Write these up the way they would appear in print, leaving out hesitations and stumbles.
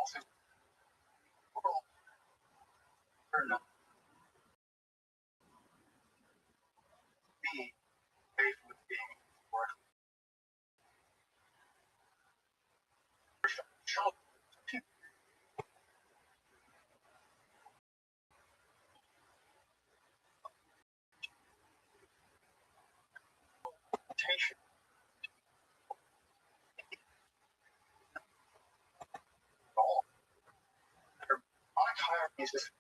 also world are not be faith with being or show temptation. All their demonic hierarchies is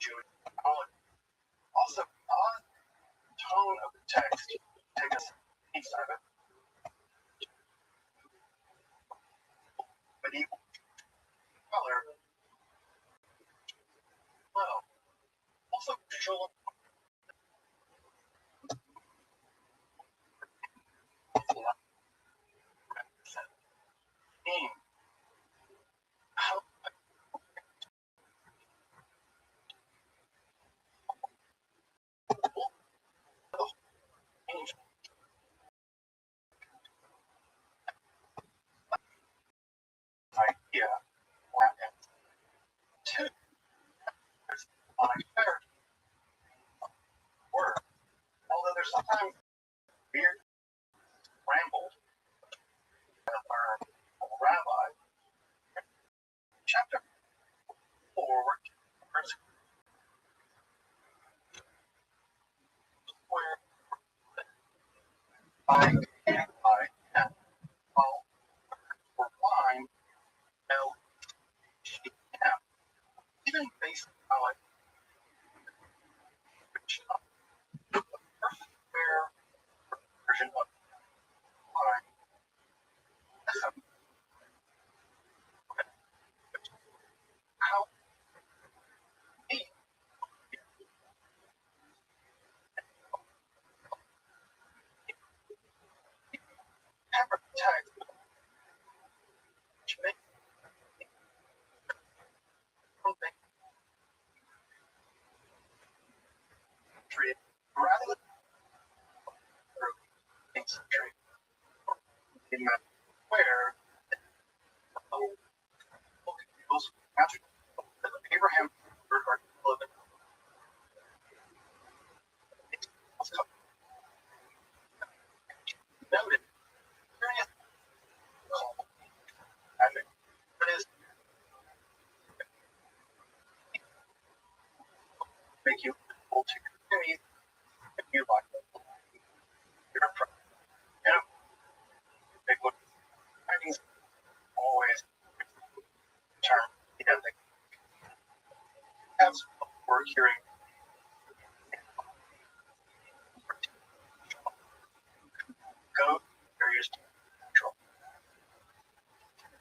Jewish knowledge. Also, on tone of the text, take us piece out of it. Medieval color, well, also visual theme. How angel idea and two on a fair word. Although there's sometimes weird rambles that are rabbi. Chapter 4, verse where I am well for wine LGM. Even based on like the perfect fair version of wine. How neat pepper text which makes something treat rather than concentrate in that where those attributes that Abraham are living noted various called magic, but is make you able to enemies if you like your friend. You know, big look findings always term the ethic as we're hearing go various control.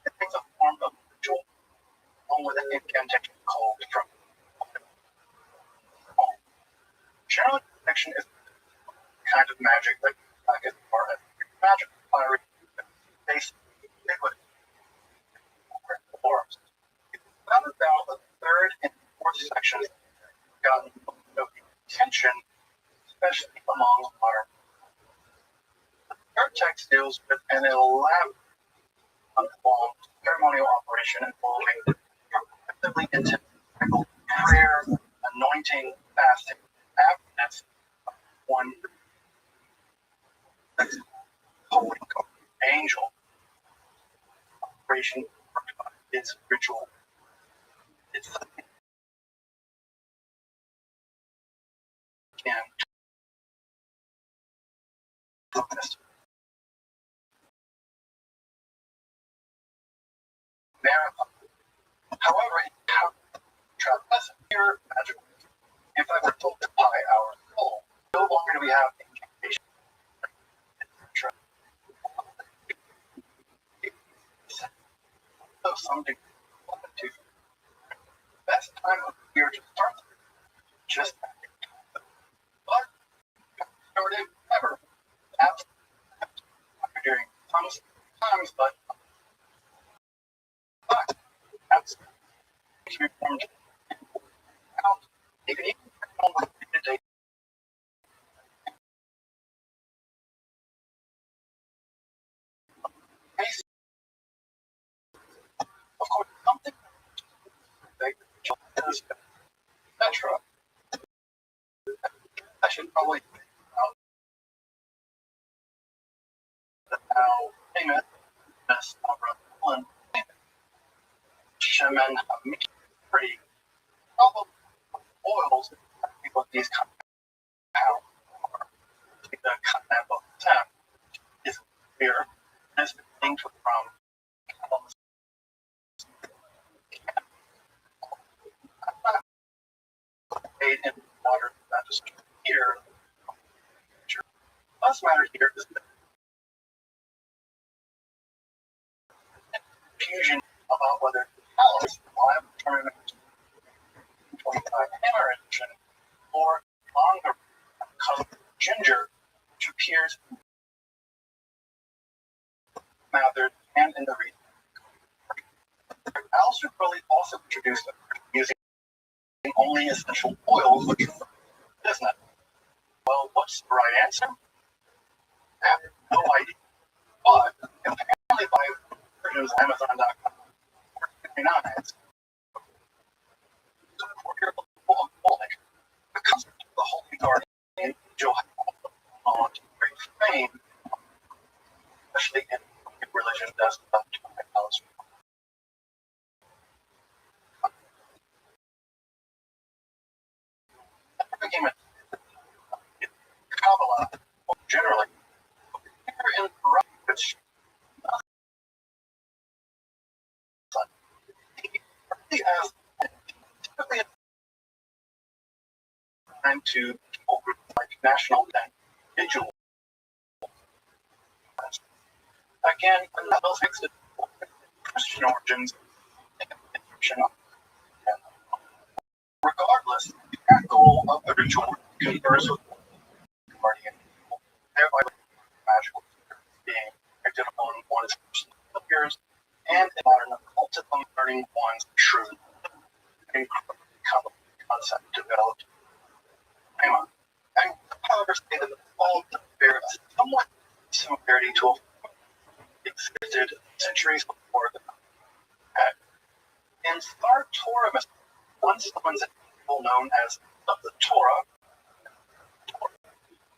It takes a form of ritual along with an incantation called from home. Generally, protection is the kind of magic that as far as magic fiery base liquid forms. Now about the third and fourth sections gotten no attention, especially among modern. The third text deals with an elaborate long ceremonial operation involving relatively intense prayer, anointing, fasting, abstinence, one holy angel operation is ritual. It's can marathon. However, as pure magic, if I were told to buy our soul, no longer do we have incantation. So something to best time of year to start just but started ever. During times, but that's to be formed out. You can even something like etc. I should probably now famous one shaman pretty all the oils with these compounds the content of the tap is clear and is linked from made in water that is here. Last matter here is the confusion about whether calories live tournament 25 hemorrhage or longer because ginger which appears method and in the region. Alistair Crowley also introduced it using only essential oils, which isn't it? Well, what's the right answer? I have no idea. But apparently by versions Amazon.com for 59 so for your local alcoholic, the concept of the Holy Garden and angel on to great fame, especially in religion does not Alistair. Became a Kabbalah generally here in which he has typically time to people groups like national and individual. Again, those mixed Christian origins regardless, the goal of the ritual converse with guardian thereby magical being acted upon one's personal appears and in modern occultism learning one's true concept developed. I however say that all bear a somewhat similarity to existed centuries before the in Star Torah once someone's people known as of the Torah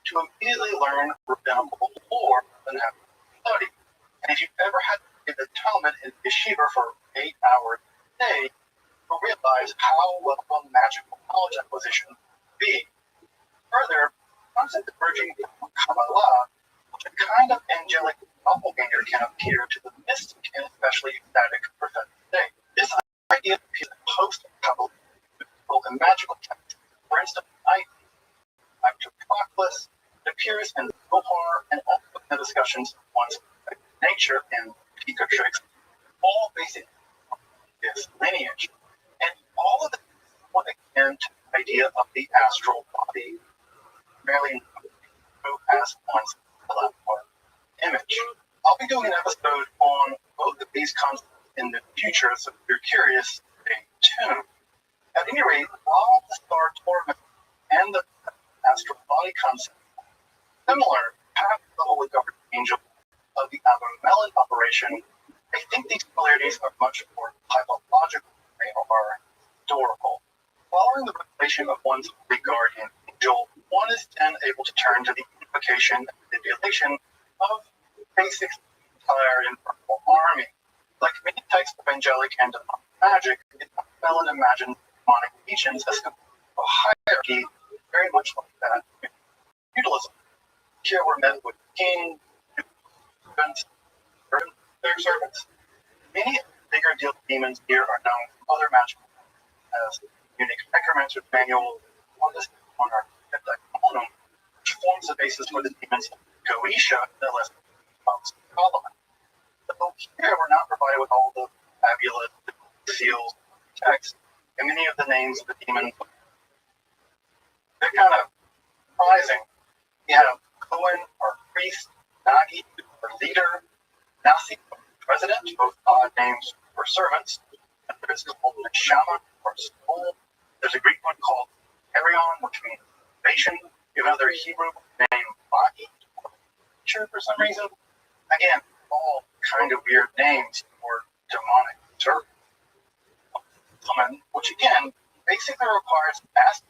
to immediately learn rabbinical lore and have study. And if you've ever had to read the Talmud in yeshiva for 8 hours a day, you'll realize how well magical knowledge acquisition can be. Further, concept emerging from Kabbalah, which a kind of angelic doppelganger can appear to the mystic and especially ecstatic prophetic state. This idea appears in post-Kabbalah and magical texts. For instance, Proclus appears in the Zohar and also in the discussions of one's nature and Pika tricks, all based on this lineage. And all of this one again to the idea of the astral body, merely as one's platform image. I'll be doing an episode on both of these concepts in the future, so if you're curious, stay tuned. At any rate, while the Star Torah and the astral body concept similar have the Holy Guardian Angel of the Abramelin operation, I think these similarities are much more typological than they are historical. Following the revelation of one's Holy Guardian Angel, one is then able to turn to the invocation and manipulation of basic entire infernal army. Like many types of angelic and demonic magic, Abramelin imagines demonic legions as a hierarchy very much like that in feudalism. Here we're met with kings, servants, their servants. Many bigger deal demons here are known from other magic as unique necromancer's manual on this monarch which forms the basis for the demons Goetia, the less problem. So here we're not provided with all the fabulous seals, text, and many of the names of the demons. They're kind of surprising. You have Cohen or priest, Nagi or leader, Nasi or president, both odd names for servants. And there's called Neshama or soul. There's a Greek one called Arion, which means salvation. You have another Hebrew named Baki, for some reason. Again, all kind of weird names for demonic servants. Gentleman, which again basically requires past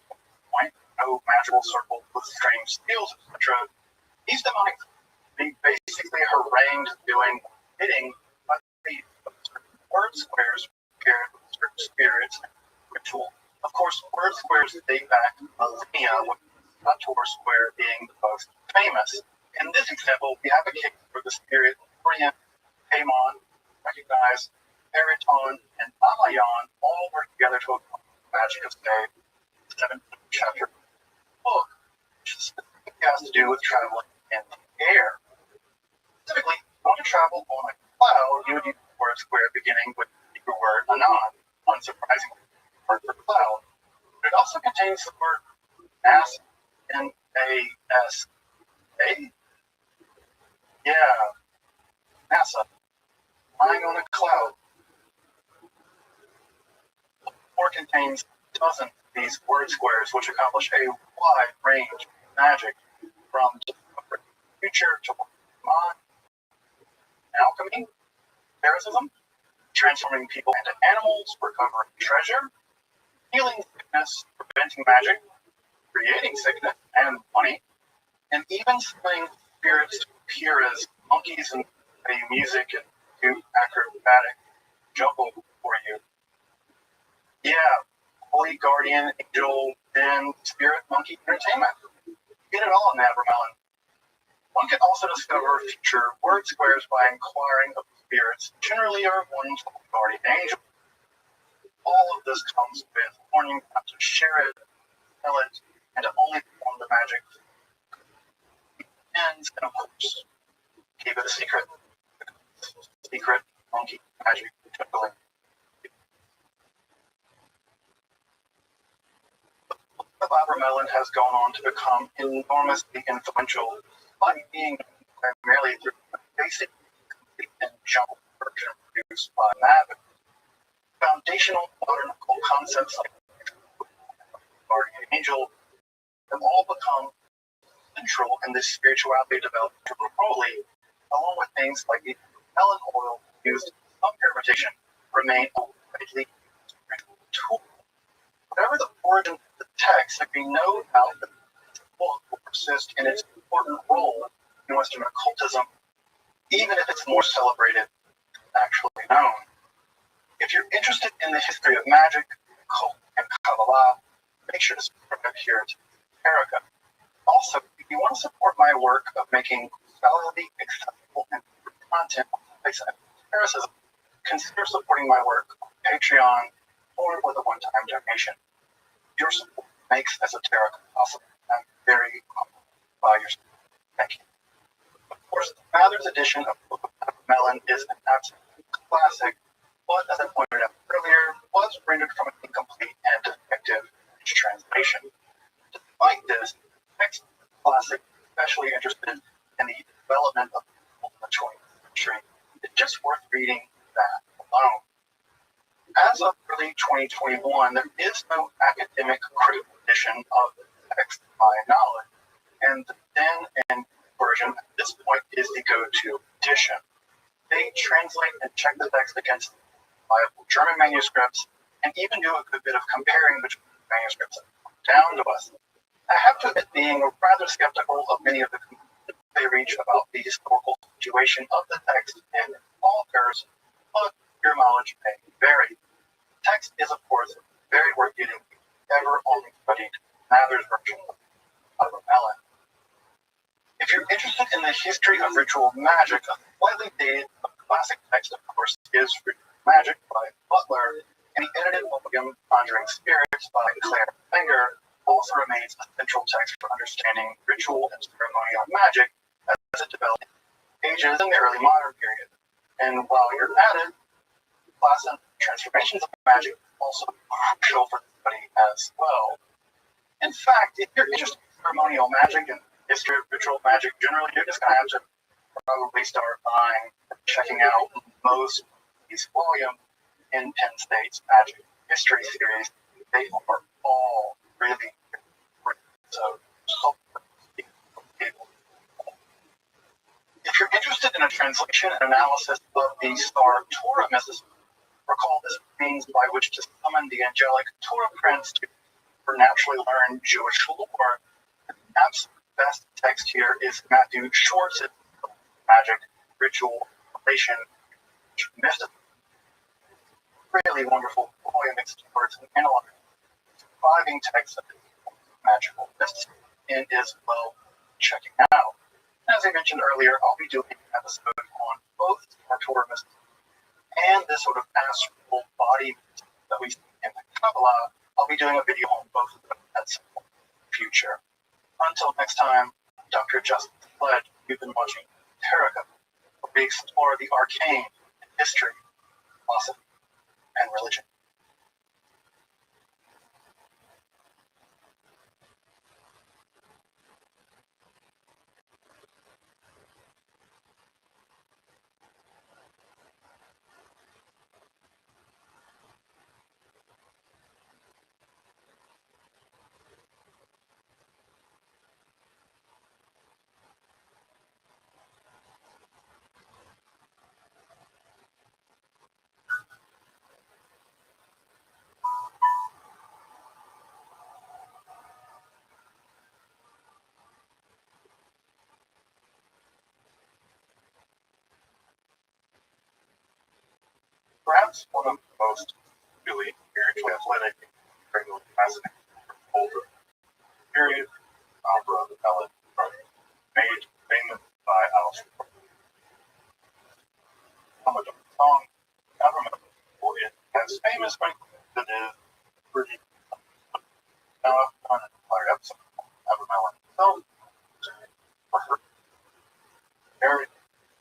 point, no magical circle with strange skills, etc. These demonic be basically harangued doing hitting by the word squares paired with certain spirits and ritual. Of course, word squares date back millennia, with Sator square being the most famous. In this example, we have a case where the spirit Orient, Paimon, recognize Periton, and Amayon all work together to accomplish the magic of the 7th chapter of the book, which specifically has to do with traveling in the air. Specifically, if you want to travel on a cloud, you would use the word square beginning with the Hebrew word anon, unsurprisingly, the word for cloud. But it also contains the word mass, NASA. Yeah, NASA, lying on a cloud. Or contains dozens of these word squares, which accomplish a wide range of magic, from discovering the future to mind, alchemy, parasitism, transforming people into animals, recovering treasure, healing sickness, preventing magic, creating sickness and money, and even summoning spirits to appear as monkeys and play music and do acrobatic juggle for you. Yeah, holy guardian, angel, and spirit monkey entertainment. You get it all in that Vermelon. One can also discover future word squares by inquiring of spirits, generally are ones of guardian angel. All of this comes with warning not to share it, tell it, and to only perform the magic. And of course, keep it a secret. Secret monkey magic juggling. Vermelon has gone on to become enormously influential, despite being primarily through a basic, complete, and jumbled version produced by Mavic. Foundational modern occult concepts like guardian angel have all become central in this spirituality developed globally, along with things like the Helen oil used in some purification remain a widely used spiritual tool. Whatever the origin of the text, there can be no doubt that this book will persist in its important role in Western occultism, even if it's more celebrated than actually known. If you're interested in the history of magic, occult, and Kabbalah, make sure to subscribe here to Erica. Also, if you want to support my work of making scholarly, accessible, and content on topics of empiricism, consider supporting my work on Patreon or with a one-time donation. Your support makes esoterica possible. I'm very humbled by your support. Thank you. Of course, Mather's edition of Book of Melon is an absolute classic, but as I pointed out earlier, was rendered from an incomplete and defective French translation. Despite this, text classic, especially interested in the development of the 20th century, it's just worth reading that alone. As of early 2021, there is no academic critical edition of the text, to my knowledge, and the then and version at this point is the go-to edition. They translate and check the text against viable German manuscripts, and even do a good bit of comparing between manuscripts that come down to us. I have to admit being rather skeptical of many of the conclusions they reach about the historical situation of the text and all occurs, but your knowledge may vary. The text is, of course, very worth getting if you ever only studied Mather's version of Melon. If you're interested in the history of ritual magic, a slightly dated but classic text, of course, is Ritual Magic by Butler, and the edited volume Conjuring Spirits by Claire Finger also remains a central text for understanding ritual and ceremonial magic as it developed in ages in the early modern period. And while you're at it, class and transformations of magic also crucial for the study as well. In fact, if you're interested in ceremonial magic and history of ritual magic generally, you're just going to have to probably start buying or checking out most of these volumes in Penn State's Magic History series. They are all really great. So if you're interested in a translation and analysis of the Star Torah mysticism, Recall this means by which to summon the angelic Torah prince to naturally learn Jewish lore. The absolute best text here is Matthew Schwartz's Magic, Ritual, Relation, Mysticism. Really wonderful, fully mixed words and analyzing surviving text of magical mysticism and is well checking out. As I mentioned earlier, I'll be doing an episode on both Torah mysticism and this sort of astral body that we see in the Kabbalah. I'll be doing a video on both of them at some point in the future. Until next time, Dr. Justin Fled, you've been watching Terika, where we explore the arcane in history, philosophy, and religion. Perhaps one of the most really spiritually athletic, regularly fascinating older period opera ballad made famous by Alice. Some of the song government is as famous by that is pretty now I've done an entire episode on Abermelon itself for her very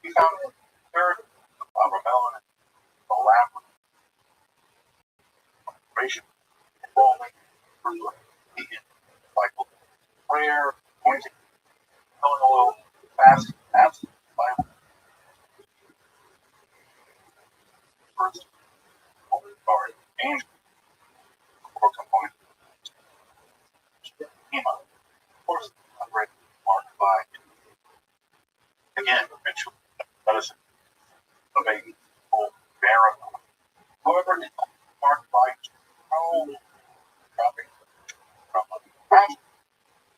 we found the third of Abermelon and the labyrinth operation involving the cycle prayer, pointing, oil, fast, Bible. First, guard, angel, core component. Schema, of course, unbreakable, marked by, again, ritual, medicine, a baby, full, verify. However, it's marked by no dropping from magic.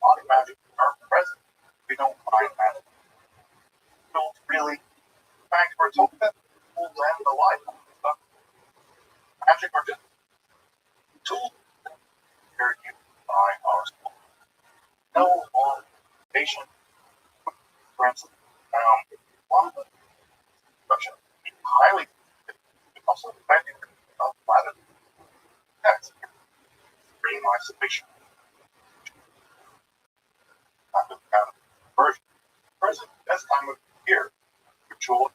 Body magic are present. We don't find magic. We don't really, in fact, we're told that tools and the life stuff. Magic are just tools that are used by our soul. No more patient, for instance, one of the instruction highly also effective of private text. Bring my submission. Version. Present, best time of year. Ritual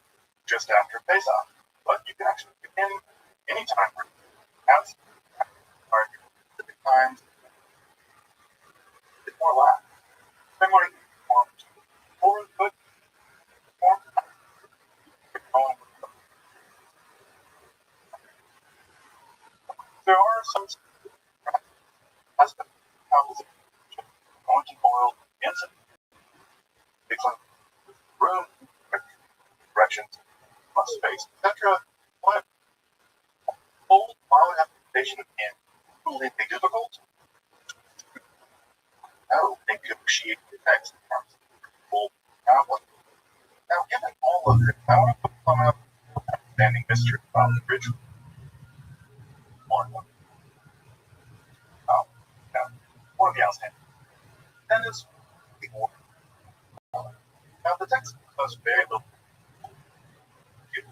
just after Pesach. But you can actually begin anytime. Outside specific times. It's more lax. Similar more good, more there are some aspects of how anointing oil incense, room, directions, must face, etc. But old while application can truly be difficult. No, negotiate the text in terms of full tablet. Now, given all of this, I want to come up with an understanding mystery about the ritual. One of the outstanding. Then it's the order. Now, the text does very little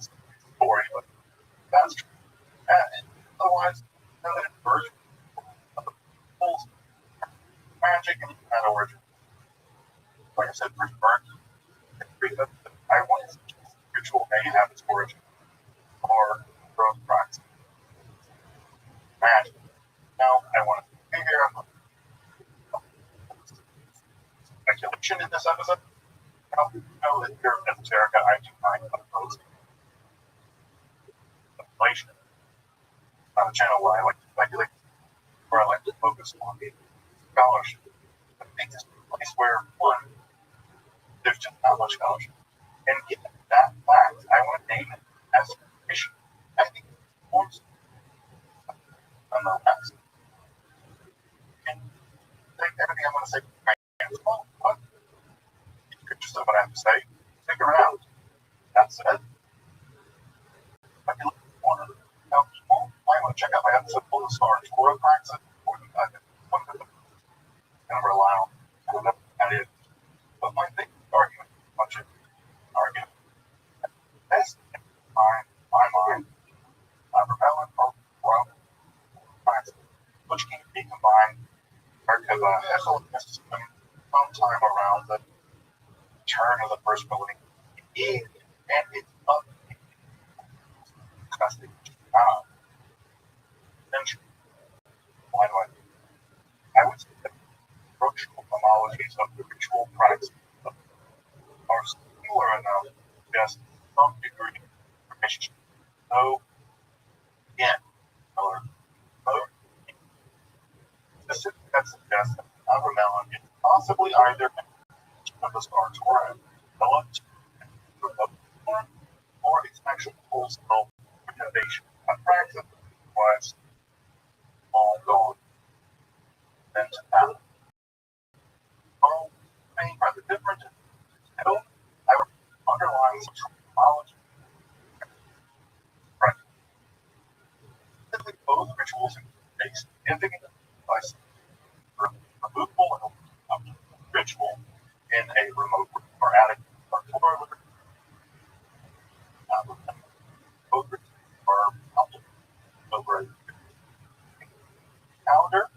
story, but that's true. And otherwise, another version of the full magic and that origin. Like I said, first birth, I want to ritual may have its origin or growth practice. Magic. Now, I want to figure out speculation in this episode. Now, you know that here at Terika, I do find opposed speculation. On a channel where I like to speculate, where I like to focus on the scholarship. I think this is a place where, one, there's just not much scholarship. And given that fact, I want to name it as a issue. I think it forms said, I can look at the corner. Now, people might want to check out my episode of the Star Torah practice, or the kind of rely on. I don't know what that is. But my big argument, much of argument, is my mind, repellent or growth practice, which can be combined because Hessel is sometime around the turn of the first millennium. And it's up disgusting. Why do I would say that structural homologies of the ritual practice are similar enough to just some degree of relationship. So, again, or specific that suggests that Abramelin is possibly either of the Star Torah, or its actual wholesale innovation. A practice was all gone. Then to that. All things are the different. I underlying psychology. Right. Simply both rituals are significant devices for removal of ritual in a remote or attic or tour. Both rituals are optimal over a calendar,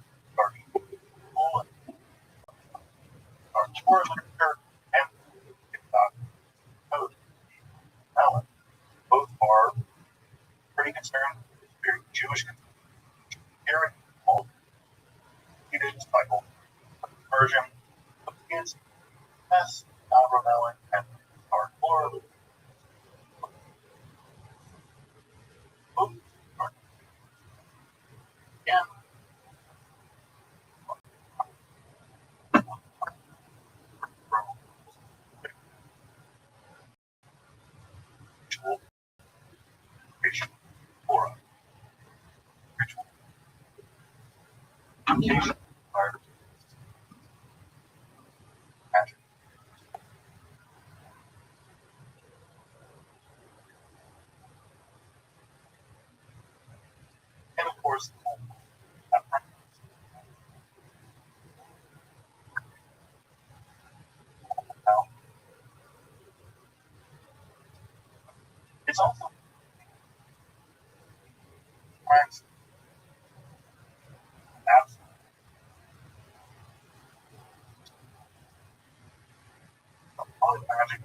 or tour literature, and code. Now, both are pretty concerned, very Jewish, hearing all repeated cycle version of kids, S, Alramelin, and our plural. Both are again ritual creation or ritual communication are magic. And of course, now, it's also practice absolutely magic.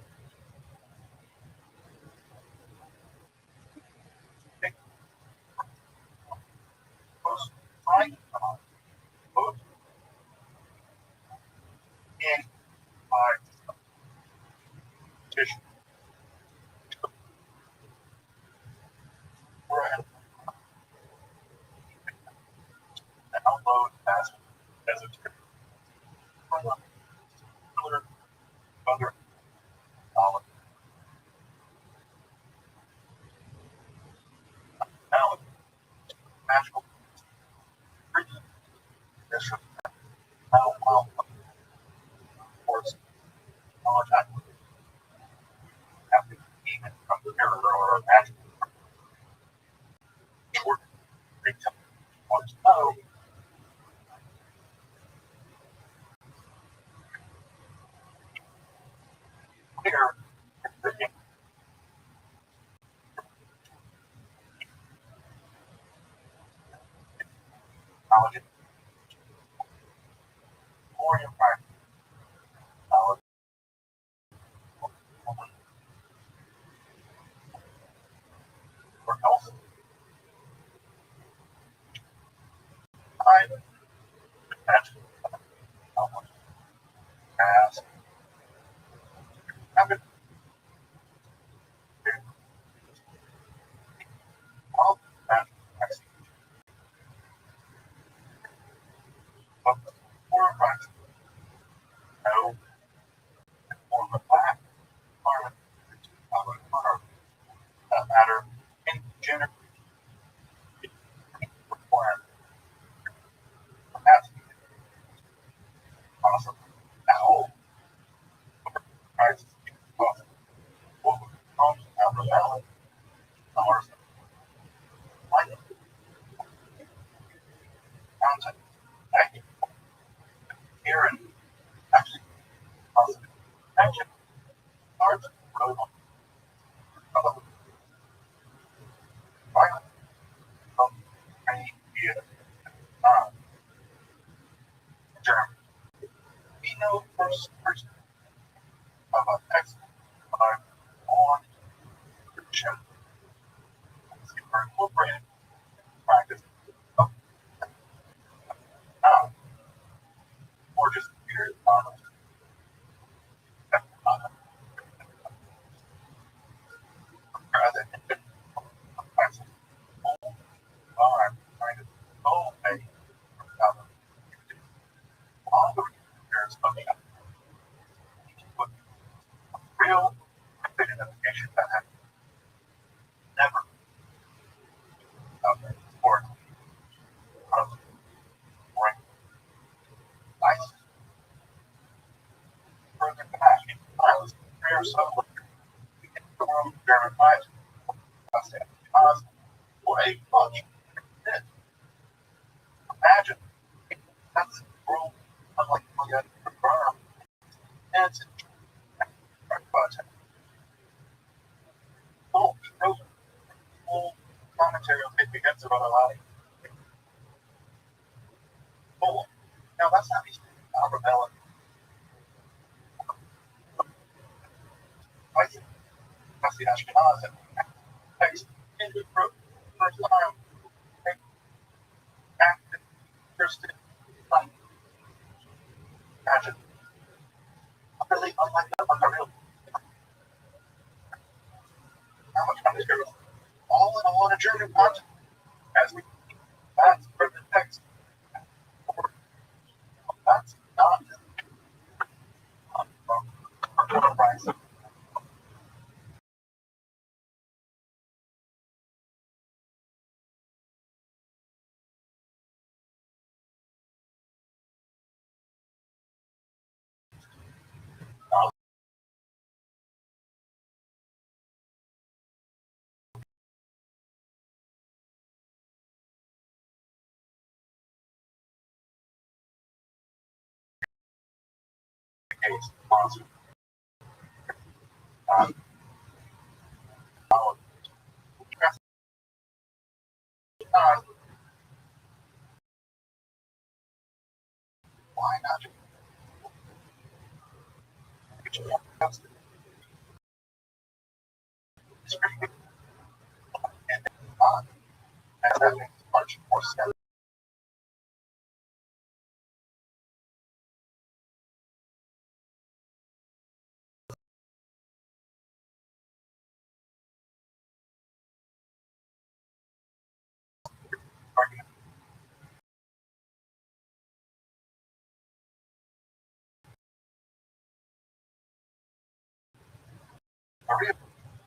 Most right both in by tissue. We're at download as a tip. Other knowledge. Now, magical this how well course knowledge acquisition have to even from the mirror or magic short they tell want to know where the knowledge more in practice knowledge or else I imagine knowledge as have been all that actually but more practice no more of that or matter in general require capacity awesome now practice possible what comes out rebelling, or like content, acting here and actually positive action starts growing on violence from any via German. We know first person of a text are on show for incorporated practice of now or just weird rather than classes all are trying to obey all the years of the real identification that have never or or ISIS further back in violence prayer so the world verifies us as for a fucking minute. Imagine that's the world unlike the confirm and it's but full full commentary on it begins about a lot full. Now that's not easy. Rebellion. That's the Ashkenaz and text in the first time active first imagine. Really unlike the real how much fun is there? All in all in a German content as we that's for the text. That's not from price. Case sponsor. Um, why not? It's pretty good. And as that makes much more sense.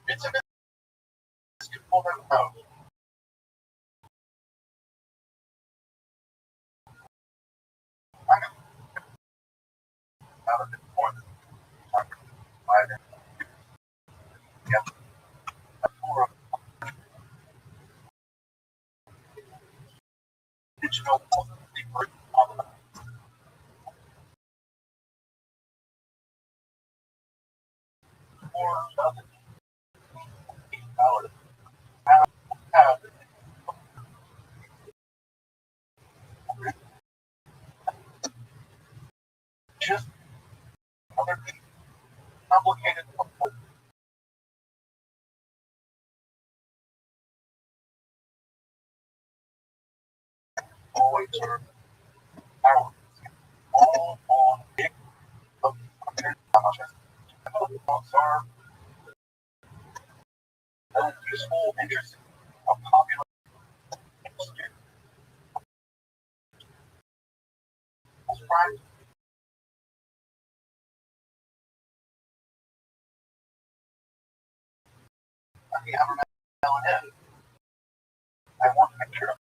It's a basketball out. I'm out of it more than I get more digital more other dollars. Have just other complicated always are our all on big of how much are useful, interesting, popular. Right? I mean, I'm telling him I want to make sure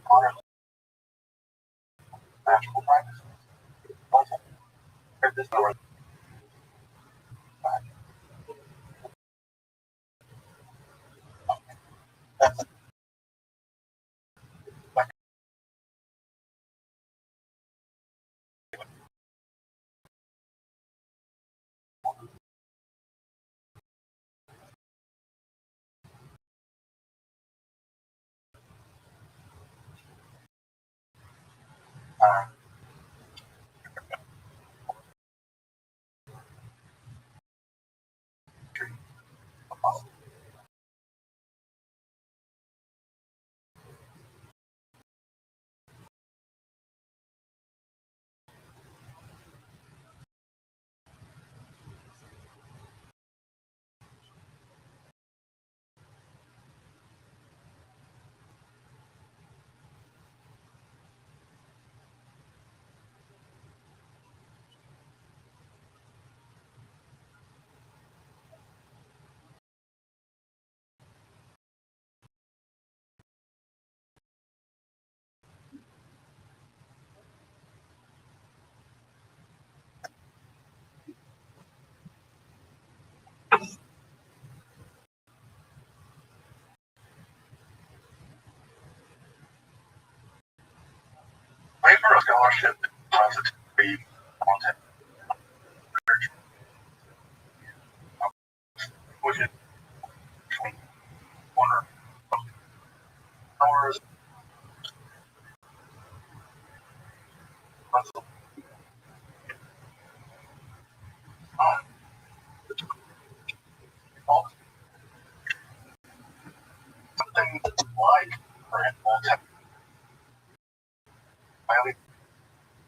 honor natural practices. Also, this story That's like, uh, paper of scholarship repository content, which is between 1 hours, months, something like, for example, highly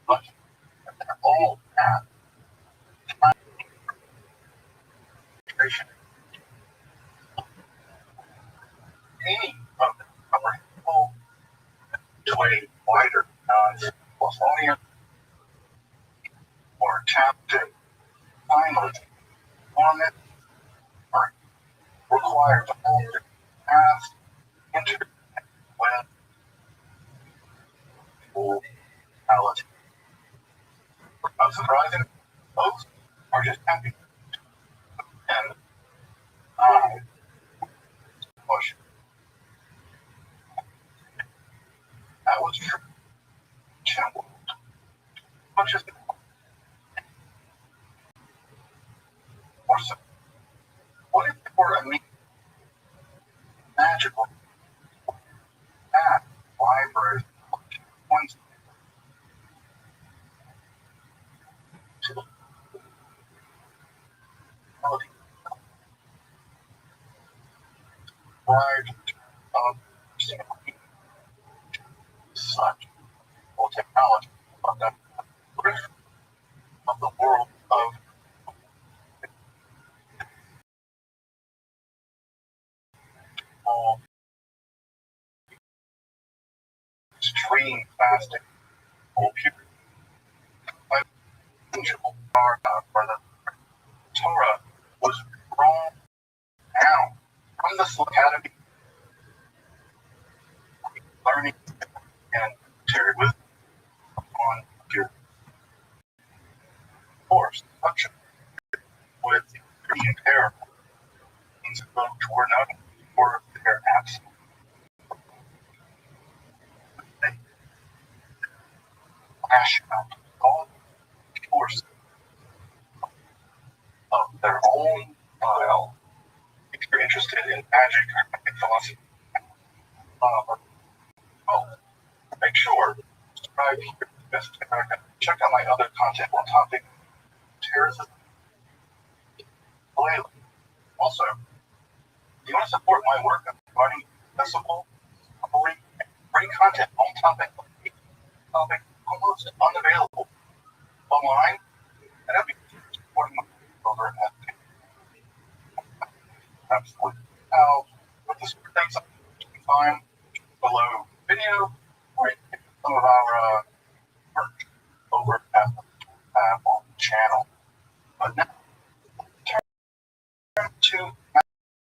much, they're all at concentration. Any of them are equal to a wider non-Bostonian or captive finally on it are required to hold the past internet when full reality. Unsurprising, most are just happy and I push. That was true. Channel. Much as more so. What if it were a magical path library points to the reality prior of such technology of the of the world of all extreme fasting or pure for the Torah was drawn down from the academy learning and shared with on your course with the terrible things that were not for their absolute lash out all the force of their own style. If you're interested in magic or philosophy, well, make sure to subscribe here. Check out my other content on topic terrorism. Also, if you want to support my work of providing accessible, free content on topic almost unavailable online, and I'll be supporting my over at absolutely. Now, with the things you can find below video, or some of our merch over at on the channel. But now, turn to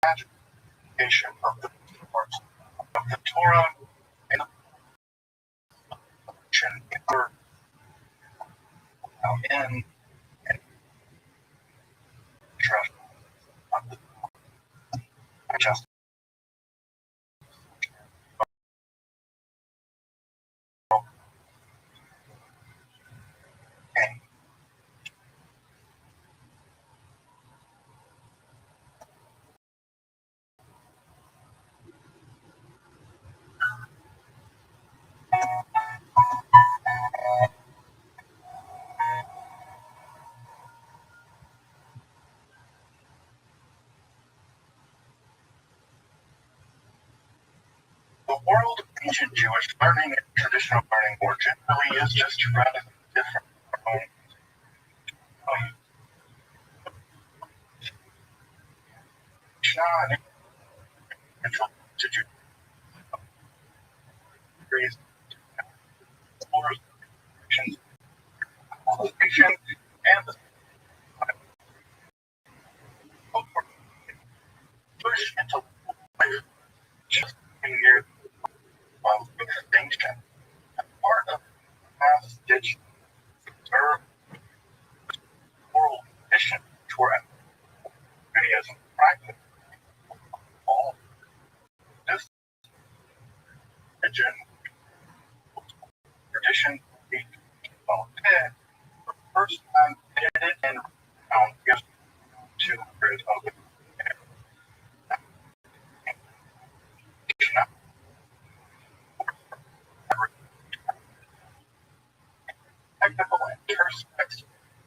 magification of the parts of the Torah and in trust of the just the world of ancient Jewish learning and traditional learning more generally is just radically different from our own value. Mishnah and to Jewish qualification and the push into life just near extinction. Part of past stitch observed oral tradition toward Judaism practice. All this tradition for the first time edited and found just 200 of it. Technical and terse text,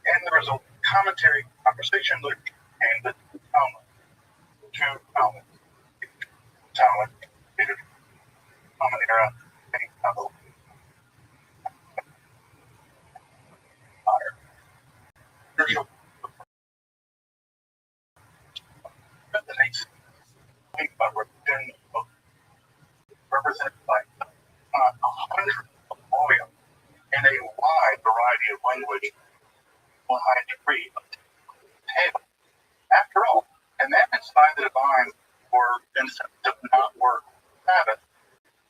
and there was a commentary conversation that came the Talmud. Two Talmud. Talmud. Common era. Crucial. Represented by 100 of oil in a wide variety of language, a high degree of detail. After all, commandments by the divine were instead of not work Sabbath.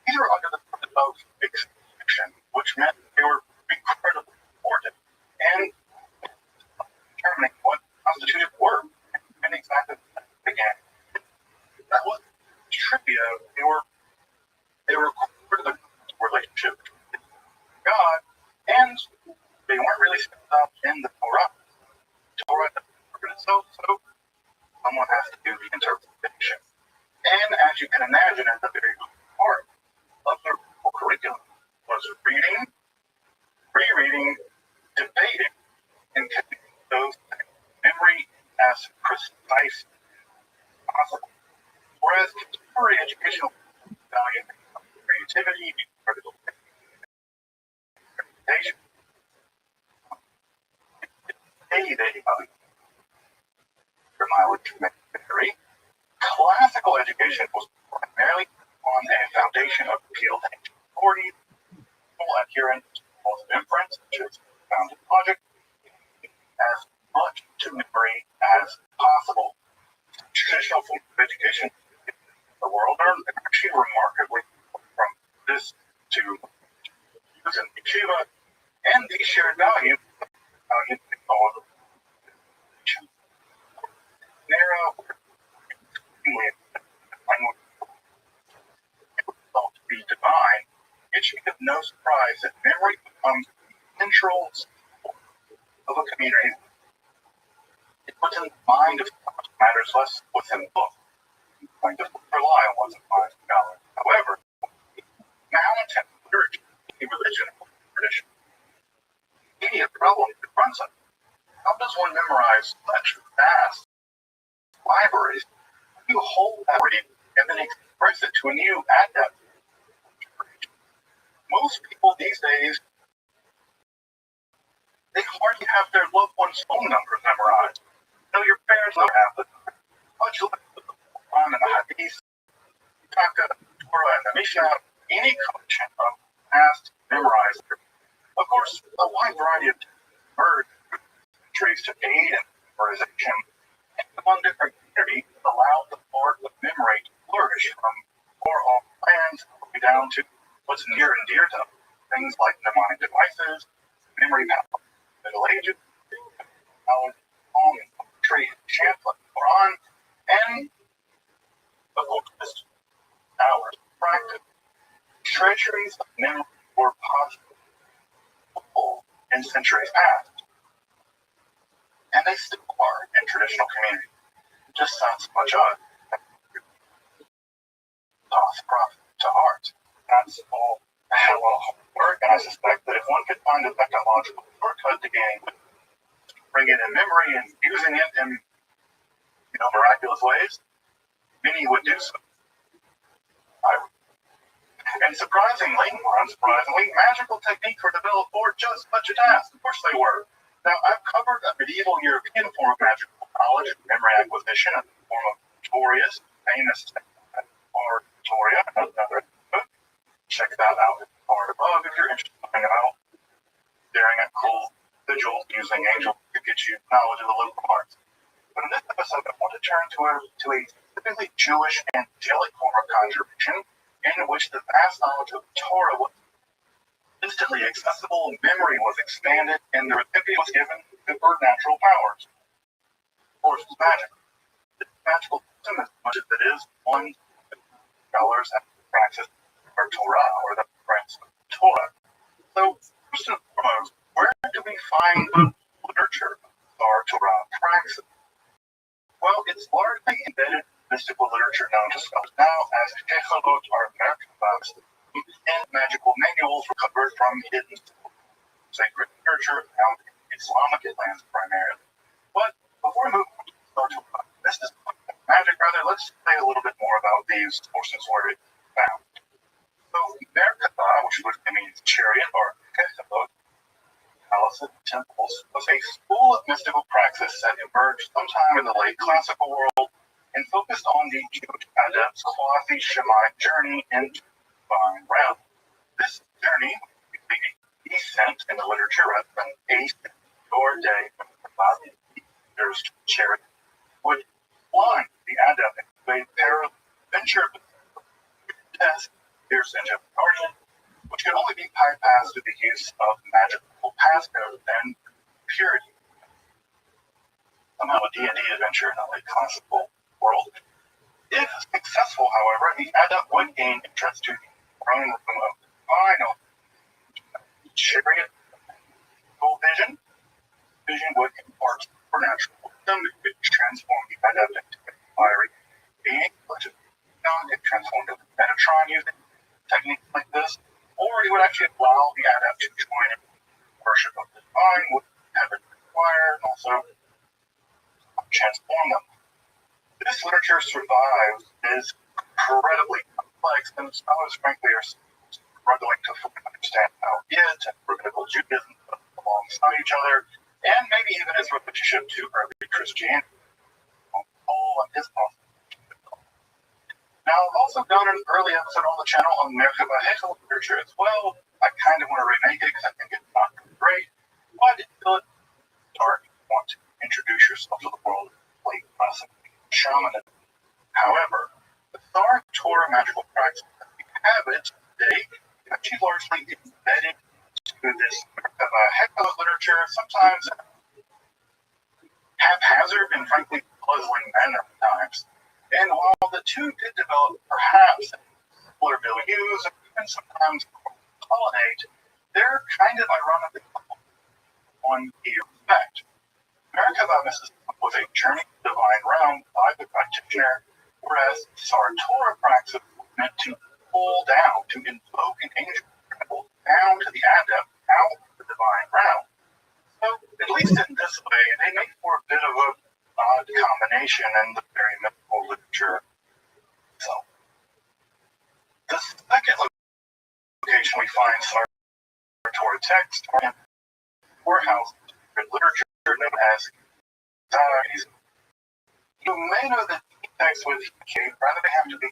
These were under the burden of extinction, which meant they were incredibly important and determining what constituted work and exactly began. That was trivia. They were core to the relationship with God, and they weren't really set up in the Torah. So someone has to do the interpretation. And as you can imagine, at the very heart of their curriculum was reading, rereading, debating, and keeping those memory as precise as possible. Whereas contemporary educational value creativity, critical interpretation, for mileage vary. Classical education was primarily on a foundation of appeal to ancient authorities, full adherence to inference, which is found in logic, as much to memory as possible. Traditional forms of education in the world are actually remarkably from this to use in yeshiva, and these shared value in all of the narrow, language to be divine. It should be of no surprise that memory becomes the central of a community. It puts in the mind of matters less within the book. Going to rely on one's mind of knowledge. However, malintent literature, religion, tradition, immediate problem confronts us. How does one memorize such vast libraries? How do you hold that read and then express it to a new adept? Most people these days, they hardly have their loved one's phone numbers memorized. You know, your parents don't have them. Much less the Quran and the Hadith, Taka, Torah, and the Mishnah, any collection of past memorized. Of course, a wide variety of words trees to aid in memorization, and among different communities allowed the art of memory to flourish from oral plans down to what's near and dear to them. Things like mnemonic devices, memory power, Middle Ages, knowledge, song, and poetry, chant like the Quran, and the oldest hours of practice. Treasuries of memory were possible in centuries past. And they still are in traditional communities. It just sounds much odd. Toss profit to heart. That's all a lot of work, and I suspect that if one could find a technological shortcut to gaining it, bring it in memory and using it in miraculous ways, many would do so. And surprisingly, or unsurprisingly, magical techniques were developed for just such a task. Of course they were. Now, I've covered a medieval European form of magical knowledge, memory acquisition, in the form of Victoria's famous oratoria, another book. Check that out in the part above if you're interested in learning about staring at cool vigils using angels to get you knowledge of the liberal arts. But in this episode, I want to turn to a typically Jewish angelic form of conjuration in which the vast knowledge of Torah was instantly accessible, memory was expanded, and the recipient was given supernatural powers. Of course, it's magic. This magical system, as much as it is one scholars have practiced our Torah, or the practice of Torah. So, first and foremost, where do we find the literature of our Torah praxis? Well, it's largely embedded mystical literature known to scholars now as Kechalot or Merkavahs, and magical manuals recovered from hidden sacred literature found in Islamic lands primarily. But before we move on to our Torah, magic, let's say a little bit more about these sources where it's found. So, Merkavah, which literally means chariot, or Kechalot, palaces and temples, was a school of mystical praxis that emerged sometime in the late classical world and focused on the Jewish adept's quasi-Shemite journey into the divine realm. This journey would be a descent in the literature rather than a or day from the body of chariot would blind the adept into a perilous venture test fierce engine guardian, which could only be bypassed through the use of magical passcodes and purity. Somehow a D&D adventure in the late classical world. If successful, however, the adept would gain entrance to the throne room of the final chariot vision. Vision would impart supernatural wisdom. It could transform the adept into a fiery being, which is it transformed into Metatron using techniques like this, or it would actually allow the adept to join in worship of the divine, would have it require, and also transform them. This literature survives, is incredibly complex, and scholars frankly are struggling to fully understand how it and rabbinical Judaism alongside each other, and maybe even its relationship to early Christianity. Paul and his possible. Now, I've also done an early episode on the channel on Merkavah literature as well. I kind of want to remake it because I think it's not great, but it's still start if you want to introduce yourself to the world of late classical shamanism. However, the Thar Torah magical practice that we have it today is actually largely embedded to this Merkavah literature, sometimes haphazard and frankly puzzling manner at times. And while the two did develop perhaps similar milieux and sometimes pollinate, they're kind of ironically on key respect. Merkavah was a journey to the divine realm by the practitioner, whereas Sartora praxis was meant to pull down, to invoke an angel down to the adept out of the divine realm. So, at least in this way, they make for a bit of a odd combination in the very mythical literature. So, the second location we find Sartora text in warehouse literature known as diaries. You may know that these texts with cave rather than have to be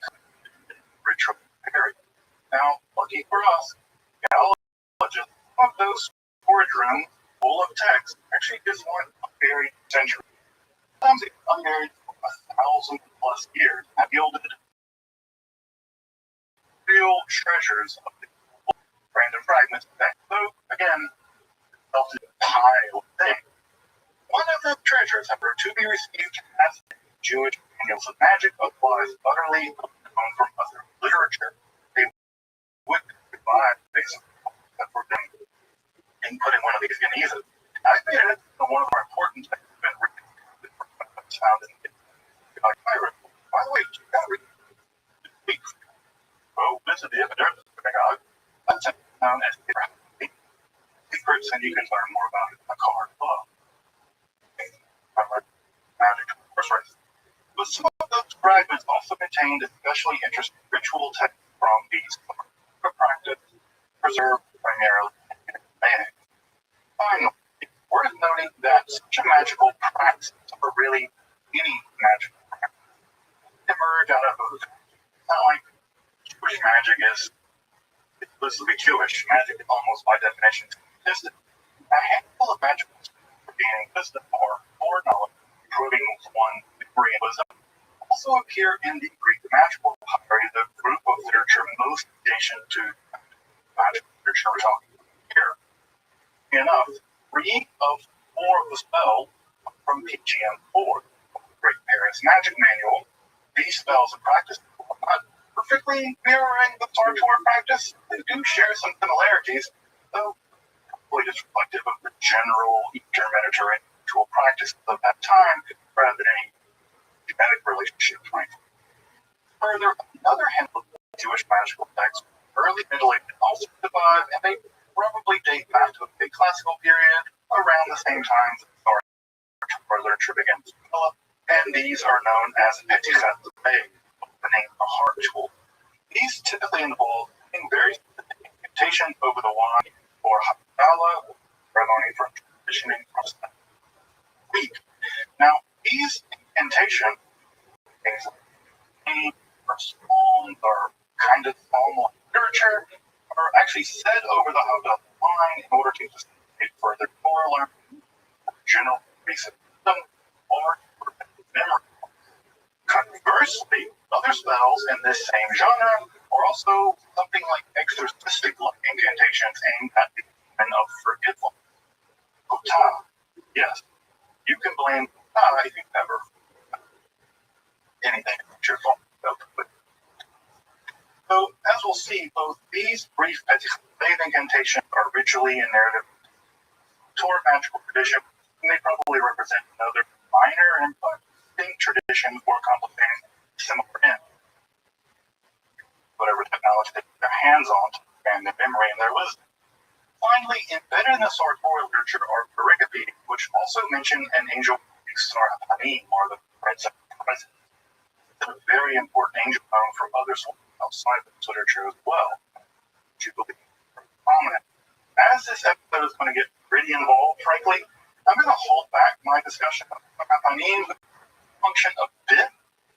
ritual period. Now, lucky for us, archaeologists, some of those storage rooms full of text actually just weren't buried centuries. Sometimes it's unburied for 1,000+ years, have yielded real treasures of the random fragments of text. So, again, it's a pile of things. One of the treasures, however, to be received as Jewish manuals of magic applies utterly unknown from other literature. They would provide basic that for them inputting one of these Genizas. I think it's one of our important texts that's been written found in the Pirate. By the way, you got to read this. Go visit the epidermis synagogue. That's known as the secrets, and you can learn more about it in the card above. Magic, of course, right? But some of those fragments also contained especially interesting ritual texts from these preserved primarily in Aramaic. Finally, it's worth noting that such a magical practice, or really any magical practice, emerge out of those. It's not like Jewish magic is explicitly Jewish. Magic is almost by definition consistent. A handful of magical tools for gaining wisdom or foreknowledge, improving one degree of wisdom, also appear in the Greek magical papyri, the group of literature most adjacent to magic literature we're talking about here. Enough, 3 of 4 of the spells from PGM4, Great Paris Magic Manual. These spells and practices are not perfectly mirroring the Sartor practice. They do share some similarities, though probably just reflective of the general Eastern Mediterranean ritual practices of that time rather than any genetic relationship. Right? Further, another handful of Jewish magical texts, early Middle Ages, also survive, and they probably date back to a classical period around the same time as Sartor literature began to develop, and these are known as Etichat, opening the heart tool. These typically involve doing very specific incantations over the wine or Havdalah, ceremony for transitioning from week. Now, these incantations, things like names or psalms or kind of psalm literature, are actually said over the Havdalah wine in order to facilitate further oral general basic wisdom or memory. Conversely, other spells in this same genre are also something like exorcistic-like incantations aimed at the demon of forgetfulness. Kota. Yes, you can blame Kota if you've ever anything that you're talking about. So, as we'll see, both these brief incantations are ritually and narrative toward magical tradition, and they probably represent another minor and distinct tradition for complicating similar ends. Whatever technology they put their hands on to expand their memory and their wisdom. Finally, embedded in the Sartor literature are pericope, which also mention an angel Sarhapanim, or the Prince of Presence. It's a very important angel known from other sources outside of this literature as well, which you believe is prominent. As this episode is going to get pretty involved, frankly, I'm going to hold back my discussion of Sarhapanim function a bit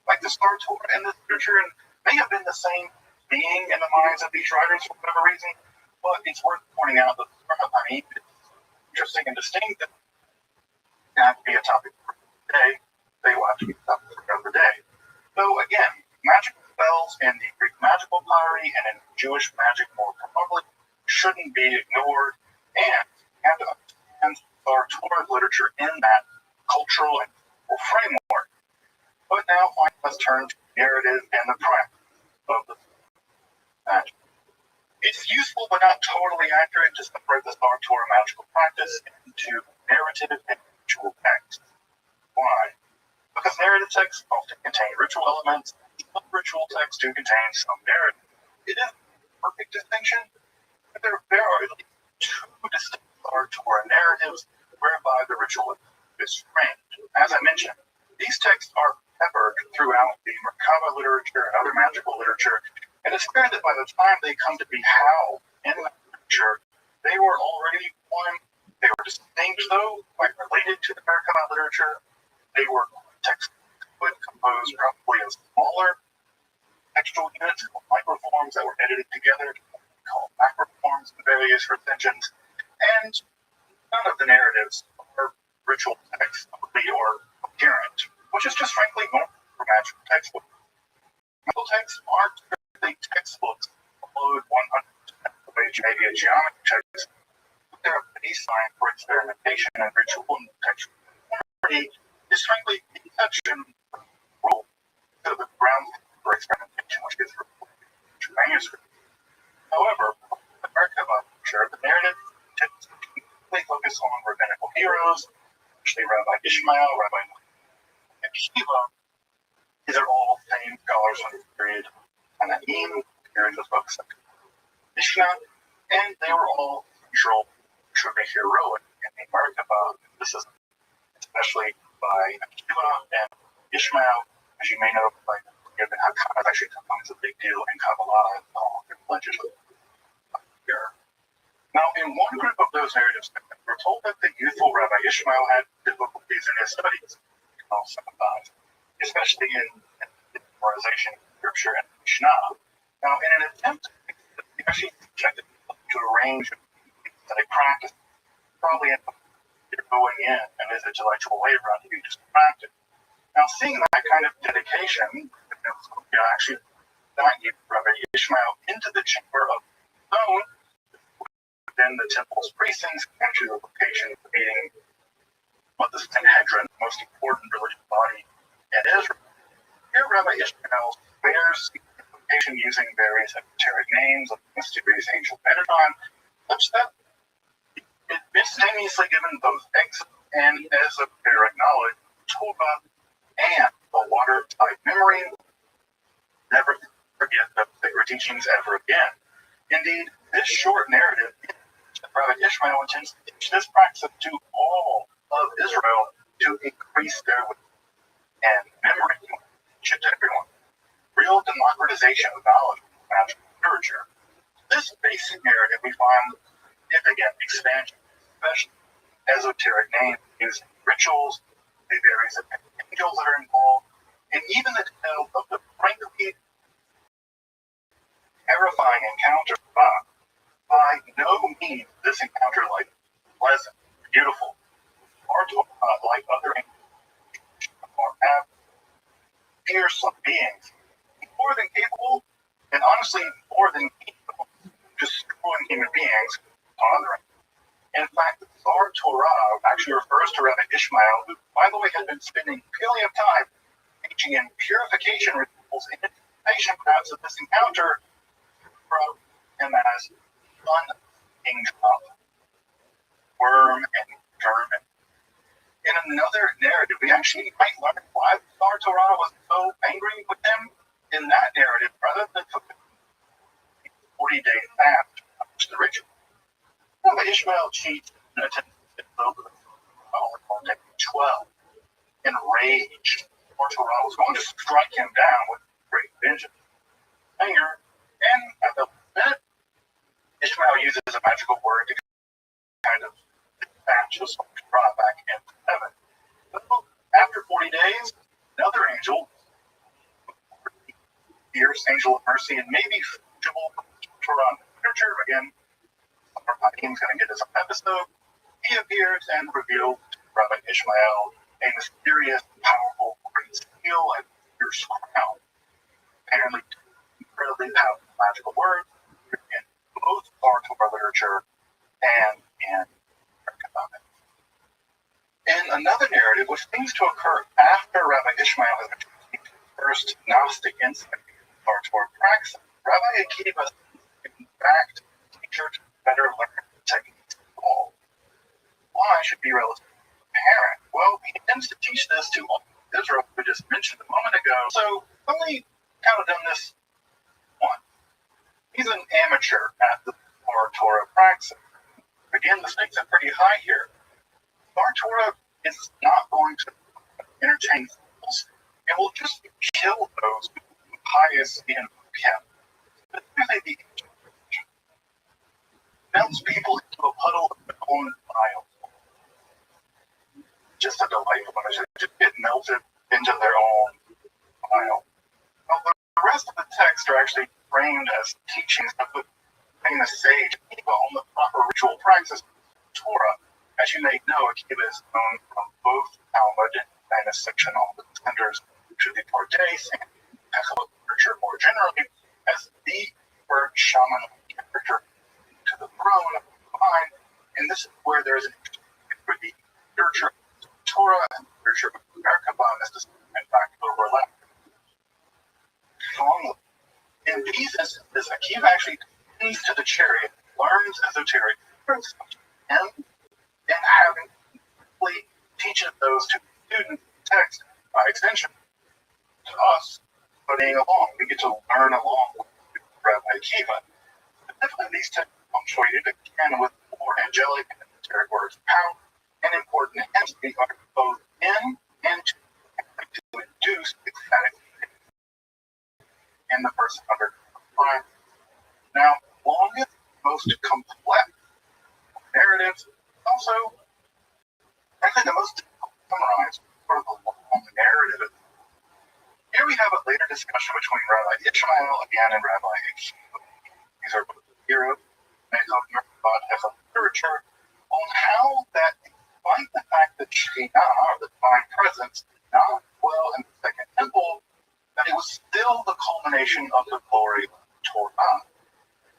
like the Sartor in this literature, and may have been the same being in the minds of these writers for whatever reason, but it's worth pointing out that Sarhapanim is interesting and distinct. It can have to be a topic for today. They will have to be a topic for another day. So again, magical spells in the Greek magical papyri and in Jewish magic more probably shouldn't be ignored, and you have to understand Sartor literature in that cultural and framework. But now let's turn to narrative and the practice of the magic. It's useful but not totally accurate to separate the Sartor magical practice into narrative and ritual texts. Why? Because narrative texts often contain ritual elements, some ritual texts do contain some narrative. It is a perfect distinction, but there are at least 2 distinct Sartor narratives whereby the ritual is framed. As I mentioned, these texts are peppered throughout the Merkaba literature and other magical literature, and it's clear that by the time they come to be housed in the literature, they were already one. They were distinct, though, quite related to the Merkaba literature. They were texts composed probably of smaller textual units called microforms that were edited together, called macroforms in various recensions, and none of the narratives are ritual texts or coherent, which is just frankly normal for magical textbooks. Magical texts aren't strictly textbooks followed 100% the way maybe a geometry text. They're a baseline for experimentation and ritual and textual authority is frankly the exception rule to the ground for experimentation, which is reported in manuscript. However, the Merkaba literature, the narrative tends to focus on rabbinical heroes, especially Rabbi Ishmael, Rabbi Akiva. These are all famed scholars from this period, Ananim, period of books like Mishnah, and they were all central, truly heroic in the Merkaba. This is especially by Akiva and Ishmael, as you may know, by Given Hakam is actually sometimes a big deal in Kabbalah and all their legends here. Now, in one group of those narratives, we're told that the youthful Rabbi Ishmael had difficulties in his studies, especially in memorization of scripture and Mishnah. Now, in an attempt to actually subjected to a range of things that I practice, probably you're going in and his intellectual labor on you just practice. Now, seeing that kind of dedication, actually that Rabbi Ishmael into the chamber of stone within the temple's precincts and to the location of meeting what the Sanhedrin, the most important religious body in Israel. Here, Rabbi Ishmael bears signification using various esoteric names of the mysterious angel Metatron, such that it instantaneously given both exit and esoteric knowledge, Torah, and the watertight memory. Never forget those sacred teachings ever again. Indeed, this short narrative, Rabbi Ishmael intends to teach this practice to all of Israel to increase their wisdom and memory. Teach it to everyone. Real democratization of knowledge and natural literature. This basic narrative we find significant expansion, especially esoteric names used in rituals, the various angels that are involved, and even the tale of the frankly terrifying encounter. By no means this encounter like pleasant, beautiful, or like other or have fearsome beings, more than capable, and honestly more than capable of destroying human beings on other end. In fact, the Torah actually refers to Rabbi Ishmael, who, by the way, had been spending plenty of time teaching in purification rituals in anticipation perhaps of this encounter, from him as unseen drop, worm and vermin. In another narrative, we actually might learn why the Torah was so angry with them. In that narrative, rather than 40-day fast to accomplish the ritual, Rabbi Ishmael cheats and attempts to over on day 12. Enraged, Torah was going to strike him down with great vengeance. Anger, and at the minute, Ishmael uses a magical word to kind of dispatch us Torah back into heaven. So, after 40 days, another angel, fierce angel of mercy, and maybe fungible Torah literature, again, our team's going to get this episode, he appears and reveals to Rabbi Ishmael a mysterious, powerful, great seal and fierce crown. Apparently, incredibly powerful magical words in both our Torah literature and in economics. In another narrative, which seems to occur after Rabbi Ishmael has achieved his first Gnostic insight into our Torah practice, Rabbi Akiva in fact teacher to better learn the techniques involved. Why should be relatively apparent? Well, he intends to teach this to all Israel, we just mentioned a moment ago. So, only kind of done this once. He's an amateur at the Torah practice. Again, the stakes are pretty high here. Torah is not going to entertain fools and will just kill those who are pious in him. But really, melts people into a puddle of their own bile. Just a delightful one. Just get melted into their own bile. Now, the rest of the text are actually framed as teachings of the famous sage Akiva on the proper ritual practice of Torah. As you may know, Akiva is known from both Talmud and the famous section on the descenders to the Pardes and Hechel literature more generally as the word shaman character to the throne of the divine. And this is where there is an for the literature of Torah and the literature of Merkabah mysticism, in fact, overlap strongly. In these instances, Akiva actually tends to the chariot, learns esoteric truths and having simply teaches those to students text by extension to us, studying along. We get to learn along with Rabbi Akiva. Specifically, these texts punctuated again with more angelic and esoteric words of power and important hints are both in and to induce ecstatic in the person under crime. Now, longest, most complex narratives. Also, I think the most summarized sort of the long narrative. Here we have a later discussion between Rabbi Ishmael again and Rabbi H. These are both heroes, and they talk about as a literature on how that, despite the fact that Shekhinah, the divine presence, did not dwell in the second temple, that it was still the culmination of the glory of Torah.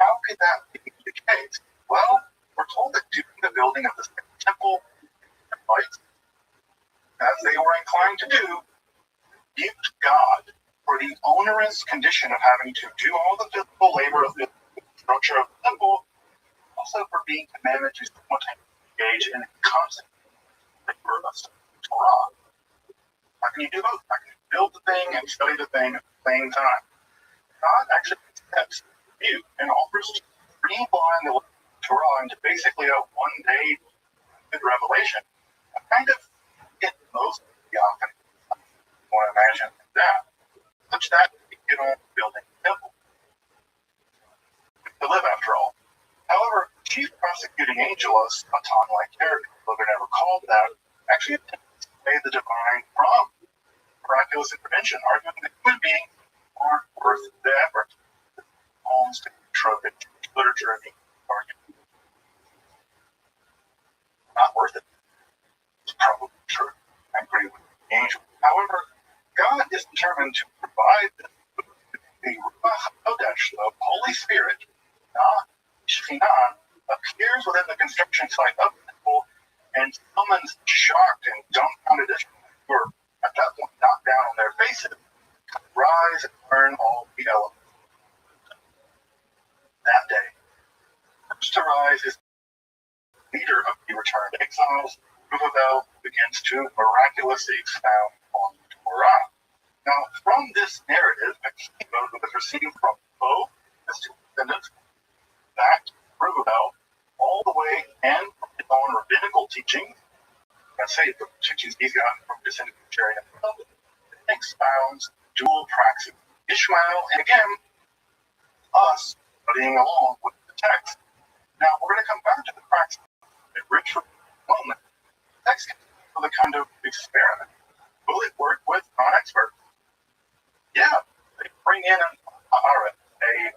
How could that be the case? Well, we're told that during the building of the second temple, the Israelites, as they were inclined to do, rebuked God for the onerous condition of having to do all the physical labor of the structure of the temple, also for being commanded to engage in constant labor of Torah. How can you do both? How can you build the thing and study the thing at the same time? God actually accepts you and offers to streamline the Torah into basically a one-day revelation. A kind of get most theophany. I want to imagine that. Such that we get on building the temple. To live, after all. However, chief prosecuting angel, a Satan-like character, though they're never called that, actually attempted to say the divine from miraculous intervention, arguing that human beings aren't worth the effort. Alms to tropic literature and argument. Not worth it. It's probably true. I agree with the angel. However, God is determined to provide the Ruach HaKodesh, the Holy Spirit, not Shekhinah, appears within the construction site of the temple and summons shocked and dumbfounded Israelites who are at that point knocked down on their faces, rise and learn all the elements. That day, first to rise is the leader of the returned exiles. Zerubbabel begins to miraculously expound on the Torah. Now, from this narrative, a key note was received from both his two descendants, back to Zerubbabel, all the way, and from his own rabbinical teachings. I say the teachings he's gotten from descendants of Jerry and expounds dual praxis. Ishmael, and again, us studying along with the text. Now, we're going to come back to the praxis in a rich moment. The text is a kind of experiment. Will it work with non-experts? Yeah, they bring in an Aharet, a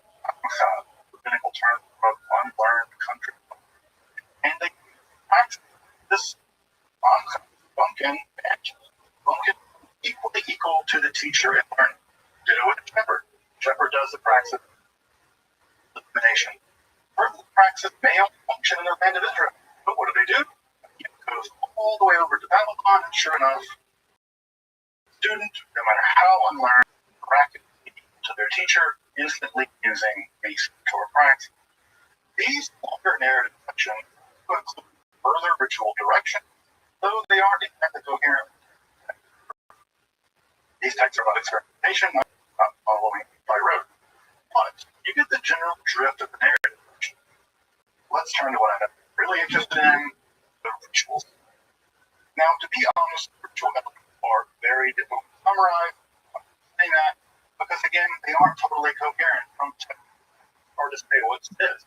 rabbinical term of unlearned country, and they practice this bumpkin equally equal to the teacher and learning. Ditto with the shepherd. Shepherd does the praxis of elimination. Further, the praxis may function in the land of Israel, but what do? It goes all the way over to Babylon, and sure enough, student, no matter how unlearned, miraculously to their teacher, instantly using basic Torah praxis. These longer narrative sections include further ritual direction, though they aren't exactly coherent. These texts are about experimentation, not following by rote. But you get the general drift of the narrative. Let's turn to what I'm really interested in, the rituals. Now, to be honest, ritual elements are very difficult to summarize. I'm saying that because, again, they aren't totally coherent from text. It's hard to say what's this.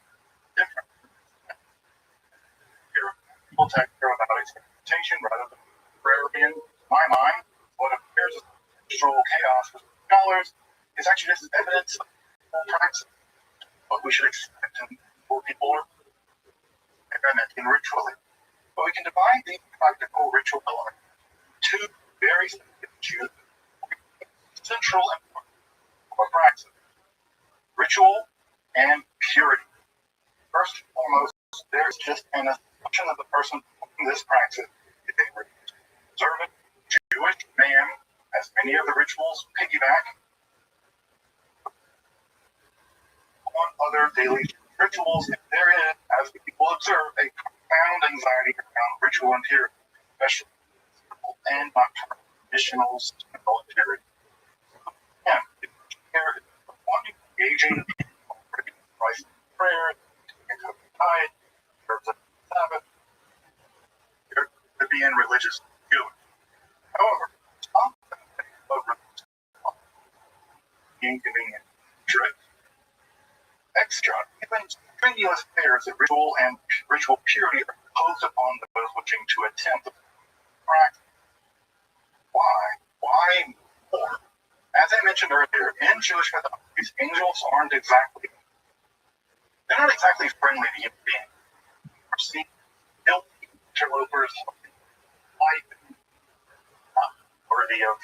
Different. Here, people text are about experimentation rather than prayer. In my mind, what appears as cultural chaos for scholars is actually just evidence of praxis. What we should expect for people are experimenting ritually. But we can divide these practical ritual elements into two very specific issues, central and important praxis: ritual and purity. First and foremost, there's just an assumption that the person performing this praxis is a observant Jewish man, as many of the rituals piggyback on other daily rituals. If there is, as people observe, a profound anxiety around ritual and purity, especially and nocturnal traditionals and purity. Again, if there is one engaging in Christ's prayer, tide, terms of Sabbath, there could be in religious doing. However, some of inconvenient trick. Extra, even strenuous pairs of ritual and ritual purity are imposed upon those wishing to attempt the practice. Why? Why more? As I mentioned earlier, in Jewish mythology, angels aren't exactly, they're not exactly friendly to human beings. We're seeing guilty interlopers like not worthy of,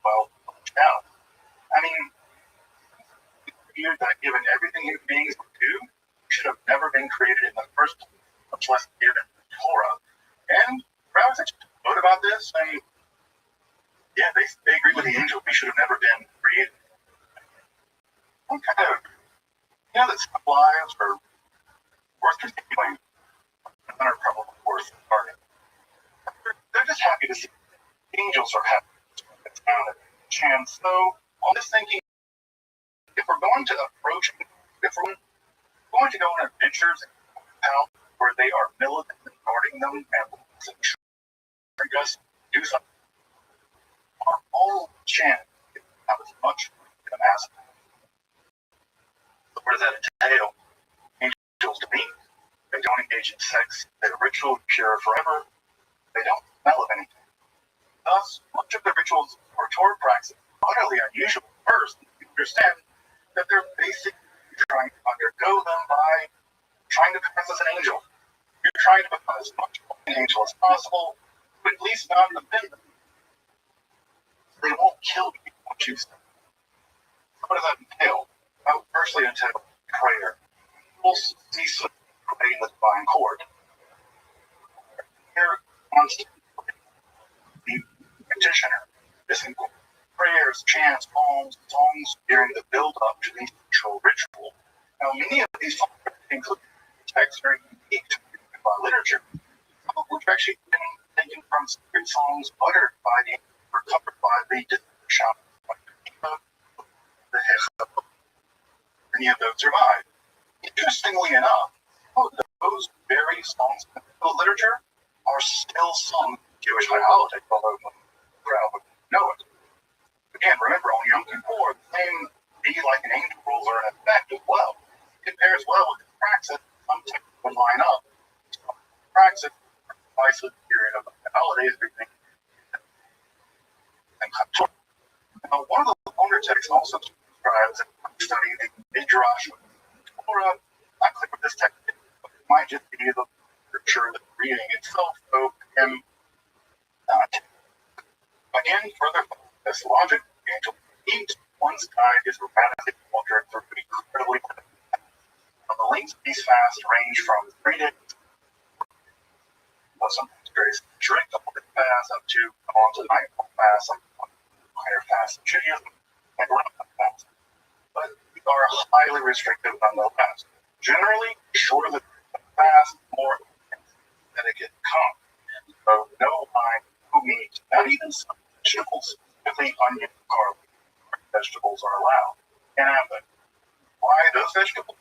well, now. I mean, that given everything human beings would do, should have never been created in the first place, much less given Torah. And rabbis wrote about this, and yeah, they agree with the angel. We should have never been created. What kind of, that some lives are worth continuing, and are probably worth starting. They're just happy to see angels are happy. It's kind of a chance. So, on this thinking, if we're going to approach, if we're going to go on adventures out where they are militantly guarding them and us do something, our whole chance to have as much as possible. What does that entail? Angels to me, they don't engage in sex, they're ritual, pure forever, they don't smell of anything. Thus, much of the rituals or Torah practice is utterly unusual. First, you understand that they're basically trying to undergo them by trying to pass as an angel. You're trying to become as much of an angel as possible, but at least not offend them. They won't kill you once you say. What does that entail? Well, firstly, it entails prayer. We'll cease praying the divine court. Here, constantly, the petitioner. This includes prayers, chants, poems, songs during the build-up to the ritual. Now, many of these include texts very unique to literature, some of which actually been taken from sacred songs uttered by the or covered by the shamans. Many of those survive. Interestingly enough, those very songs in the literature are still sung in Jewish high holidays, although the crowd would know it. Again, remember, on Yom Kippur, the same be like an angel rules are in effect as well. It pairs well with the praxis. Some texts would line up. Praxis precisely the period of the holidays between and Chag. Now, one of the longer texts also describes studying the Midrash of Torah. Not clear what this text is, but it might just be the literature that's reading itself. So, again, further this logic, the angel eat one's guide is radically altered through incredibly the lengths of these fasts range from 3 days, sometimes very strict fast, up to on to night fast, some higher fast in Judaism, and Ramadan fast. But we are highly restrictive nonetheless. Generally, shorter the fast, more etiquette comes. So no wine, no meat, not even some vegetables, specifically onion, garlic, vegetables are allowed. And why those vegetables?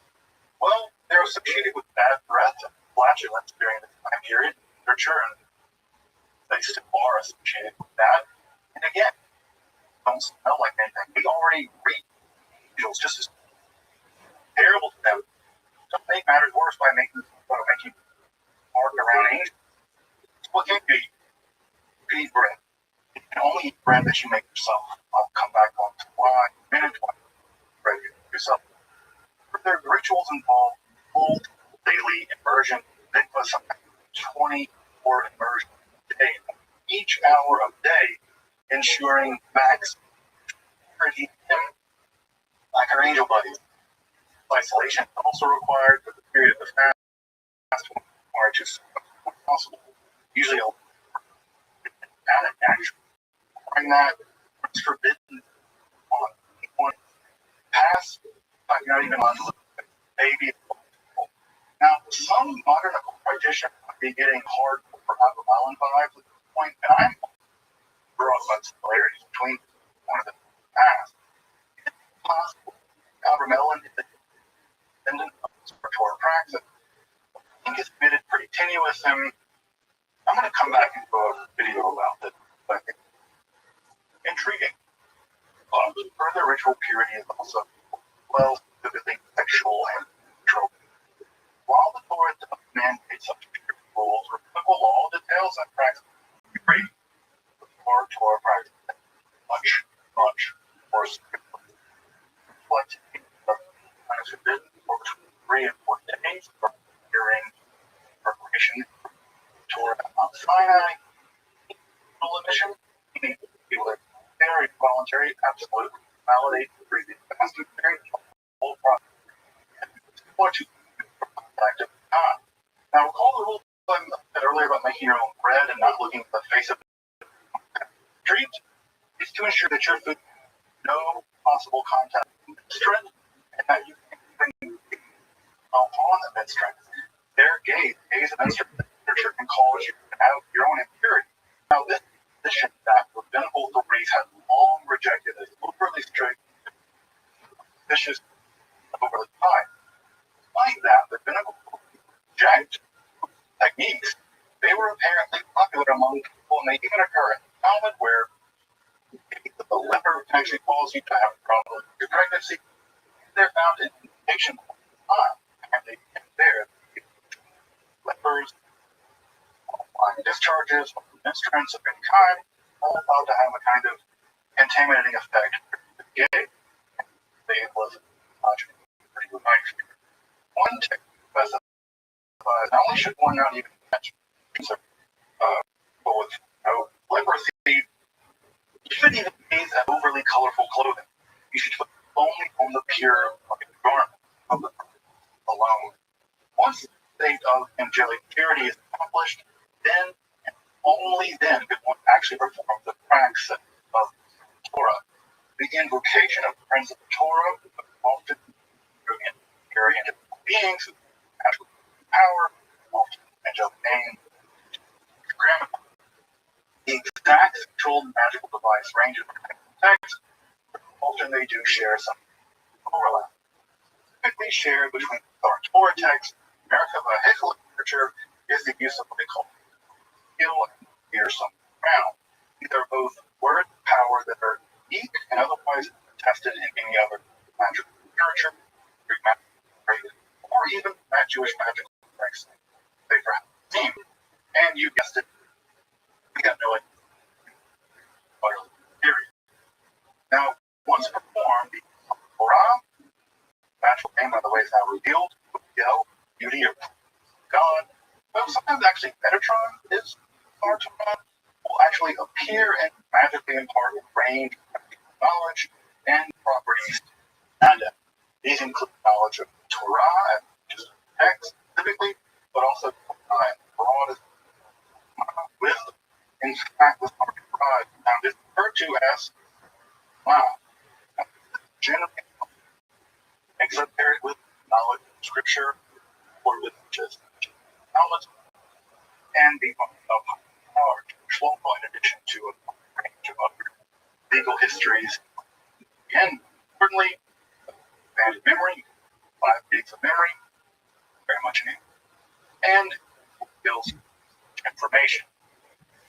Well, they're associated with bad breath and flatulence during the time period. And they still are associated with that. And again, don't smell like anything. We already read angels just as terrible to them. Don't make matters worse by making mark around angels. What can you eat? You can eat bread. You can only eat bread that you make yourself. I'll come back on to why in a minute. Bread you make yourself. There are rituals involved full daily immersion. They put something 24 immersion a day, each hour of day, ensuring max purity like our angel buddies. Isolation is also required for the period of the fast, required to as possible. Usually, and actually, requiring that it's forbidden on one pass. Not even on baby. Now, some modern practitioners might be getting hard for Allen vibes at this point, and I'm drawing about similarities between one of the past. It's possible Melon is a descendant of spiritual praxis. I think it's admitted pretty tenuous, and I'm going to come back and do a video about it, but I think it's intriguing. Further ritual purity is also, well, specifically sexual and control. While the Torah does mandate such rules, rabbinical law details and practice. Great for Torah practice. Much worse. What is forbidden for between 3 and 4 days for hearing preparation. Torah at Mount Sinai. Emission, meaning people are very voluntary, absolute, validate, breathing, fasting, very whole process. What to active time. Now, recall the rule I said earlier about making your own bread and not looking at the face of the street is to ensure that your food has no possible contact with the strength and that you can on the bed strength. Their gaze of literature can cause you to have your own impurity. Now, this position that rabbinical authorities have long rejected as overly strict, vicious, overly high. Despite that, rabbinical reject techniques. They were apparently popular among people, and they even occur in Talmud, where the leper actually cause you to have a problem with your pregnancy. They're found in nation time, and they get there. Lepers, discharges, instruments of any kind, all allowed to have a kind of contaminating effect. Gay, they was pretty good. One technique specifies not only should one not even catch with leprosy, you shouldn't even gaze at overly colorful clothing. You should put only on the pure garment of the alone. Once the state of angelic purity is accomplished, then and only then could one actually perform the practice of Torah. The invocation of the Prince of the Torah, often very angelic beings who have power, often angelic name, grammar. The exact controlled magical device ranges from text, but often they do share some overlap. Typically shared between our Torah text, American vehicular literature is the use of what they call skill and fearsome ground. These are both word power that are unique and otherwise tested in any other magical literature, Greek magic, or even Jewish magical texts they perhaps seen. And you guessed it, we got no idea. Period. Now, once performed, the Torah, magical name, by the way, is now revealed, beauty of God. Well, sometimes actually Metatron is our Torah, will actually appear and magically impart a range of knowledge and properties. And these include knowledge of Torah, just text specifically, but also broad wisdom. In fact, this Torah is referred to as generally exoteric with knowledge of scripture or with just knowledge and the of power in addition to a range of other legal histories. Again, certainly, bad memory, 5 gigs of memory, very much needed, and builds information.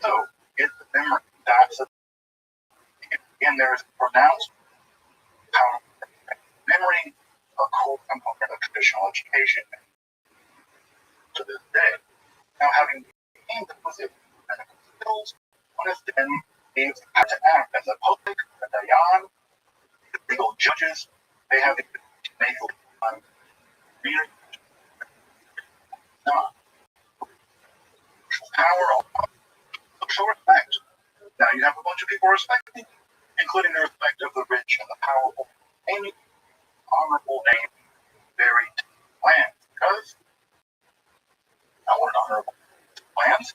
So, it's the memory that's again, there's pronounced power memory, a core component of traditional education to this day. Now, having gained the positive medical skills, one is then able to act as a public, a dayan, legal judges. They have the ability to make power of social respect. Now, you have a bunch of people respecting, including the respect of the rich and the powerful, and honorable name very land. Because I want honorable lands.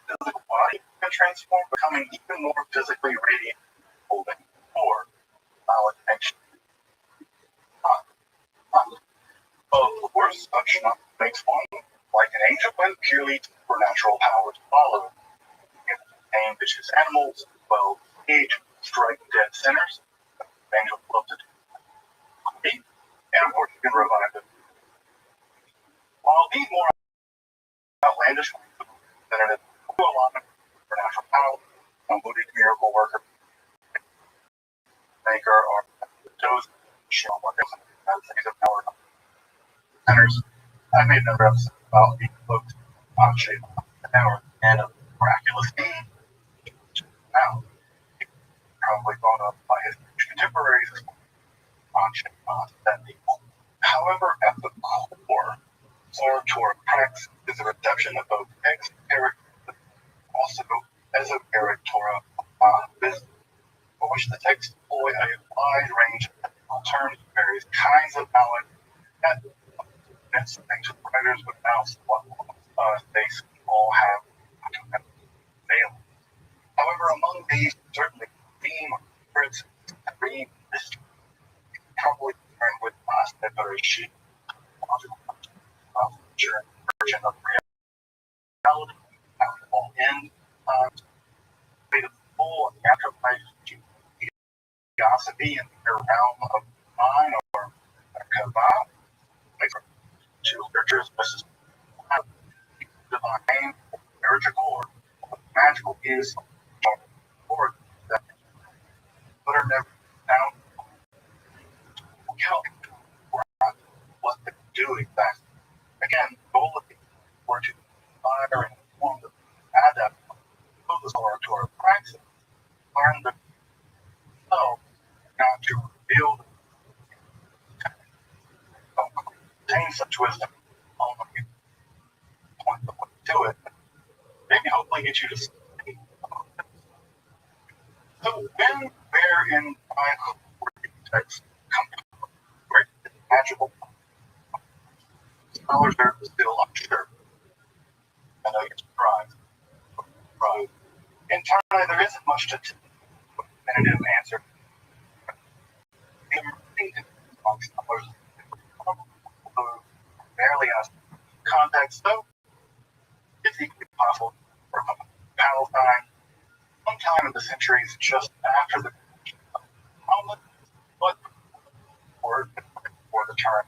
Physical body can transform, becoming even more physically radiant, holding or validation. Of course, such not makes one like an angel when purely supernatural powers follow. Name vicious animals, well, age, strike dead sinners. Angels love to do. And of course, you can revive them. While these more outlandish than an alignment for natural power, a moody miracle worker, maker, or those show what things of power centers. I made another episode about these folks Rothschild, power, and a miraculous being. Now, probably thought of by his contemporaries as Rothschild, that people. However, at the core, Torah practice is a reception of both exoteric but also esoteric Torah business, for which the texts employ a wide range of technical terms, various kinds of knowledge, that things with writers would announce what they all have failed. However, among these, certainly theme or spirits, dream, mystery, probably concerned with that are a sheep, version of reality, all end times, made of full afterlife, theosophy in the realm of mind or kavah, to scriptures versus divine, spiritual, or magical views, or that, but are never found. What they do exactly. Again, the goal of the were to inspire and inform the adapt to our practice, learn the know, not to reveal contain such wisdom. Only point the way to it. Maybe hopefully get you to see. So when, where, in my text come where it's magical, scholars are still unsure. I know you're surprised. Internally, there isn't much to definitive answer. Scholars barely ask context, though it's equally possible for Palestine sometime in the centuries just after the Muhammad, but for the turn.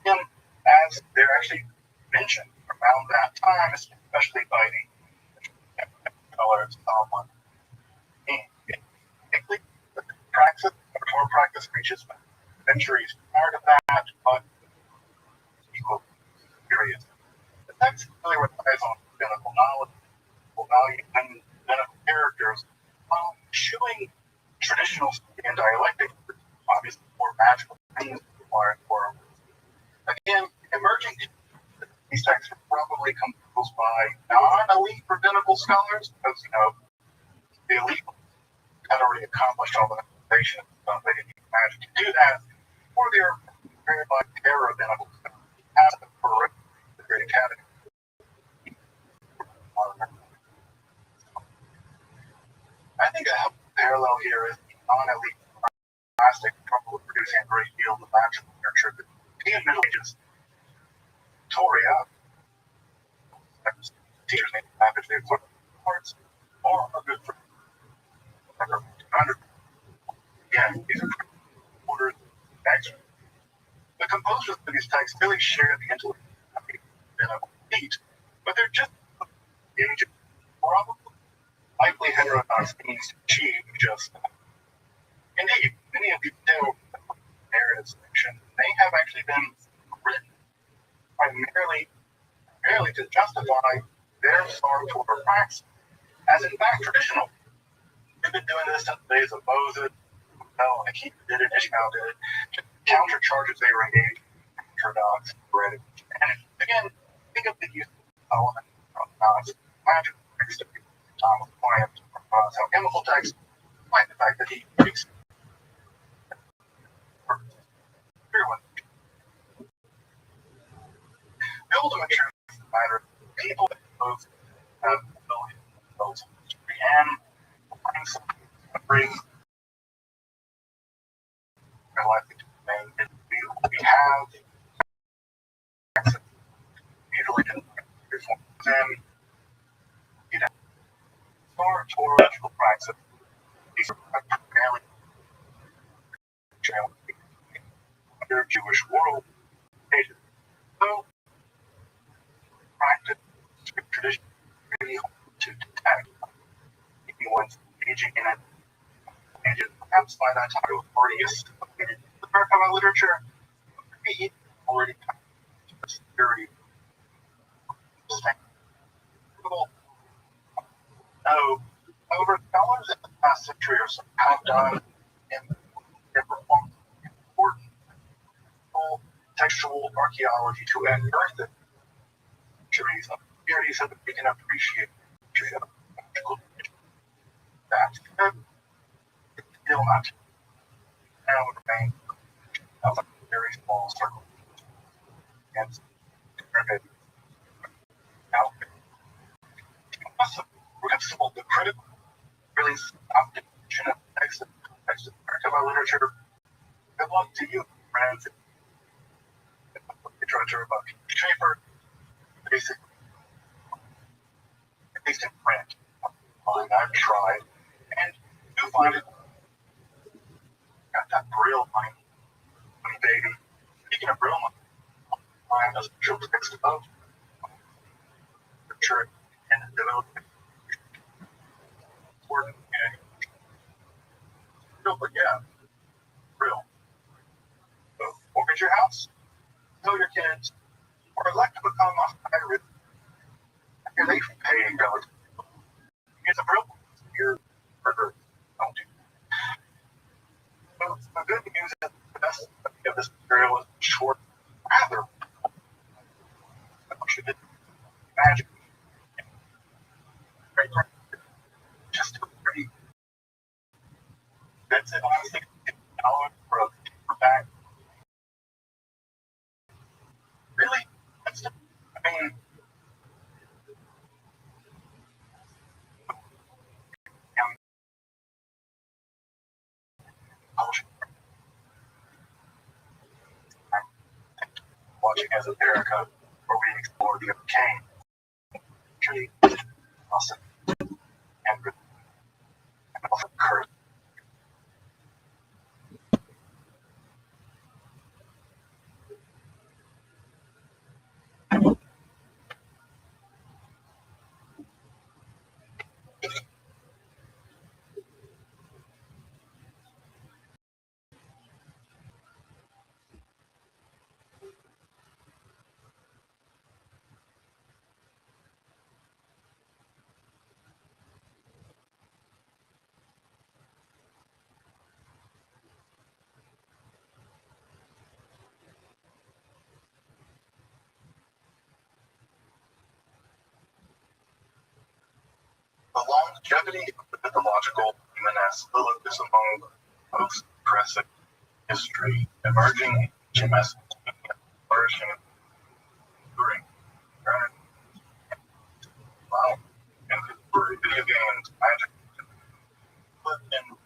And as they're actually mentioned around that time, especially by the scholars, someone the practice reaches centuries prior to that, but equal periods. The text really relies on biblical knowledge, value, and biblical characters, while eschewing traditional and dialectic, obviously more magical things required for. Again, emerging these texts are probably composed by non-elite rabbinical scholars, because the elite had already accomplished all the information, so they didn't even imagine to do that, or they're prepared by rabbinical scholars as the Great Academy. I think a parallel here is the non-elite plastic trouble producing a great deal of magical literature that in Middle Ages Toria teachers need to package their parts or are good for again, these are orders texts. The composers of these texts really share the intellect of each, but they're just probably likely heterodox means to achieve just that. Indeed, many of these narratives fiction may have actually been written primarily to justify their Torah practice, as in fact traditional. We've been doing this since the days of Moses. And he did it, Ishmael did it, to counter charges they were engaged in orthodox heredity. And again, think of the use of element from magic text of Thomas Plant, chemical text, like the fact that he speaks for everyone. The ultimate truth of the matter, people that both have the ability to build history and bring something that brings their likely to remain. We have mutilated reforms and Torah practice. These are primarily under Jewish world. So, practice tradition to detect anyone's engaging in it, and perhaps by that time it was already assimilated in the American literature, already security. So, over scholars in the past century or so have done and performed important textual archaeology to unearth trees of theories so that we can appreciate that it's still not now remain of a very small circle and pyramid out. Also, we're going to the critical, really optimization of text of American literature. Good luck to you, friends. Literature about Schaefer, basically, at least in print. I've tried, and you find it. Got that Braille line, baby. Speaking of Braille line, as a show text about literature and development. Important, but yeah, Braille. So, mortgage your house, tell your kids, or elect to become a high risk. Here they pay dollars. It's a Braille. Your burger. Don't do. So the good news is the best of this material is short, rather. You did magic. Great. Just pretty. That's it. Honestly, $1 for a paperback. Really? That's it. I mean, watching as America, where we explore the Kane, tree, awesome, and often curse. The longevity of the mythological humaness is among most impressive history, emerging HMS flourishing during wow, and for video games, magic, and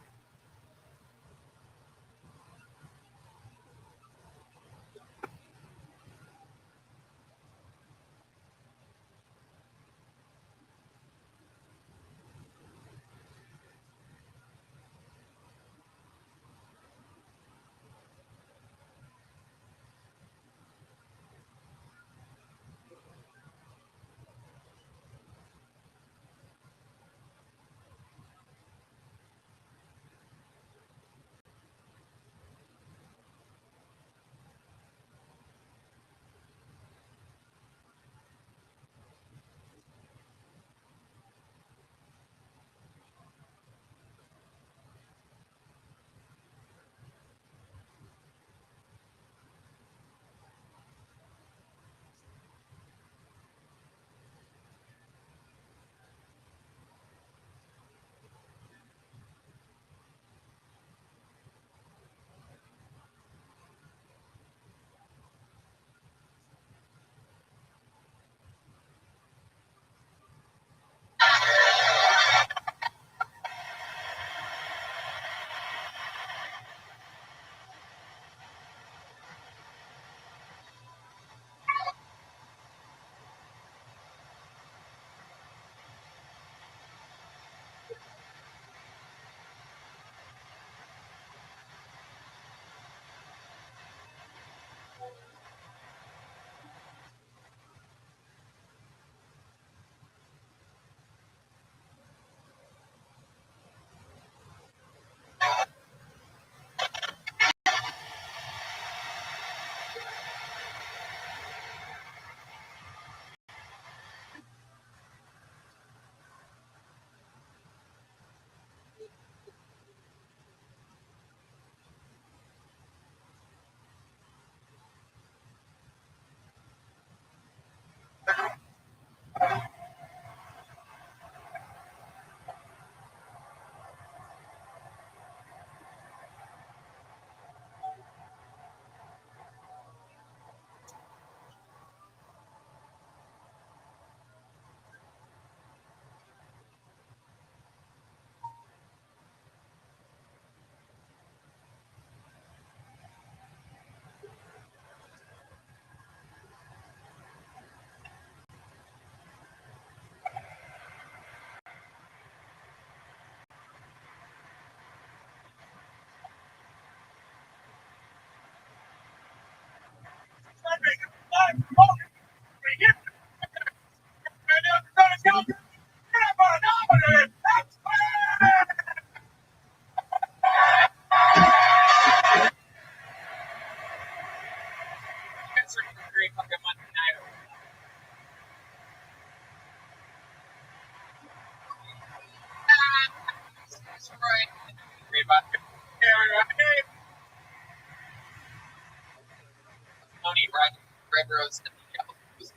grows to be able to use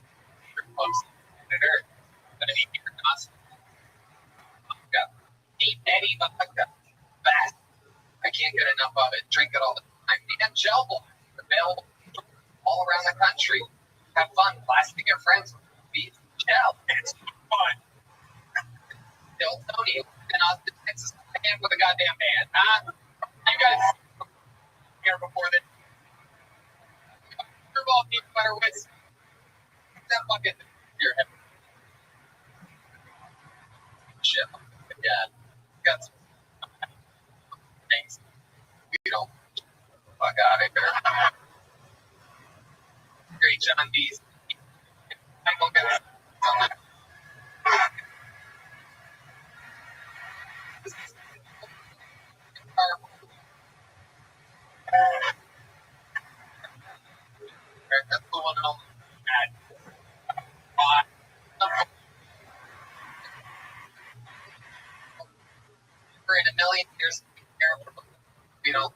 clubs and Earth. But I mean, you're constantly vodka. Deep Eddie vodka. Fast. I can't get enough of it. Drink it all the time. And gel blocks available all around the country. Have fun blasting your friends with beef gel. It's fun. Still Tony in Austin, Texas. And with a goddamn band. You guys here before this. Super Bowl peanut butter whiskey. That bucket your head. Shit. Yeah. Got some things. We don't fuck out of here. Great John B's. Michael Gunness. That's the one and only. For in a million years, we don't.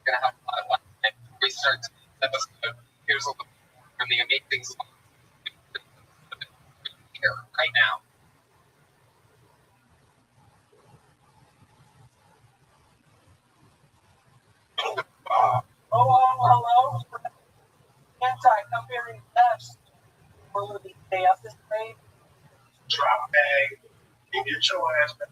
Gonna have a lot of fun. And we start this episode. Here's a look from the amazing song here right now. Hello. Anti-comparing F's. We're going to be stay up this grade. Drop bag. You get your ass back.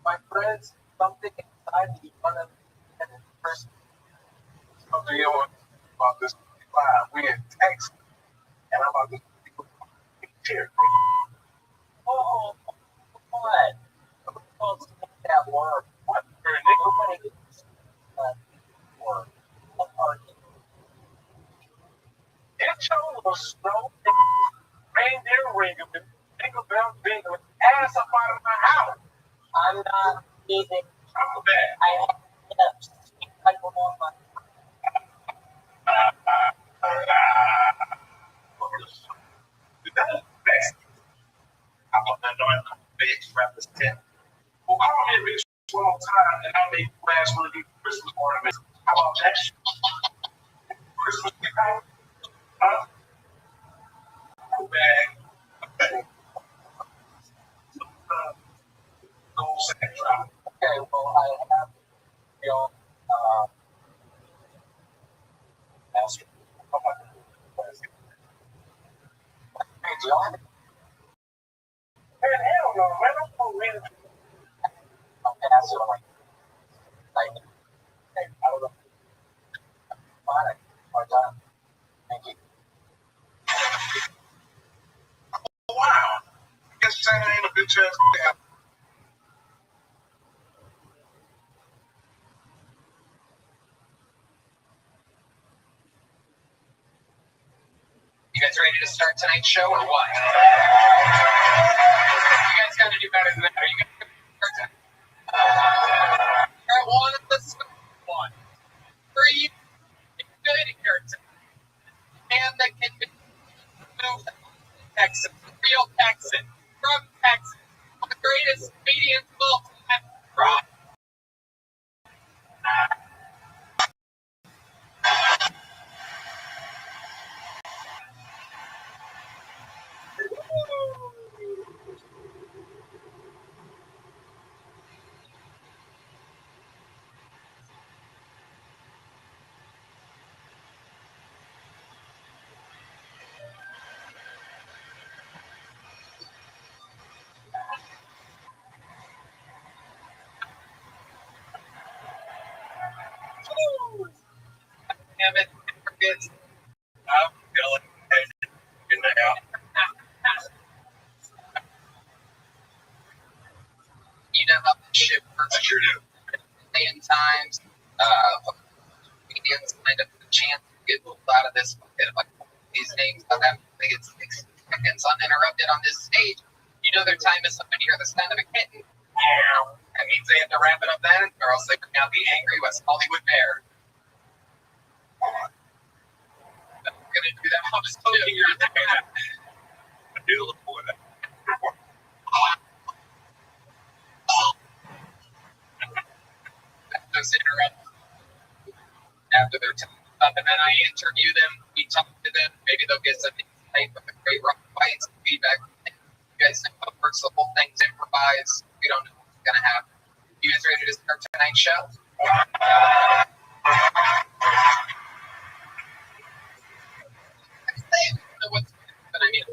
My friends, something inside me one of the first something you know about this we in Texas and I'm about to here. Oh, what? That word. What? Nobody word. It's a little snow. Reindeer ringing, jingle bell jingle, ass up out of my house. I'm not eating. I'm bad. I have hips. I don't want my. That's best. I want that noise. Big wrap this tent. Well, I don't need a big small time and I make last one of these Christmas ornaments. How about that? Christmas time? Huh? Bag. Gold sack drop. Okay, well, I have your master. Hey, John. Man, hell no, man. I'm going to read it. Okay, that's what I don't know. Fine. Our time. Thank you. Wow. I guess China ain't a bitch ass. You guys ready to start tonight's show or what? You guys got to do better than that. Are you guys going to start tonight? I wanted the one. For you, it's good here tonight. And that can move Texas, real Texan, from Texas, the greatest comedians of all time, Rob. Damn it, forgets. I'm feeling in the house. You know how this shit works. I sure do. In times, comedians kind of have a chance to get pulled out of this bucket. Like these names, they get 6 seconds uninterrupted on this stage. You know their time is somebody hear the sound of a kitten. Yeah. That means they have to wrap it up then, or else they could now be angry West Hollywood Bear. I'm gonna do that. I'll just poke your head. And then I interview them, we talk to them, maybe they'll get some insight from the great rock fights, feedback. You guys know how it works, the whole thing's improvised. We don't know what's going to happen. You guys ready to start tonight's show? I don't know what's going to happen. I mean,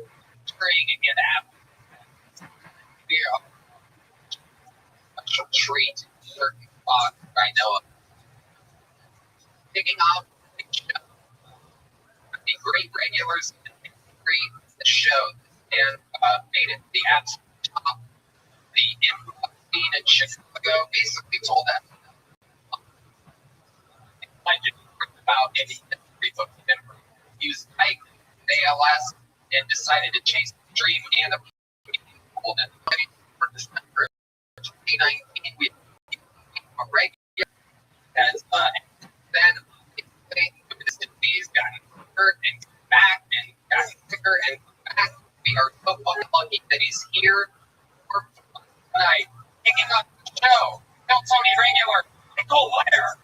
training and get out. We are a treat in certain spots I know of. Kicking off the show. The great regulars in the show and made it to the absolute top. The improv scene in Chicago basically told them legend about any history book of improv. He was diagnosed with ALS and decided to chase the dream and the gold. And for December 2019, we a regular as then this disease got hurt and back and got sicker and back. We are so fucking lucky that he's here for tonight. Kicking off the show, Tell Tony regular, Nicole Ware.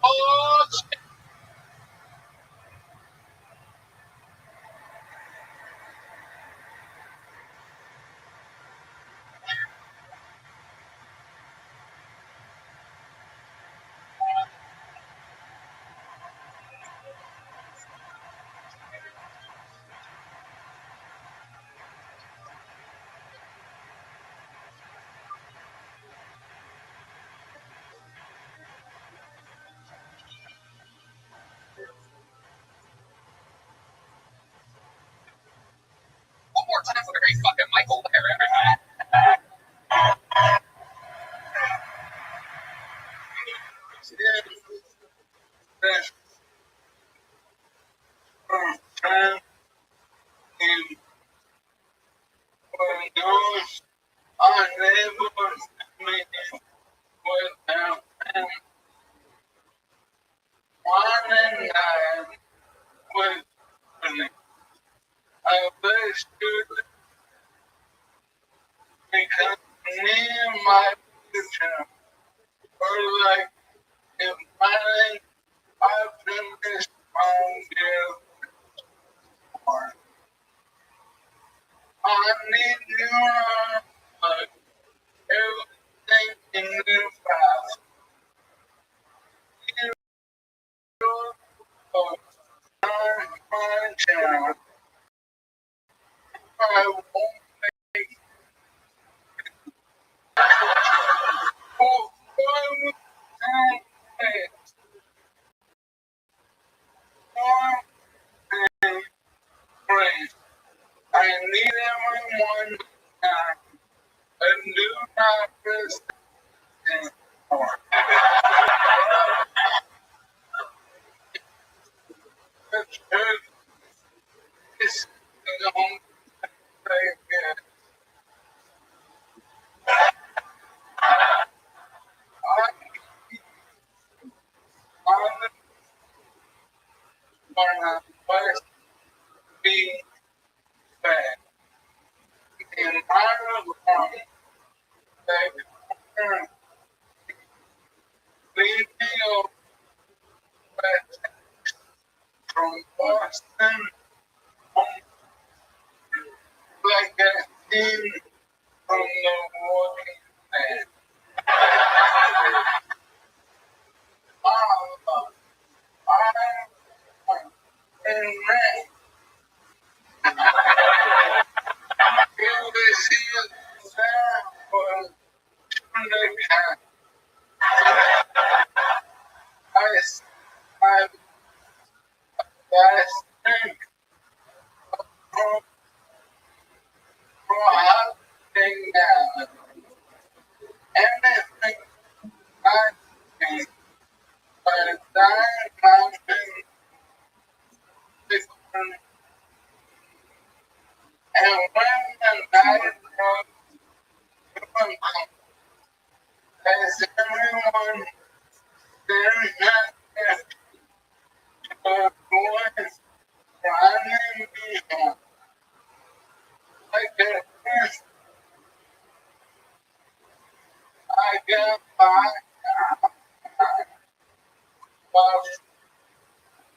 Oh, shit. One more time for the great fucking Michael Ware, everybody.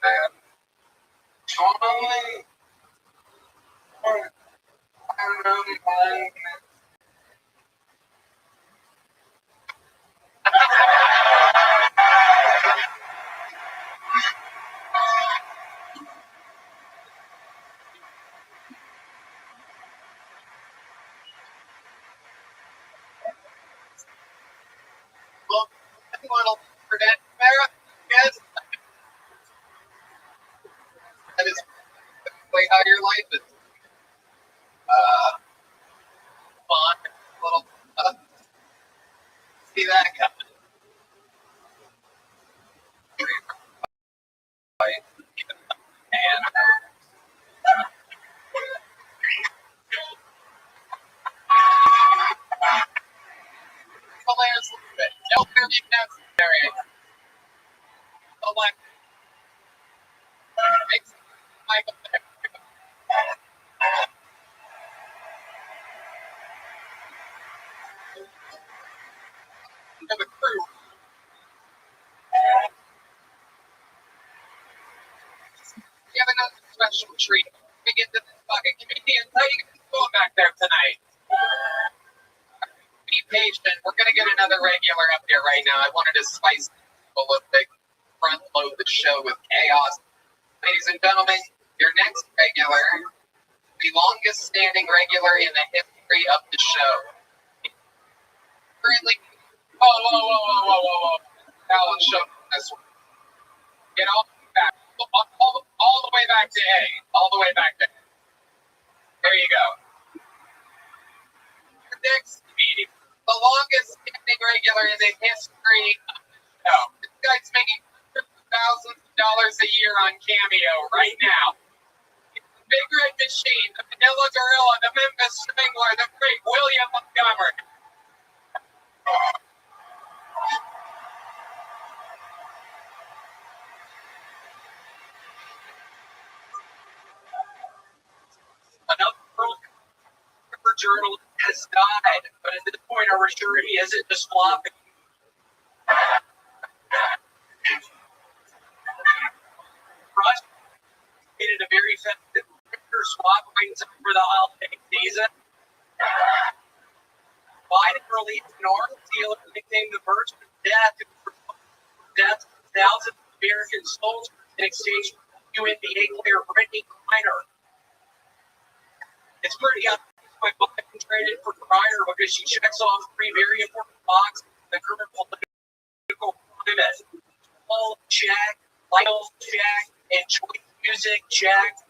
And totally well, anyone will forget Farrah? Yes, that is way how your life is. Fun, little, see that coming. And hilarious a little bit. No very necessary. So like, makes Michael there. To the crew. We have another special treat. We get to this fucking comedian. How you guys doing back there tonight? Be patient. We're gonna get another regular up here right now. I wanted to spice a little bit, front load the show with chaos. Ladies and gentlemen, your next regular, the longest standing regular in the history of the show. Currently, whoa. Now let's show this one. Get all back, all the way back to A. All the way back to A. There you go. Your next meeting, the longest standing regular in the history of the show. This guy's making thousands of dollars a year on Cameo right now. Big Red Machine, the Vanilla Gorilla, the Memphis Strangler, the great William Montgomery. Another journalist has died, but at this point, are we sure he isn't just flopping? Rush created a very effective swap rings for the holiday season. Biden released an orange deal nicknamed the Birch of Death thousands of American soldiers in exchange for NBA player Brittany Griner. It's pretty obvious why Biden traded for Griner because she checks off three very important boxes in the current political climate. All check, Lytle check, enjoy music check.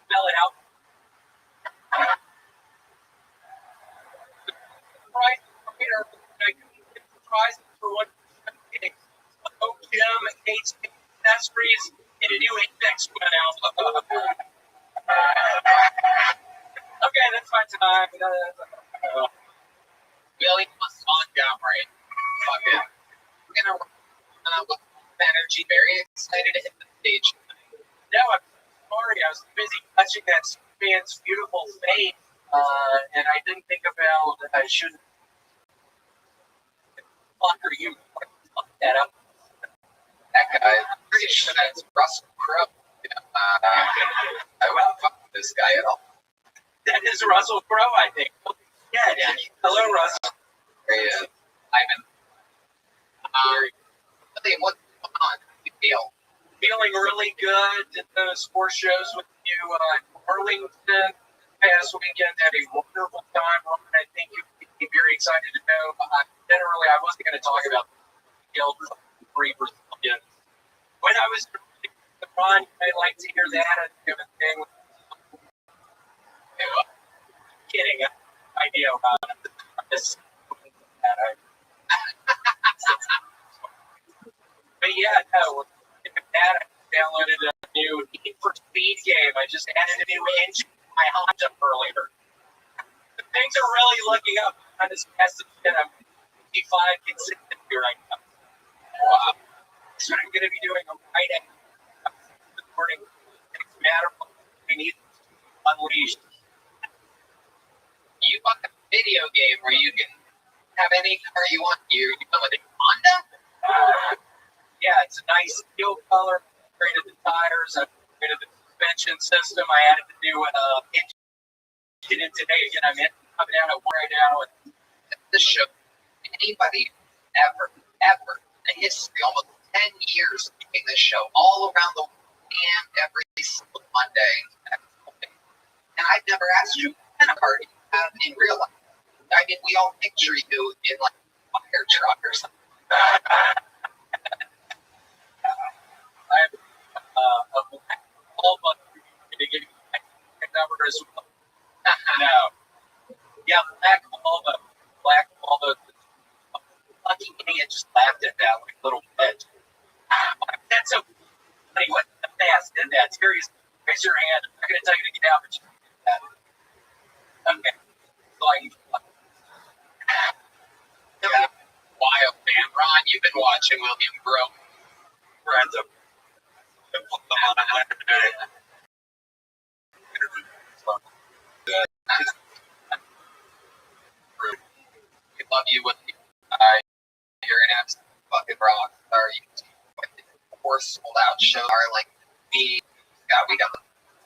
Spell it out. Prize for one OGM accessories and a new index went out. Okay, that's my time. William Montgomery. Fuck it. We're gonna with energy, very excited to hit the stage. No, I'm sorry, I was busy touching that man's beautiful face, and I didn't think about I shouldn't. Fuck are you? Fuck that up. That guy, I'm pretty sure that's Russell Crowe. I wouldn't fuck with this guy at all. That is Russell Crowe, I think. Yeah. Hello, Russell. There he is. Ivan. What's going on? Feeling really good. Did those 4 shows with you in Arlington past weekend. Had a wonderful time. I think you'd be very excited to know. Generally, I wasn't going to talk about the Guild of 3 Brazilians. When I was the run, I'd like to hear that kind of thing. Kidding. I have no idea about this. But yeah, no. That I downloaded a new Need for Speed game. I just added a new engine to my Honda earlier. Things are really looking up. I just has to get a 55 consistency right now. Wow. So I'm going to be doing a right at recording. It's matter. We need Unleashed. You bought a video game where you can have any car you want. You come with a Honda? Yeah, it's a nice steel color. Upgraded the tires. I upgraded the suspension system. I added the new engine in today. Again, I'm coming down at right now. This show, anybody ever in the history, almost 10 years doing this show, all around the world, and every single Monday. And I've never asked you what kind of car do you have in real life. I mean, we all picture you in like a fire truck or something. I have a black Volvo to get my number as well. No. Yeah, black Volvo. Lucky idiot just laughed at that like a little bit. That's so funny. What the fast in that? Seriously, raise your hand. I'm not going to tell you to get out, but you can do that. Okay. Yeah. Wild man. Ron, you've been watching William grow. Friends of We love you with you. You're an absolute fucking rock star. You four sold out show. Like we got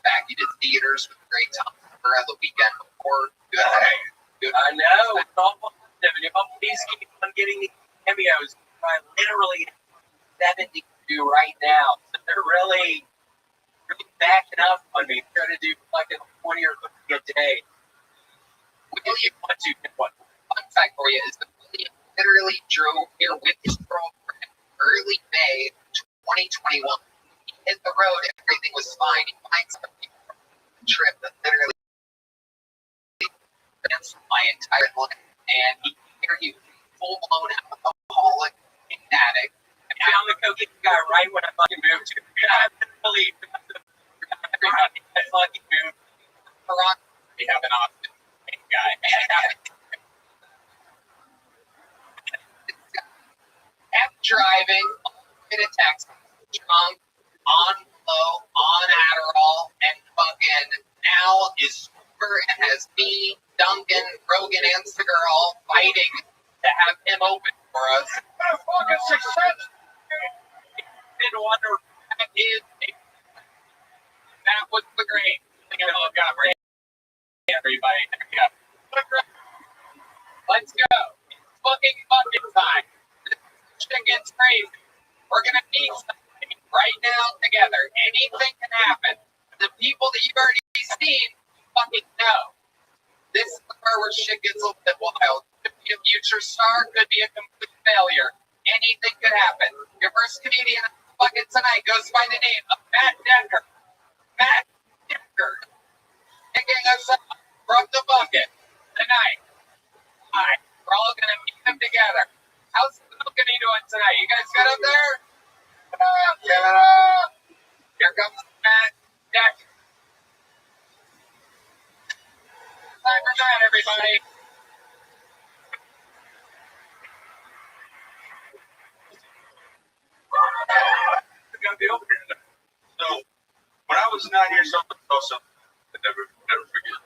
back into theaters with great time for the weekend before. Good. I know. It's all positive. And if please keep on getting these cameos, I literally 70 right now. So they're really backing up on me, trying to do like a 20 or 30 a day. Fun fact for you is that William literally drove here with his girlfriend early May 2021. He hit the road, everything was fine. He finds something from the trip that literally spends my entire life. And he full blown alcoholic addict. I found the cocaine guy right when I fucking moved to. I couldn't believe everybody has fucking moved. We have an option. Guy. Driving in a taxi, drunk, on low, on Adderall, and fucking Al is super and has me, Duncan, Rogan, and Cigar all fighting to have him open for us. Fucking success. Didn't wonder That was the great thing of God, right? Everybody, yeah. Let's go. It's fucking time. Shit gets crazy. We're gonna need something right now together. Anything can happen. The people that you've already seen, you fucking know. This is the part where shit gets a little bit wild. Could be a future star, could be a complete failure. Anything could happen. Your first comedian fucking tonight goes by the name of Matt Decker. Matt Decker. Picking us up from the bucket tonight. Alright, we're all gonna meet them together. How's the balcony doing tonight? You guys got up there? Get up! Here comes Matt Decker. Time for that, everybody. It's gonna be over here. So when I was not here, something also I never forget.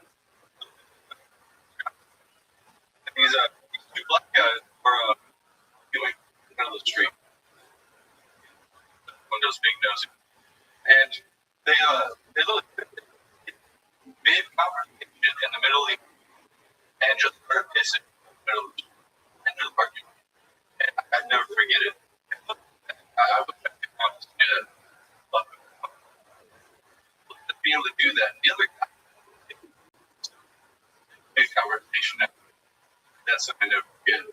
These two black guys were doing down the street. Windows being nosy. And they look big conversation in the middle of the and just started pissing in the middle of the parking. And I'd never forget it. I would have to do that. To be able to do that. The other guy, big conversation. That's something I never forget.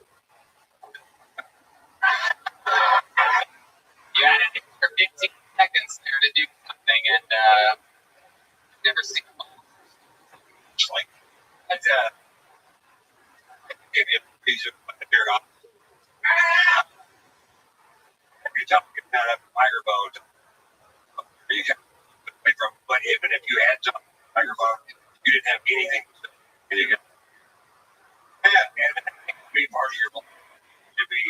You had an extra 15 seconds there to do something, and never seen Like, and, I gave you a piece of my beer off. Every time you get that microphone, you can away from, but even if you had some microphone, you didn't have anything to say. You didn't have be part of your life. To be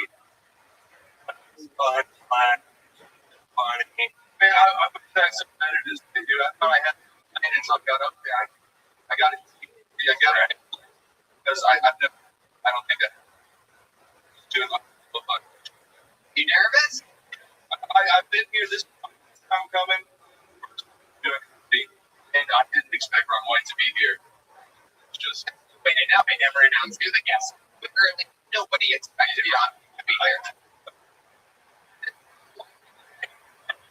fun. Man, I was that some editors, dude. I thought I had until I got up there. Yeah, get it. Because I've never, I don't think I'm doing like, You nervous? I've been here this time coming, doing comedy, and I didn't expect Ron White to be here. It's just, Wait, now I never announced who the guest. Literally nobody expected Ron to be here.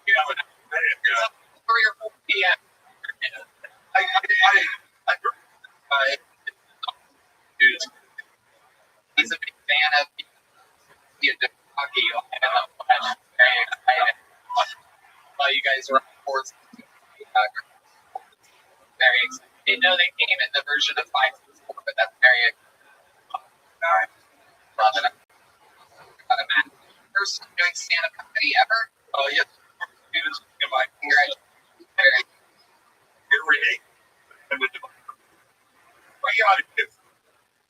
you know, It's up 3 or 4 p.m. dude, He's a big fan of the hockey and the Flash. Very excited. While you guys were on course. Very excited. Didn't know they came in the version of 564, but that's very exciting. Love it. Got a man. First doing stand-up comedy ever. oh yes, he was in my Congratulations. Very you're reading. What you ought to do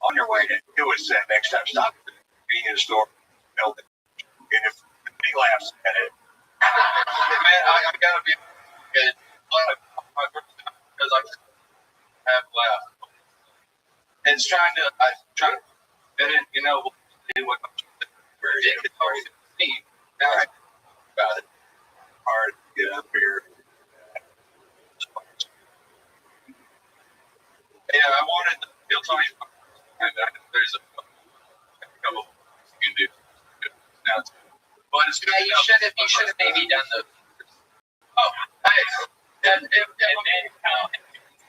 on your way to do is next time stop at the convenience store, build it, and if he laughs at it, man, I gotta be good. Because I have laughed. And it's trying to, and then, you know, what it's hard to see. Now I think about it. Hard to get up here. Yeah, I wanted to feel Tony. And there's a couple you can do. Now it's, but it's good. Yeah, you should have maybe done the. Oh, hey, and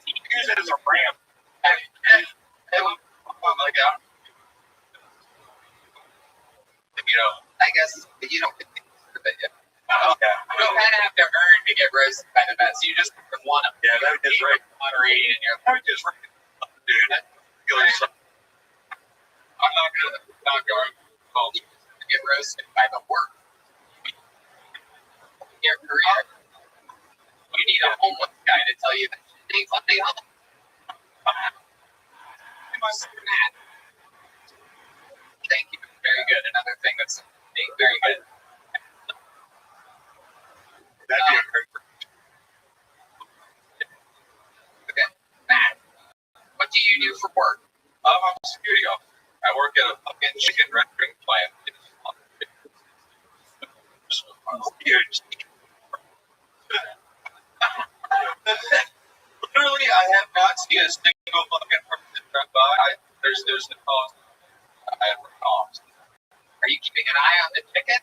use it as a ramp. And I'm like, you know, I guess you don't get the bit yet. okay. You don't kind of have to earn to get roasted by the best. You just want to. Yeah, that was just right. Moderating and you're That was just right. Dude, I'm not going to get roasted by the work. Your career. You need a homeless guy to tell you that they funny home. You must be mad. Thank you. Very good. Another thing that's very good. that'd be a great. Okay. Matt, what do you do for work? I'm a security officer. I work at a fucking chicken rendering plant. Huge. Literally, I have not seen a single fucking person drive by. There's no calls. I have calls. Are you keeping an eye on the chicken?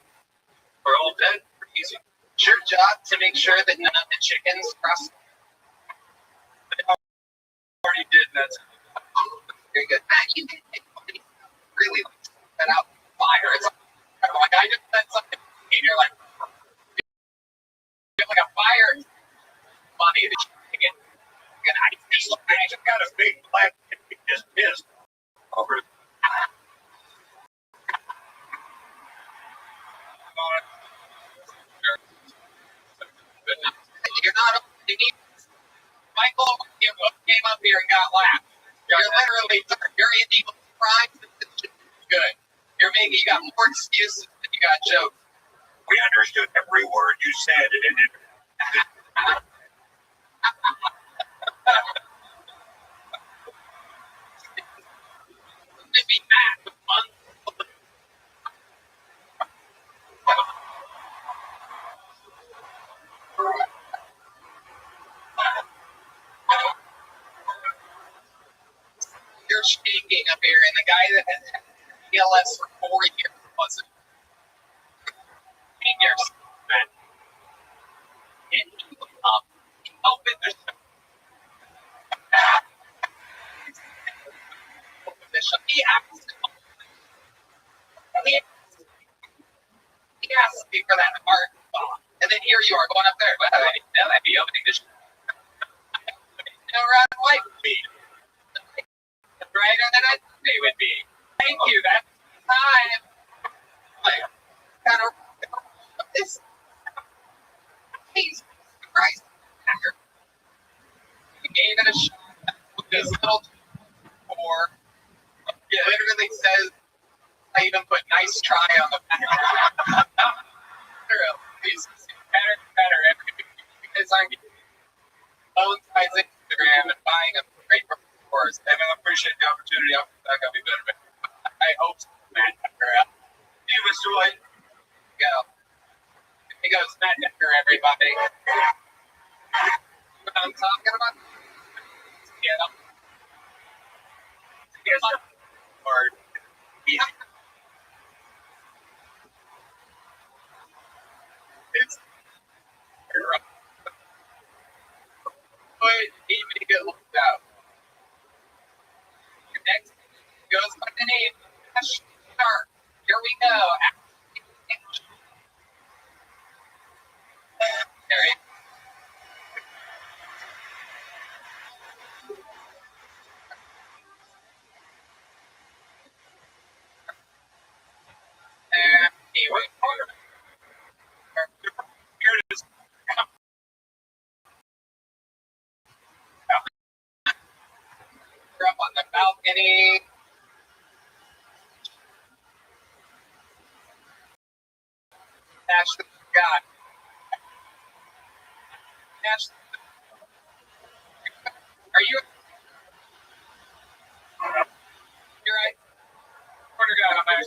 For all dead, pretty easy. It's your job to make sure that none of the chickens cross. Already did, and that's Very good. Matt, you can really set out fire. It's like I just said something, and you're like, you're like a fire. Funny that chicken. And I just got a big black he just missed over. You're not. You need Michael. You came up here and got laughed. You're literally you're in the prime. Good. You got more excuses than you got jokes. We understood every word you said, and it. It'd be mad with fun. You're shaking up here, and the guy that has ALS for 4 years wasn't. Years. And he looked up. He opened the show. He asked me for that art spot. And then here you are going up there. Well, I didn't know I'd be opening the show. No, Ron White would be. Brighter than I thought they would be. Thank you. That's time. Like, kind of this. Jesus Christ. He gave it a shot with this little tour. It literally says, I even put nice try on the back. Please, better. Because I'm both guys Instagram and buying a great course. course. Hey, man, I appreciate the opportunity. I'll be better, man. I hope so, man. You, Mr. White. Go. He goes, Matt Decker, everybody. What I'm talking about? Yeah. Or, yeah. It's but he may get looked out. Next goes by the name Ash Shark. Here we go. There he anyway, here it is. We're up on the balcony. Ash the God. Ash, are you? You're right. Quarter guy on there.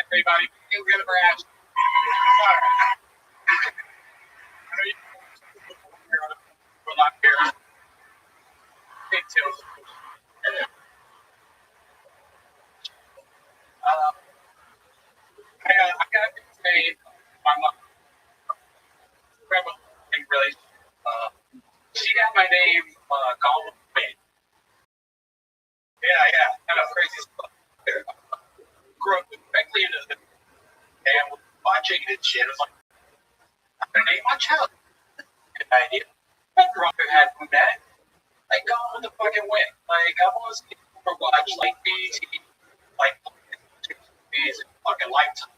Everybody, feel good for Ash. We're not here. Big tails. I got to say, my mom, really, she got my name, called me. Yeah, kind of crazy stuff. Grew up directly into the and watching and shit. I was like, I'm gonna name my child. Good idea. My brother had met. Like, gone with the fucking wind. Like, I was to watch, like, BT, like, movies and fucking Lifetime.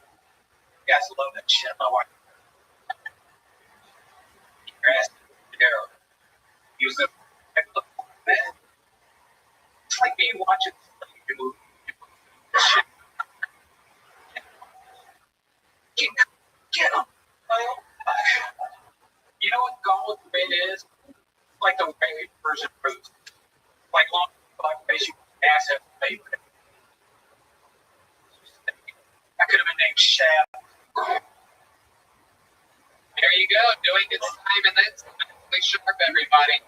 You guys love that shit. My wife. He was a man. It's like me watching a movie. Shit. Get him. You know what Gone with the Wind is? Like the white version of Roots. Like long basic ass at the favorite. I could have been named Shab. There you go, doing its time and then really sharp, everybody.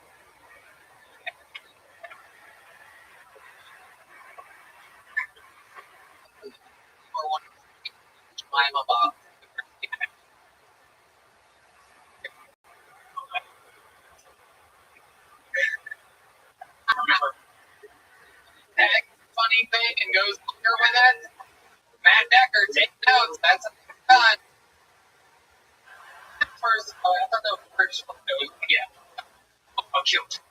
Or one time about. Remember, that funny thing and goes here with it. Matt Decker, take notes. That's done. First, I thought that was first one. Yeah. Oh, cute.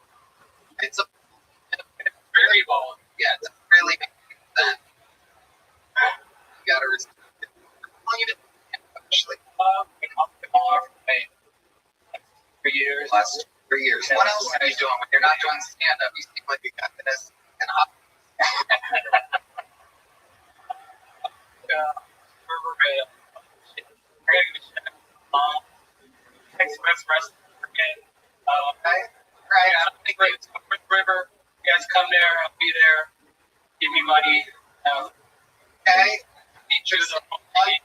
It's a very bold. Yeah, it's a really big thing. You gotta respect it. Actually, for years. Last 3 years. What else are you doing when you're not doing stand up? You seem like you got this and hot. Thanks for this rest. Okay. Right. River. You guys come there. I'll be there. Give me money. Okay. Features of money.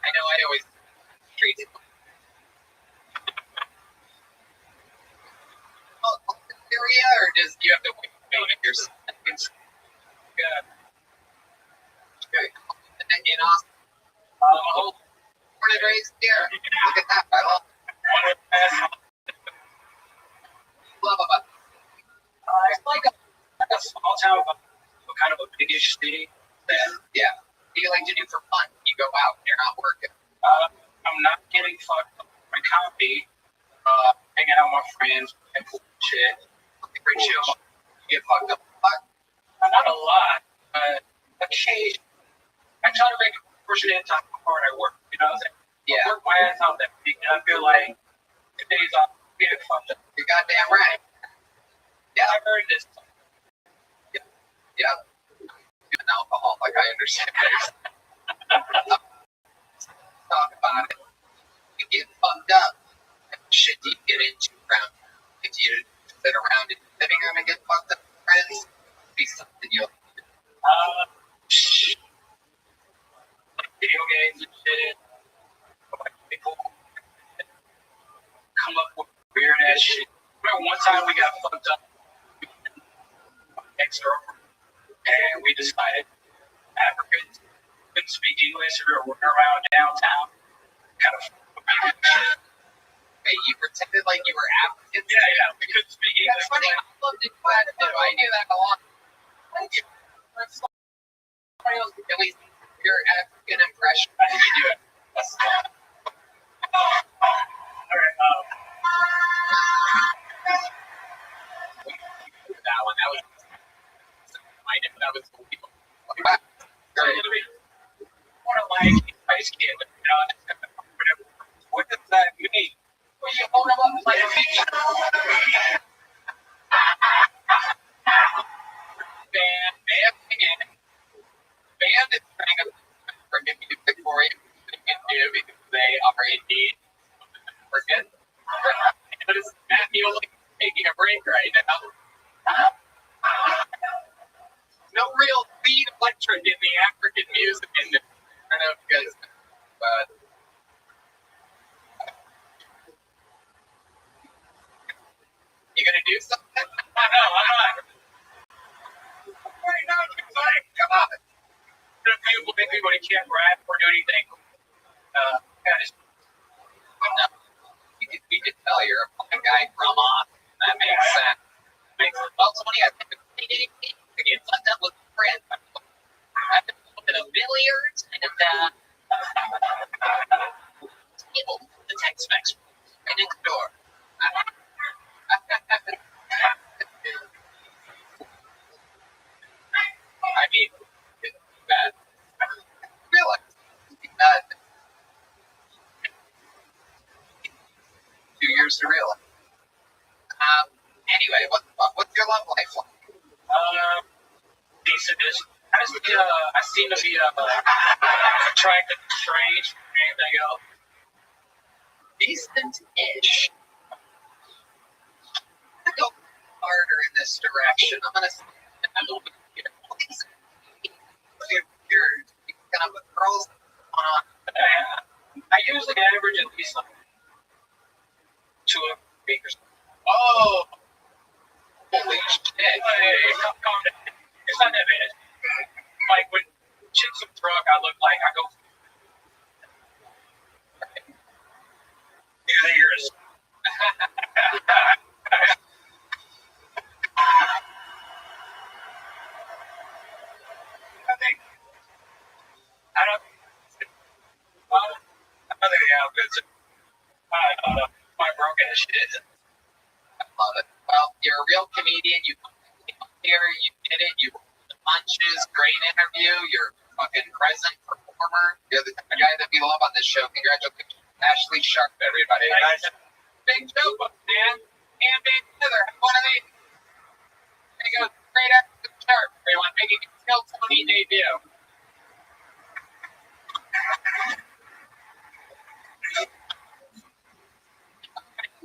I know I always treat it. Area, or does you have to wait for yourself? Good. Okay. And then in Austin, a whole born and raised here. Look at that. I love about it's like a small town, but kind of a big-ish city. Yeah. What do you like to do for fun? You go out, you're not working. I'm not getting fucked up my comedy, hanging out with my friends, and shit. Pretty chill. You get fucked up a lot? Not a lot, but occasionally. I try to make a portion at a time before I work, you know what I'm saying? Yeah. I work my ass off that week, and I feel like today's off, get fucked up. You're goddamn right. Yeah, I've heard this. Yeah. An alcoholic, I understand. Talk about it. You get fucked up. Shit you get into around. If you sit around in the living room and get fucked up with friends? Be something you'll like video games and shit. Like people come up with weird ass shit. Remember one time we got fucked up ex-girlfriend, and we decided Africans couldn't speak English. We were running around downtown, kind of. Wait, you pretended like you were African? Yeah, we couldn't speak English. That's funny. I love to do that too. I do that a lot. At least your African impression. You do it. All right. That one. That was. I knew that was cool. One of my ice kid, whatever. What does that mean? Well, you hold them up like a band is trying to forget music for you. They can do because they are indeed forget. Notice Matthew taking a break right now. No real lead electric in the African music industry. I don't know if you guys know, but you gonna do something? I know, I'm not. Right now, come on. Anybody can't rap or do anything. Kind of. No, we could tell you're a fucking guy from off. That makes sense. Well, Tony, I think it's left up with friends. I've been a little bit of billiards and table, the Tex-Mex, right next door. I mean, it's bad. Really? Bad. 2 years to realize. Anyway, what's your love life like? Decent. I seem to be attracted to strange from anything else. Decent-ish. I'm gonna go harder in this direction. I'm gonna say I'm a little bit weird. Kind of a girls going on. I usually average at least like 2 a week or something. Oh, holy shit! Hey, calm down. It's not that bad. Like when chicks are drunk, I look like I go. Years. I think my broken shit. I love it. Well, you're a real comedian. You came up here, you did it. You rolled the punches. Great interview. You're a fucking present performer. You're the guy that we love on this show. Congratulations, Ashley Sharp, everybody. Big joke, man. And Big Heather. One of these. There you go. Great Ashley Sharp, everyone. Making a Kill Tony debut.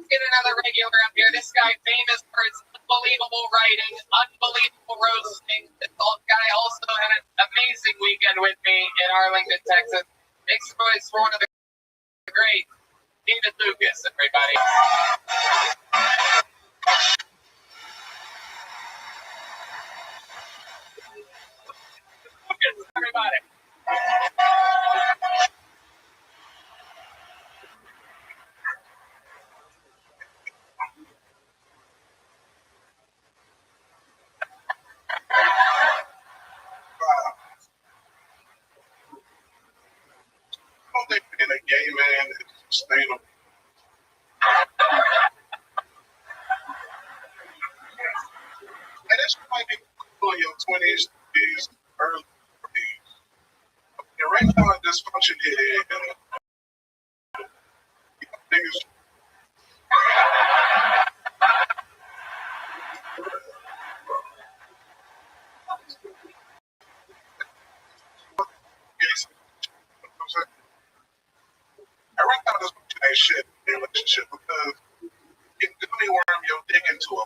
Get another regular up here. This guy famous for his unbelievable writing, unbelievable roasting. This guy also had an amazing weekend with me in Arlington, Texas. Makes some noise for one of the great David Lucas, everybody. Lucas, everybody. I don't think being a gay man is sustainable. And this might be cool in your 20s, 30s, early 40s. Erectile dysfunction hit in. Niggas. Erectile dysfunction ain't shit in a relationship because it gummy worm your dick into a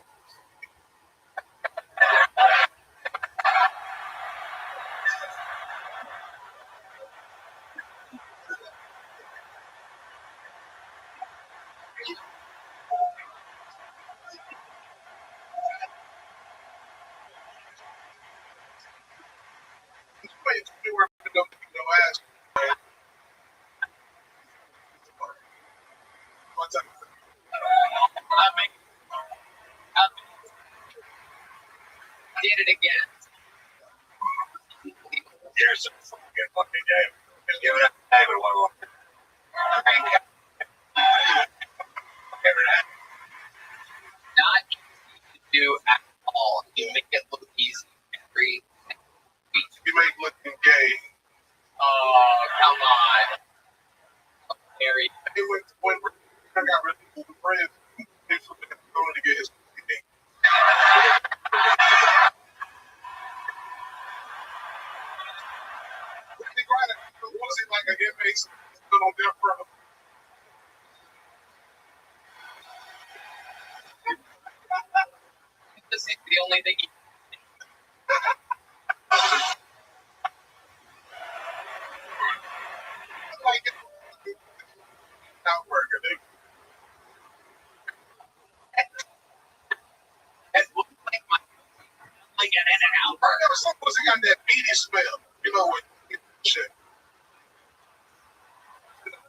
did it again. Here's some fucking game. Just give it up. David, one more. Not easy to do at all. You make it look easy. Every week. You make looking gay. Oh, come on. Harry. When I got rid of the friends, they going to get his CD. They grinded. Was he like an inmate still on death row? This is the only thing. Like outworker. It looks like an In-N-Out I burger. never saw was he got that meaty smell. You know what? Shit.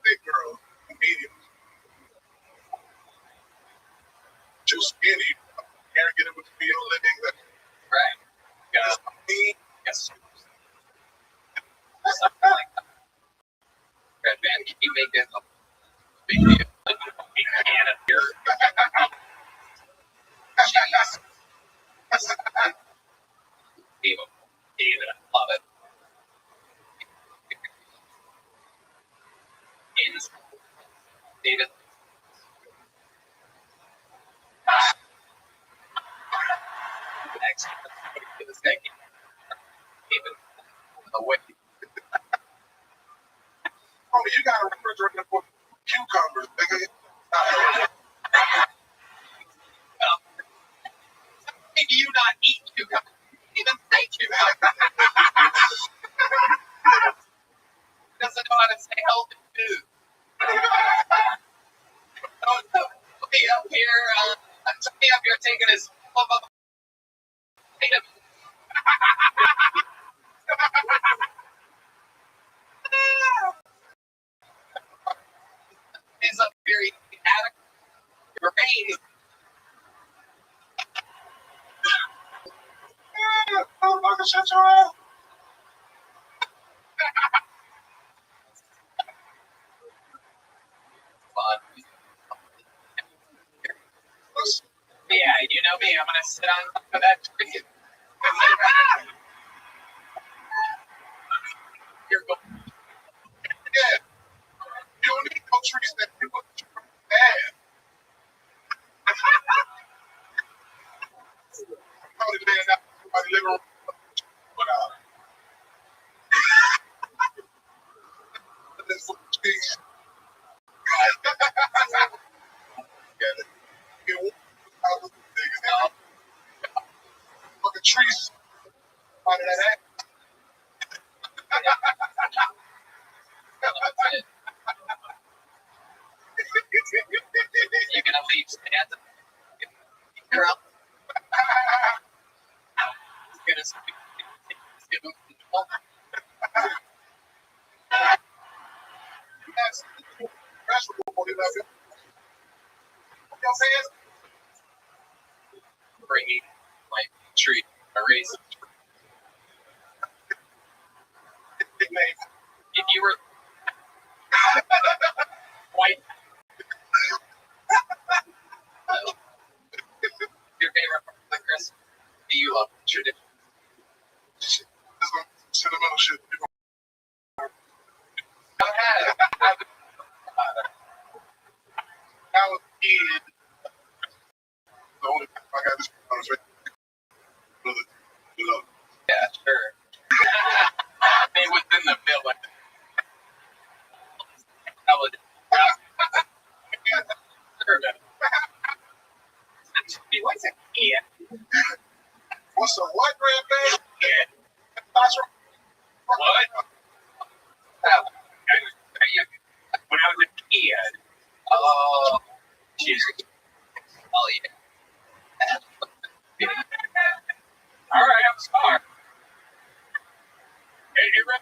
Big girl, medium. Too skinny. Can't get him with the meal living. Right. Yes. Yes. Something like that. Red man, can you make this a big deal? Like a can of beer. Jeez. David, I love it. David. Next, this guy David away. Homie, you got a refrigerator for cucumbers, nigga. Maybe you not eat cucumbers. Even say cucumbers. Doesn't know how to say healthy food. Be up here, be up here taking his potato. He's up here eating adequate brain. Oh, fucking shut your ass. Fun. Yeah, you know me. I'm gonna sit on top of that tree. You're going. Yeah. You don't need no trees that you put your ass. I'm probably laying out in my living room. But, this trees. Get it. You know, fucking trees out of that ass. You're gonna leave Stanton. Girl. He's gonna skip him. That's vegetable for you, love you. You know what I'm saying? Bringing my tree, a raisin. Big name. If you were white, your favorite part of the Christmas? Do you love tradition? This is sentimental shit. Go ahead. I was a kid. The only time I got this on his face. You know. Yeah, sure. They within the village. That would. He was a kid. What's a what, grandpa? Kid. That's right. What? When I was a kid. Oh, jeez. Oh, yeah. All right, I'm sorry. Hey, when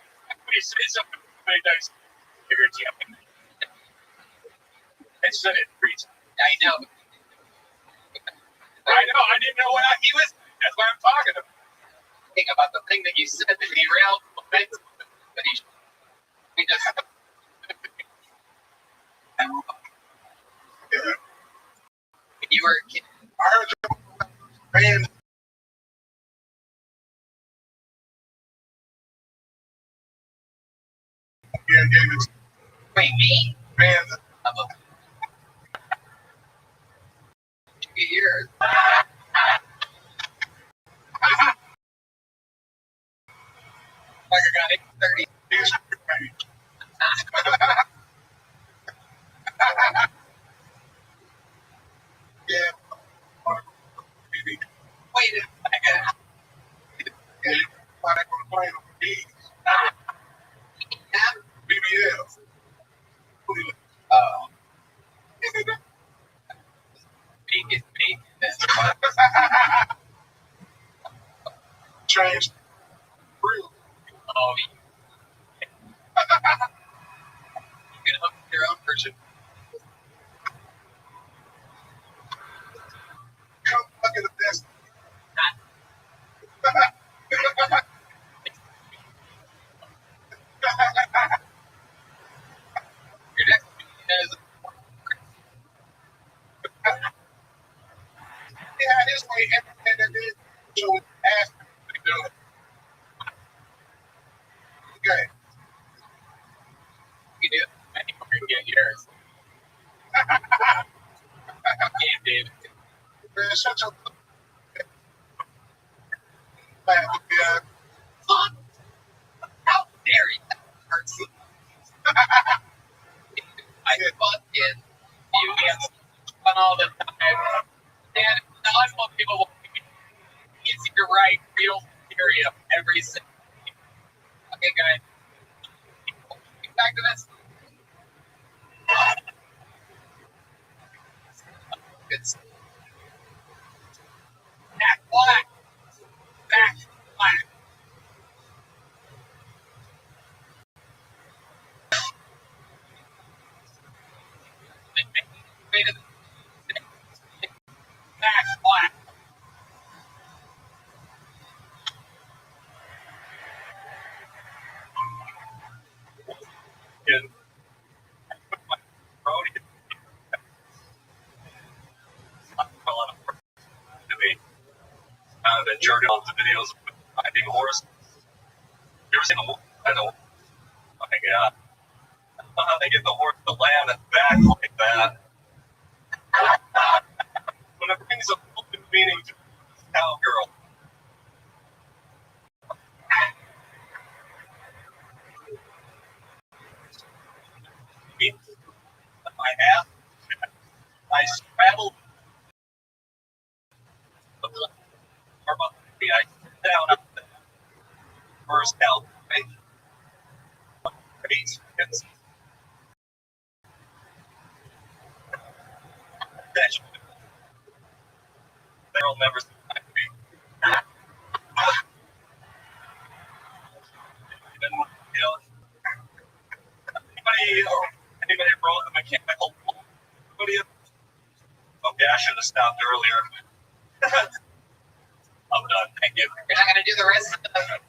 you say something really nice, you're jumping. I said it, Reese. I know. I didn't know what he was. That's why I'm talking to him. thinking about the thing that you said that derailed momentum, but we just. You were a kid. I heard you band. Yeah, gave it Wait, me? band. I'm a 2 years. Like I got 30. Yeah. Wait a second. Yeah, you find that on the plane on the Yeah. BBL. Oh. Big is big. Change. Real. Oh, you can hook your own version. Come back in the desk. Your next video is Yeah, this way everything that did show his ass to do it. Okay. you do. Anyone can get yours. Yeah, David. Man, shut your man, yeah. Fun. How dare you? That hurts. I fucking you get fun all the time. And not most people will be easy to write real theory of every single thing. Okay, guys. Get back to this. It's Jack Black. Jack Black. Jack Black. And my roadie to me. I've been jerking off the videos of finding a horse. You ever seen a horse? I know. Oh my god. I don't know how they get the horse to land and back like that. When it brings a open meaning to cowgirl. My ass. I straddled the I sit down at the first out face. They'll never survive me. Anybody wrote the mechanical? Okay, I should have stopped earlier. I'm done. Thank you. You're not gonna do the rest of the thing?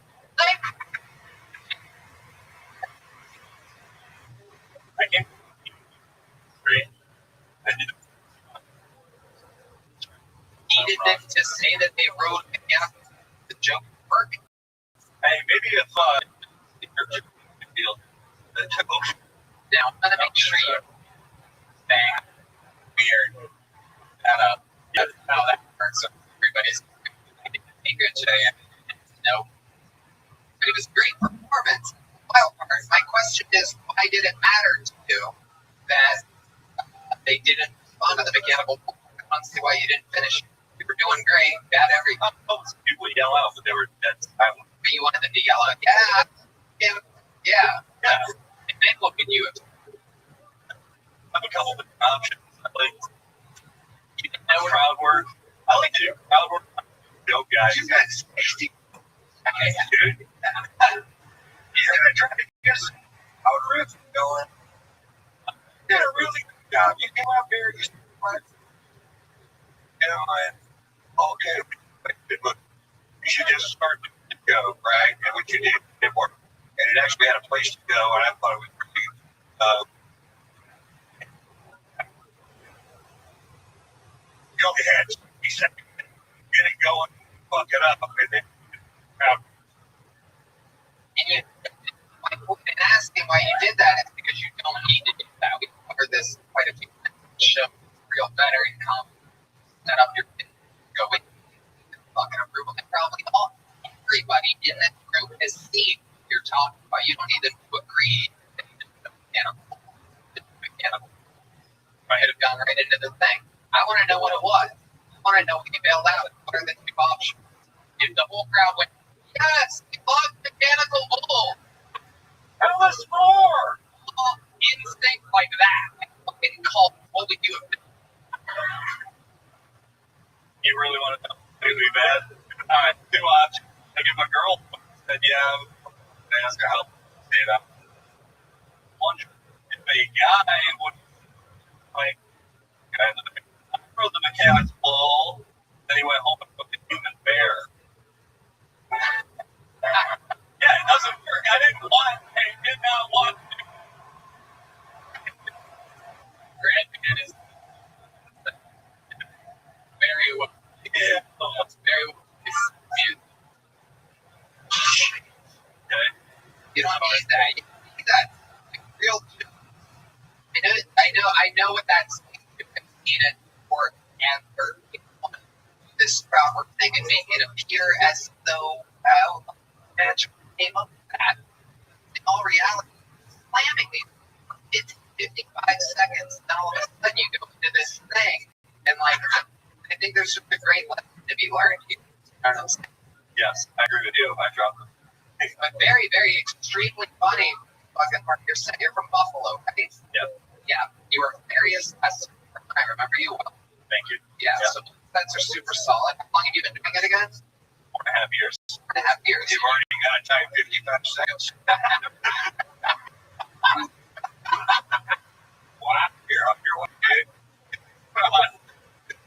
I can't. Great. I did. Needed them to say that they wrote the joke work. Hey, maybe if deal. Now I'm gonna make sure you bang weird that up. Yeah, how that works. So everybody's good today. No, but it was great performance. Wild card. My question is, why did it matter to you that they didn't respond to the mechanical? I don't see why you didn't finish. You were doing great. Bad everything. People yell out, but they were dead silent. But you wanted them to yell out, yeah. And then look at you. I have a couple of options. I like crowd work. I like to do crowd work. Joke guys. You got 60. Dude. You're gonna try to guess how the riff's going. You did a really good job. You came out there, you started, okay, but you should just start go, right? And what you did, it worked. And it actually had a place to go, and I thought it was pretty. Go ahead, he said, get it going, fuck it up, and then. And you, my point in asking why you did that is because you don't need to do that. We covered this quite a few times. Show real better and come set up your go with fucking approval. And probably everybody in this group has seen what you're talking about. You don't need them to agree. Mechanical. I could have gone right into the thing. I want to know what it was. I want to know what you bailed out. What are the two options? If the whole crowd went, yes, we love mechanical bull. Tell us more. Instinct like that. Fucking cult. What would you have done? You really want to know really bad? All right, two options. I give my girl said, yeah, I ask her how to say that. One, if a guy would like, I throw the mechanics ball, then he went home and cooked a human bear. Yeah, it doesn't work. I did not want to. Grandman is very well. Yeah. It's very well. Okay. You don't need that. You need that. Like, real. I know what that's. Seen it for answer this proper thing and make it appear as though magic came up with that. In all reality, slamming these it's 55 seconds, and all of a sudden you go into this thing, and like I think there's just a great lesson to be learned here. You know what I'm saying? Yes, I agree with you. I dropped it. But very, very extremely funny. Fucking Mark, you're from Buffalo, right? Yeah. Yeah, you were hilarious. I remember you well. Thank you. Yeah, so sets are super solid. How long have you been doing it again? 4.5 years. 4.5 years. You've already got a time 55 seconds. Wow, you're up your way, dude.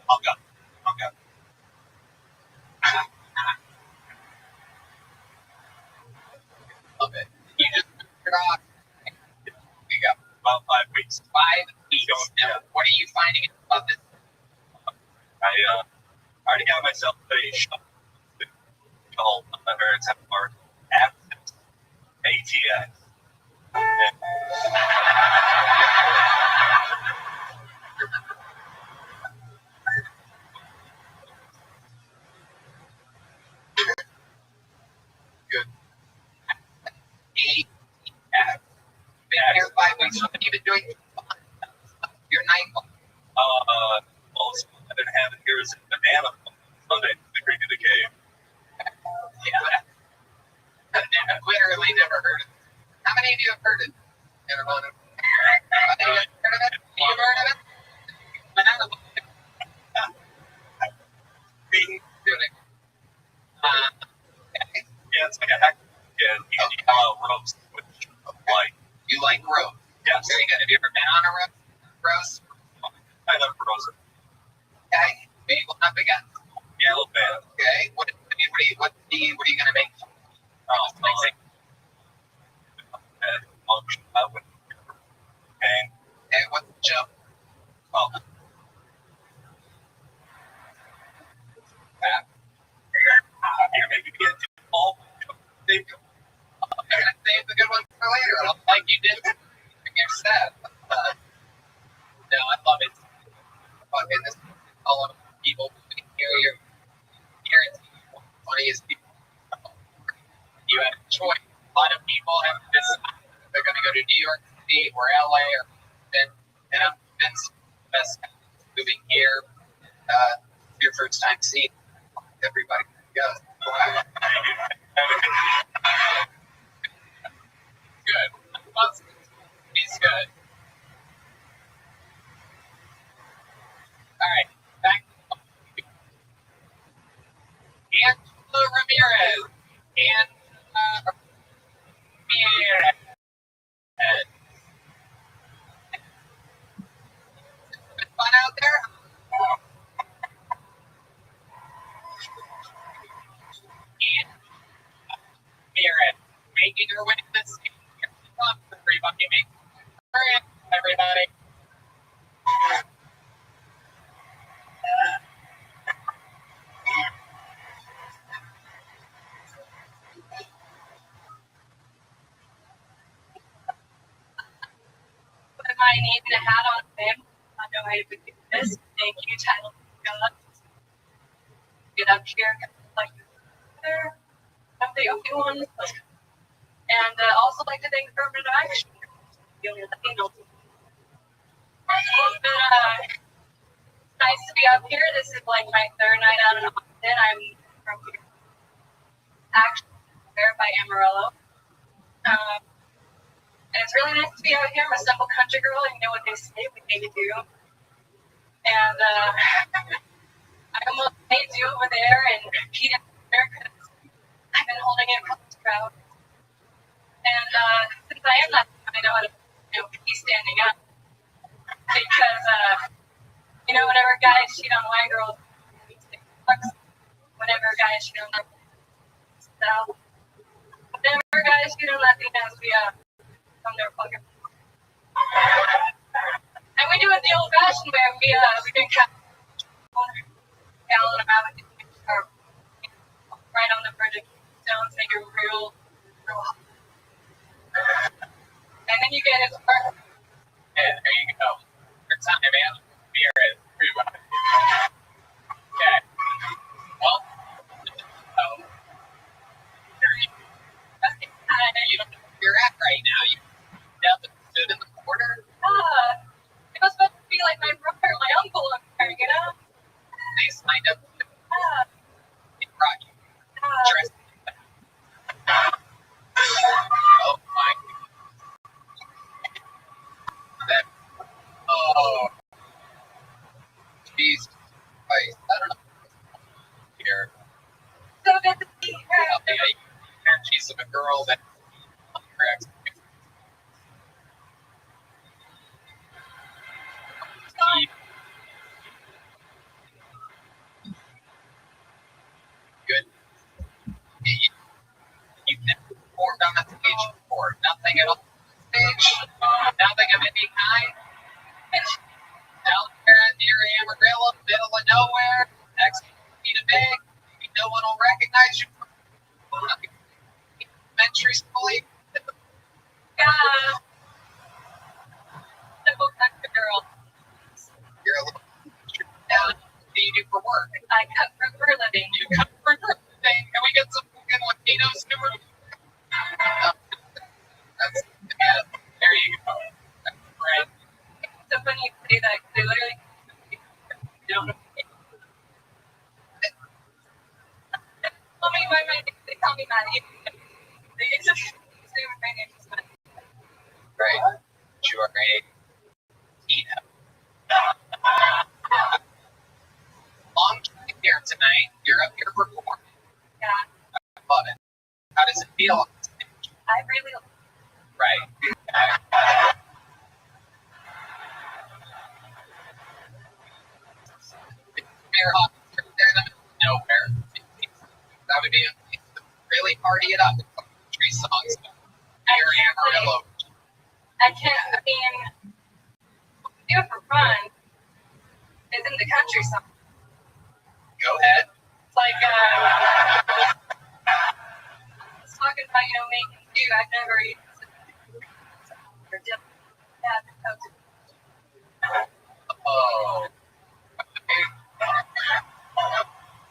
I'll go. Love it. You just rock. You go. About 5 weeks. 5 weeks. Now, what are you finding about this? I already got myself a shop called American Park Absence ATX. Good. ATX. Been here 5 weeks. What have you been doing? Your night. Most I've been having here is a banana Sunday to bring to the cave. Yeah. I've literally never heard of it. How many of you have heard of it? Never heard of it. Have you heard of it? You've heard of it? Banana boat. Yeah, it's like a heck. Yeah, roast, which like You like roast? yes, Very good. Have you ever been on a roast? I love frozen. Okay. Maybe one up again. Yeah, a little bit. Okay. What are you gonna make? Okay. Okay. What's the joke? Well, you're making me get too full. I'm gonna save the good one for later, like you did in your set. No, I love it. Fucking this, all of people hear your guarantee funniest people. You have a choice. A lot of people have decided if they're gonna go to New York City or LA or and I'm convinced the best moving here. Your first time seeing everybody goes. Wow. Good. He's good. All right. Back. Angela Ramirez. Ramirez. Been fun out there? taking her winning this game. Everybody, make everybody. Put my name and a hat on him. I know how to do this. Thank you, title God. Get up here, like there. I'm the only one. And also like to thank Urban Action. The only Latino. Nice to be up here. This is like my third night out in Austin. I'm from actually there by Amarillo. And it's really nice to be out here. I'm a simple country girl. You know what they say, we need to do. And I almost made you over there and Pete there because I've been holding it across the crowd. And since I am that, I know how to be standing up. Because, whenever guys cheat on white girls, whenever guys cheat on them, so, whenever guys cheat on Latinos, we from their fucking. And we do it the old-fashioned way. We drink gallon of out right on the verge of stones, make it real hot. And then you get it. Yeah, there you go. Your time, man. Beer is everybody. Okay. Well, you don't know where you're at right now. You down the stood in the corner. It was supposed to be like my brother, my uncle up there, you know? They signed up. They brought you dressed. Oh my. That. Oh. Jeez. I don't know. Here. So good to see her. She's a girl that correct. Good. You've never performed on that stage before. Nothing at all. Stage. Nothing of any kind. Down there near Amarillo, middle of nowhere. Next feet of big. No one will recognize you. Elementary school. Yeah. Simple country girl. You're a little down. What do you do for work? I cut fruit for a living. You cut for a thing. Can we get some fucking Latinos to work? That's, yeah, there you go. That's right. It's so funny you say that because they literally don't know. Tell me why they call me Maddie. They just say my name is Maddie. Right. You are a Tina. Long time here tonight. You're up here performing. Yeah. I love it. How does it feel on stage? I really like it. Right. Fair off there in the middle of nowhere. That would be really party it up. Country songs. Near Amarillo. I mean, do it for fun. It's in the country song. Go ahead. It's like, I was talking about, making do. I've never used it. Oh.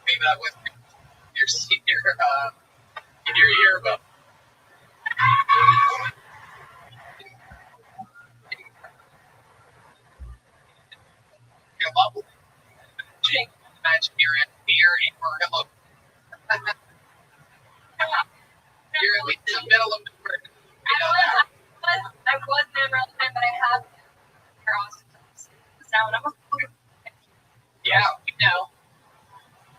Maybe that was your senior, in your yearbook. You're lovely. Imagine you're in Amarillo. You're in the middle of the word. I was never on time, but I have now, and I'm Yeah, we know.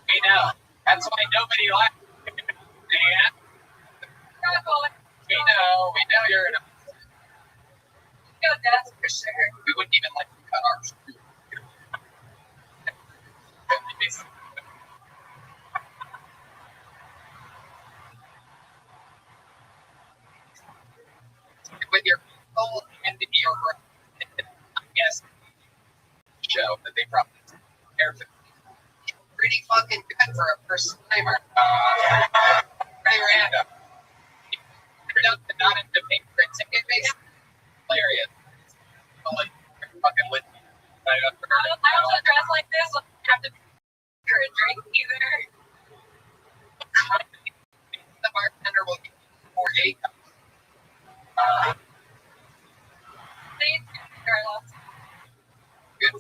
We know. That's why nobody likes you. Dan. We know you're in a... No, that's for sure. We wouldn't even like to cut our food. Slimer. Pretty random. Not into paper and ticket based. Hilarious. Like, fucking lit. I also dress like this. I don't have to pay for a drink either. The bartender will give you 4 8. Good.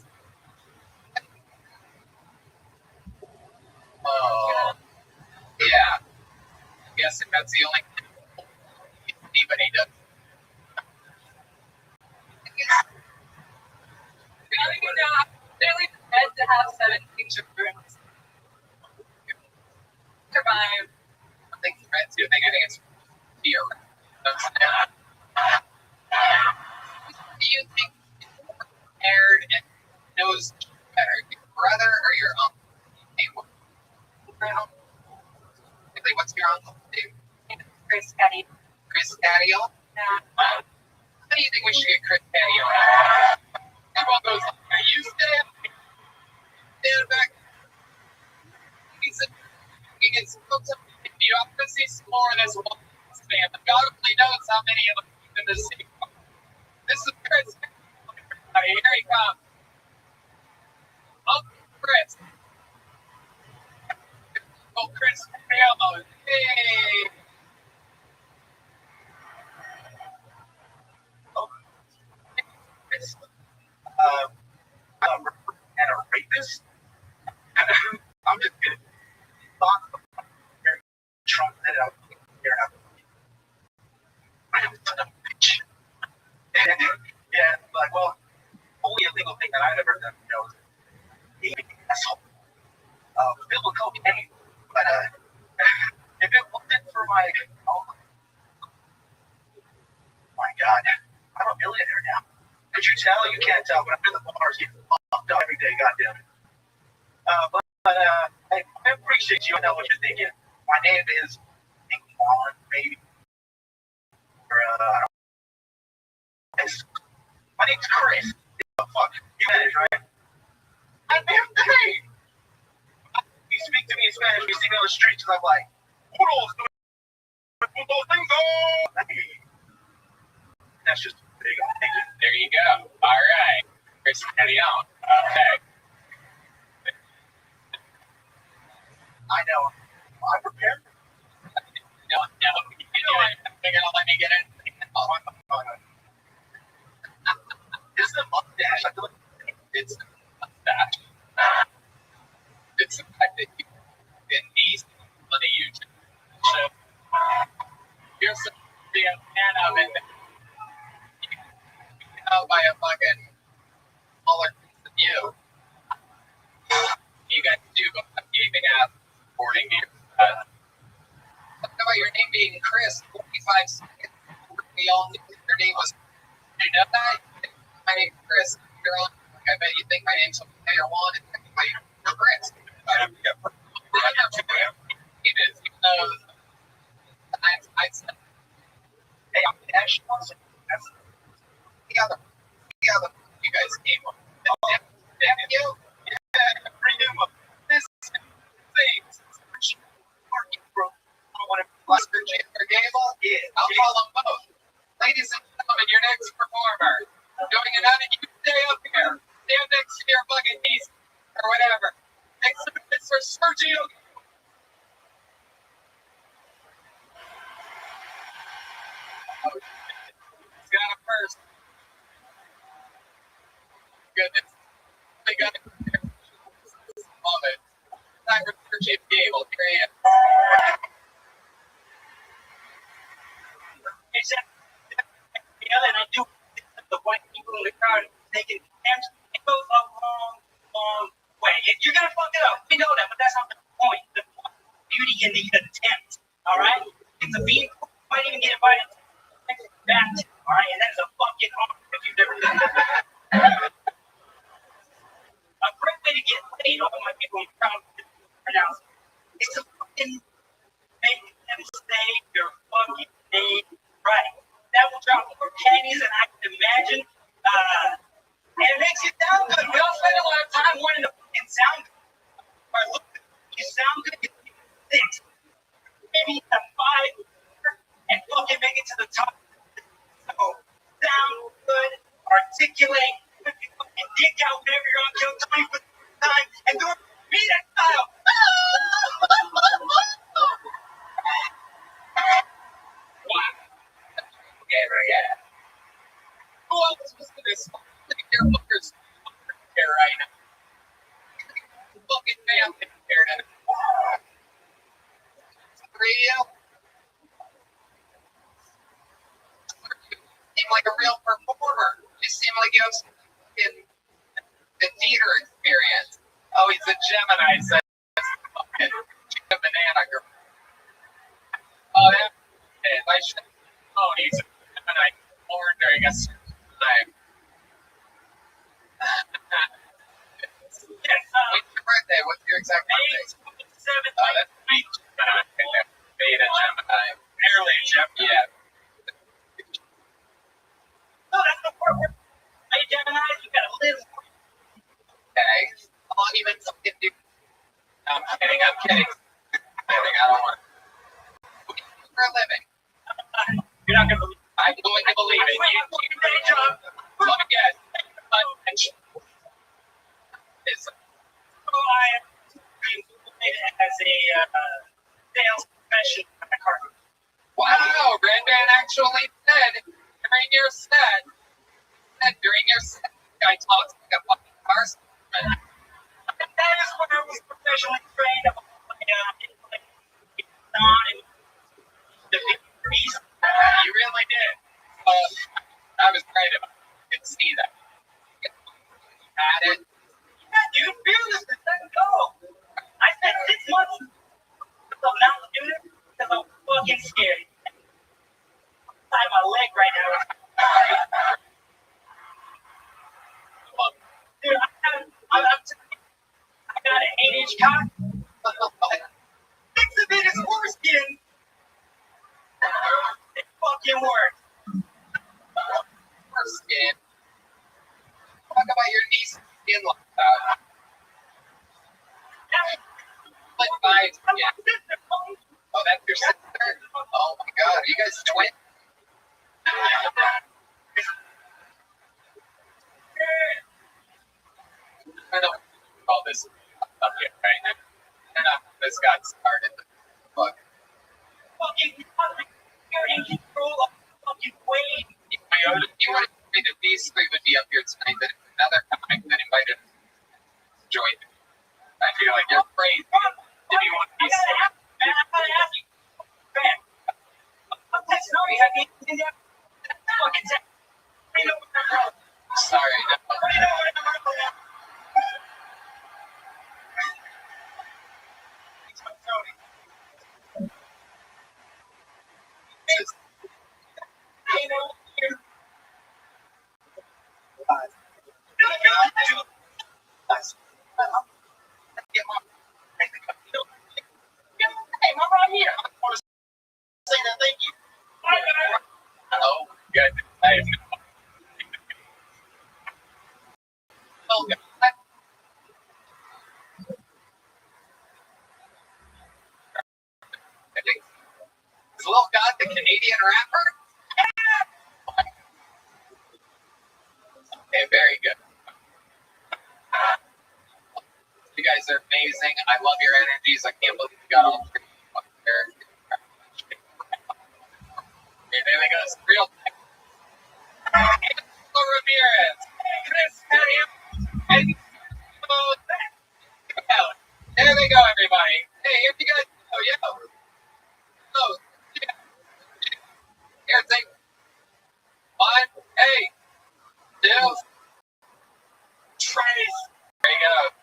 Oh, yeah. I guess if that's the only thing anybody does. I'm really dead to have 17 rooms. Survive. I think friends do. I think it's fear. Do you think you're prepared and knows better, your brother or your uncle? Hey, what's your uncle's name? Chris Caddy. Chris Caddiel? Yeah. How do you think we should get Chris Caddiel? Everyone goes, are you stand back? He gets hooked up. You obviously score this one man. God only knows how many of them in this city. This is Chris. Here he comes. Oh, Chris. Oh, Chris. Hey. Oh, Chris. And a rapist. I'm just gonna talk about Trump that out here. I'm a bitch. And yeah, like, well, only illegal thing that I've ever done, he asshole. Filled with cocaine. But if it wasn't for oh my God, I'm a millionaire now. Could you tell? You can't tell, but I'm in the bars getting fucked up every day, goddamn it. I appreciate you. I know what you're thinking. My name is Juan, maybe. Or, my name's Chris. Fuck. You manage, right? Goddamn thing. You speak to me in Spanish, you see me on the streets, and I'm like, that's just big. There you go. All right. Chris Caddiel. Okay. I know. I'm prepared. No, they're gonna let me get in. It's the mustache. I feel like It's the mustache. It's the fact that you didn't need money you should. So you're supposed to be a fan of it. You can out by a fucking smaller piece of you. You guys do go up gaping ass according to your Talk about your name being Chris, 45 seconds. We all knew your name was. You know that? My name's Chris. You're on. I bet you think my name's Juan, and technically you're Chris. I said, hey, I'm actually the other. You guys came up. Damn you. Yeah, renew my business things. Bro, I want to Gable? Yeah. I'll call them both. Ladies and gentlemen, your next performer. Doing it out of you stay up here. Stand next to your fucking niece or whatever. Next to this for Sergio. He's got a purse. Goodness. They got it. Love it. Time for Sergio Gable. Here he is. And I do the white people in the crowd taking camps. It goes a long way. You're gonna fuck it up. We know that, but that's not the point. The point is beauty in the attempt. All right? It's a being cool. You might even get invited to the next batch. All right? And that is a fucking honor if you've never done that. A great way to get laid, all my people in the crowd pronounce it. It's to fucking make them say your fucking name right. That will drop more pennies than I can imagine. And it makes you sound good. We all spend a lot of time wanting to fucking sound good. All right, look, you sound good, you this your hookers here right now. Fucking family here to radio. You seem like a real performer. You seem like you have some the theater experience. Oh, he's a Gemini, says fucking banana girl. Oh, that is. I should have known he's a Gemini born during a certain time. Yes, What's your birthday? What's your exact birthday? Oh, that's me. Beta Gemini. Barely Gemini. Yeah. No, that's the part where I Gemini, you gotta live. Okay. How long you been fucking doing? I'm kidding. I'm kidding. I don't want to. For a living. You're not gonna believe it. I'm going to believe it. You day job. Let me guess. So I am as a sales professional at a car. Wow, Red Man actually said during your set, guy talks like a fucking car salesman. And that is when I was professionally trained about and the big beast. You really did. I was right about it. I could see that. Had it. Yeah, dude, fearlessness doesn't go. I spent 6 months of not doing it because I'm fucking scared. Inside my leg right now. Dude, I got an 8-inch cock. 6 of it is foreskin. It fucking works. Skin. Talk about your niece's skin like that. Like five. Yeah. Oh, that's your sister? Oh my god, are you guys twins? I don't call this subject right now. This got started. Fuck. Fucking you're in control of fucking weight. You would have agreed that these three would be up here tonight, but if another comic that invited joined. I feel like you're crazy. Did you want to be safe? Man, I gotta ask you. Man, I'm sorry, have you seen that? Fucking Sorry, no. Hey, I'm right here. I want to say that thank you. Oh, good. I have no. Oh, God. I think is Lil God the Canadian rapper? Okay, very good. You guys are amazing. I love your energies. I can't believe you got all three up there. Okay, there they go. It's real. Angelo Ramirez. Chris Petty. And there they go, everybody. Hey, if you guys know, Oh, yeah. Here, take 1, 8, 2, Trace. There you go.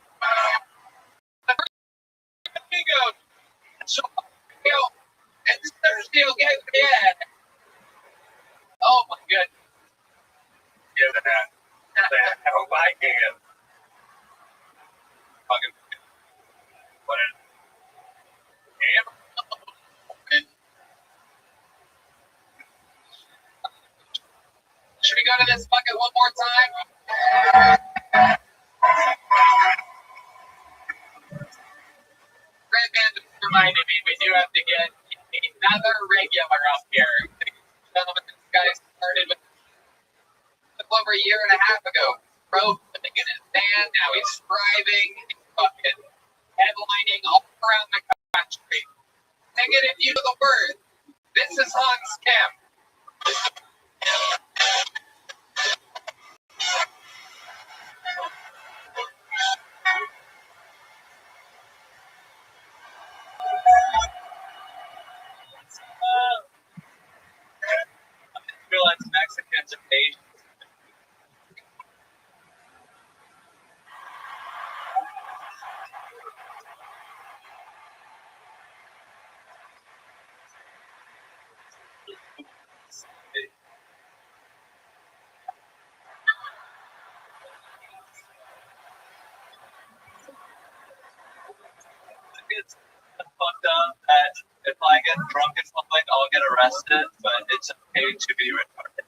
And Thursday will get in. Oh my goodness. Yeah, that. I hope I can. Fucking. What is it? Should we go to this bucket one more time? Red Man just reminded me we do have to get another regular up here. Gentlemen, this guy started with over a year and a half ago. Broke living in his van. Now he's driving. He's fucking headlining all around the country. Take it if you know the word. This is Hans Kemp. emancipation. It's fucked up that if I get drunk in public, I'll get arrested, but it's okay to be retarded.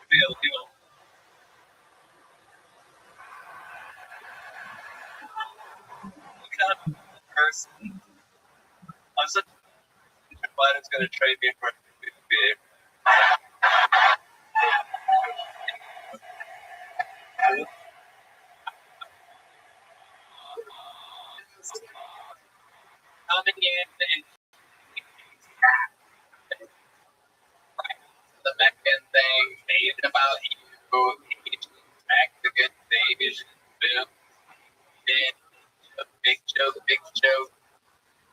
To be illegal. What kind of person? I'm such a glad it's going to trade me for a behavior. Coming in and the Meccan thing made about you, back the good thing, boom, big joke,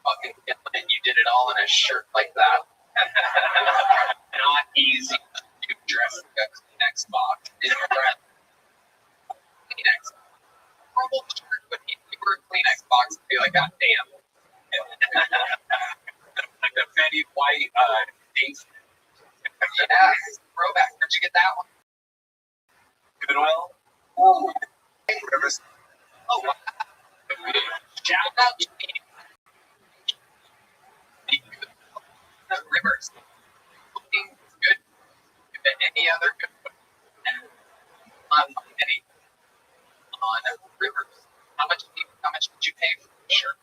fucking killing it. You did it all in a shirt like that. Not easy to dress like a Kleenex box in your breath. Kleenex. Horrible shirt, but if you were a Kleenex box, I'd be like, God damn. Like the Betty White things. Yeah, throwback. Where'd you get that one? Goodwill? Ooh. Rivers. Oh, wow. Shout out to me. Rivers. Looking good. Than any other good one. On Rivers. How much did you pay for the shirt?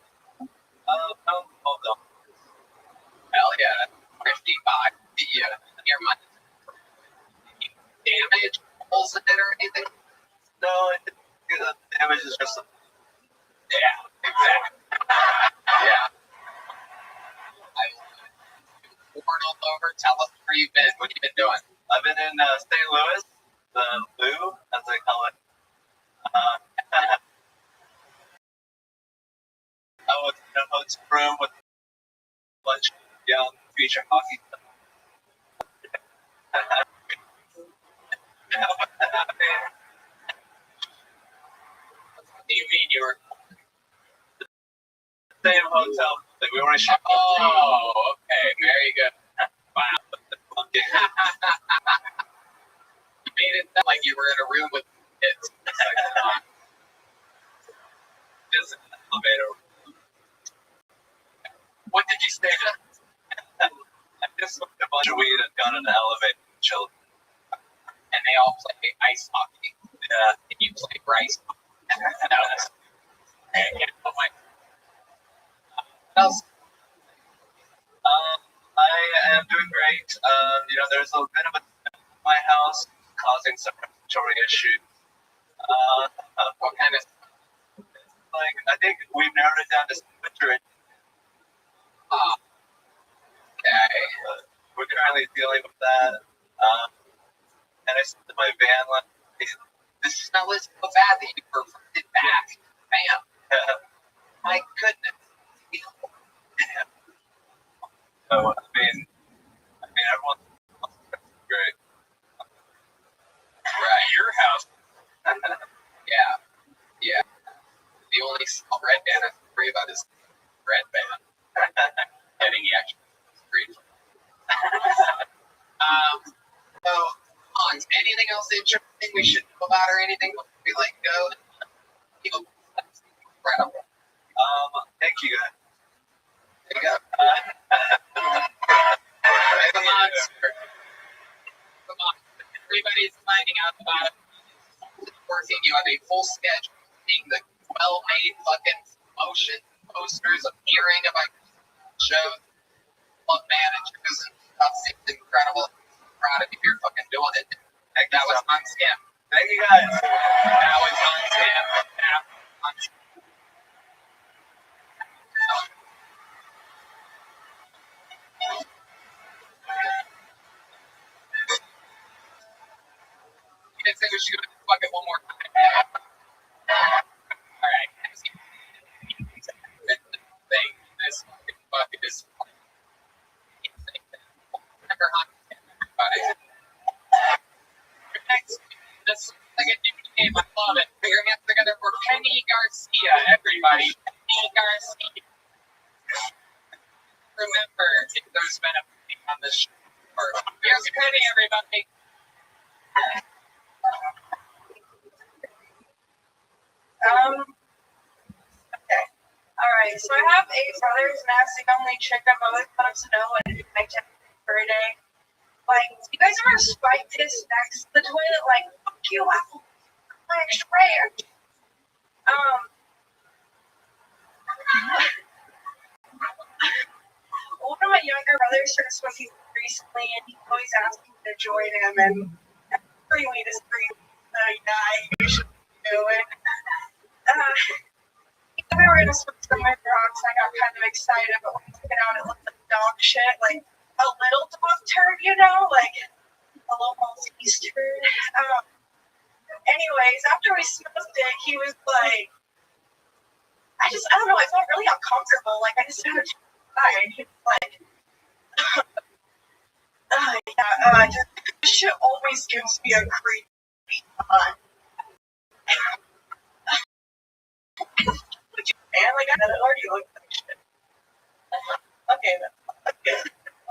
Hold on. Hell yeah. $50. Your money. Any damage, holes in it or anything? No, the damage is just. Yeah, exactly. Yeah. Pouring all over. Tell us where you've been. What have you been doing? I've been in St. Louis, the Lou, as they call it. I was in a hotel room with a bunch of young future hockey players. What do you mean you were? Same hotel. Like we were shot. Oh, okay. Very good. Wow. You made it sound like you were in a room with kids. Just in the elevator. What did you say to them? I just smoked a bunch of weed and got in the elevator and chilled. And they all play ice hockey. Yeah. And you play rice hockey. No, that's yeah, oh my. What else? I am doing great. There's a bit of a in my house causing some respiratory issues. What kind of? Like I think we've narrowed it down to winter. Okay. We're currently dealing with that. And I said to my van last night, The smell is so bad that you reverted back. Bam. My goodness. so, I mean, everyone's great. Right. Your house. Yeah. The only small red band I have to worry about is red band. Getting action. Great. So, Hans, anything else interesting we should know about or anything before we let go? That's incredible. Thank you guys. There you go. Come on, sir. Come on. Everybody's finding out about it. Working, you have a full schedule, being the well-made fucking motion posters, appearing of my shows, club managers and stuff. It's incredible. I'm proud of you. You're fucking doing it. That was on Scam. Thank you guys. That was on Scam. think we should go to the bucket one more time. All right. This bucket is never hot. Next, this is like a new game. I love it. Put your hands together for Penny Garcia, everybody. Penny Garcia. Remember, if there's been a penny on this show. Here's Penny, everybody. Okay. All right. So I have 8 brothers, and that's the only chick I've always wanted to know what my birthday. Like, do you guys ever spike piss next to the toilet? Like, fuck you, I swear. One of my younger brothers started smoking recently, and he always asked me to join him, and every week is free. So yeah, you should do it. We were gonna smoke some of rocks, and I got kind of excited, but when I took it out, it looked like dog shit, like a little dog turd, you know, like a little Maltese turd. Anyways, after we smoked it, he was like, I don't know, I felt really uncomfortable. Like, I just started to cry. And he was like, this shit always gives me a creepy vibe. And, like, I already looked like shit. Okay, then. Okay.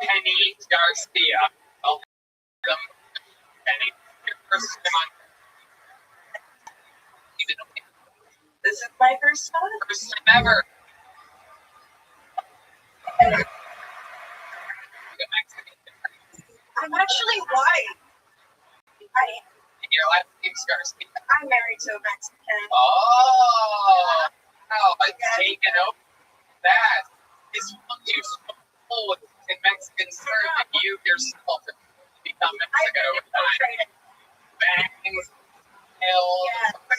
Penny Garcia. Welcome, Penny. Your first time on. This is my first time? First time ever. I'm actually white. And your last name's Garcia. I'm married to a Mexican. Oh, I've taken over that. Is you so cool in Mexican terms that you yourself have become Mexican over time. Bangs, hills.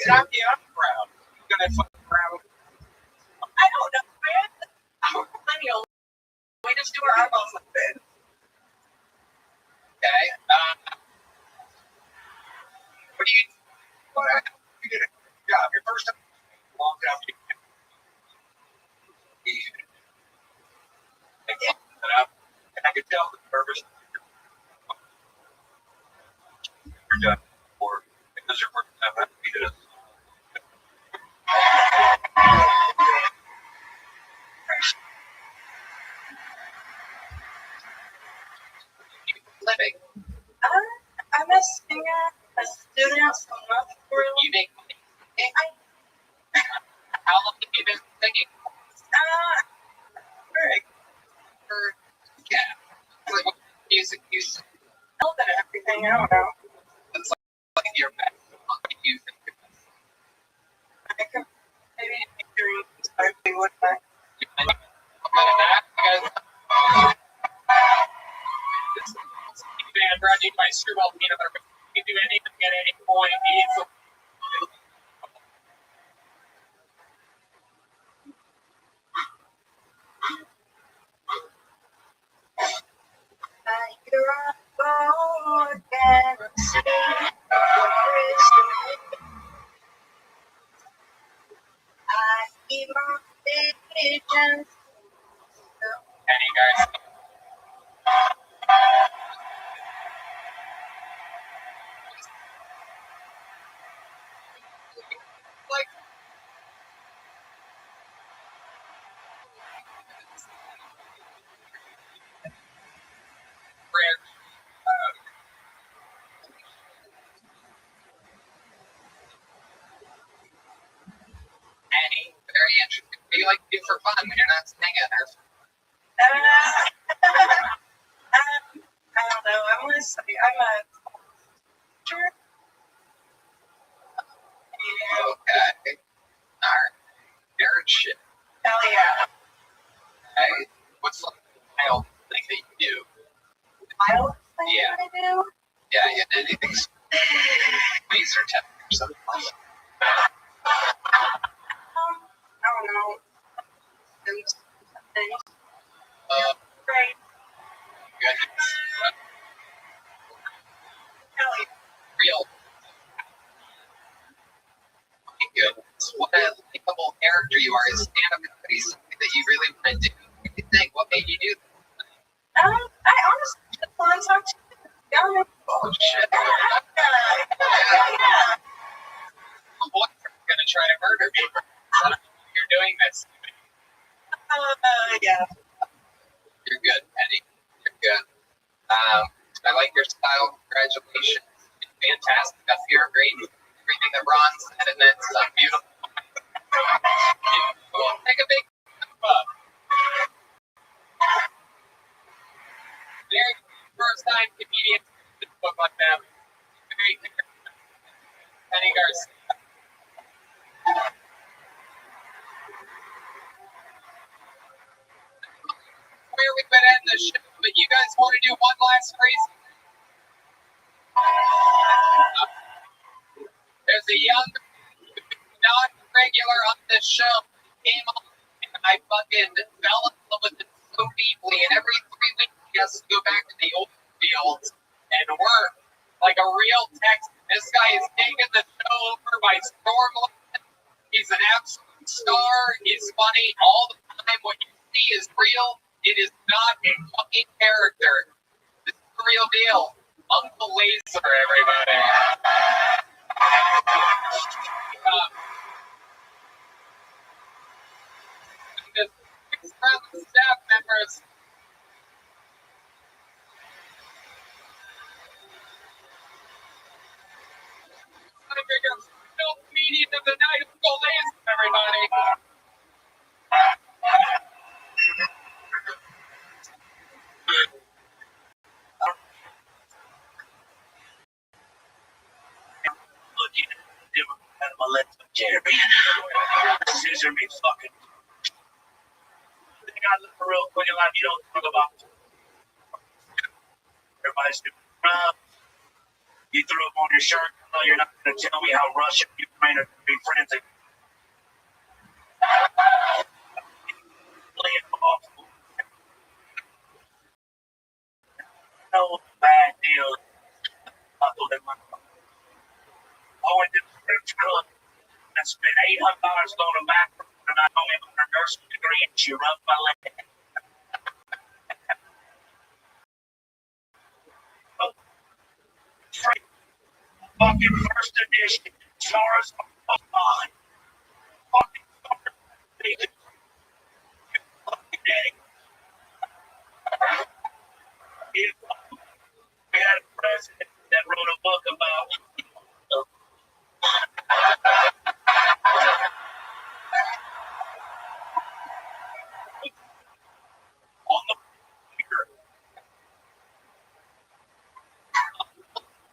Yeah. I'm proud. You're gonna fucking proud. I don't know, man. I'm a millennial. We just do our eyeballs like this. Okay. What do you? You did a good job. Your first time, long job. And I could tell the nervous. You're done. Or because your first time, I beat it. Living. I'm a singer, a student, so not really. You make money. How long have you been singing? Yeah. Like what music you sing? A little bit of everything, I don't know. It's like your best. What do you think? I could maybe dream exactly what I. Band brought to you by Screwball Peanut Butter. You can do anything at any point. Penny guys. Like rare. Penny, very interesting. What do you like to do for fun when you're not singing? I don't know. I'm gonna say I'm a teacher. Okay. Alright. Nerd shit. Hell yeah. Hey, what's the wild thing that you do? Wild thing Yeah. that I do? Yeah, you did anything. Laser tech or something. I don't know. Things. Right. Goodness. Hell yeah. Real. I like your style. Congratulations. It's fantastic up here. Great. Everything that Ron said, and then some beautiful. Take a big up. Very first time comedians look like that. Very Penny Garcia. Where we could end the show, but you guys want to do one last phrase? There's a young, non-regular on this show came on, and I fucking fell in love with it so deeply. And every 3 weeks, he has to go back to the old fields and work like a real Texan. This guy is taking the show over by storm. He's an absolute star. He's funny all the time. What you see is real. It is not a fucking character. This is the real deal. Uncle Laser, everybody. The six staff members. Comedian of the night, Uncle Laser, everybody. Looking at the Democrat electability. Scissor me fucking. I think I look real quick and like you don't talk about. Everybody's doing Trump. You threw up on your shirt. No, you're not going to tell me how Russia and Ukraine are going to be friends again. No bad deal. I went to the French club and spent $800 going to bathroom, and I only got a nursing degree, and she rubbed my leg. Fucking first edition, stars on fucking stars. Fucking daddy. We had a president that wrote a book about on the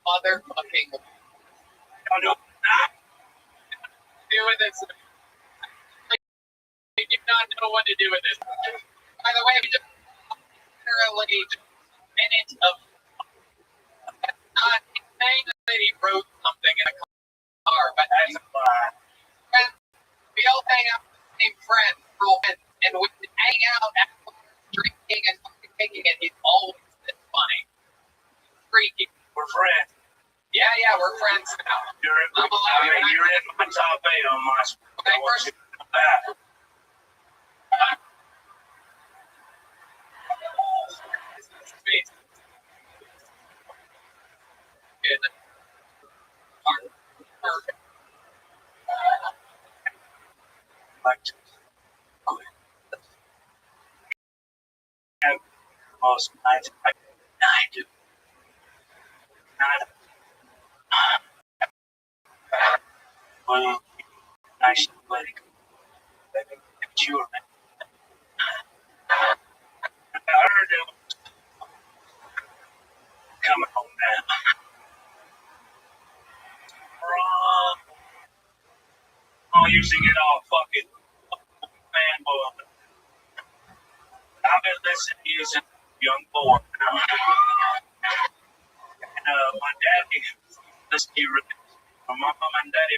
Motherfucking doing this. I do not know what to do with this. By the way, we just literally just a minute of not saying that he wrote something in a car, but that's fine. We all hang out with the same friends, and we hang out after drinking and taking it. He's always this funny. Freaky. We're friends. Yeah, we're friends now. You're in my top 8 on my spot. Okay, first. Most nights I do. Well, nice lady. You were I heard it was coming home now. Oh, you should get all fucking fanboy. I've been listening to you since a young boy. And my daddy listened to you. My mom and daddy.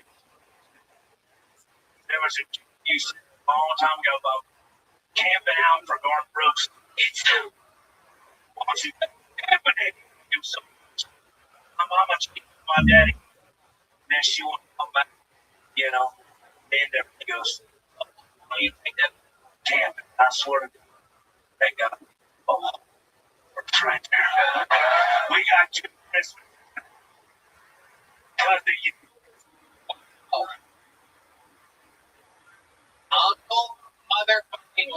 There was a used a long time ago about camping out for Garth Brooks. It's why don't you camping it? It was so much. My mama cheated my daddy. And then she wanted to come back, you know. And everybody goes, oh, you take that camping. I swear to God, they got we're friends. We got you Christmas. Because of you. Oh. Uncle motherfucking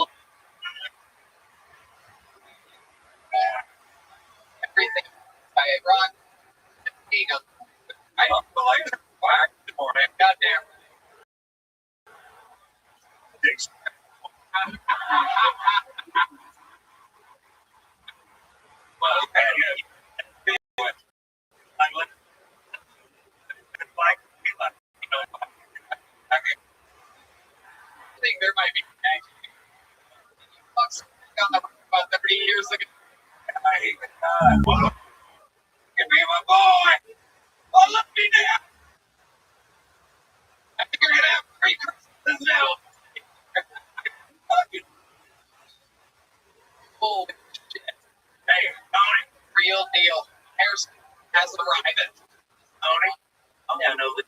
about 30 years ago. Whoa. Give me my boy. Oh, look me now. I think you're gonna have 3 Christmases now. Holy shit. Hey, Tony. Real deal. Harrison has arrived. Tony, I'm gonna know this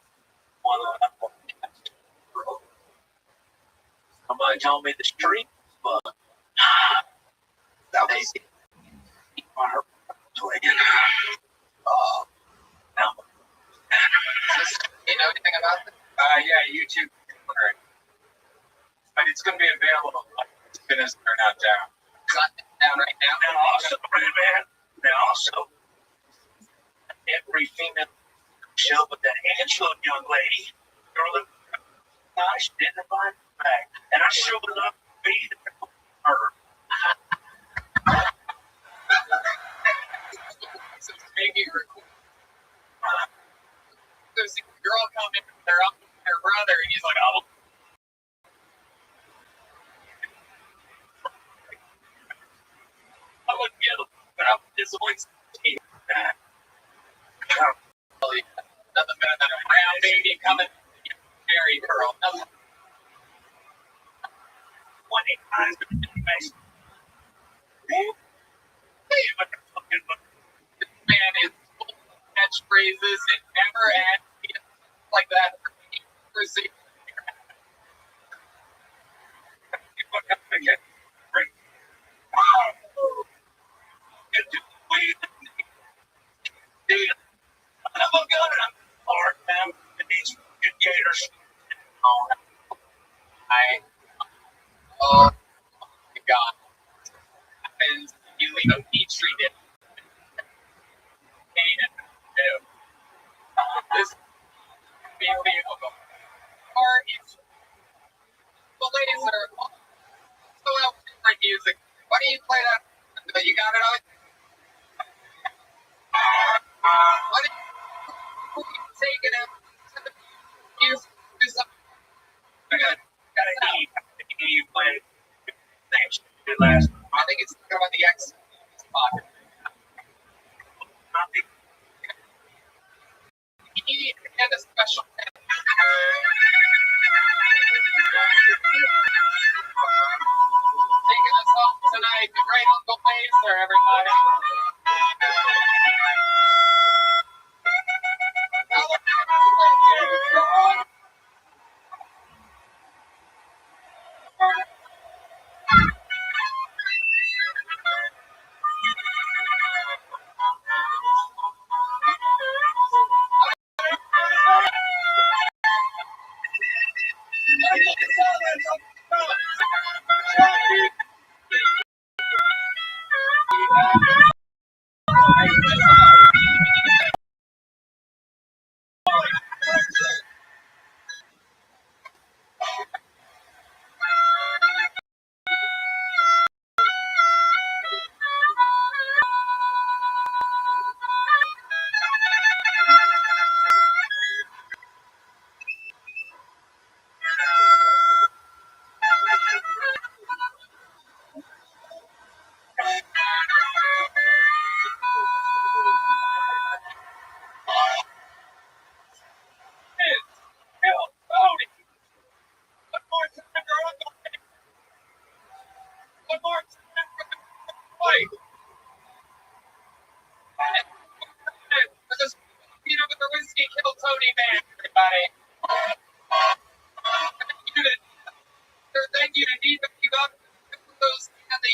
one on. Somebody told me the street was fun. That was on her twin. Oh, no. You know anything about this? Yeah, YouTube. But it's going to be available as soon as they're not down. It's not down right now. And also, man, every female show with that Angela young lady, girl, she didn't find back. And I sure would love to be there for her. So maybe there's a girl coming with her brother, and he's like, oh. I wouldn't get him, but I'm disappointed. Nothing better than a brown baby coming to marry girl. 20 times in the face. This man is full of catchphrases and never had like that for years. Oh my God. Happens, you leave a Petri dish. This be unbelievable. Or it's the ladies that are so out for music. Why do you play that? You got it on? Why did you take it out? Use do something. I gotta eat. You play. Thanks. Last. I think it's about the X spot. He had a special. Taking us home tonight, the great Uncle Laser, everybody. One more time for the fight. With this, with the whiskey kill Tony man, everybody. Thank you to DW those and the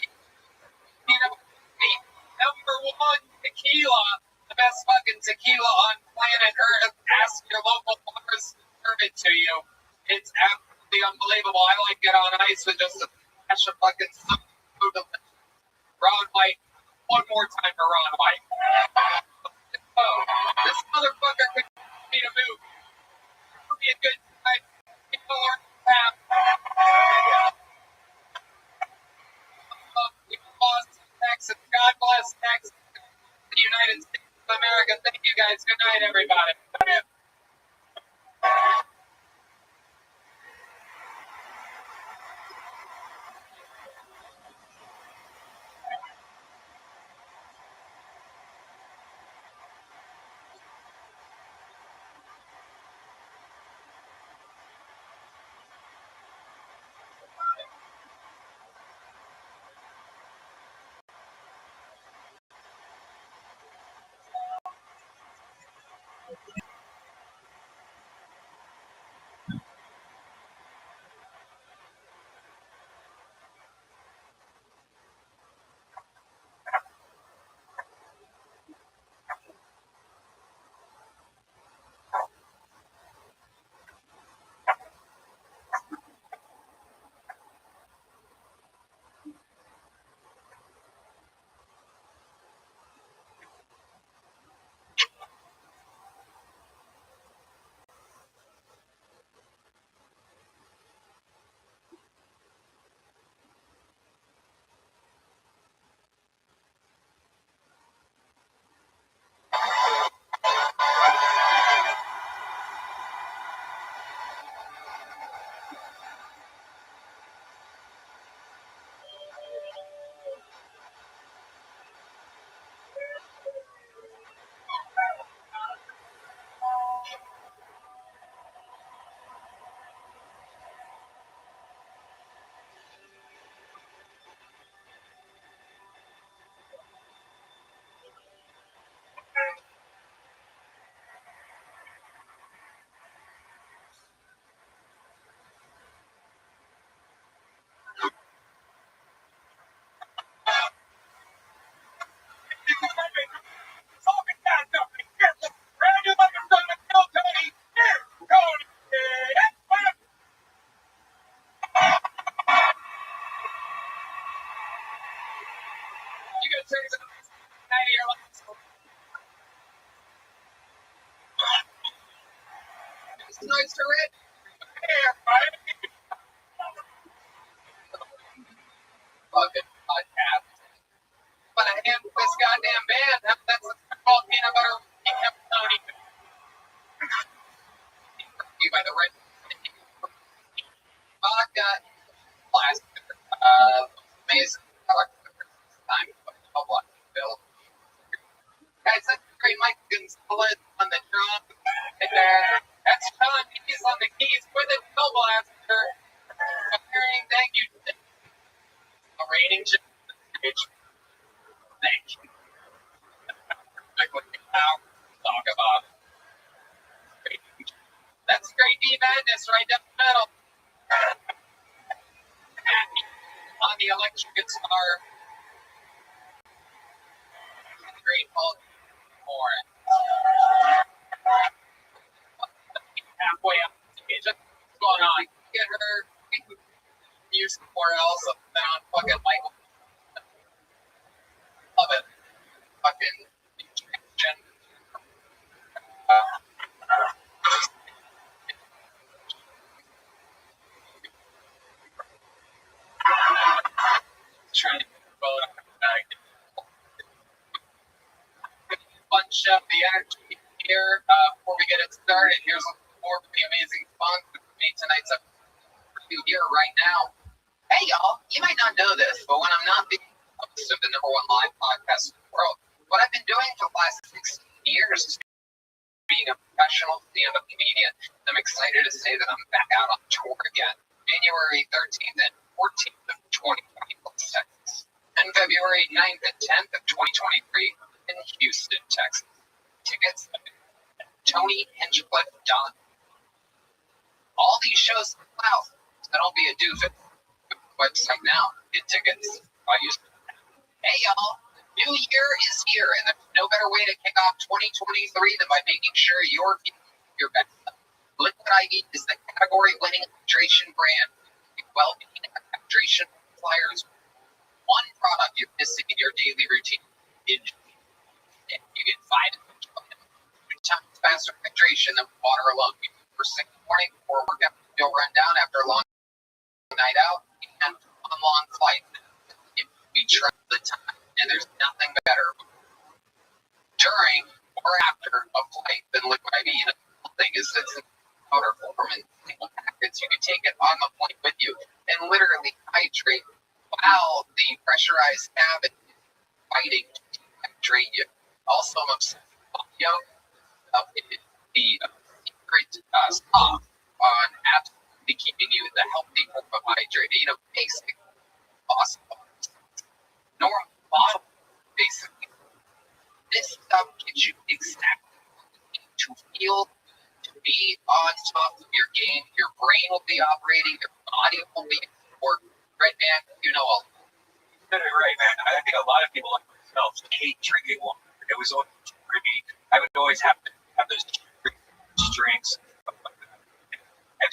number 1 tequila, the best fucking tequila on planet Earth. Ask your local bars to serve it to you. It's absolutely unbelievable. I like it on ice with just a dash of fucking Ron White. One more time for Ron White. Oh, this motherfucker could need a move. It would be a good time. People are half. We lost Texas. God bless Texas. The United States of America. Thank you guys. Good night, everybody. You got to take out of your life. It's nice to read. Fucking podcast. But I am this goddamn band. That's called peanut butter pepperoni. You by the red vodka, plastic, amazing product. Time a lot Bill. Guys, that's great. Mike Gonzalez on the drum. And that's John Keys on the keys with a bell blaster. Thank you. A rating. Thank you. Talk about it. That's great D Madness right down the middle. On the electric guitar. Great Hulk for it. Halfway up the stage. What's going on? Get her music or else down fucking Michael. Love it. Fucking Gen. Trying to vote bunch up the energy here before we get it started. Here's more of the amazing sponsors for me tonight's episode here right now. Hey y'all, you might not know this, but when I'm not the host of the #1 live podcast in the world, what I've been doing for the last 16 years is being a professional stand-up comedian. I'm excited to say that I'm back out on tour again, January 13th and 14th of 2020 in Texas, and February 9th and 10th of 2023 in Houston, Texas. Tickets at TonyHinchcliffe.com. All these shows are out, so don't be a doofus. Website now. Get tickets. Hey y'all, New Year is here, and there's no better way to kick off 2023 than by making sure you're your best. Liquid IV is the category-winning hydration brand. Well-being hydration flyers. One product you're missing in your daily routine. You get 5 times faster hydration than water alone. First thing in the morning before workout, you'll run down after a long night out and on long flight. We travel the time, and there's nothing better during or after a flight than liquid IV. And the thing is, it's in powder form and single packets. You can take it on the plane with you and literally hydrate while the pressurized cabin is fighting to dehydrate you. Also, I'm obsessed with audio. The secret sauce on absolutely keeping you in the healthy form of hydrated. You know, basic awesome. Normal bottle, basically. This stuff gives you exactly what you need to feel to be on top of your game. Your brain will be operating, your body will be working. Right, man? You know all. Right, man. I think a lot of people like myself hate drinking water. It was always for me. I would always have to have those drinks. And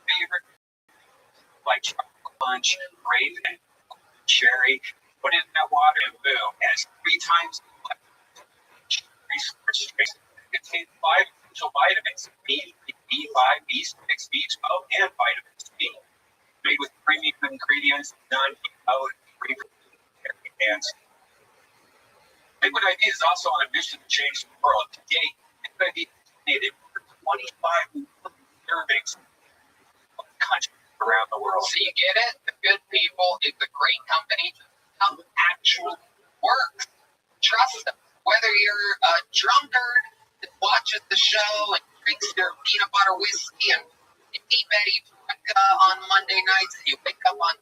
favorite, like chocolate punch, grape, and cherry. Put it in that water and boom. And it's 3 times it contains 5 essential vitamins: B, B5, B6, B12, and vitamin C. Made with premium ingredients, non-GMO, free from cancer. Liquid IV is also on a mission to change the world. To date, Liquid IV has donated over 25 million servings of countries around the world. So you get it? The good people is a great company. How actually works. Trust them. Whether you're a drunkard that watches the show and drinks their peanut butter whiskey and eat Betty on Monday nights and you wake up on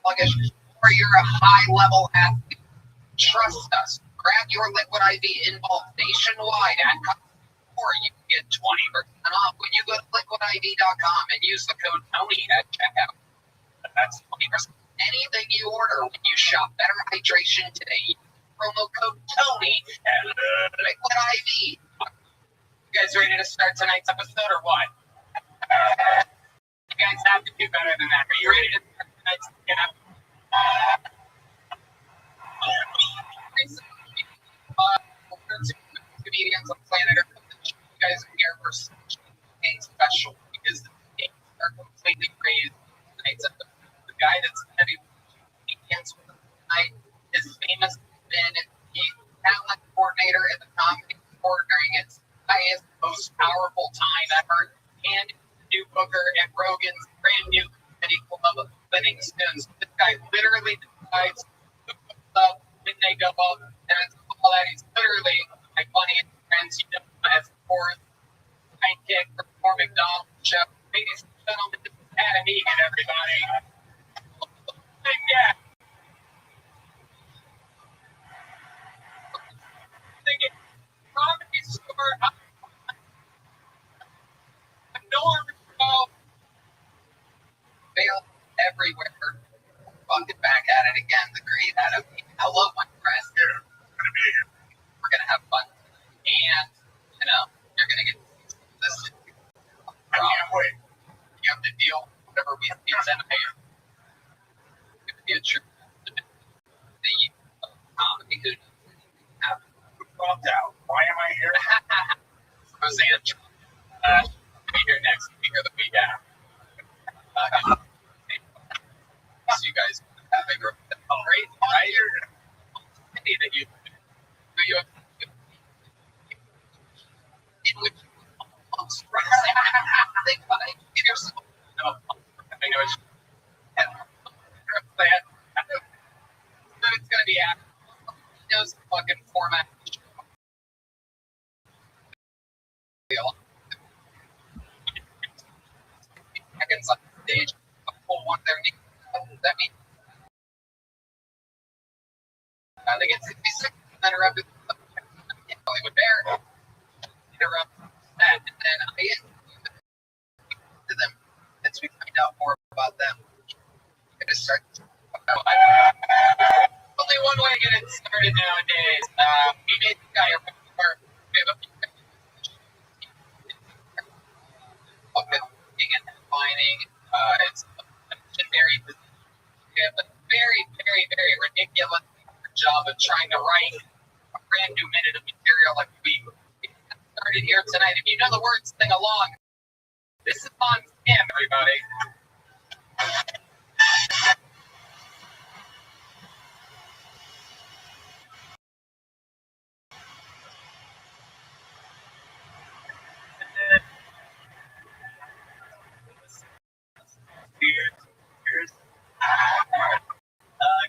sluggish, or you're a high-level athlete, trust us. Grab your Liquid IV in bulk nationwide at or you can get 20% off when you go to liquidiv.com and use the code Tony at checkout. That's 20%. Anything you order when you shop Better Hydration today, promo code Tony at Liquid IV. You guys ready to start tonight's episode or what? You guys have to do better than that. Are you ready to start tonight's episode? Comedians on planet Earth. You guys are here for something special because the games are completely crazy. Tonight's episode. The guy that's going to be comedians with us tonight is famous been the talent coordinator and the comedy sport during its highest, most powerful time ever, and new Booker and Rogan's brand new comedy club, Living Stones. This guy literally decides who comes up when they go up, and it's all that. He's literally my funniest friends, you know, as of course, sidekick for Norm McDonald's show. Ladies and gentlemen, this is Adam Egan, everybody. Yeah. Comedy store. Norm, fail everywhere. Fucking back at it again. The great Adam. Hello, my friend. Here. Good to be here. We're gonna have fun, and you know you're gonna get this. I can't wait. You have to deal with whatever we send to you. It's gonna be a true the comedy who have Dropped out. Why am I here? Roseanne. Be here next week or the week after. So you guys have a great, right? Any that you have in which think about it. Give yourself I know it's plan. But it's gonna be after. He knows the fucking format. Seconds on stage, a full one there. That means they get 66 interrupted. Hollywood Bear interrupt that, and then I get to them as we find out more about them. We're gonna start. Only one way to get it started nowadays. We made the guy we have a few and defining. It's a legendary position. We have a very, very, very ridiculous job of trying to write a brand new minute of material like we started here tonight. If you know the words, sing along. This is on Tim, everybody. Cheers.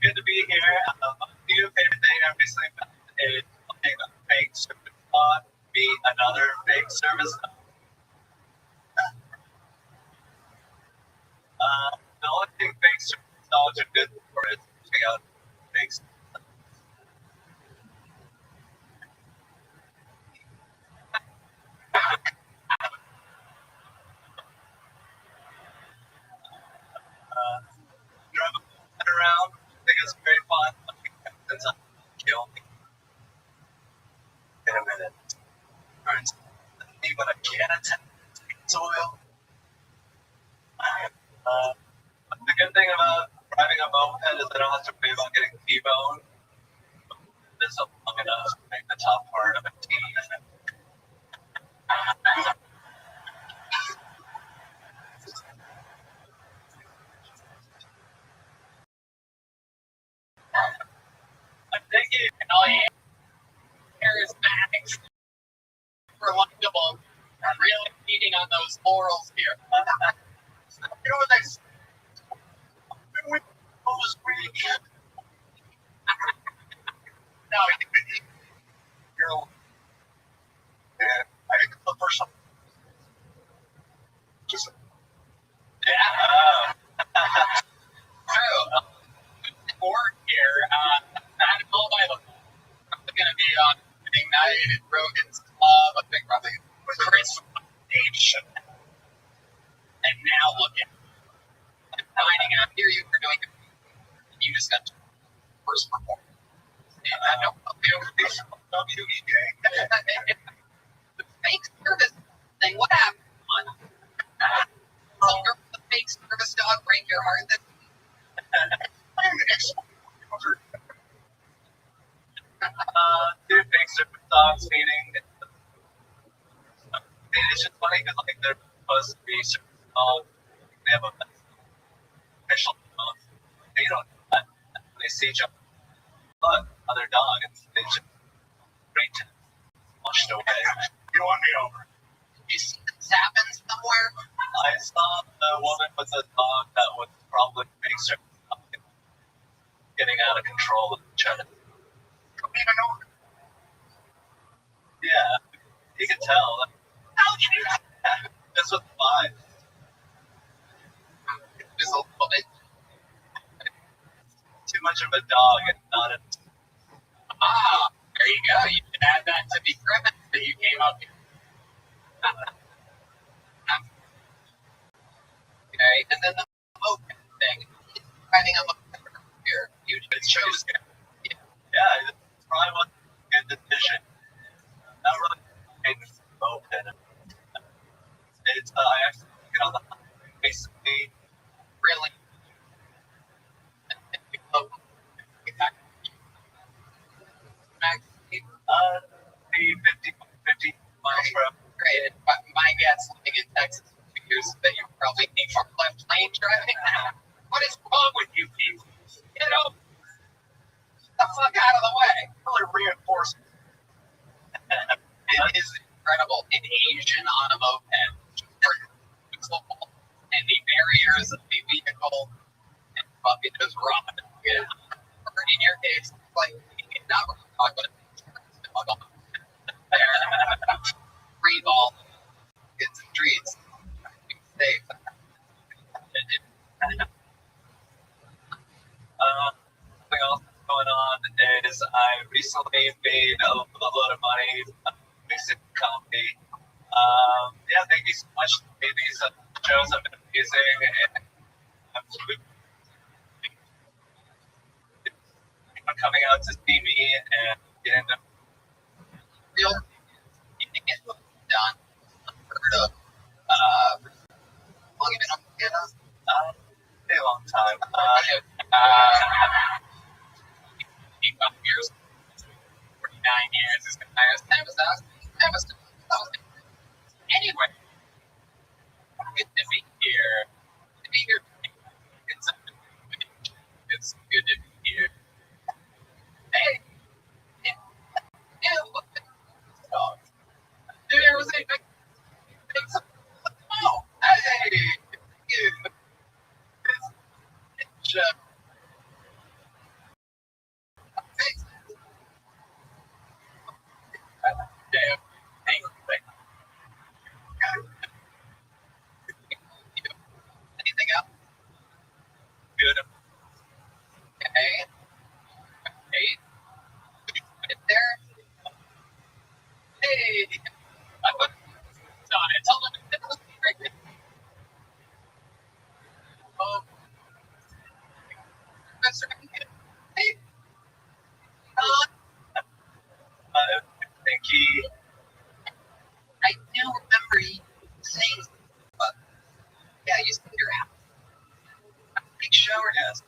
Good to be here. New favorite thing, obviously, is something a fake service dog be another fake service dog. The only thing fake service dogs are good for is checking out fake service dogs. feeding on those laurels here. You know what they say? We almost week. Now you can eat your own. And I think the first time. Just Yeah. So, board here, not all by the probably going to be on Big Night at Rogan's Club. I think probably with Chris Nation. And now look at finding out here you were doing. You just got to first performance. And I don't know. WEA. The fake service thing, what happened? You're the fake service dog break your heart. Two big super dogs meeting. It's just funny because like they're supposed to be super dogs. They have a official dog. They don't. They see each other. Look, other dog, and they just great washed away. You want me over? You see this happen somewhere? I saw the woman with the dog that was probably being getting out of control of each other. Don't even know. Yeah, you can tell. That's what the vibe. Just a little bit. Too much of a dog and not a. There you go. You can add that to the premise that you came up with. Okay, and then the open thing. Finding a here. You just chose. Yeah, it's probably was a good decision. Not really making open. It's I actually get on the basically Really. the 50 miles per hour. Great. My guess, living in Texas, figures that you probably need for left lane driving. What is wrong with you people? Get over. The fuck out of the way. Really reinforced. It is incredible. An Asian on a moped. And the barriers of the vehicle and fucking just run. Yeah. Or in your case, like, not talk about free ball. It's the streets. Safe. Something else that's going on is I recently made a load of money mixing comedy. Yeah, thank you so much. These shows have been amazing, and I'm coming out to see me and get into Real get done. Heard of long you been on Canada? a long time. 85 years, 49 years is the highest. That was anyway. Good to be here. It's good to be here. Hey. Dog. There was a big oh, hey. It's damn thing. Anything else? Good. Okay. Hey. Put it there. Hey. I put it on it. Tell them to put it right there. Oh. That's right. Hey. Thank you. I do remember you saying, but yeah, you said your house. Big shower desk.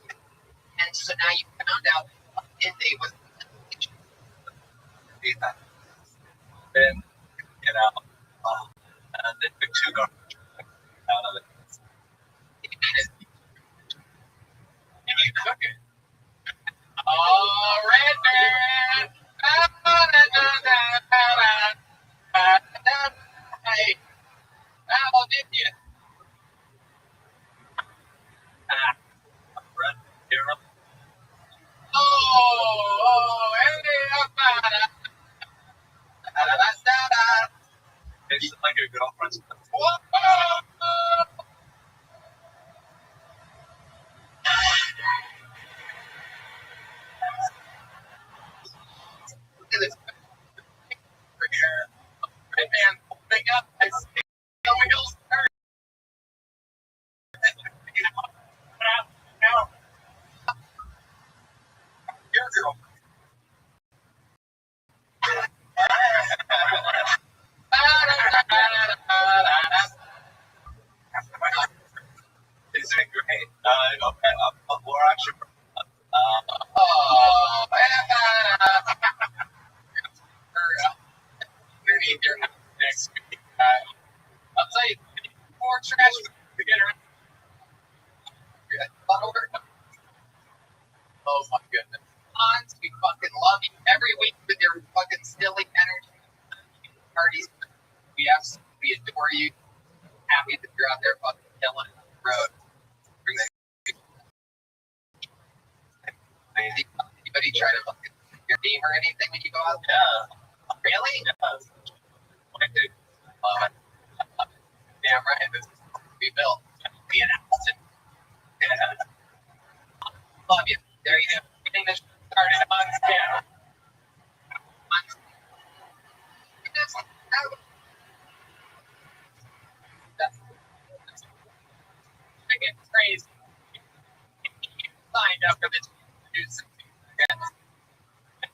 And so now you found out if it was Then, you know, and they took 2 garbage out of it. you cook it. All right, man. Hey. Anybody try to look at your team or anything when you go out? Yeah. Really? Yeah. Like they Love it. Damn right. This is what we built. Be an Allison. Love you. There you go. Getting this started on camera. That's freaking crazy. Signed up for this news.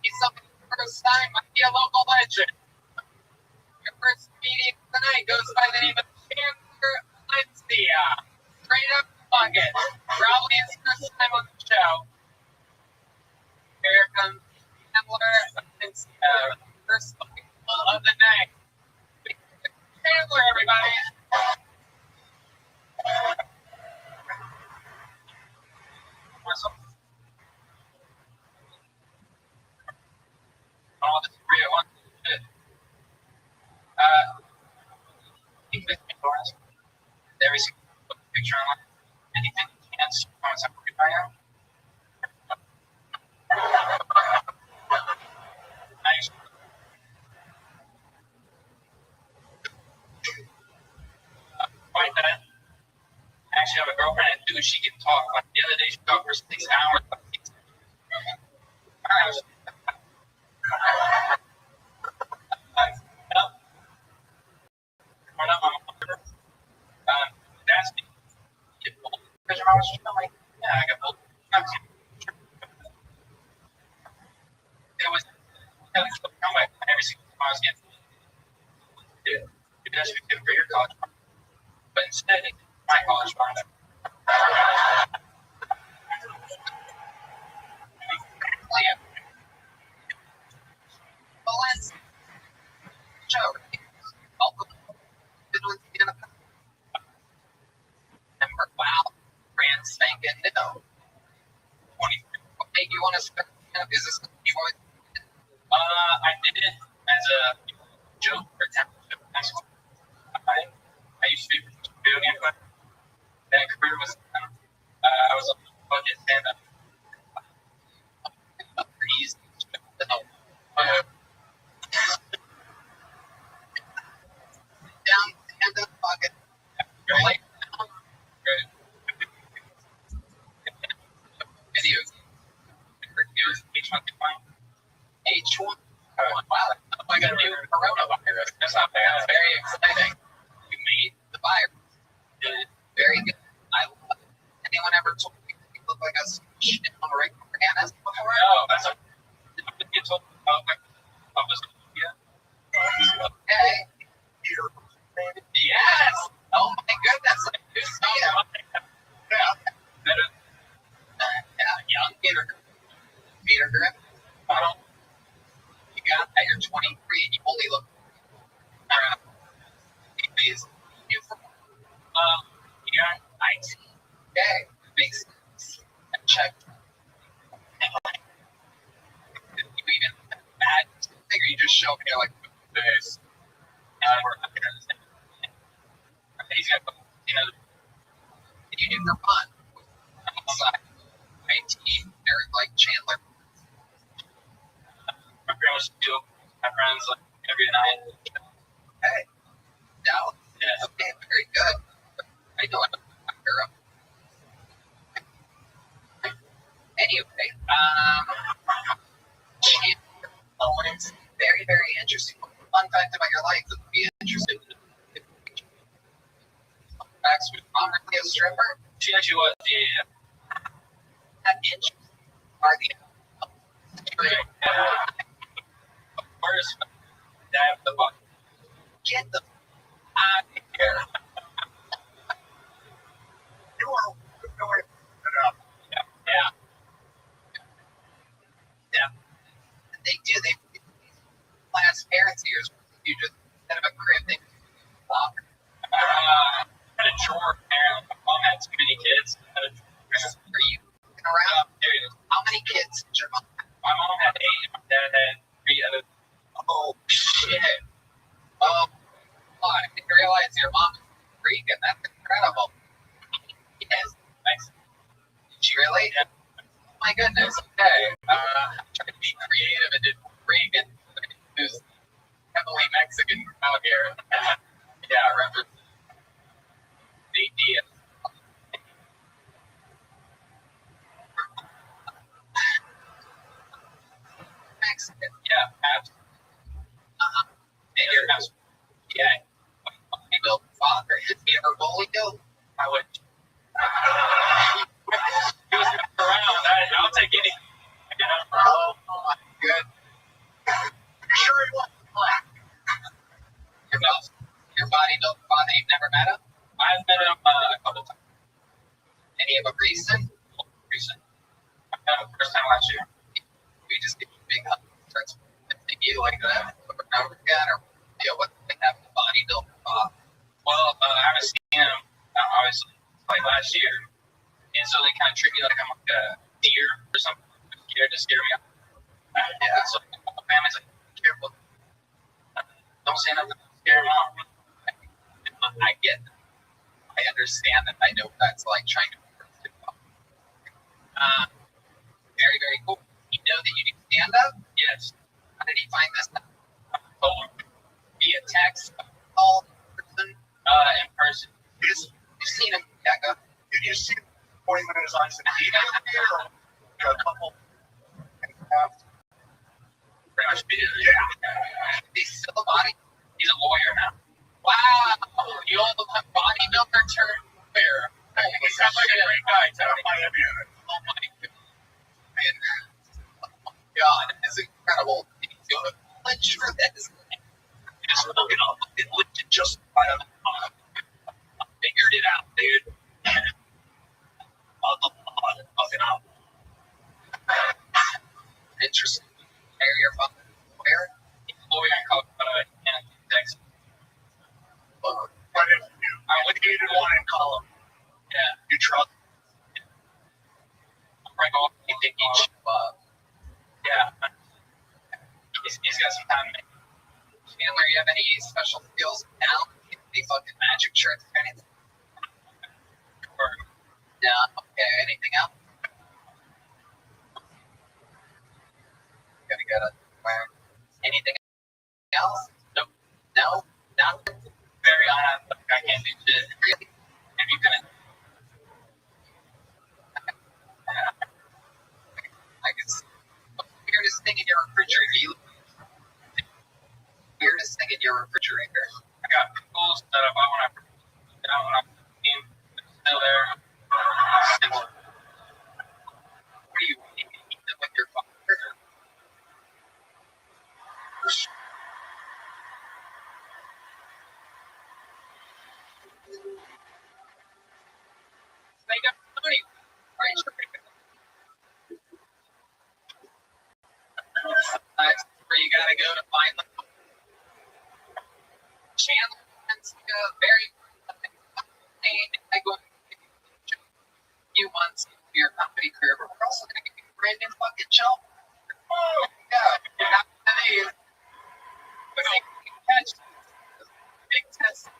He's something for the first time might be a local legend. Your first meeting tonight goes by the name of Chandler Valencia. Straight up bucket. Probably his first time on the show. Here comes Chandler Valencia. First bucket of the night. Chandler, everybody. all this 301 shit. Keep this indoors. Every single picture on anything you can see on something right now. Nice. Quite that. I actually have a girlfriend at 2. She can talk. Like the other day, she talked for 6 hours. But instead, my college fund. Wow, brand spanking new. 23. What made you want to start? Is this you always? I did it as a joke for high school. I used to be a video game player. That career was, I was a budget stand-up. Easy. Down and the pocket. You're like videos. H1. Wow. I got a new coronavirus. That's not bad. That's very exciting. You made the virus. Very good. I love it. Anyone ever told you you look like a shit on a regular pianist before? No, that's a. I didn't get told about like publicity. Okay. Yes. Oh my goodness. I do see him. Yeah, young Peter. Peter Griffin. You got that. You're 23 and you only look. He's beautiful. Yeah, nice. Okay. Makes sense. I checked. You even bad thing or you just show me like this. He's got, Did you do for fun? Outside. 19. They're like Chandler. my grandma's still my friends like every night. Okay. Dallas. Yeah. Okay, very good. I know I'm a hero. Anyway, Chandler Owens. Very, very interesting. Fun fact about your life that would be interesting. Facts with mom really a stripper. She actually was, yeah. That interesting. Are the First, dab the butt. get them out of here. You are going up. Yeah. Yeah. They do. They last parents' years. You just instead of a crib, they walk. Had a drawer apparently. My mom had too many kids. Had a drawer. Are you around? Dude, How many kids did your mom have? my mom had 8 and my dad had 3 others. Oh shit. Oh, I didn't realize your mom was a freak, and that's incredible. Yes. Thanks. Did she really? Yeah. Oh my goodness. Okay. tried to be creative and did Reagan, who's heavily Mexican out here. Yeah, reference the Mexican. Yeah, absolutely. And your house, yeah. My built father, if he ever bullied you, I would. He was around. I'll take any. You know? Oh my good. Sure he was black. Your body built father, you've never met him? I've met him a couple times. Any of them recent? Recent. I met him first time last year. We just give you a big hug. Starts to you like that over and over again, or what they have the body built father. Well, I haven't seen him obviously like last year, and so they kind of treat me like I'm like a deer or something, scared to scare me off. Yeah, so my family's like, careful, don't say nothing, scare him off. I get that. I understand that. I know what that's like trying to. Very, very cool. You know that you do stand up? Yes. How did he find this out? Told him via text, call, in person. You've seen him, yeah, Did you see him pointing at his eyes and he or a couple? Pretty much did. Yeah. He's still a body. He's a lawyer now. Wow. The old bodybuilder turned lawyer. He sounds like a great guy. Oh my goodness. Man. Oh my God. It's incredible. He's going to lynch for this. Just looking up. It lifted just right on the top. I figured it out, dude. Fucking out. Interesting. Your fucking lawyer? He's a lawyer in Colorado, Texas. Well, what do you want to call him? Yeah. You trust? Right off, you think he'd show up. Yeah. He's got some time to make. Chandler, you have any special skills now? Any fucking magic tricks or anything? Or, no? Okay, anything else? Gotta get it. Anything else? Nope. No? Nothing? Very honest. I can't do shit. Really? Have you been I can see. Weirdest thing in your refrigerator? Weirdest thing in your refrigerator? I got pickles that I bought when I came. Still there. Still. What are you eating them with your father? They got money. Right? That's where you gotta go to find them. Chandler is very. I go a few months into your company career, but we're also gonna give you a brand new fucking shelf. Oh yeah, you have one of these. Catch big test.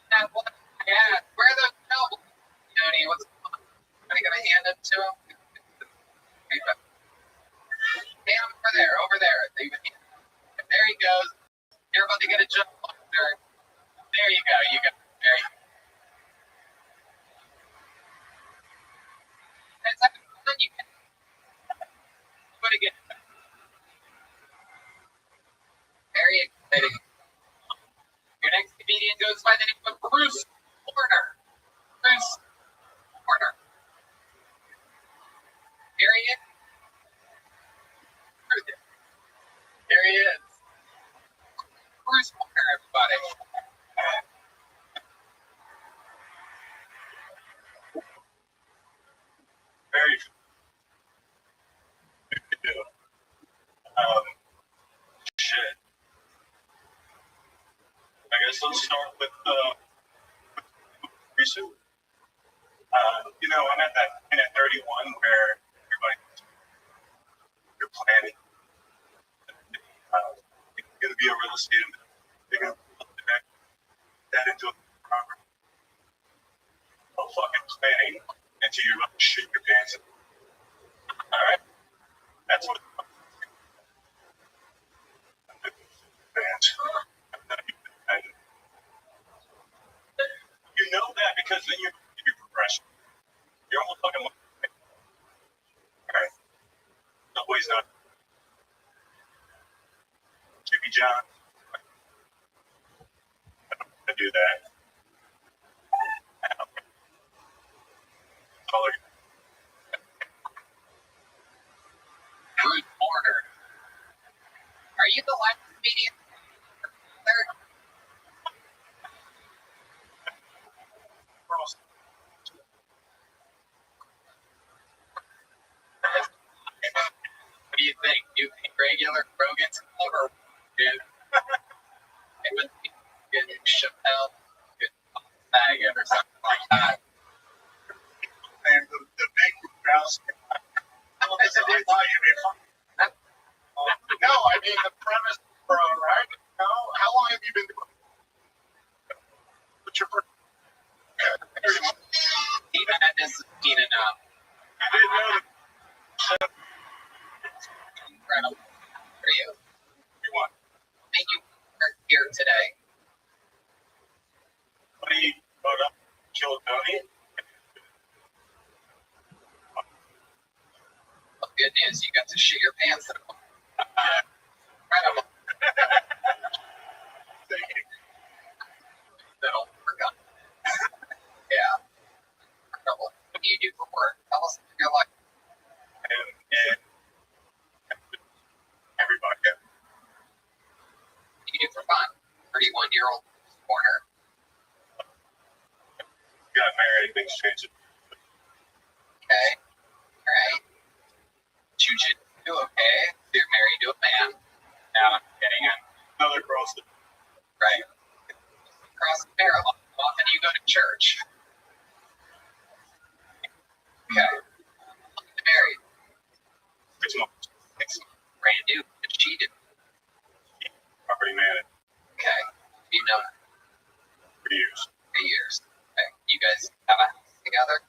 That one. Yeah, where are those shelves? Jody, what's going on? Are you gonna hand them to him? Hand him over there. There he goes. You're about to get a jump. There you go. You got there. It's like then you can put again. Very exciting. Your next comedian goes by the name of Bruce Horner. Bruce Horner. Here he is. There he is. Bruce Horner, everybody. Very good. Shit. I guess let's start with recent. I'm at that point at 31 where everybody you're planning. You're going to be a real estate investor. They're going to put that into a property. No fucking planning until you're about to shit your pants. That's what you know that because then you're progression. You're almost like a right. No, he's not. Jimmy John. I do that. Bruce Porter. Are you the live comedian? Cross. What do you think? You think regular Rogan's cover, dude? It would be good Chappelle, good Sagan or something like that. And the big house. No, I mean the premise, bro, right? No, how long have you been doing? What's your first? Team Madness is keen enough. I didn't know that. Incredible for you. You want? Thank you for here today. What do you vote up? Kill Tony? Well, good news, you got to shit your pants. Incredible. Thank you. That'll forgot. Yeah. Incredible. What do you do for work? Tell us your life. And everybody. What do you do for fun? 31-year-old corner. Got married, things changed. Okay. All right. Jiu-jitsu, okay. So you're married to a man. Now I'm getting it. Another cross. Right. Across the barrel. How often do you go to church? Okay. Married. 6 months. Brand new. But cheated. Property manager. Okay. You know, 3 years. 3 years. Okay. You guys have a house together?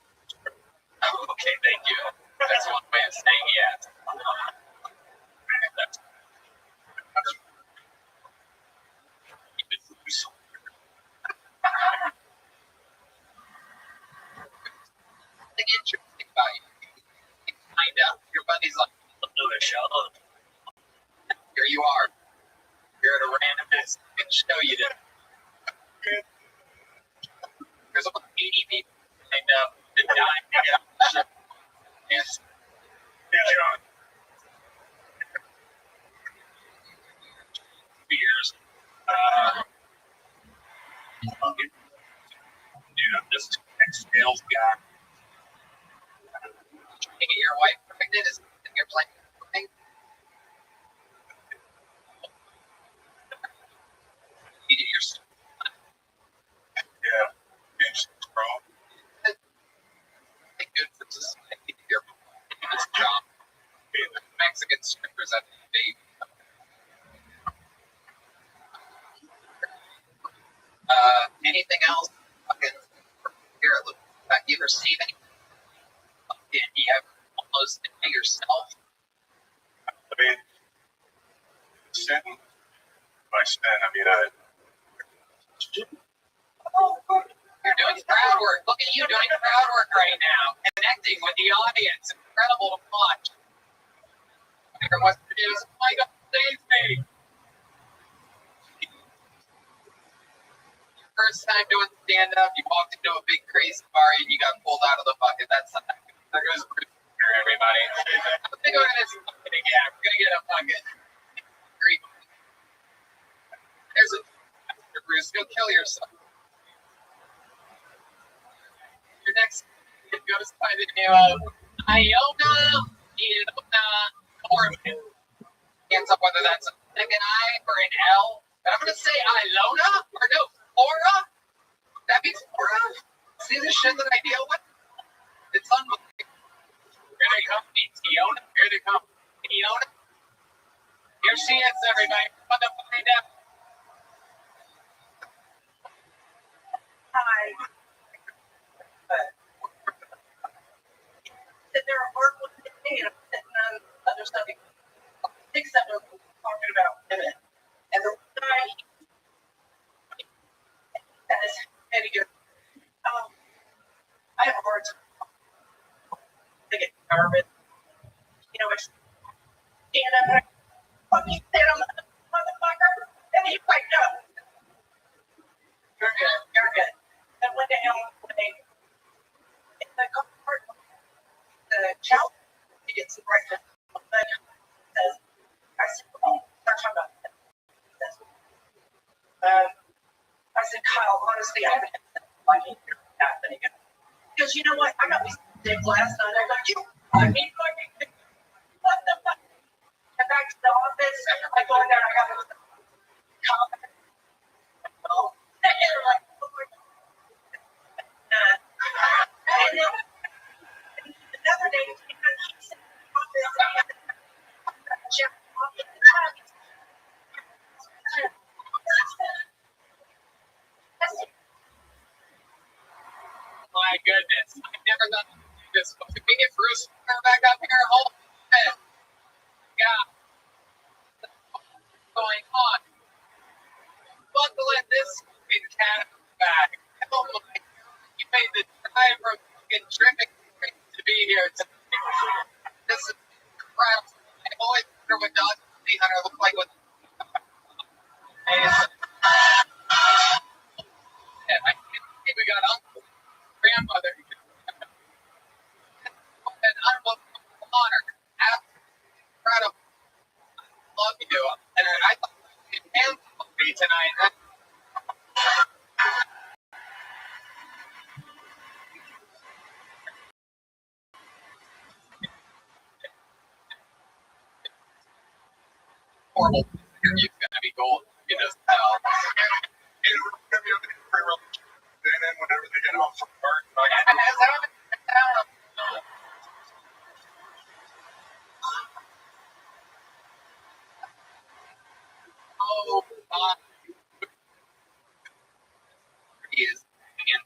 Oh, okay, thank you. That's one way of saying yes. Something interesting about you. Find out. Your buddy's like, here you are. You're at a random show you did. There's about 80 people lined up to die to get on the ship. Yes. Yeah, John. Years. Dude, I'm just a sales guy. You get your wife pregnant? Is your plan something? You get your Yeah. It's wrong. good for society. You're doing this job. Mexican strippers at the baby. Anything else? Fucking here, look. You receive any? Do you have almost into yourself? I mean, sin by sin, I mean, You're doing crowd work. Look at you doing crowd work right now. Connecting with the audience. Incredible to watch. Everyone wants to do is, oh my God, save me. First time doing stand-up, you walked into a big crazy party and you got pulled out of the bucket. That's not good. There goes Bruce here, everybody. I think we're gonna yeah, we're gonna get a fucking Greek. There's a Bruce, go kill yourself. Your next goes by the name of Iona Norman. Hands up whether that's a second I or an L. But I'm gonna say Ilona or no, Flora. That means Flora. See the shit that I deal with? It's unbelievable. Here they come, Tiona. Here they come, Tiona. Here she is, everybody. Come to find out. Hi. Sitting there at work with me, and I'm sitting on the other other stuff. 6 of them talking about women. And the guy says, and he goes, I have a hard time. I get nervous. You know, I stand up and I fucking sit on the motherfucker. And he's like, no. You're good. You're good. And went to him in the car, the child, he gets some breakfast. But says, I said, oh, start talking about that. I said, Kyle, honestly, I haven't had that fucking happening. He goes, you know what? I got me sick last night. I got you. I mean, fucking, what the fuck? And back to the office. I go in there and I got this comment. Oh, and they're like, oh my God. And then another day, because he said, office, I had to check off the time. My goodness, I never thought I'd do this. But we can get Bruce back up here. Hold on. God, what's going on? Buckle in this fucking cat bag. Oh my God, you made the drive from fucking Tripping to be here today. This is crap. I always wonder what Dog Hunter look like with. I can't believe we got Uncle, grandmother. An unbelievable honor. Incredible. Love you. And I thought you can me tonight. Horrible. You're gonna be gold. You just tell. And then whenever they get off from work,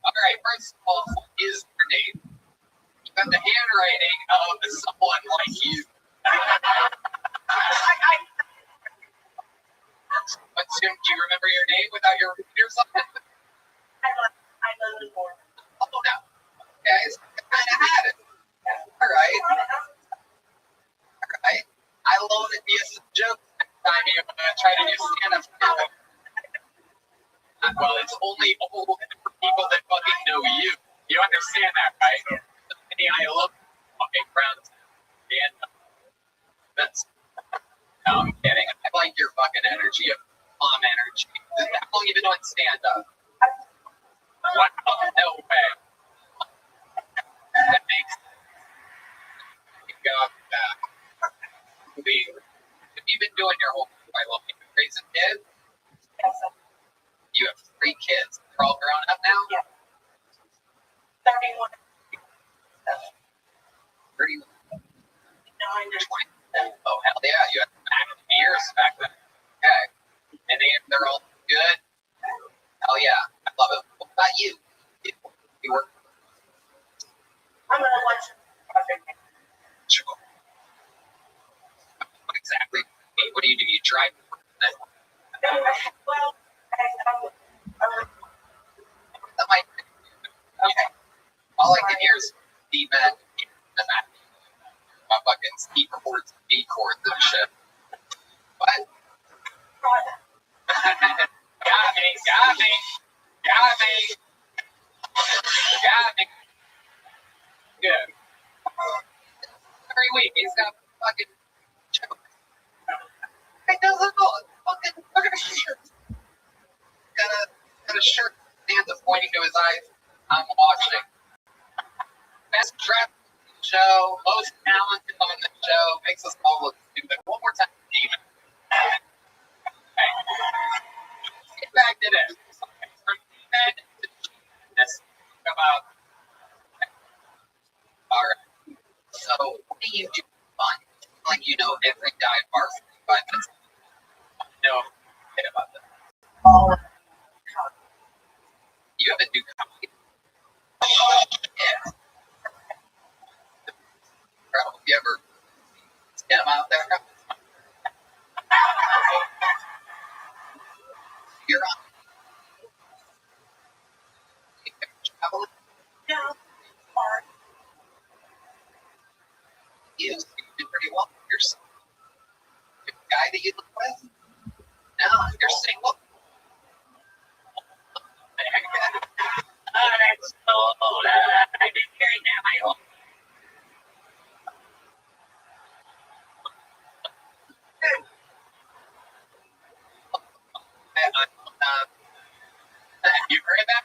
All right, first of all, is your name? You got the handwriting of someone like you. But do you remember your name without your repeater or something? I love the more. Oh, no. Okay, so I kind of had it. All right. All right. I loaned it to you as a joke next time you try to do stand-up. Well, it's only old for people that fucking know you. You understand that, right? I love fucking friends. And that's. No, I'm kidding. I like your fucking energy, of mom energy. How long you been doing stand-up? Wow, no way. That makes sense. You got back. Have you been doing your whole life? I love you. Raising kids? You have 3 kids. They're all grown up now? Yeah. 31. 31. 20. Oh, hell yeah. You had years back then. Okay. And they're all good? Hell yeah. I love it. What about you? You work? I'm an election project. Sure. What exactly? What do? You drive? Well, That might be. Okay. All I can hear is D-men and that. My fucking C chords, B chords and shit. What? Got me. Good. Every week he's got fucking jokes. He doesn't know. Fucking look at his shirt. Got a shirt. Hands are pointing to his eyes. I'm watching. Best draft show, most talented on the show, makes us all look stupid. One more time, Demon. Okay. Get back to this. From men to this about. All right. So, what do you do fun? Like you know every dive bar for 5 minutes. No, forget about that. You have a new comedy. Yeah. Have you ever Get them out there. You're on. Traveling. No, hard. You did pretty well for yourself. The guy that you live with? No, you're single. That's so old. I've been married now my whole You heard of that?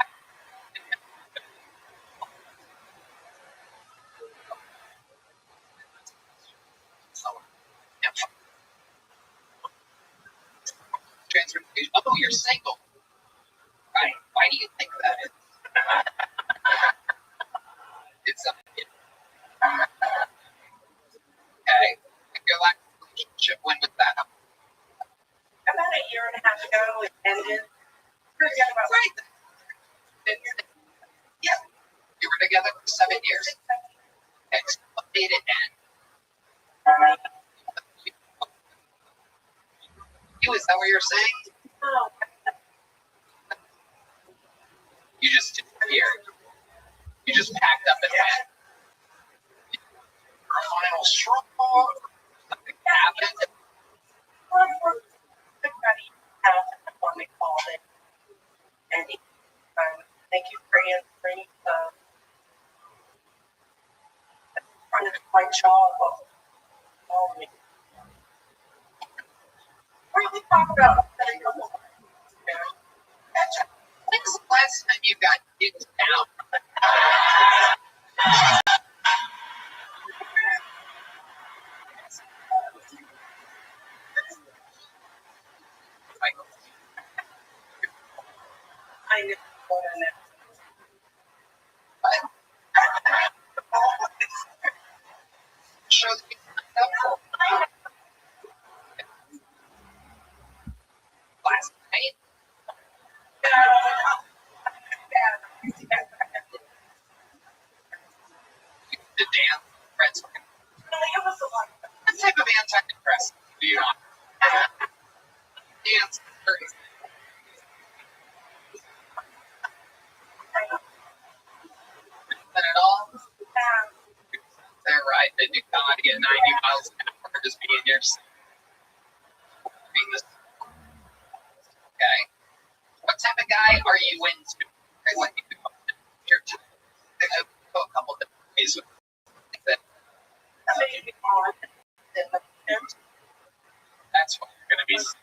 Transportation. Oh, you're single. Right. Why do you think that is? It's okay. Your last relationship, when was that? About a year and a half ago, it ended. Right. Yeah. You were together for 7 years. Explain it end. Is that what you're saying? Oh, You just disappeared. You just packed up and went. Our final straw. Something happened. everybody has when we called it. And thank you for answering. Front of my jaw called me. What did we talk about? When's the last time you got kicked out? I know what I know. Show that you signed up for last night. The dance friends. What type of antidepressant do you want? Dance. At all? They're right. They do not get 90 miles an hour just being yourself. Okay. What type of guy are you into? Like you go a couple different ways with that. That's why you're gonna be so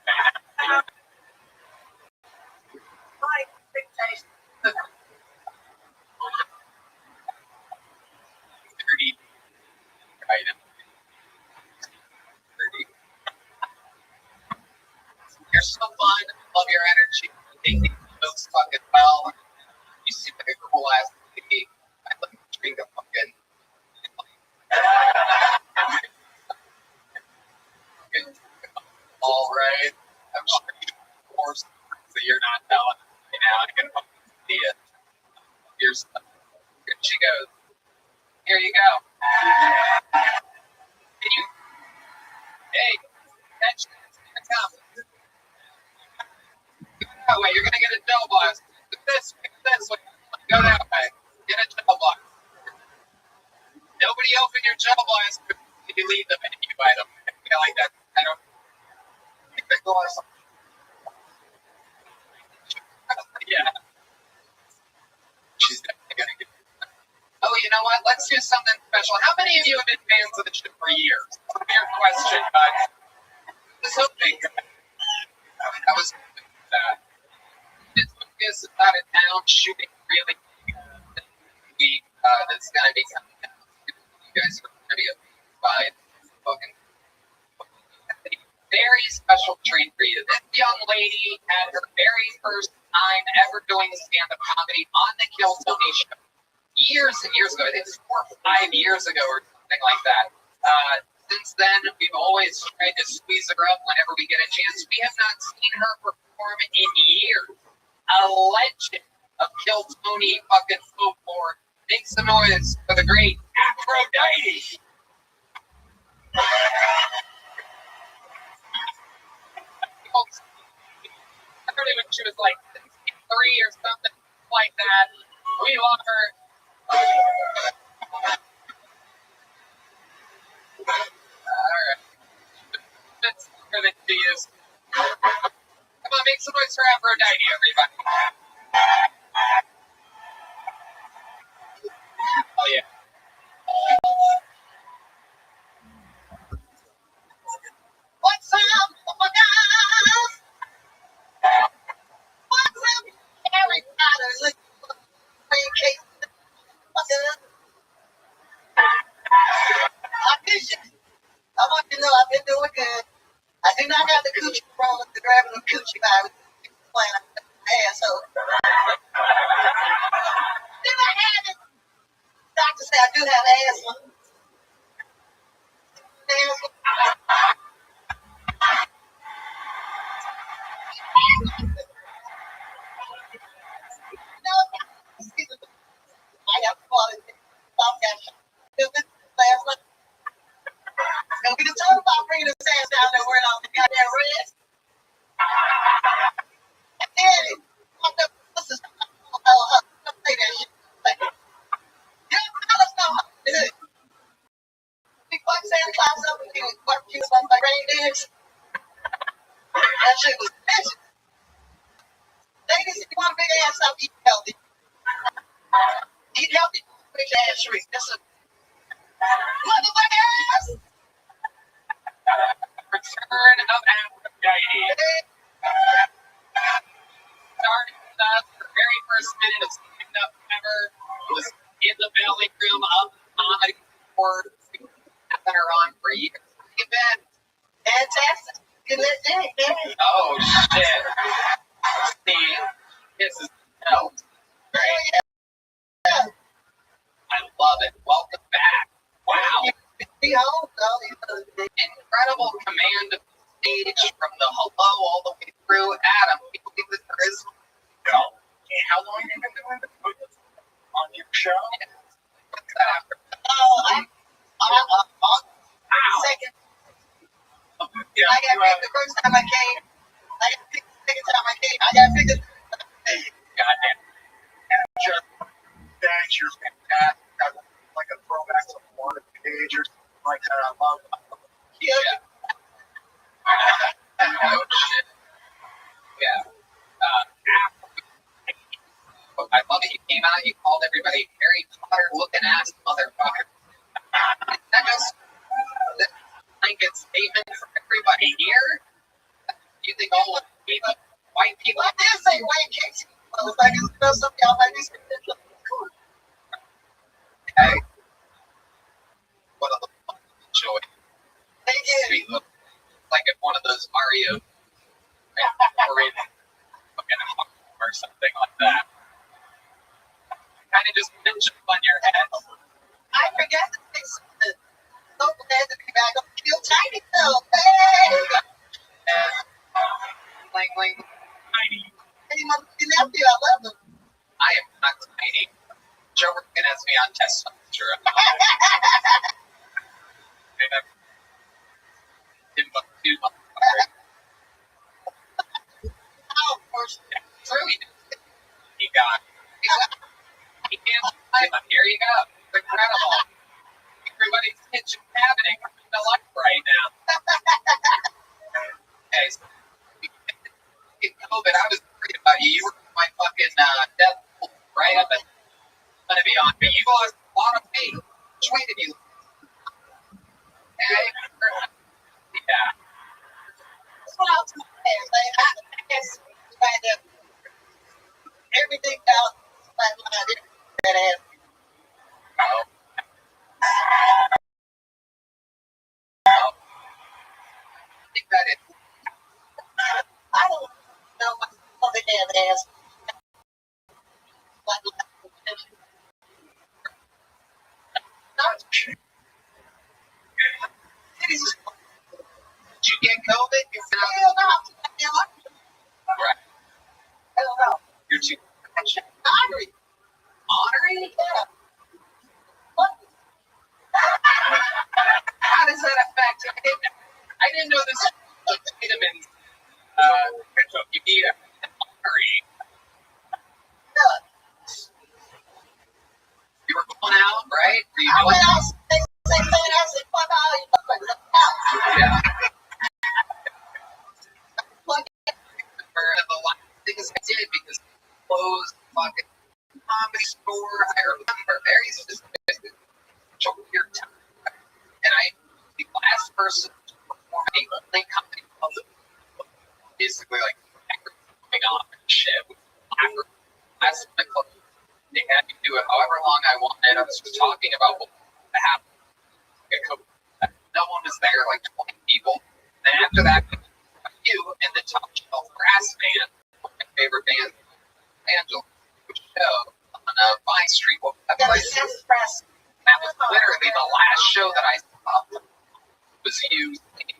bad. My expectations. 30 right. 30. You're so fun. Love your energy. You take these jokes fucking well. You seem like a cool ass lady. I'd like to drink a fucking. All right. I'm sure you force that you're not telling me now. I can fucking see it. Here's here she goes. Here you go. Can you? Hey, catch this. Here it comes. That way, you're gonna get a gel blast. This way. Go that way. Get a gel blast. Nobody open your gel blast if you leave them and you buy them. I feel like that. I don't think that goes. Yeah. She's definitely gonna get. Oh, you know what? Let's do something special. How many of you have been fans of the show for years? Fair question, but I was hoping that was that. This is out of town shooting really week. That's gonna be coming out. You guys are gonna be by fucking very special treat for you. This young lady had her very first time ever doing stand-up comedy on the Kill Tony show. Years and years ago, I think it was 4 or 5 years ago or something like that. Since then, we've always tried to squeeze her up whenever we get a chance. We have not seen her perform in years. A legend of Kill Tony fucking folklore. Make some noise for the great Aphrodite. She was like 63 or something like that. We love her. Alright. That's better than she is. Come on, make some noise for Aphrodite, everybody. Oh, yeah. What's up, guys? What's up, Harry Potter? Look, what's up? I miss you. I want you to know I've been doing good. I do not have the coochie problem to grabbing the coochie virus. Playing asshole. Do I have it? Doctor said I do have asthma. I got fallen. Last night. And we can talk about bringing his ass down there wearing all the goddamn reds. And then, this is, don't say that shit. You don't tell us no. We fucked Santa Claus up and he was fucking us like reindeers. That shit was vicious. Ladies, if you want a big ass up, eat healthy. Eat healthy, big ass treat. That's a motherfuckers! Return of Aphrodite. Started with us, the very first minute of stand up ever was in the belly room of the comedy board. That are on for years. Event. Fantastic. Good day. Oh shit. See, this is hell. Right? I love it. Welcome back. Wow. Incredible command of the stage from the hello all the way through. Adam, can you believe there is? No. How long have you been doing this on your show? What's that after? Second. Yeah, I got picked the first time I came. I got picked the second time I came. I got picked the Goddamn. and just thanks, you're fantastic. Like a throwback to Florida page or something like that. I love it. Yeah. Oh shit. Yeah. I love that you came out. You called everybody Harry Potter looking ass motherfucker. That just the blanket statement for everybody here. You think all white people? I did say white kicks. I was like, you know, some of y'all might be cool. Hey. What a fucking joy. Thank you. Sweet look. Like if one of those Mario fucking or something like that. Kind of just pinch up on your head. I forgot to say something. So glad to be back. I'm still tiny though. Hey! Bling, bling. Tiny. Hey, my nephew, I love him. I am not tiny. Joe Rogan has me on testosterone. Oh, of course. True, he got. He can't lie, but here you go. It's incredible. Everybody's kitchen cabinet in the life right now. Okay, so in COVID, I was worried about you. You were my fucking death pool right up and gonna be on. But you lost a lot of weight. Which way did you lose? Okay. Yeah. That's what I was going to say. Like, I guess find out everything else. Like, that ass. Oh. I think that is. I don't know what other damn ass. Like, Did you get COVID? hell no. Right. Hell no. You're too Hungry. honoring? Yeah. What? How does that affect? I didn't know this was vitamins. You need a you doing? Yeah. For the last things I did because I closed the fucking comedy store. I remember very specifically your time. And I the last person to perform the only comedy club that basically like going off and shit. Last one club. They had me do it however long I wanted. I was just talking about what happened. No one was there, like 20 people. Then after that, you and the Top Shelf Brass Band, my favorite band, Angela, which show on Vine Street. What that place? That was literally the last show that I saw. Was you singing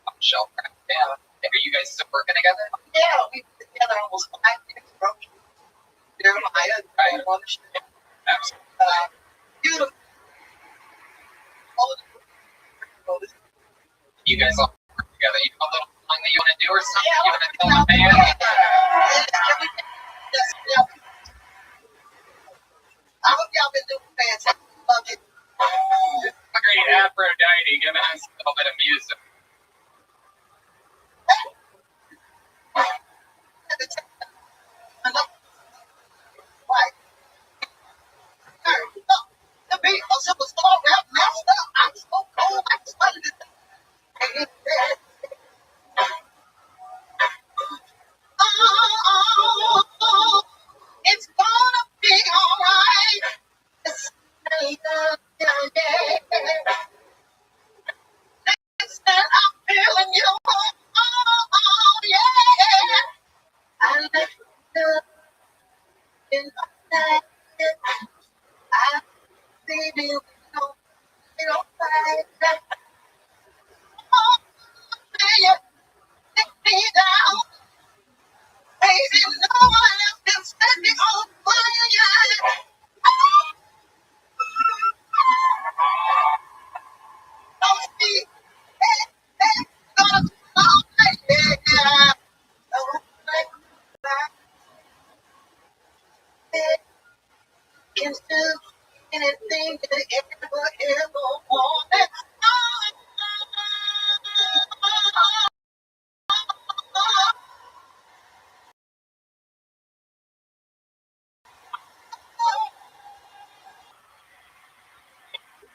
Top Shelf Brass Band? Are you guys still working together? Yeah, we've been together almost 5 years, bro. Jeremiah, I love you. Beautiful. You guys all work together. You have a little song that you want to do or something? You want to tell the band? I hope y'all been doing fantastic. Love it. Great Aphrodite giving us a little bit of music. Right. The beat of Superstar Rap Master. I'm so cold. I just wanted to. Oh, it's gonna be alright. Listen, I'm feeling you. Oh, yeah. I let you in the night. I see you. You don't fight. Oh, yeah. Take me down. Baby, no one else can set me on fire. Don't see. Gonna be alright. Yeah. Don't let can do anything that ever wanted.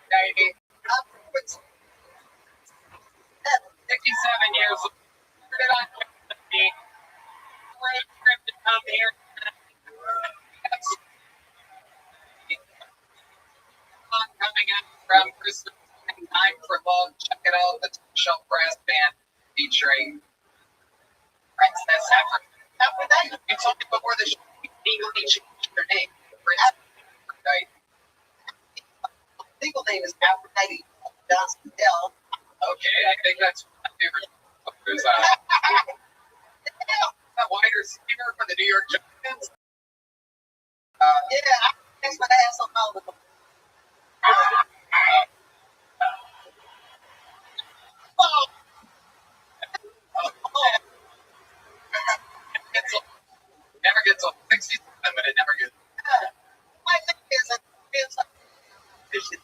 Baby. 57 years old. Put it on me. Road trip to come here. Coming up from Christmas Time for Love. Check it out. The Top Shelf Brass Band featuring Princess Aphrodite. You told me before the show you legally changed your name. Princess Aphrodite. Legal name is Aphrodite Johnson Dell. Okay, I think that's my favorite. There's a wide receiver for the New York Giants. Yeah, I thanks my ass on all of them. Never gets old. 67, but it never gets. My thing is a vision.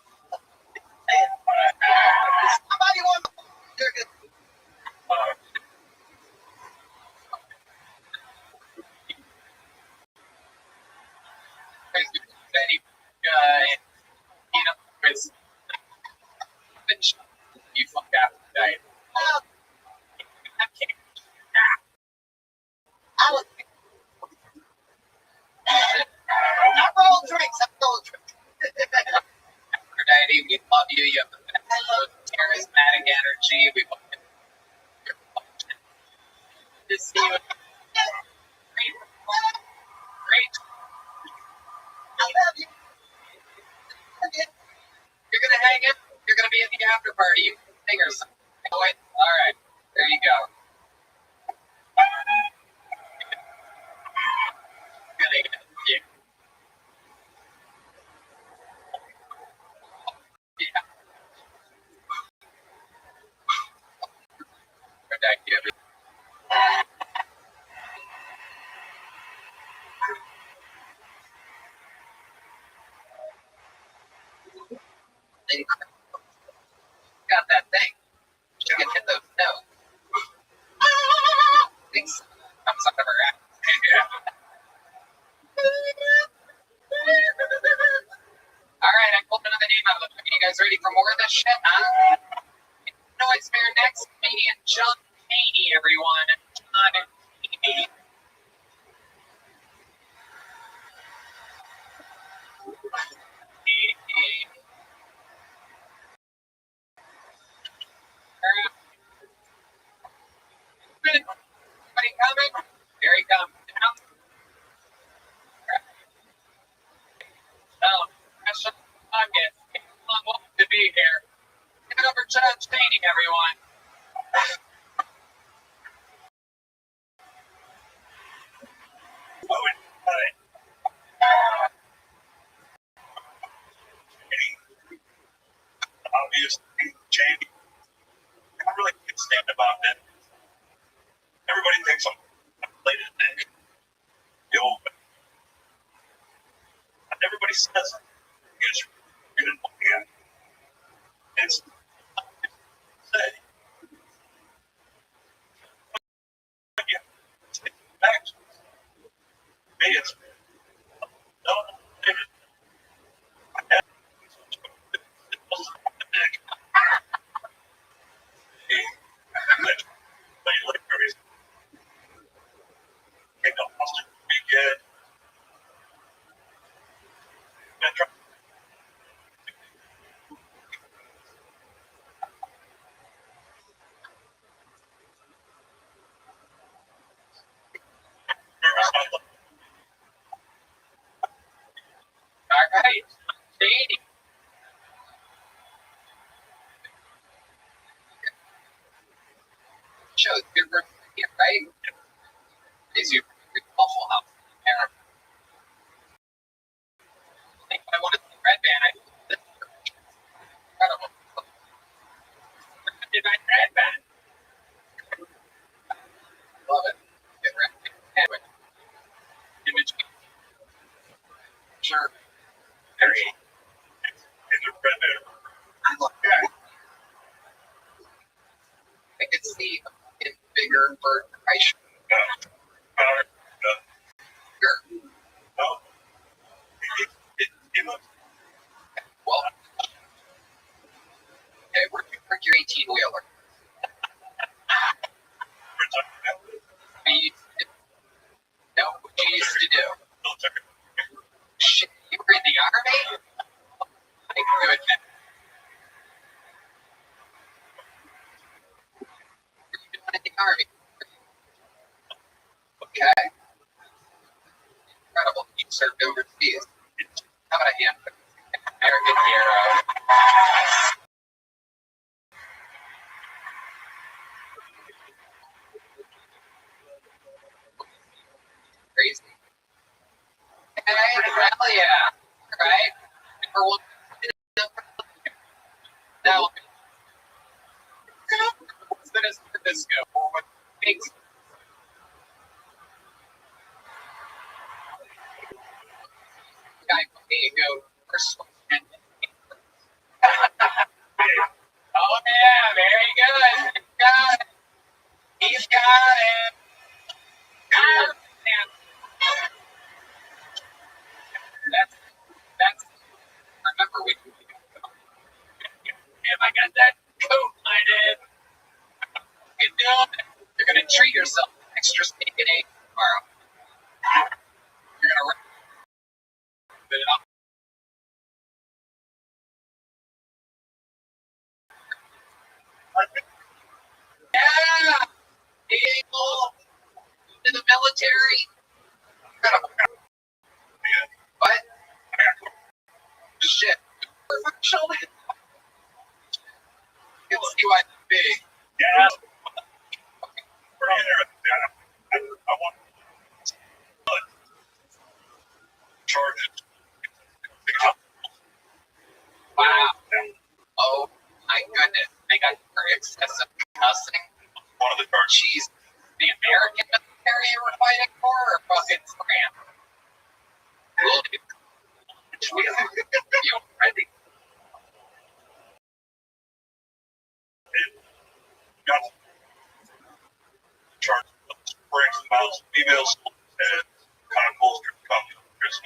Somebody want to you fuck Aphrodite. I was. I roll drinks. Aphrodite, we love you. You have the best charismatic energy. We love you. To see you. Great. I love you. You're gonna hang in. You're gonna be at the after party. You can sing or something. All right. There you go. Yeah. Aphrodite. shit, noise for your next comedian, John Caney, everyone. John Caney. Anybody coming? Here he comes. Special podcast. I'm welcome to be here. Give it over to John Caney, everyone. Obviously, Jamie, I really can't stand about that. Everybody thinks I'm related to Nick. The old man. And everybody says it. Because you're going to look at it. It's say. But yeah, it's facts. Me, it's no, David. I have it wasn't Nick. Weekend. All right, Caney. Shows good work here, right? Is your Waffle House there? I think I want to see Red Band. Incredible. Did my Red Band? Love it. Get ready. Anyway, image. Sure. Very. It's a red bear. I love that. I could see a bigger bird. I should. Sure. No. It looks Well, okay, where'd you park your 18-wheeler? We used to, no, what you used to do. Shit, you were in the army? My goodness. What were you doing in the army? Okay. Incredible. You served overseas. How about a hand? American hero. Crazy. Hey, hell yeah. Right? Number one. Now, what's the disco? Or what makes guy go first one? Oh, yeah, very good. He's got it. He's got it. That's, remember we, if I got that coat I did, you know, you're going to treat yourself extra steak and egg tomorrow. You're going to wrap it up. Yeah, people in the military. What? Shit. Professional. You can see why it's big. Yeah. Pretty interesting. I want charges. Wow. Oh my goodness. They got for excessive cussing. One of the charges. Jeez. The American military you were fighting for or fucking France? Cool, dude. You ready? Got charges of springs, mouths, females, and kind of bolster companies.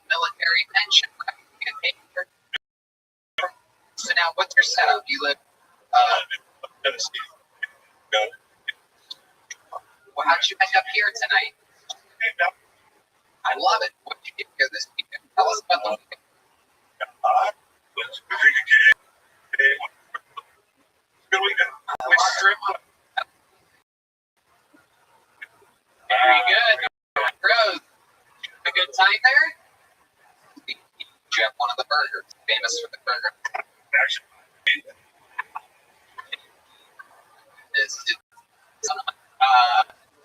military pension, right? You get paid for. So now, what's your setup? You live. Tennessee. Got it. Well, how'd you end up here tonight? I love it. What did you get here this weekend? Tell us about the weekend. Good weekend. Which strip? Very good. Rose, a good time there? Did you have one of the burgers? Famous for the burger. Is it some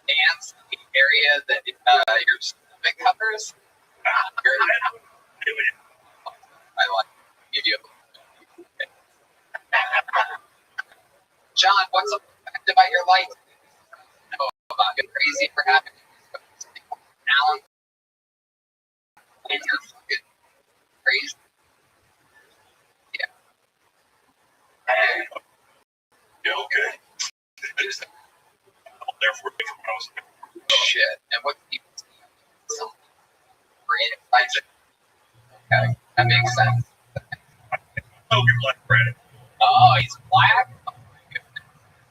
dance in the area that your stomach covers? I like to give you a John, what's up about your life? I know about you crazy for having talent. And you're fucking crazy. Yeah. Yeah, okay. Therefore, Shit. And what people some great excitement. Okay, that makes sense. oh, you're black bread. Oh, he's black? Oh, my goodness.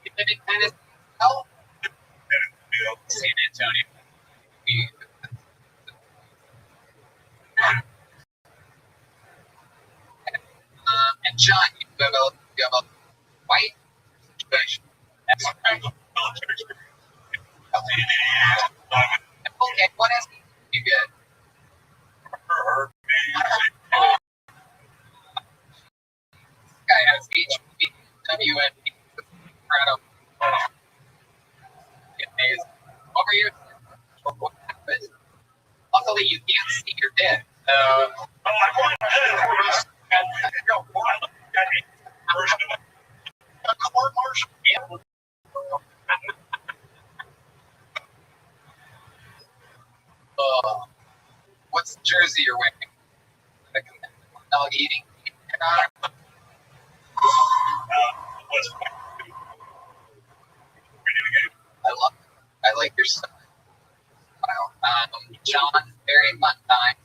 You live in Tennessee? Oh, San Antonio. And John, you have a white situation. That's right. Okay, what else you get? This guy has HBWNP. Incredible. Amazing. What were your what happened? Luckily, you can't see your dick. What's the jersey you're wearing? Dog eating? I love it. I like your stuff. Wow. John, very fun time.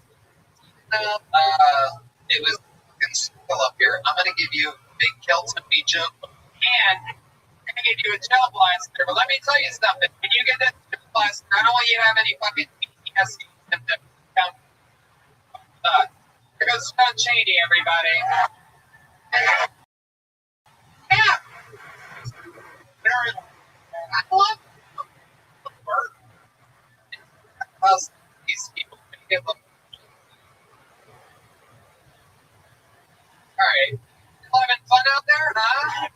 It was fucking up here. I'm going to give you a big Kelton B jump and I'm going to give you a gel blaster. But let me tell you something. When you get that gel blaster, I don't want you to have any fucking PTSD. Here goes John Cheney, everybody. Yeah. I love these people. All right. Having fun out there, huh?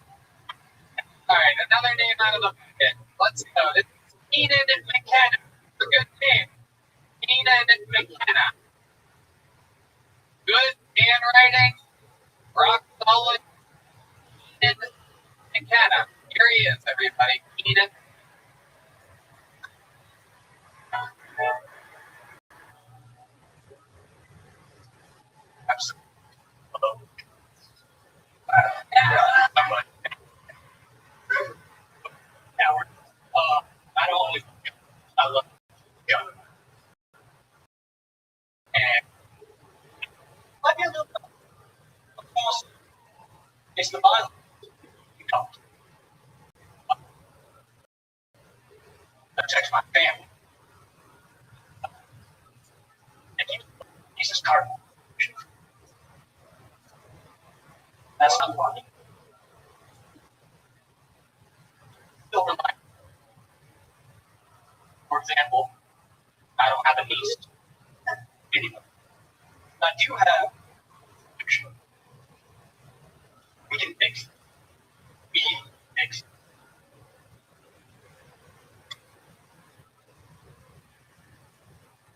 All right, another name out of the bucket. Let's go. This is Keenan McKenna. It's a good name. Keenan McKenna. Good handwriting. Rock solid. Keenan McKenna. Here he is, everybody. Keenan. Absolutely. Howard. Not only I love John. And let me a little bit. Of course, it's the violence. Protects my family. And he's his cardinal. That's not funny. Still remind. For example, I don't have a niece. Anyway. I do have fiction. We can fix it. We can fix it.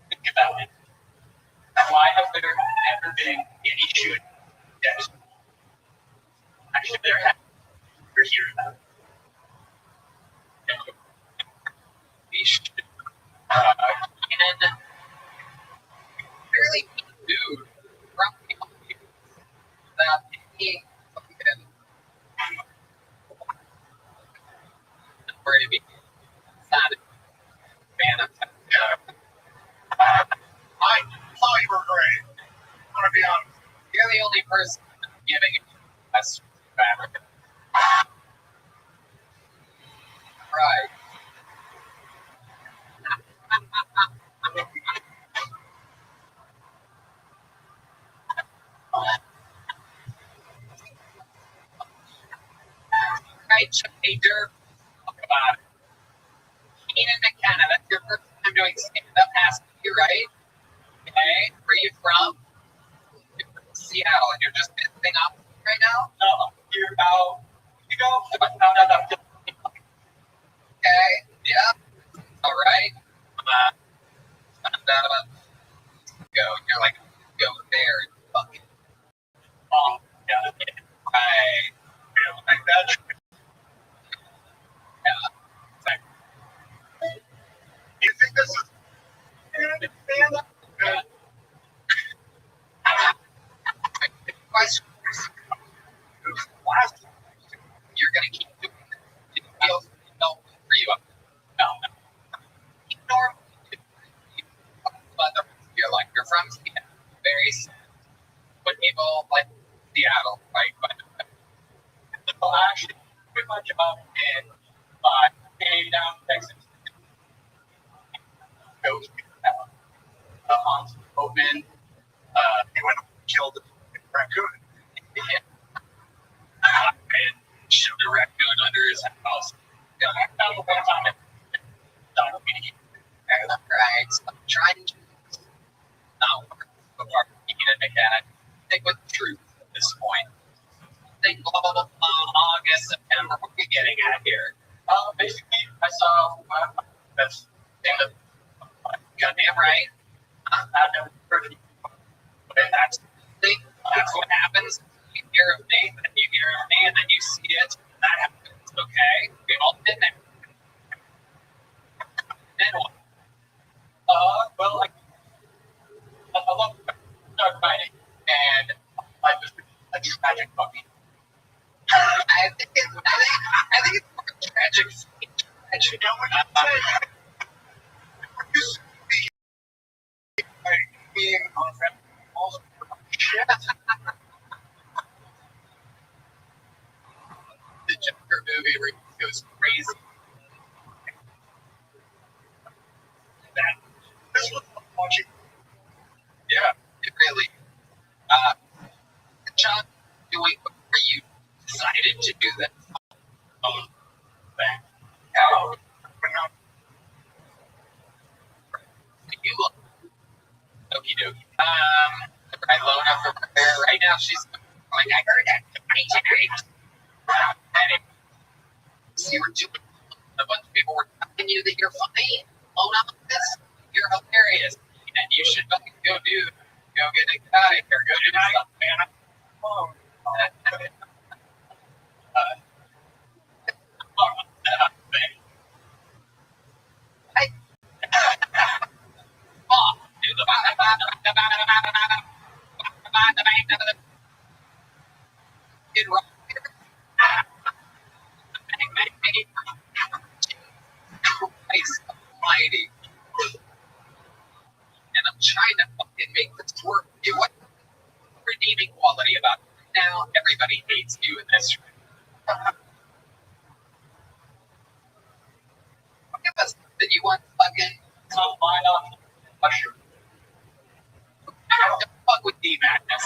Think about it. Why have there never been any shooting deaths? Actually, there have. You're here about it. We should. And fairly dude from that he fucking where to be sad fan of I saw you were great. fabric. Right. Right, Shader. Talk about it. Keenan McKenna, that's your first time doing stand-up, has to be right. Okay, where are you from? You're from Seattle, and you're just visiting up right now? No, you're about, you go, no. Okay, yeah, all right. Found out about go. You're like, go there and fucking Yeah. right. Like that. Yeah. You think this is stand-up? Question. You're gonna keep doing it. It feels helpful for you. No. You normally do. But you're like, you're from Seattle. Very but people like Seattle, like, but Well, actually, quit my job and came down to Texas. Goes Open. he went and killed a raccoon. And shoved a raccoon under his house. Yeah, I found the one time. right. So I'm trying to not work apart from keeping it mechanic. Stick with the truth at this point. Think blah blah blah blah August, September. What are we getting at here? Basically, I saw that's Goddamn right. I've never heard of you. But That's what happens. You hear of me, then you hear of me, and then you see it. That happens. Okay, we've all been there. Then what? well, like, I love start fighting, and I just a tragic puppy. I think it's more tragic. You know what you say? You see being on that shit. The Joker movie where he goes crazy. That, This was watching. yeah, it really. John, doing before you decided to do that. How you look? Okie dokie. I loan up from her right now. She's like, I heard that. Anyway, see, we're doing a bunch of people were telling you that you're funny. Loan up this. You're hilarious, and you should fucking go get it out of here. Go do something, man. Kid Rock here. Christ almighty. And I'm trying to fucking make this work. What redeeming quality about it? Now everybody hates you in this room. Give us that you want fucking Some line off mushroom. don't fuck with D Madness.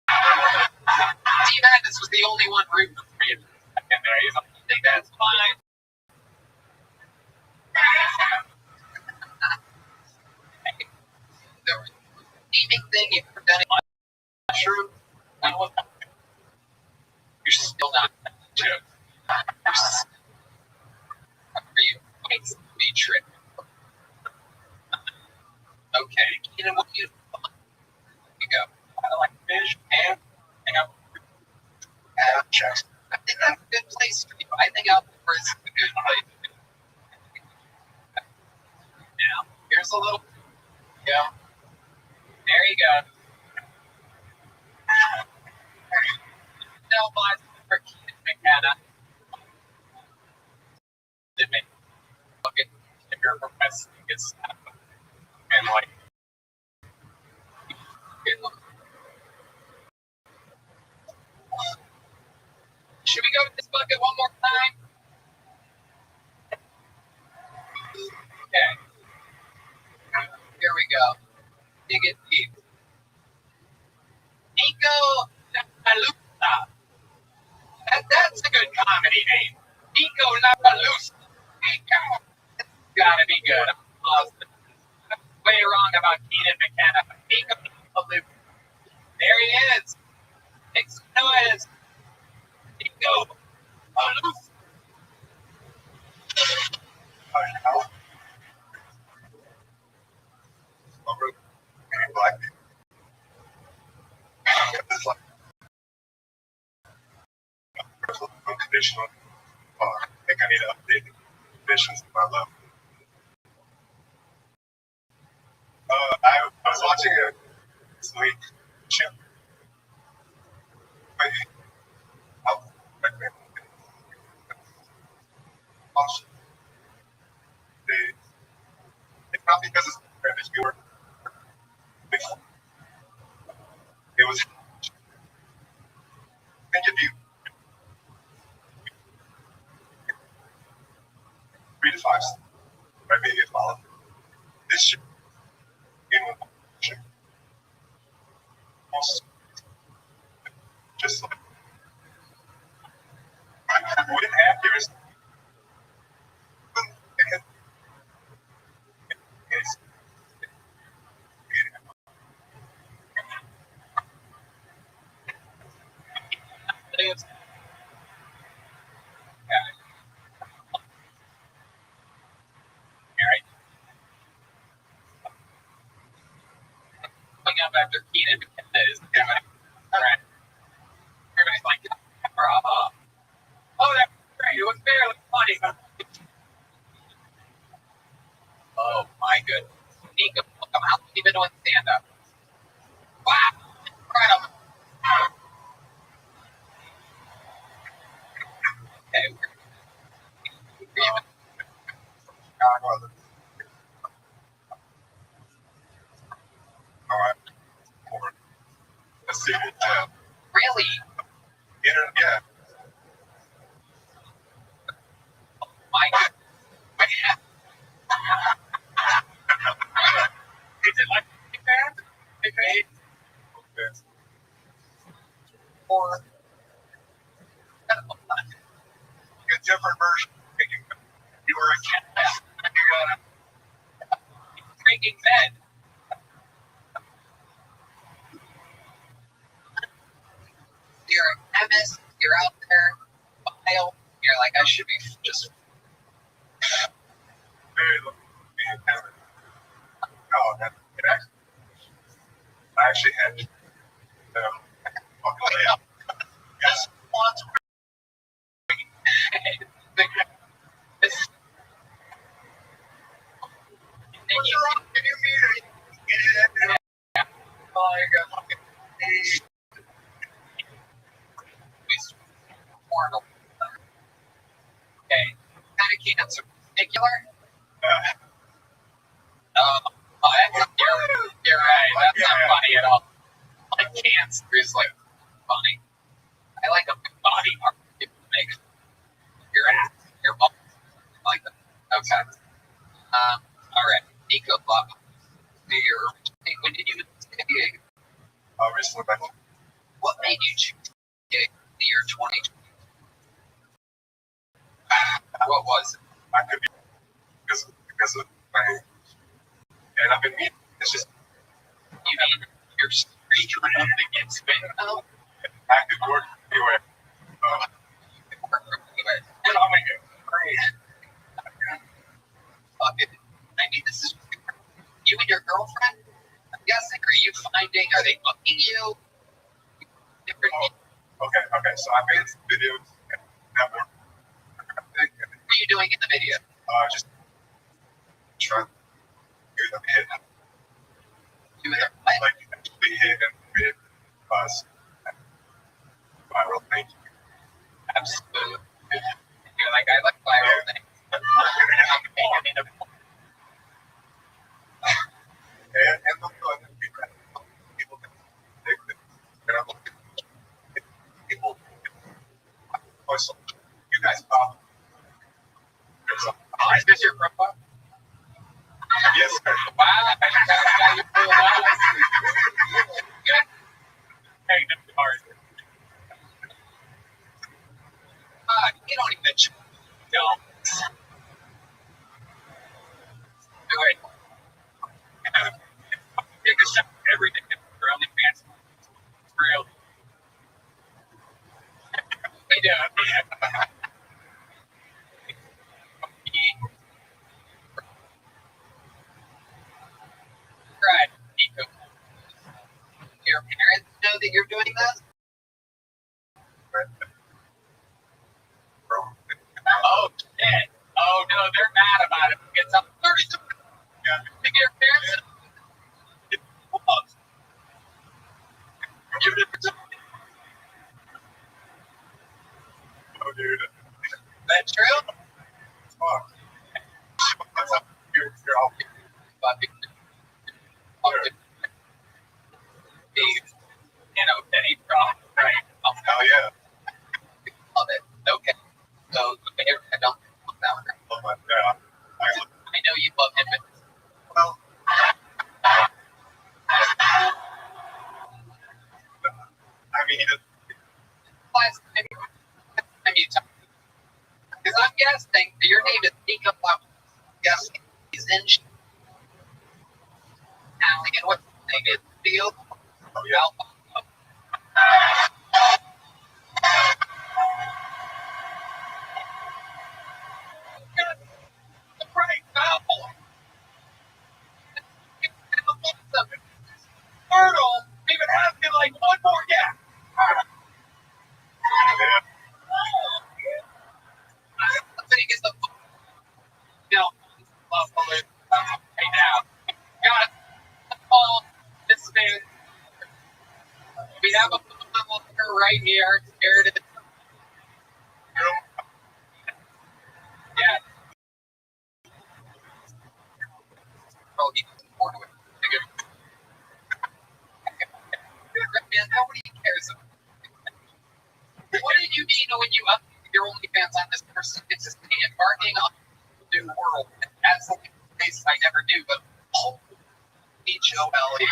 D Madness was the only one rooting for you. And there you go. I think that's fine. The redeeming thing you've ever done in mushroom, you're still not joke. You makes me trip. Okay, Keenan, what do you go? Kind of like fish and Checks. I think that's a good place for you. I think outdoor is a good place. Now, here's a little. Yeah. There you go. No, but for Keenan McKenna. Did make fucking sticker for my gets and like. comedy name. Nico Labalus. Gotta be good. I'm positive. I'm way wrong about Keenan McKenna. Nico Labalus. There he is. Make some noise. Nico Labalus. Black people. It's like unconditional. I think I need to update the conditions of my love. I was watching it this week. Chip. I'll recommend it's not because it's British viewer. It was think if you 3 to 5 right, maybe a follow. This should just like with accuracy. Up after Keenan McKenna is right. Everybody's like, oh, that was great. It was barely funny. Oh my goodness. Nico, how long have you been doing stand up? Wow, incredible. Okay. All right. Let's see. Really? Yeah. Oh my goodness. Is it like big band? Big band? Or A different version. You were a cat. You got a Breaking Bad. You're a chemist, you're out there, bio, you're like, I should be just very lucky being Kevin. Oh, I actually had yes. what's wrong? Can you meet her? Okay. Kind of cancer particular? You're right. That's not funny at all. Like cancer is like funny. I like a big body part people make. Your ass, your balls. I like that. Okay. All right. Nico, blah. When did you move to San Diego? Recently, back What made you choose the year 2020? What was it? I could be because of my and I've been meeting. It's just You mean your street running against me? Oh, I could work anywhere. and I'll make it great. I mean, this is you and your girlfriend. I'm guessing. Are you finding? Are they booking you? Different. Okay. So I made some videos that were. What are you doing in the video? Just trying to do them hidden. You and what? Like actually hidden with us. Viral, thank you. Absolutely. You're like, I like viral things. And the people can predict it. And I'm looking at people. You guys pop. Is this your profile? Yes, sir. Wow. Hey, this is hard. You don't No. Do it. Take a step every day. Your only fans. It's real. They do. Right. Your parents know that you're doing this? Oh, shit. Oh, no, they're mad about it. It's up 30. Think your parents? Oh, dude. That's true? Fuck. You're all Penny drop, right? oh yeah. Love it. Okay. So, I don't love that one. Oh my god. I know you love him, but Well, I mean, last time you talk, because I'm guessing your name is Nico. I'm guessing he's in Alley, and what's his name is Field? oh yeah. Right now. Myrtle, we've been having like one more gap. I think it's the right now. Got all this man. We have a little right here. Here it is. Yeah. Oh, he's more to it. Man, nobody cares. What did you mean when you updated your OnlyFans on this person? It's just me embarking on a new world. That's the case I never do, but H-O-L-E.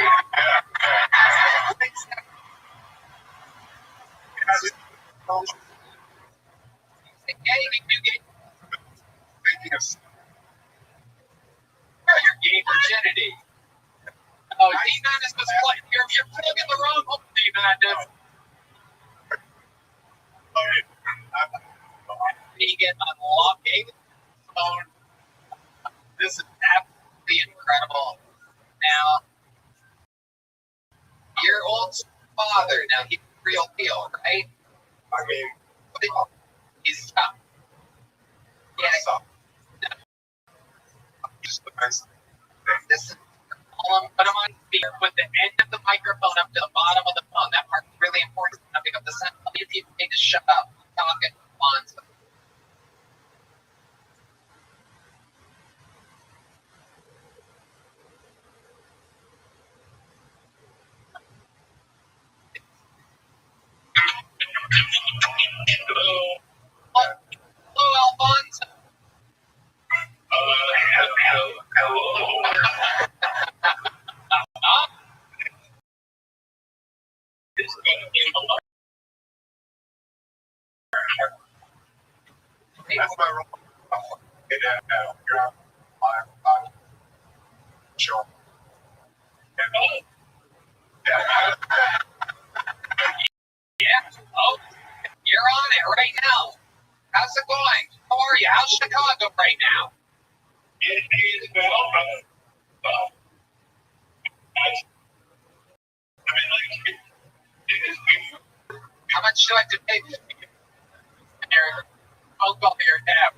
Your gay virginity. Oh, D-Madness was what? You're plugging the wrong hole, D-Madness. Vegan unlocking phone. This is absolutely incredible. Now, your old father, now he's the real deal, right? I mean, He's tough. Yeah, just the best. this is put him on speaker with the end of the microphone up to the bottom of the phone. That part's really important. Now pick up the sound. If you need to shut up, talking on. Hello, Alfonso. That's my role. You're on live. Sure. Yeah. Oh, you're on it right now. How's it going? How are you? How's Chicago right now? It is well, but I mean, like, it is beautiful. How much do I have to pay for your phone call to your tab?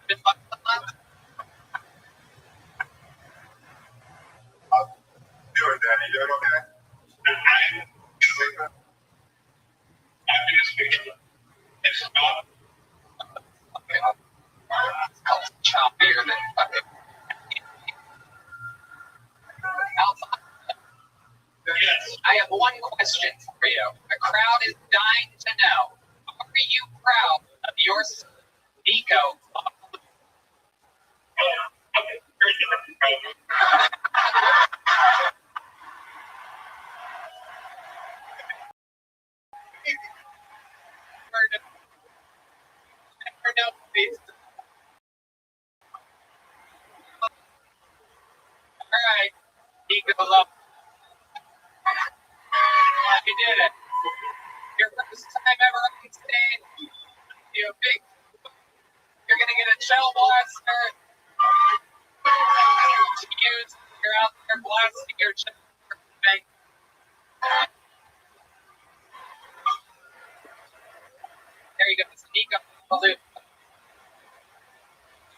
$5 a month? Do it, Daddy. You doing okay? I'm in this picture. It's not. It's choppier than fucking. Alfonso, Yes. I have one question for you. The crowd is dying to know. Are you proud of your Nico? Never know All right, Nico, love. You did it. Your first time ever on stage. You're gonna get a shell blaster to use. You're out there blasting your shell. There you go, Nico.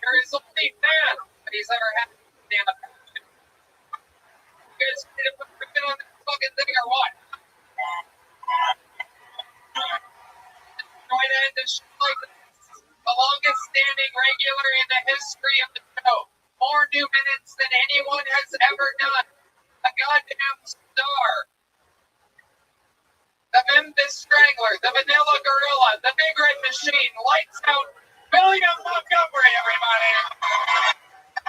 You're his only fan that he's ever had. You guys need to put ribbon on that fucking thing or what? Going to end the show like the longest standing regular in the history of the show. More new minutes than anyone has ever done. A goddamn star. The Memphis Strangler, the Vanilla Gorilla, the Big Red Machine, lights out, William Montgomery, everybody.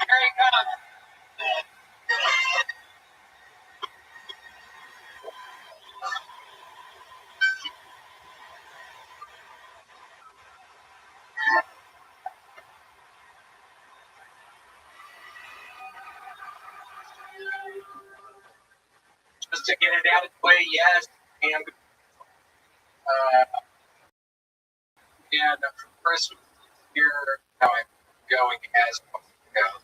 Here he comes. Just to get it out of the way, yes, and Christmas here, how I'm going as goes.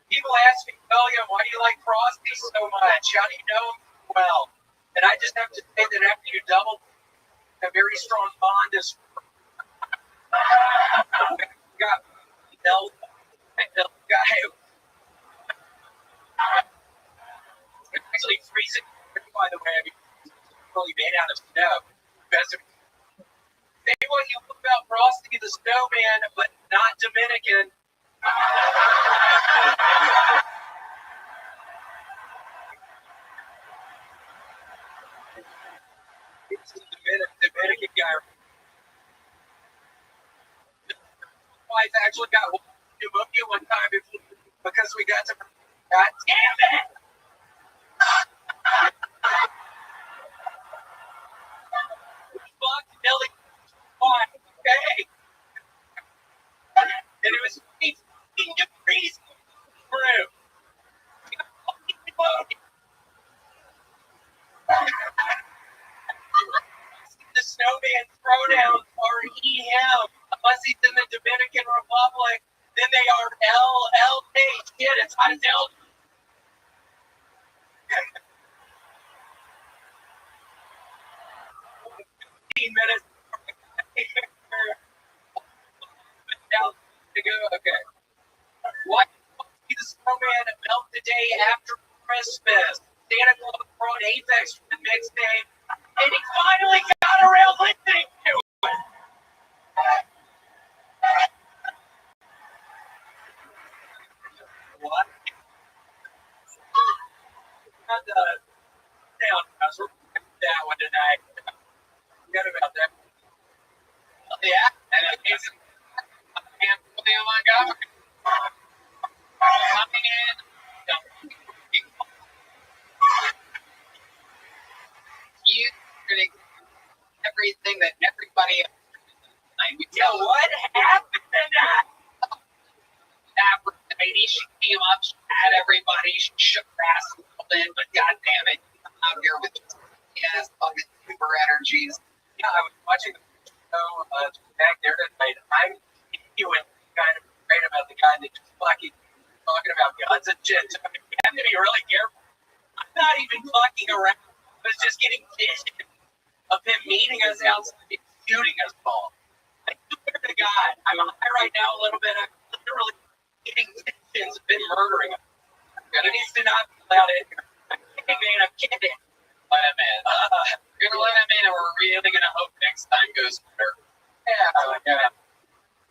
People ask me, William, why do you like Frosty so much? How do you know him well? And I just have to say that after you double, a very strong bond is got guy. It's actually freezing, by the way. I mean, it's really made out of snow. Say what you love about Frosty the Snowman, but not Dominican. It's the Dominican guy. I've actually got pneumonia one time because we got to. God damn it! Fuck Billy. Okay. And it was 18 degrees through. The snowman pronouns are he, him. Unless he's in the Dominican Republic, then they are LLA. Shit, it's hot as hell. 15 minutes. To go. Okay. Why did the snowman melt the day after Christmas? Santa Claus brought Apex for the mixtape, and he finally got around listening to it. What? Not the sound. I was working that one tonight. Forget about that. Yeah, and it is. Oh my God. Coming in. You everything that everybody else. Yeah, what happened to that? She came up, she had everybody, she shook her ass a little bit, but goddamn it, I'm out here with fucking super energies. Yeah, I was watching the show back there tonight. I'm feeling kind of great about the guy that just fucking talking about guns and shit. So you have to be really careful. I'm not even fucking around. I was just getting pissed of him meeting us outside and shooting us all. I swear to God, I'm high right now a little bit. I'm literally getting tensions of been murdering him. And it needs to not be allowed in here. I'm kidding, man. I'm kidding. Let him in. You're gonna let him in, and we're really gonna hope next time goes better. Yeah.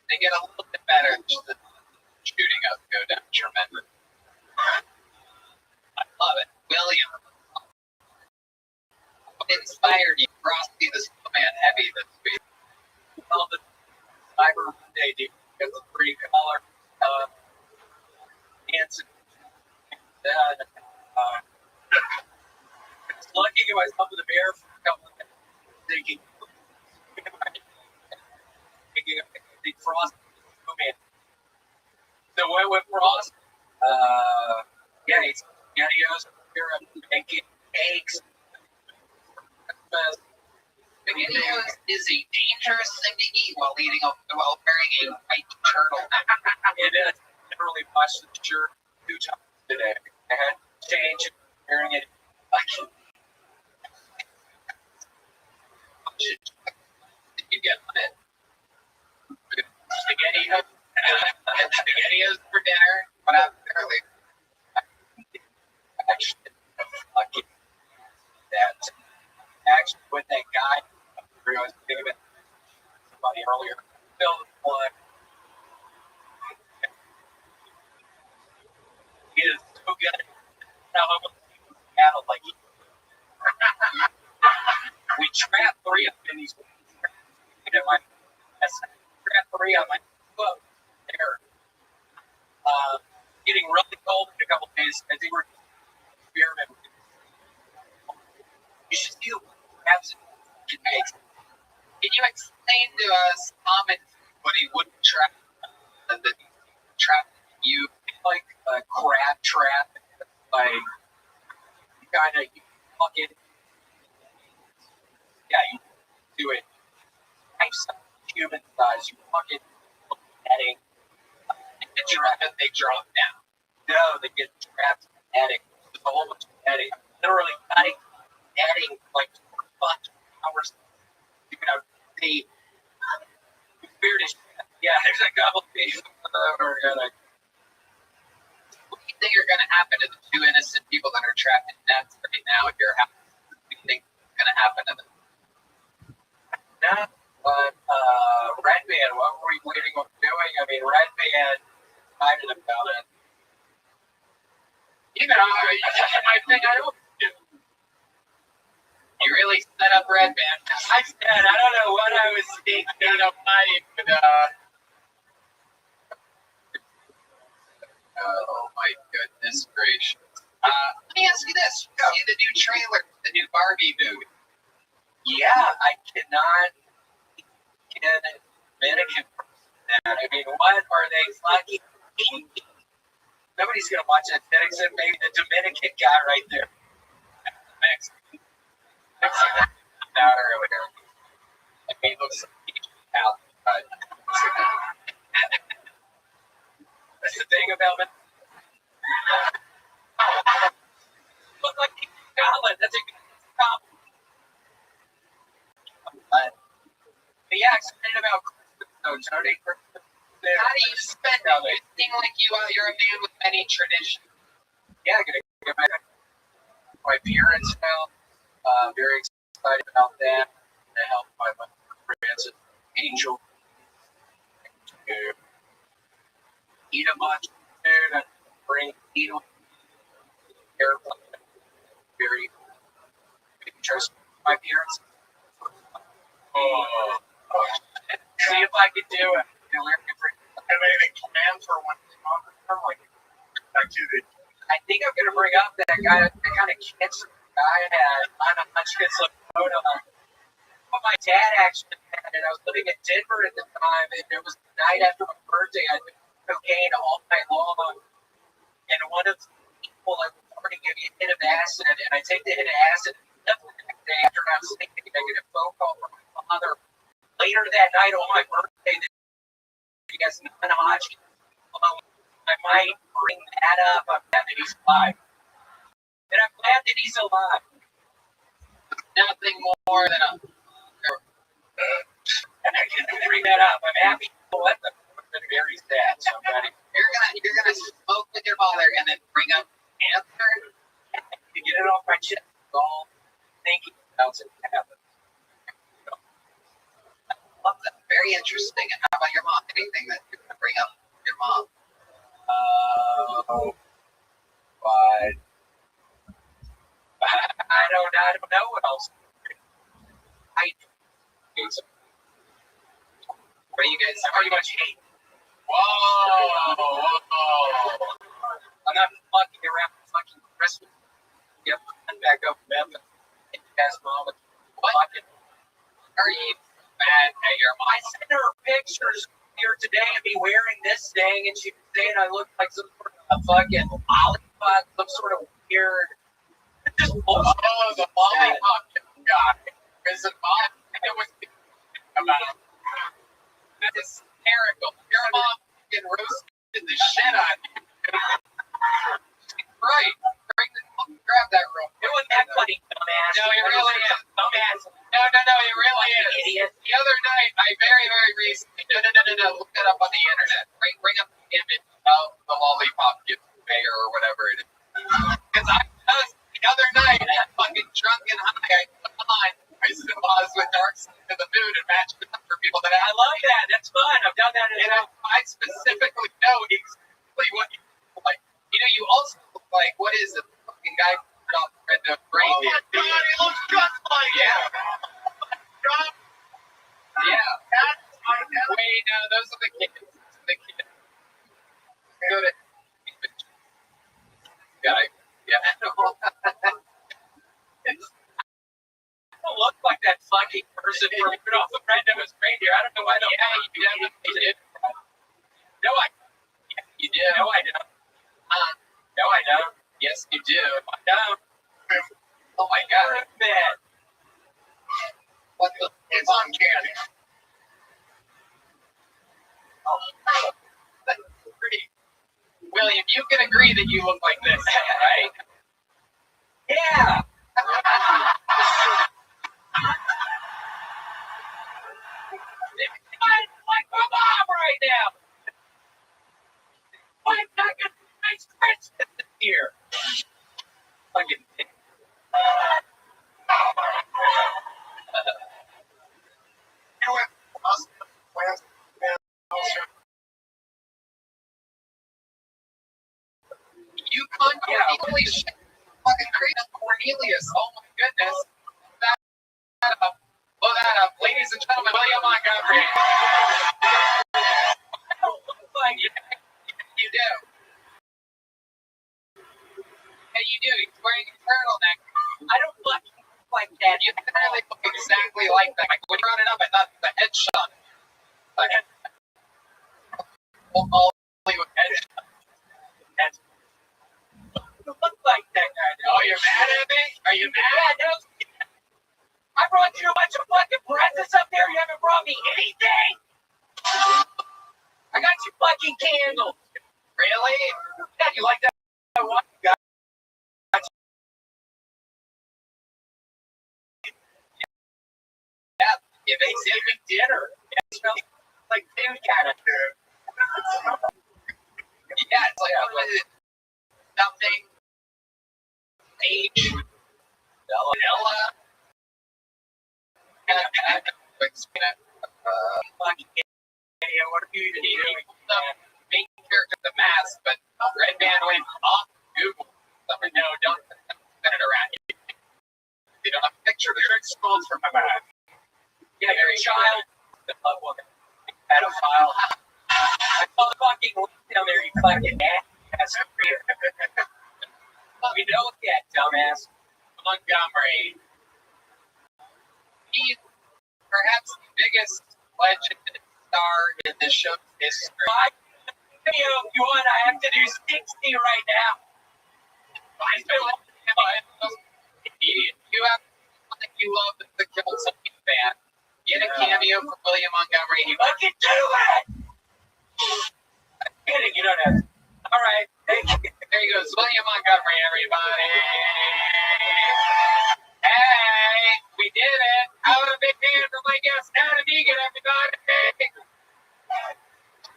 They get a little bit better. The shooting up go down tremendous. I love it. William, what inspired you? Frosty the Snowman heavy this week. Well, the Cyber Monday, dude, because of free color. It's lucky I was up in the bear for a couple of minutes thinking Frost So what with Frost? Yeah, he's spaghettios. Here I'm making eggs. SpaghettiOs is a dangerous thing to eat while wearing a white turtle. It is. I literally washed the shirt 2 times today. I had to change it, wearing it. Did you get it? Spaghettios for dinner. What happened earlier? Actually, lucky that actually with that guy, I was thinking about somebody earlier. Bill one. He is so good. Now I'm battle like we trapped 3 of them in these. Trapped 3 on my foot there. Getting really cold in a couple days. I think we're experimenting. You should see the crabs it makes. Can you explain to us what he wouldn't trap? The trap you Like a crab trap, like you kind of fuck it. Yeah, you do it. Human size, you fuck it. Netting. they drop down. No, they get trapped in netting. There's a whole bunch of netting. Literally cutting netting like for hours. You know, the weirdest. Yeah, there's a couple things we're gonna. What do you think are going to happen to the 2 innocent people that are trapped in nets right now at your house? What do you think is going to happen to them? No, but Red Band, what were we waiting on doing? I mean, Red Band excited about it. You know, I think I don't do. You really set up Red Band. I said, I don't know what I was thinking of but oh my goodness gracious. Let me ask you this. You see the new trailer, the new Barbie movie. yeah, I cannot get a Dominican person that. I mean, what are they fucking thinking? Nobody's going to watch that. Except maybe the Dominican guy right there. Mexican. Out earlier. I mean, it looks like he's out. That's the thing about it. Look like he's Scotland. That's a good compliment. But yeah, excited about Christmas though, Tony. How do you spend it? You seem like you're a man with many traditions. Yeah, gonna get my parents now. Very excited about that. To help my friends, Angel, to eat a bunch of food and bring eat airplane. Very interesting. My parents. See if I can do it. You know, Have anything planned for when it's on? Like, I think I'm gonna bring up that guy, that kind of cancer guy I had on a Munchkins photo. What my dad actually had, and I was living in Denver at the time, and it was the night after my birthday. I took cocaine all night long, and one of the people I was already give you a hit of acid, and I take the hit of acid. The next day after I was sleeping, I get a phone call from my father later that night on my birthday that he has non-Hodgkin. I might bring that up. I'm glad that he's alive. And I'm glad that he's alive. Nothing more than a. And I can bring that up. I'm happy to let them. But very sad. So I'm glad You're gonna smoke with your father and then bring up cancer. to get it off my chest. All thinking about it happen. Love that. Very interesting. And how about your mom? Anything that you're gonna bring up your mom? But I don't know what else. What do you guys Pretty much hate. Whoa! I'm not fucking around with fucking Christmas. Yep, I'm back up in Memphis. And you guys mom fucking. Are you mad at your mom? I sent her pictures here today of me wearing this thing, and she was saying I look like some sort of fucking lollipop, some sort of weird. Just bullshit. Oh, the lollipop guy. Is it mom? It was about. That is hysterical. Your mom fucking roasted the shit out of you. Right. Grab that real quick. It wasn't that funny, dumbass. No, it really is. Dumbass. No, it really is. Idiot. The other night, I very recently, no, look that up on the internet. Bring up the image of the lollipop gift conveyor or whatever it is. Because I was, the other night, I fucking drunk and high, I put on Wizard of Oz with Dark Side of the Moon and matched it up for people that I love that. That's fun. I've done that as well. I specifically know exactly what you look like. You know, you also look like, what is it? The fucking guy who off the red nose reindeer. Oh my God, he looks just like him. God. Yeah. Wait, no, those are the kids. Go to guy. Yeah. I don't look like that fucking person from Rudolph the Red-Nosed Reindeer. I don't know why the Yeah, you definitely did. No, You do. No, I don't. No, I don't. Yes, you do. I don't. Oh my God. Man. What the? It's uncanny. Oh, that's pretty. William, you can agree that you look like this, right? Yeah. I'm like my mom right now. I'm not going to make friends here. Fucking thing. You went us plans and also You holy shit. Fucking crazy Cornelius. Oh my goodness. Blow that up. Ladies and gentlemen, William Montgomery. I don't look like it. You do. Yeah, you do. He's wearing a turtleneck. I don't look like that. You literally look exactly like that. Like, when you brought it up, I thought the headshot. Like, Hollywood headshot. That's you look like that guy. Oh, you're mad at me? Are you mad? No. I brought you a bunch of fucking presents up there. You haven't brought me anything. I got you fucking candles. Really? Yeah, you like that one? Yeah. Yeah, you make Thanksgiving dinner. Yeah, it smells like food kind of. Yeah, it's like what is it? Something. Age. Vanilla. Fucking idiot. What are you even doing? The main character of the mask, but Red Band went off Google. No, don't spin it around. You don't have a picture of the shirt scrolls from my back. Yeah, you're a child. Pedophile. I saw the fucking link down there, you fucking ass. We know that, dumbass. Montgomery. He's perhaps the biggest legend star in the show's history. If you want, I have to do 60 right now. You have something you love the Kill Something fan. Get a cameo from William Montgomery. He Fucking do it! I'm kidding, you don't have to. All right, thank you. There he goes, William Montgomery, everybody. Hey, we did it. Out a big hand for my guest, Adam Egan, everybody.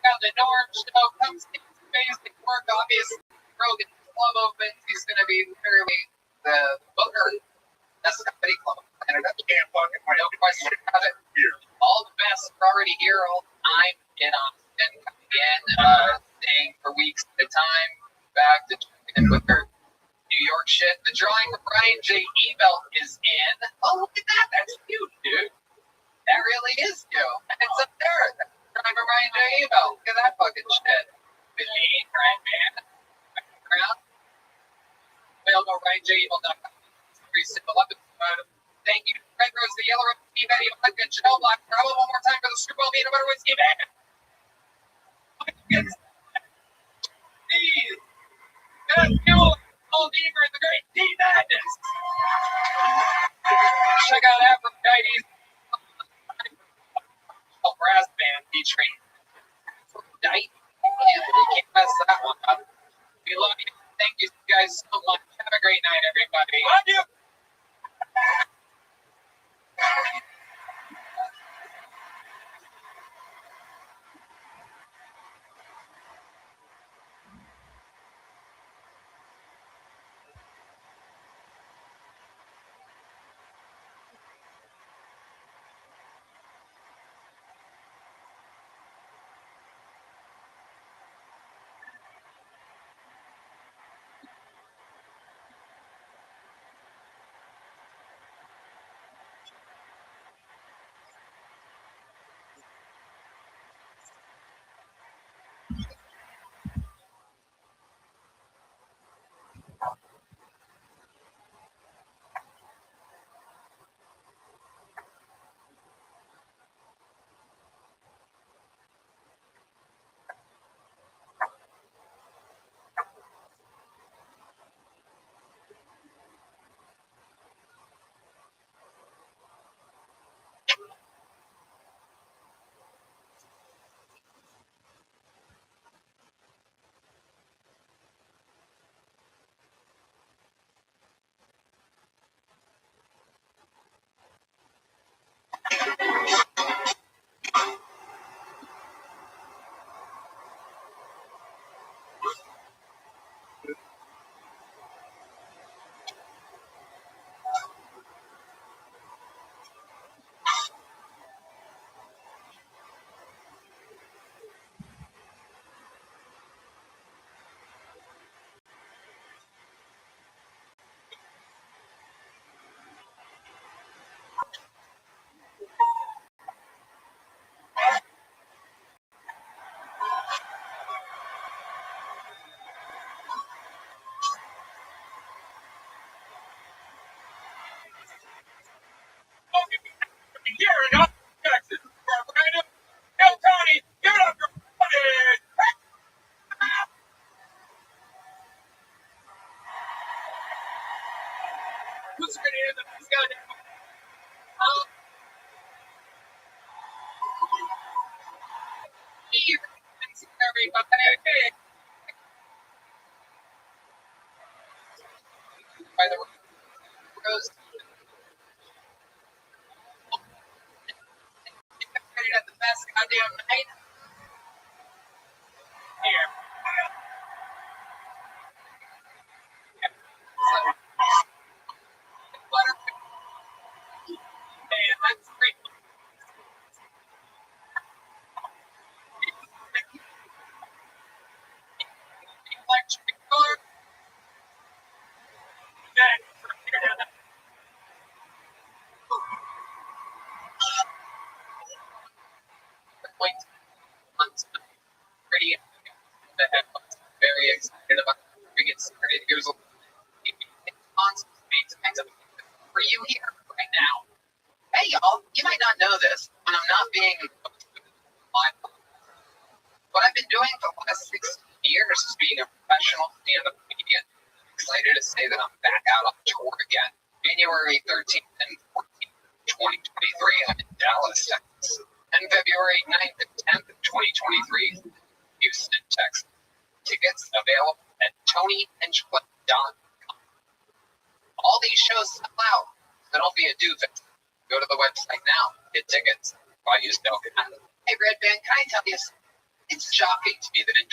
Now the Norm Show comes in amazing work. Obviously, Rogan's club opens. He's going to be literally the booker. That's the comedy club. And I can't fucking no question about it. All the best are already here all the time in Austin, coming in, staying for weeks at a time, back to checking in with her New York shit. The drawing for Brian J. Ebelt is in. Oh, look at that. That's cute, dude. That really is you. And it's up there. That's the drawing for Brian J. Ebelt. Look at that fucking shit. With me, right, man? Background. Available Brian J. Ebelt.com. Every single episode. Thank you to Red Rose, the Yellow Rose, Steve Eddie, Vodka, Janelle Black. Travel one more time for the Super Bowl. Peanut butter whiskey, man. That's fuel deeper in the great deep madness. Check out Aphrodite's brass band featuring Aphrodite. You can't mess that one up. We love you. Thank you guys so much. Have a great night, everybody. Love you. Here in Austin, Texas, for a brand new Hill County, give it up for everybody. Who's ready to hear the next guy? Here, thanks everybody. By the way, Rose, ready to have the best goddamn night. Here. Man, that's great. Electric car. Pretty the headphones. Very excited about bring it started. Here's a for you here right now. Hey y'all, you might not know this, but I'm not being live. What I've been doing for the last 6 years is being a professional stand-up comedian. Excited to say that I'm back out on tour again. January 13th and 14th, 2023, I'm in Dallas, Texas. And February 9th and 10th of 2023, Houston, Texas. Tickets available at TonyHinchcliffe.com. All these shows sell out, so don't be a doofus. Go to the website now, get tickets. While you still can. Hey, Red Band, can I tell you something? It's shocking to me that in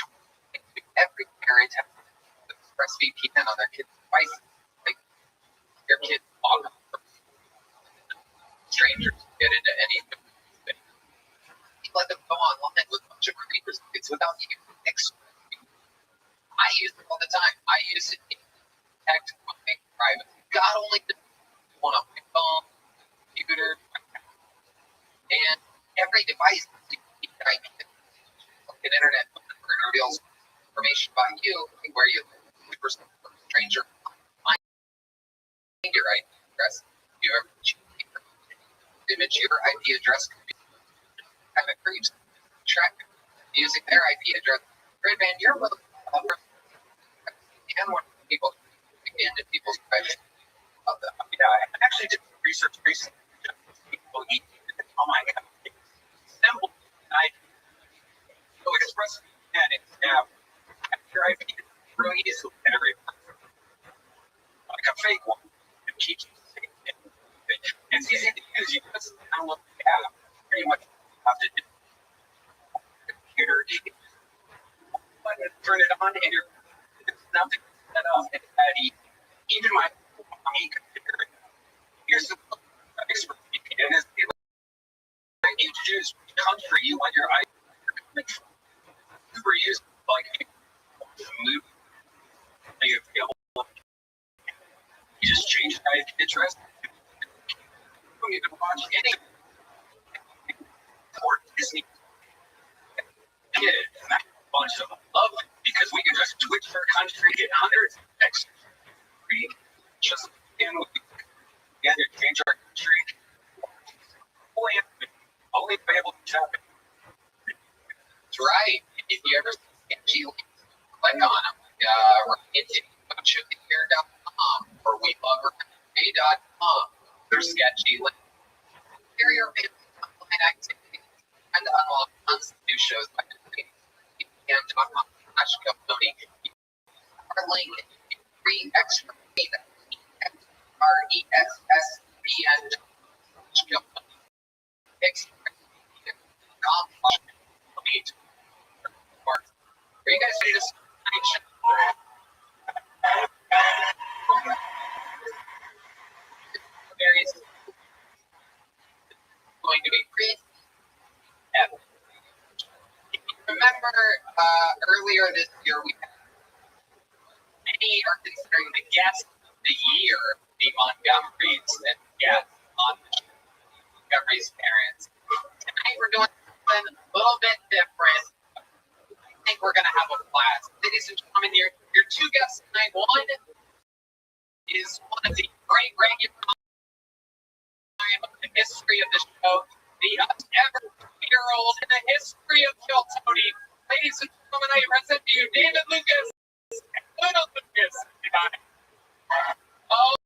2022, every parent has to express VPN on their kids' devices. Like, your kids log on strangers get into anything. You let them go online with a bunch of creepers without even expressing. I use it all the time. I use it to protect my private. God only the one on my phone, computer, and every device is IP, like an internet number, and reveals information about you, where you live, for some stranger. Find your IP address. If you ever image your IP address could be kind of creeps. Track using their IP address. Red Band, you're both again when people get into people's privacy of them. Yeah, I actually did research recently. People eat. Oh my god. Simple. So express and it's after I feed it really easily and every like a fake one. It keeps it safe. It's easy to use. You just download the app. Pretty much have to do computer. Turn it on and it's nothing set up. It's that easy. Even my computer. Here's the expert VPN is you choose which country you want your IP. Super used like move. You just change the IP address. You don't even watch any or Disney. Kid, and that's a bunch of them love it because we can just switch our country, get hundreds of extra free, just together, change our country. Only be able to tap it. That's right. If you ever see click on them. It's chillhere.com or weloverpay.com. They're sketchy. Here your online activities and unlock tons of new shows by VPN.com/Cody. Our link is free extra RESSPN. Are you guys ready to start? Various going to be free. Remember, earlier this year we had many are considering the guest of the year, the Montgomerys and guests on Montgomery's parents. Tonight we're doing something a little bit different. I think we're going to have a blast. Ladies and gentlemen, your two guests tonight. One is one of the great regular of the history of the show, the ever 2-year-old in the history of Kill Tony. Ladies and gentlemen, I present to you David Lucas and Luna Lucas. Oh,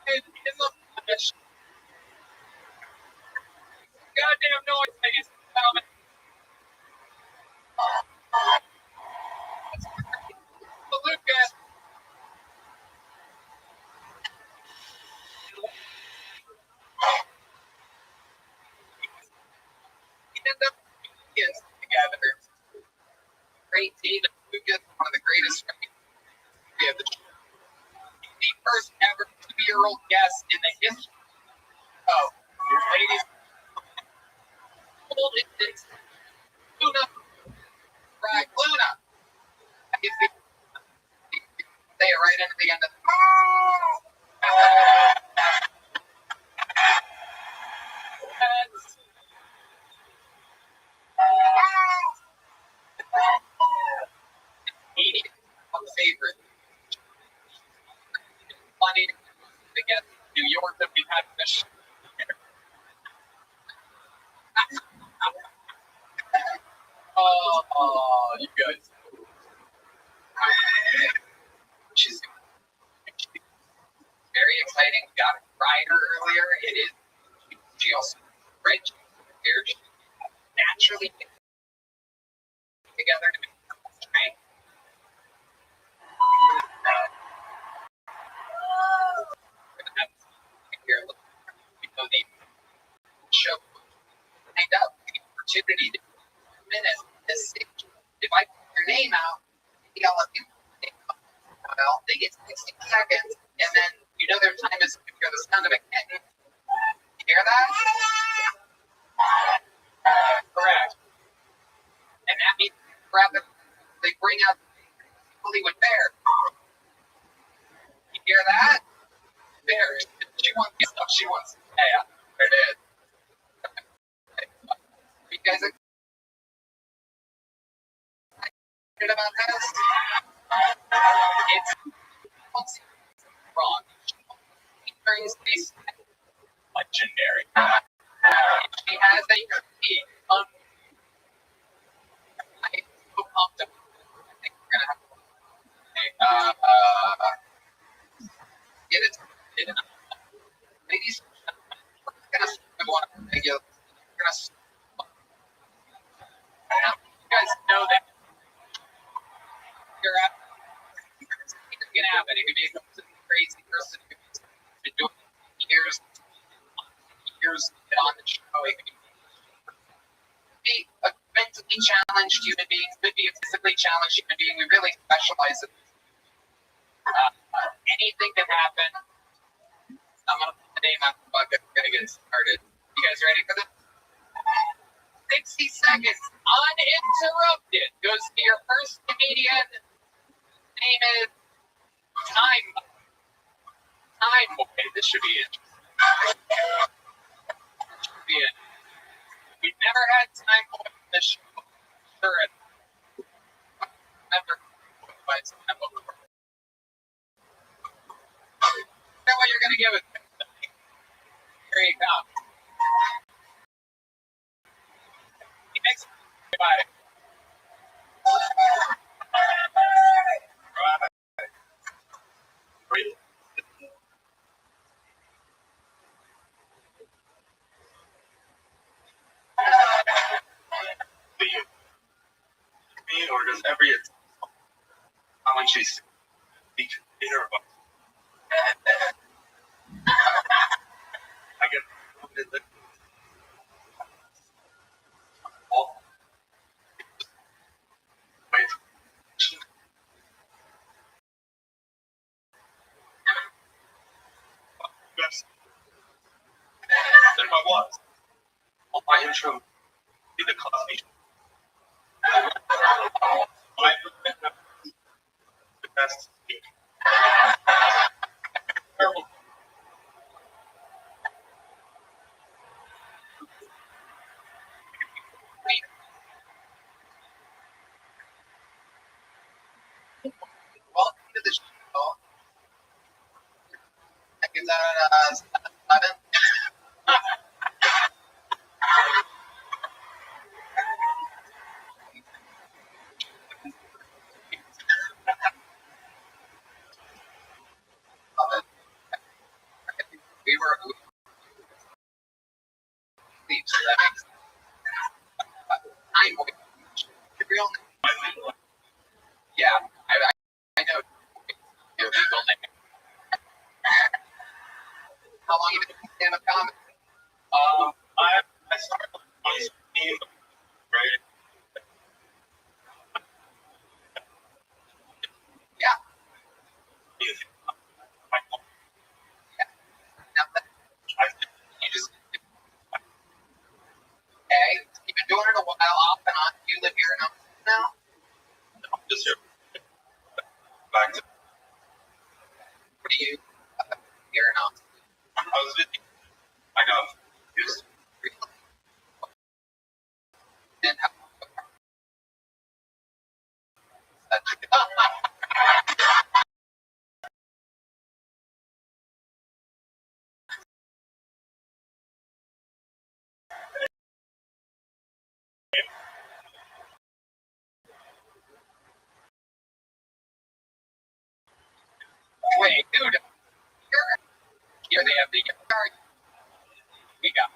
in the flesh. Goddamn noise, ladies and gentlemen. Lucas. Together. Great David Lucas, one of the greatest we have the first ever 2-year-old guest in the history. Oh, ladies, hold it, Luna, right, Luna. You see, say it right into the end of the favorite. Funny to get New York that we've had this. Oh, you guys. She's very exciting. We got a rider earlier. It is. She also rich. Here, naturally together to be trained. Here, the show lined up the opportunity to minute this stage. If I put your name out, maybe I'll let people well, they get 60 seconds, and then you know their time is if you're the sound of a kitten. You hear that? Correct. And that means they bring out Hollywood Bear. You hear that? Bear. She wants stuff. She wants. Yeah, there it is. You guys excited about this? It's wrong. Legendary. She has a key. I get it. Ladies, we're gonna go on a regular. We're gonna. You guys know that you're out. It can happen. It can be a completely crazy person who's been doing it years on the show. It could be a mentally challenged human being, could be a physically challenged human being. We really specialize in anything can happen. I'm gonna put the name out the bucket. We're gonna get started. You guys ready for this? 60 seconds uninterrupted goes to your first comedian. Name is Time Boy. This should be it. We've never had Time Boy on this show. Sure. Never. Know what you're gonna give it. Here you go. Next. Bye. Or does every how much she's speak in her book? I get wait. Yes. Then my what? On my intro, be the Cosby Show. The best speak. Terrible. Welcome to the show. Is that 11? We were so that makes Time Boy. Your real name? Yeah, I know your legal name. How long have you been in stand-up comedy? I started on Steam, right? Yeah. Music. Yeah. Now that I you just okay, you've been doing it a while, off and on. You live here in Austin now? just here. Back to What do you here in Austin? I was with you. I got used. And how wait, dude, here they have the we got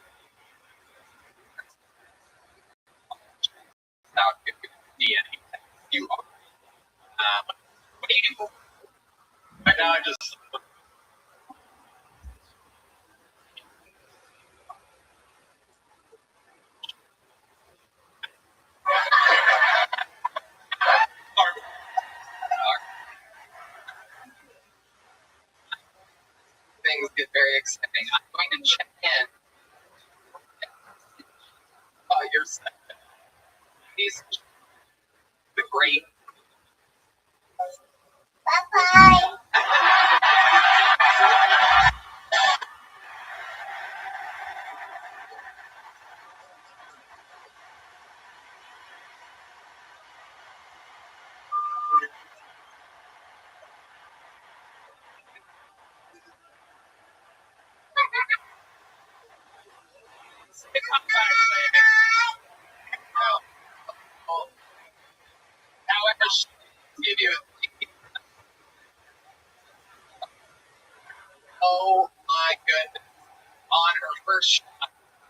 without DNA. You are. What do you do? Right now, I just Things get very exciting. I'm going to check in. Your second. These the great. Bye-bye.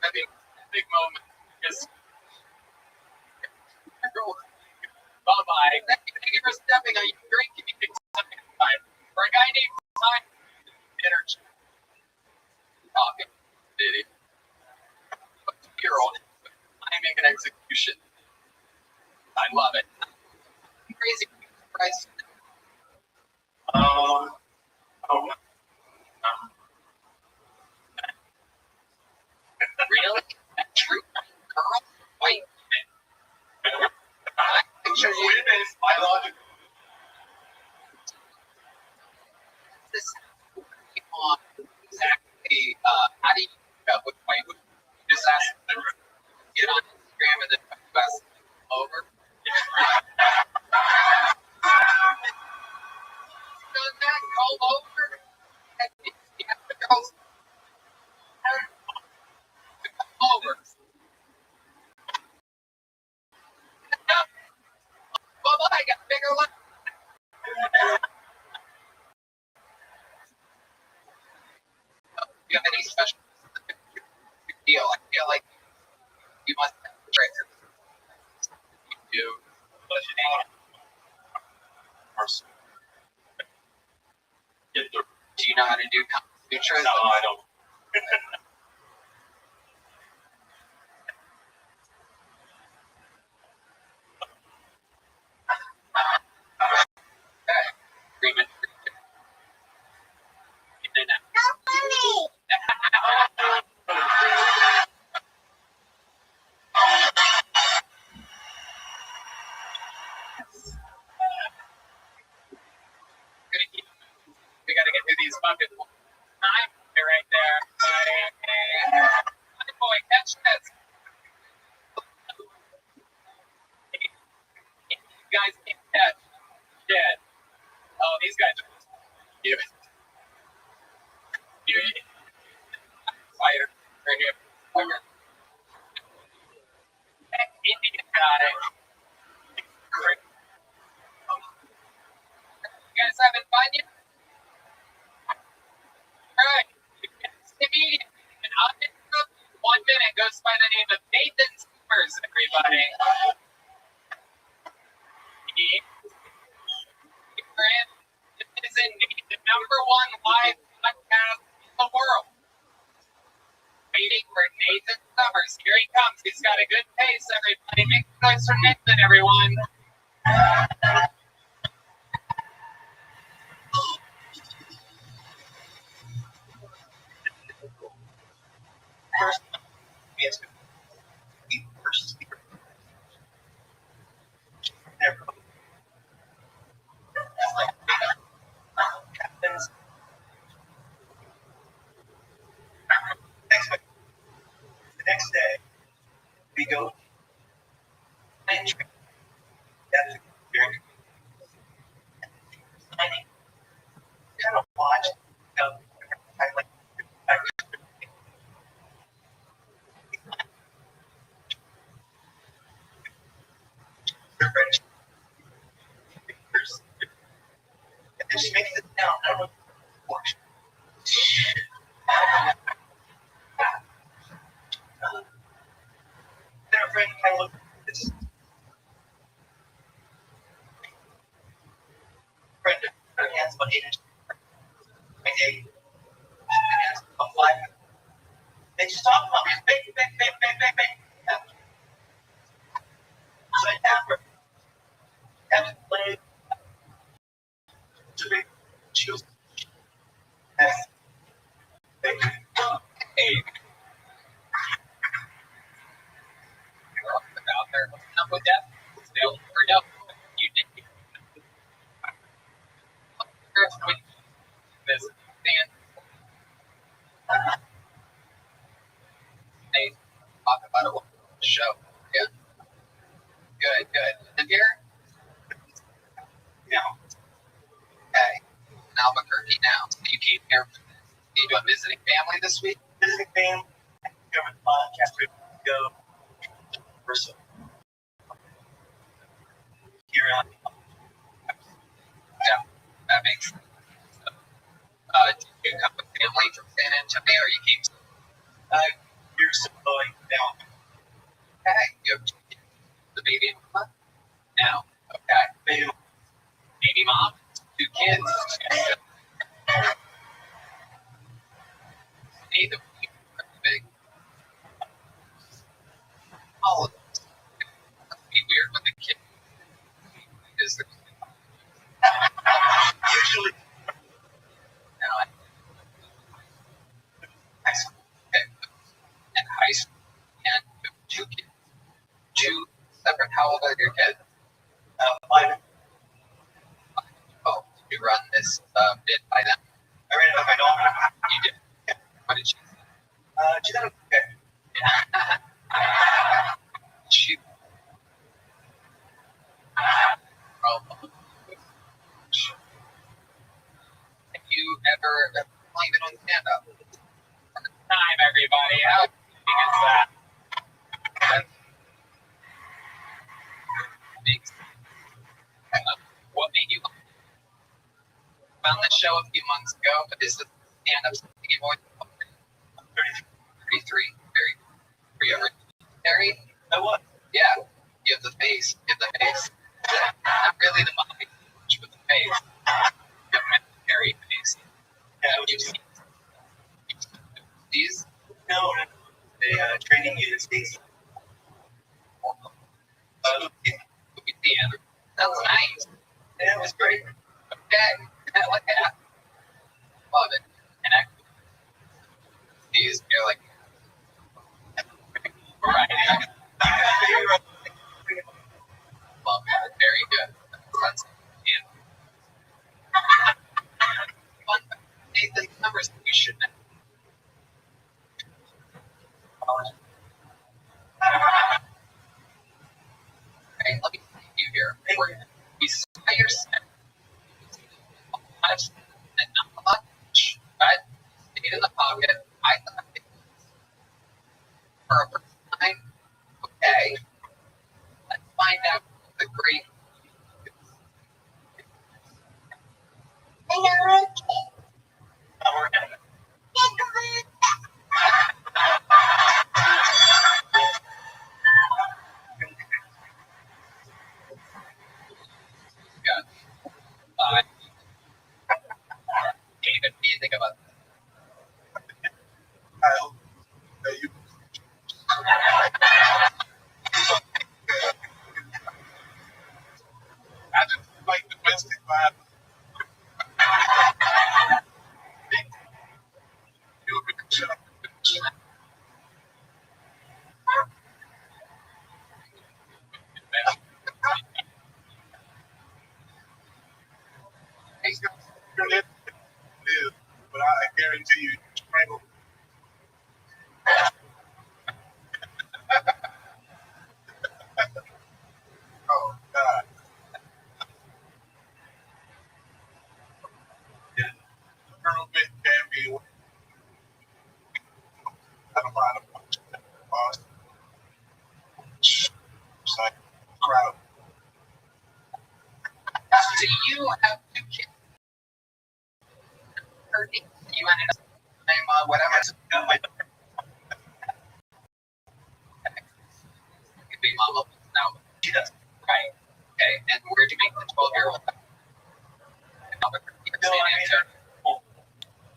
I think big moment is bye-bye. Thank you for stepping on your drink and you take time. For a guy named Simon, energy. Talking. Did it. You're on timing and execution. I love it. Crazy price. Really? True girl? Wait. Women is biological. This on exactly how do you pick up with my just ask them get on Instagram and then pass over. Done that, call over. And yeah, the girls come over. Well, I got bigger one. Do you have any special deal? I feel like you must have a trainer. You do. Do you know how to do nutrition? No, I don't. Okay. Agreement. In and out. We gotta get through these buckets. Time right there. Boy, catch this. You guys can't catch. Dead. Oh, these guys are you. Fighter. Right here. Fighter. Indian got it. You guys having fun yet? Alright. Comedian. And on 1 minute goes by the name of Nathan Summers, everybody. It is indeed the #1 live podcast in the world. Waiting for Nathan Summers. Here he comes. He's got a good pace, everybody. Make noise for Nathan, everyone. First, it's the first speaker. Never. It's like happens. The next day, we go and train. That's very exciting. Kind of watch. I like. And then she makes it down. I don't know what. Then her friend kind of looked at this. Friend, her hands about 8 inches. My day. Her hands about 5 inches. They just talk about me. Bang. So I tap her. Tap the leg. To big. She goes. Yes. Thank you. Hey. You're out there hooking up with that. Still, no, you did. This stand. They talk about it on the show. Yeah. Good. And here? Yeah. Okay. In Albuquerque now. So you came here for this. You doing visiting family this week? Visiting family. Government podcast. We go. Versa. Here out. Yeah, that makes sense. Did you come with family from San Antonio or you came? Years ago, I Okay, you have the baby mama now. Okay, baby mom, 2 kids. Hey, the big. All of them. It'd be weird when the kid is the Usually, now high school. Okay, and high school and 2 kids, 2 separate. How old are your kids? 5. Oh, you run this bit by them. I ran it by my daughter. You did. What did she say? She done okay. She. Have you ever played it on stand up? Time, everybody. How is that? What made you found the show a few months ago? But is the stand up something you've always 33? Were you ever married? I was. Yeah. You have the face. You have the face. Not really the body, but the face. You have a hairy face. Yeah, You've seen these? no, the training units. That's nice. Yeah, it was great. Okay. Look at that. Love it. And I, these, you're like, right. Love it. Very good. That's, yeah. Fun. The numbers we should know. Okay, let me see you here. We saw your set. And not much, but stayed in the pocket. I thought it for a first time. Okay. Let's find out the great. Yeah. David, what do you think about that? I hope that you. I just like domestic violence. You would be shut up. But I guarantee you, strangle. Oh God. Yeah. Colonel Bit can be. I don't mind a bunch of boss. It's like crowd. So you have 2 kids. You ended up whatever. Could be mama now. She does. Right. Okay. And where'd you make the 12-year-old?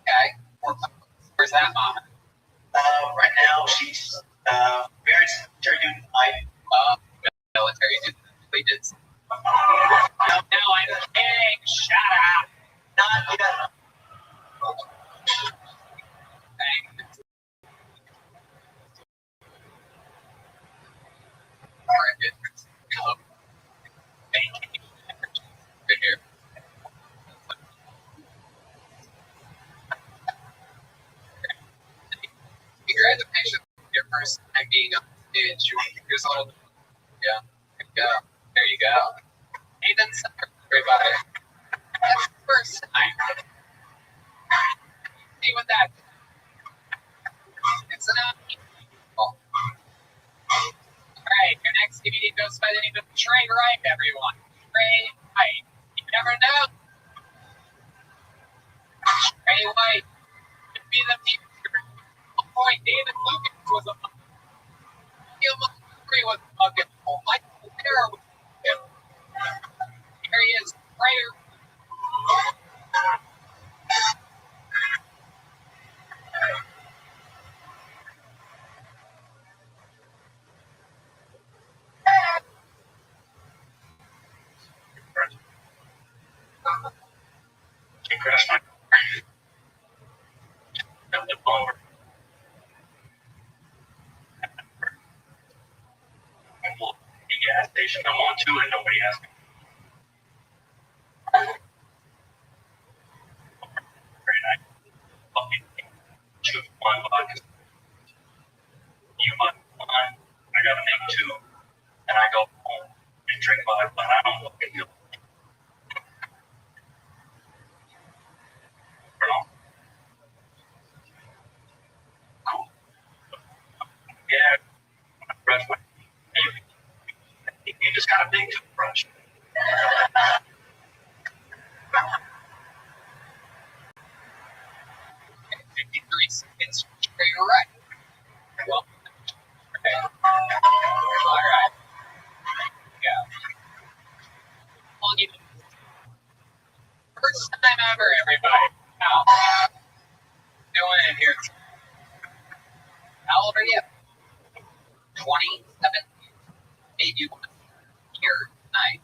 Okay. Where's that mom? Right now, she's married to her dude. Military dude. They did. No, I'm kidding. Shut up. Not yet. Thanks. Alright, good. Thank you. Good here. Congratulations. Your first time being on stage. You're 1 years old. Yeah. There you go. There you go. Nathan, everybody. That's the first time. See what that. It's enough. Alright, your next DVD goes by the name of Trey Wright, everyone. Trey White. You never know. Trey White could be the future. Boy, David Lucas was a crash my car. Got the bumper. And we'll the gas station I'm on to, and nobody asked me. Very nice. Fucking choose one vodka. You want one, I gotta make two, and I go home and drink vodka, but I don't fucking do it. Cool. Yeah, brush my you just got a big toothbrush. 53 seconds. You're right. Well, okay. All right. Yeah. Well, you first time ever, everybody. How doing it here? How old are you? 27. Maybe one here tonight.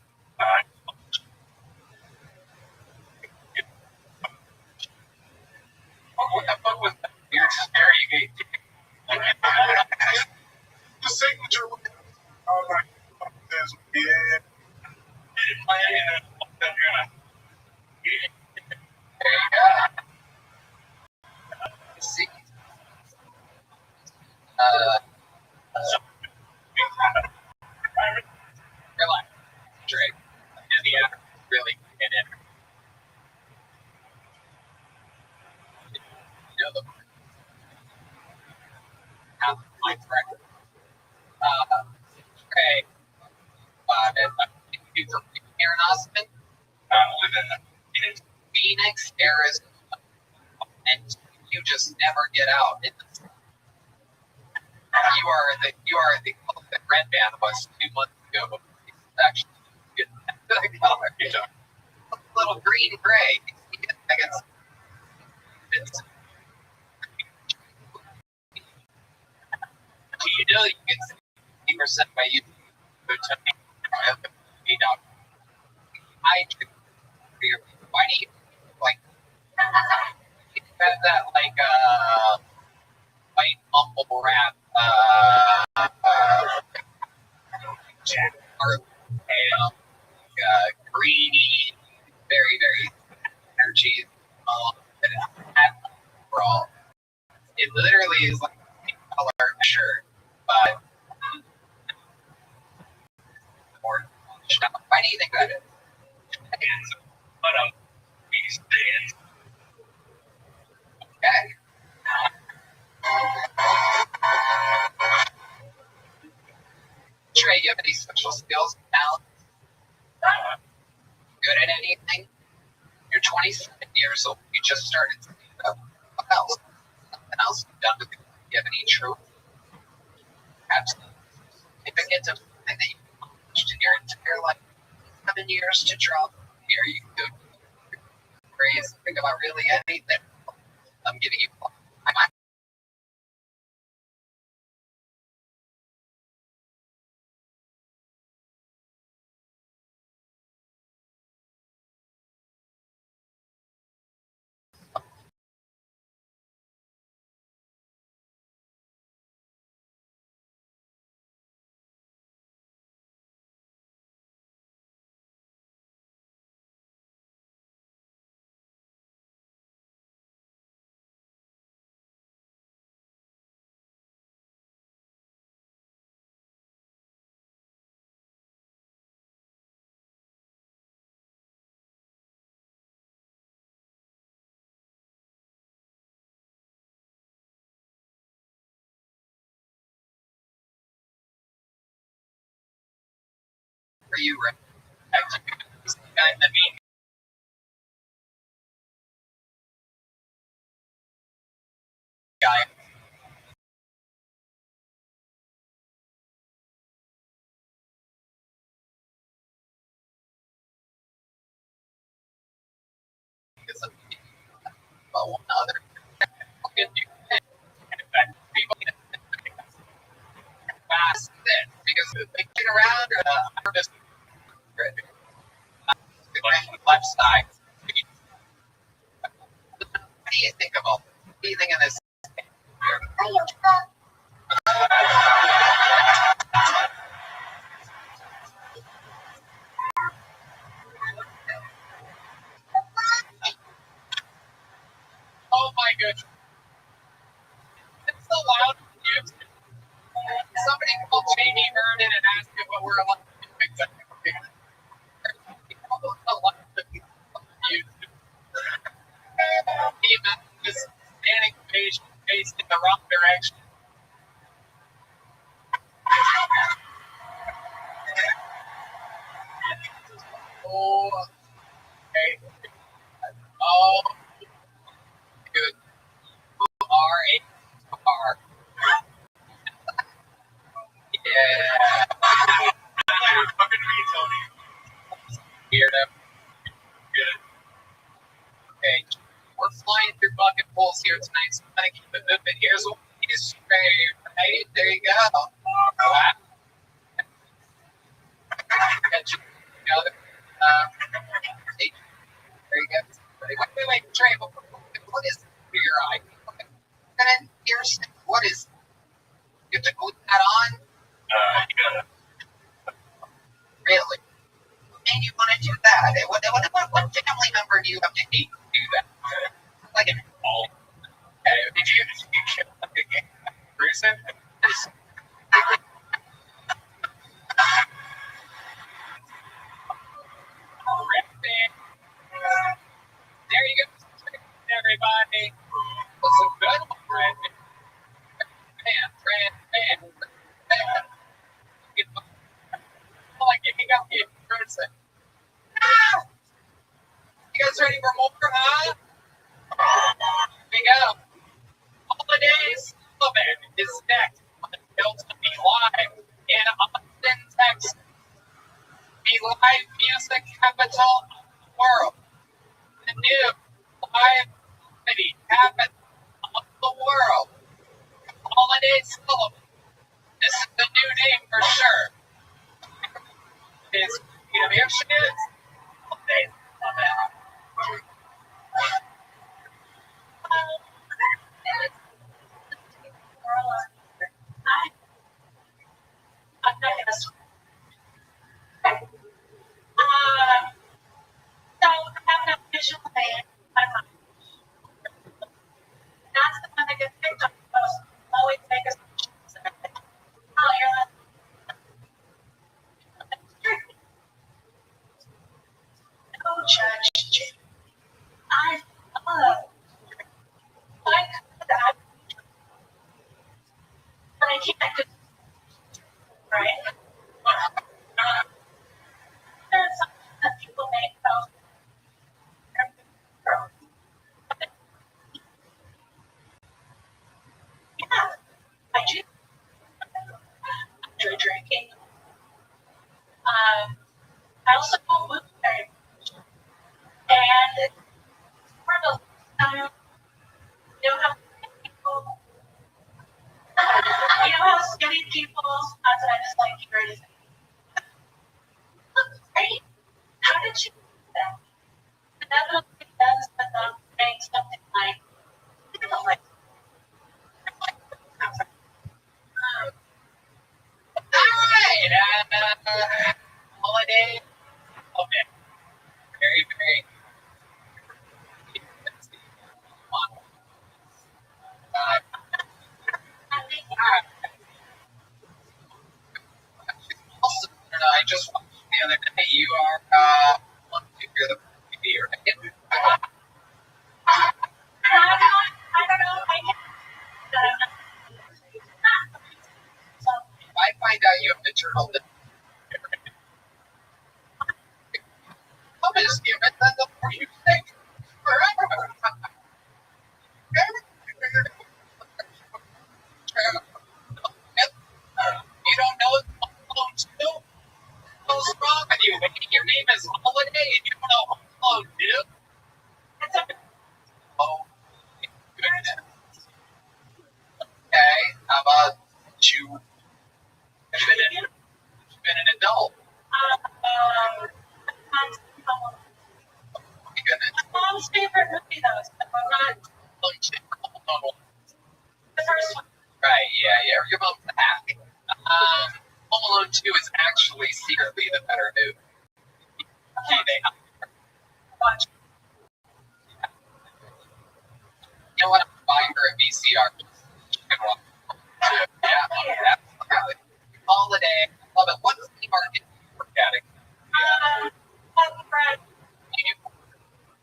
What the fuck was that? You're scary gate. The signature. Oh my God. Yeah. Didn't plan it, and then you're gonna. There you go. Let's see. Relax. Drake. Yeah, really get in. You know the half of my record. Okay. You from here in Austin? I'm living in Phoenix, Arizona, and you just never get out. You are the color that Red Band was 2 months ago. It's actually good color. A little green gray. I guess it's you know you can see 50% by you go to me. I do. Why do you like you have that like white mumble rap or pale greeny, very, very energy overall. It literally is like a color shirt, but more. Why do you think that is? but these days. Okay. Trey, you have any special skills, talents? Good at anything? You're 27 years old. You just started stand up. What else? Something else you've done with it? Do you have any truth? Absolutely. If it gets something that you've accomplished in your entire life, 7 years to drop here, you can go crazy. Think about really anything. I'm giving you. For you, right? I mean, guy. Because of one other. People fast because they get around just left side. do you think of all this? What do you think of this? Oh my goodness. It's so loud and confused. Somebody called Jamie Vernon and asked him what we're allowed to do exactly. He called us a lot of confused. He just standing facing in the wrong direction. Oh, okay. Oh, good. You are a star. Yeah. Fucking me, Tony. Weirdo. Good. Okay. We're flying through bucket pools here tonight, so I'm gonna keep it moving. Here's what we need to spray, right? There you go. Wow. Got you together. Hey, there you go. Wait, Trey, what is for your eye? And then here's what is, you have to glue that on? You gotta. Really? And you want to do that? What family member do you have to hate to do that? Like an all. Okay, did you kill like a game person? There you go, everybody. What's a good one, right? Man. Like giving up the person. You guys ready for more, huh? Here we go. Holidays Sullivan is next. Built to be live in Austin, Texas. The live music capital of the world. The new live comedy capital of the world. Holiday Sullivan. This is the new name for sure. Is here she is. Holiday Sullivan. I'm not gonna swim. So I have an official plan. That's the one that gets picked up most. Always make us. Oh, you're not. No, Judge. I love. I could that. But I can't. Right? There's something that people make about. Yeah, I do. Enjoy drinking. I also don't move very much. And for the time, you know how skinny people, that's what I just like hearing is, look great. How did you do that? And that really does end up saying something like, you know, like, Alright, holiday. Okay. Very, very. Also, I just watched the other day. You are one to hear the movie, right? I don't know, I get so If I find out you have to turn on the I'm just giving that the more you think forever. You don't know it's Home too? What's wrong with you? Your name is Holiday and you don't know Home too? Oh, goodness. Okay, how about you? Been an adult. mom's favorite movie though, so I'm not Alone 2, Home Alone 1. The first one. Right, yeah. Your mom's a hack. Home Alone 2 is actually secretly the better movie. Okay, they have Watch. You know what? I'm buying her a VCR. She can watch it. Yeah, absolutely. Holiday. Love it. What's the market for getting? Brad,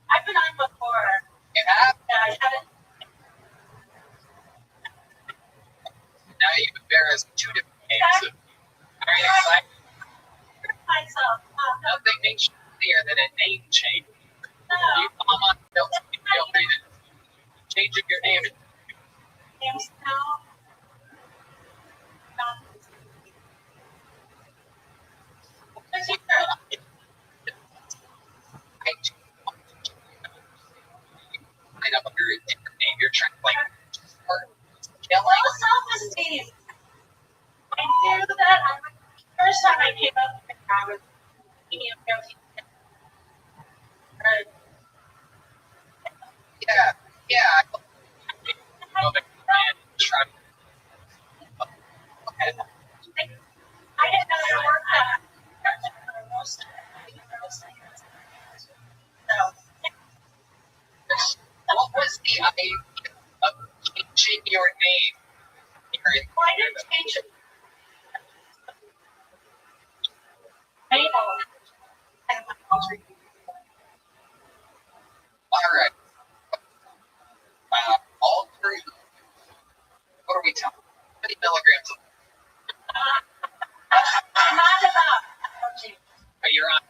I've been on before. You have? Yeah, I haven't. Now you embarrassed 2 different games. Very exciting. Myself. Nothing makes you clearer than a name change. No. You come on, feel free to change your name. Name's now. Line up under a different name. You're trying to like start Low killing. self-esteem. I knew that first time I came up with I was eating a protein. Yeah. Try. Okay. I didn't know there were that. So, What was the idea of changing your name? why didn't you change it? Mabel. All right. All three. What are we talking? How many milligrams of Not enough. Okay. you're on,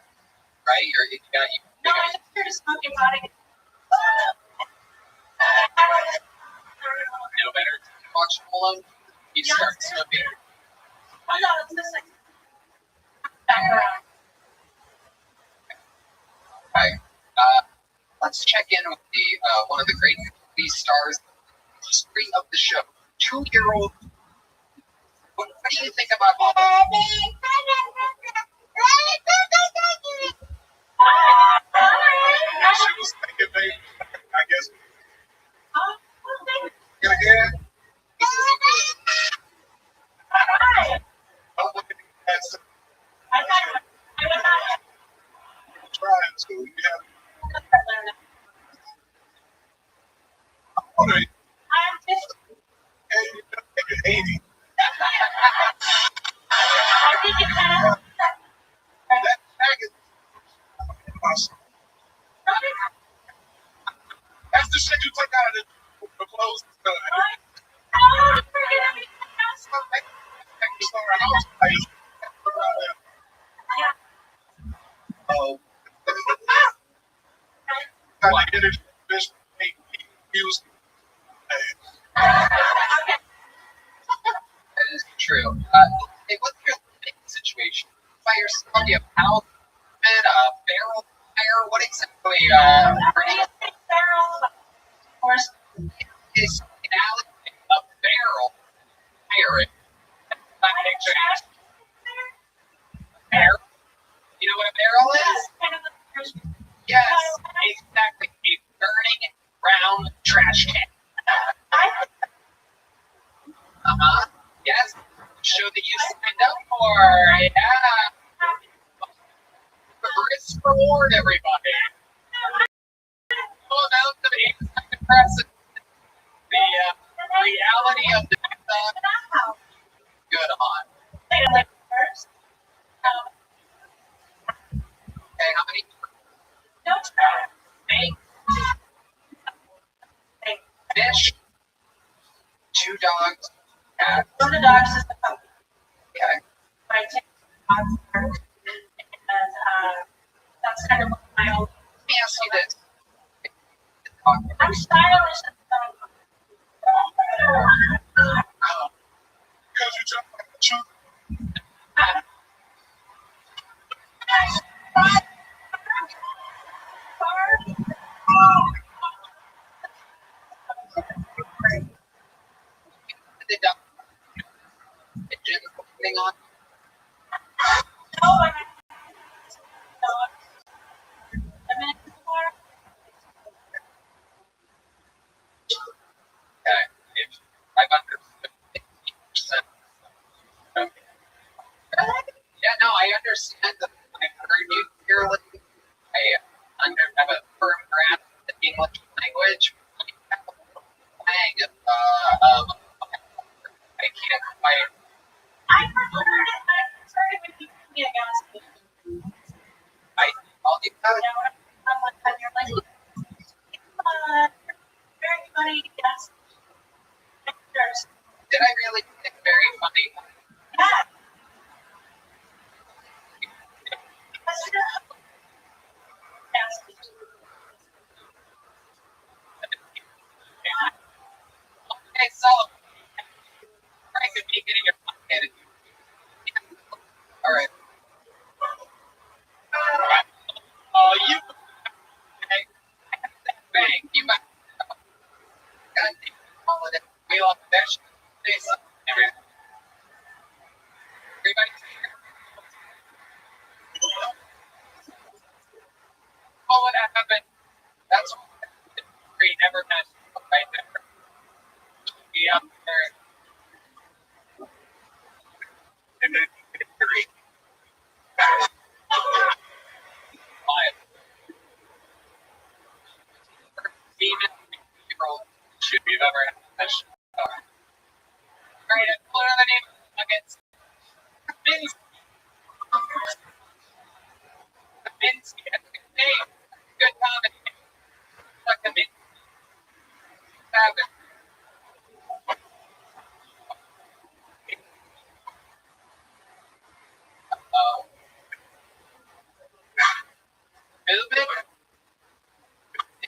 right? You got No, I just started smoking pot again. no better. Watch Home Alone. You start smoking. Oh no, it's just like back around. Right. Let's check in with the one of the great movie stars history of the show. 2-year-old. What do you think about all that? She was thinking, baby, I guess. Get again? Oh, look at that. Trying to. You have. What are you? Hey, you're 80. That bag is awesome. That's the shit you take out of the clothes. Oh. Got to get it. Fish, use. That is true. Hey, what's your living situation? Fire somebody a house, a barrel fire? What exactly? Is analogy a barrel firing? That picture. Barrel. You know what a barrel is? Yes, exactly. A burning brown trash can. Yes. Show that you signed up for. Yeah. Risk reward, everybody. Oh, now the impressive. The reality of the good on. Okay, how many? Fish. 2 dogs. Cat. One of the dogs is the puppy. Okay. I take dogs first, and that's kind of what my old. Let me ask you this. I'm stylish. Because you talk about the truth. The dog. Engine thing on. understand that I heard you clearly. I have a firm grasp of the English language. You have a little twang of I can't quite. I preferred it. I preferred it when you told me I got to. I called you out. You know, when you're like, come on, very funny, yes. Did I really think very funny? Yeah. Okay, so I could be getting your pocket. All right. Oh, you. Okay. Bang. You got. God damn holiday. We all fish. Everybody. Oh, what happened? That's what we never missed right there. Be up there. And then three. Five. Demon should you've ever had fish. Alright, what are the name of the nuggets? Vince. Vince, that's a good name. Good combination. Like a Vince. Savage. Movement?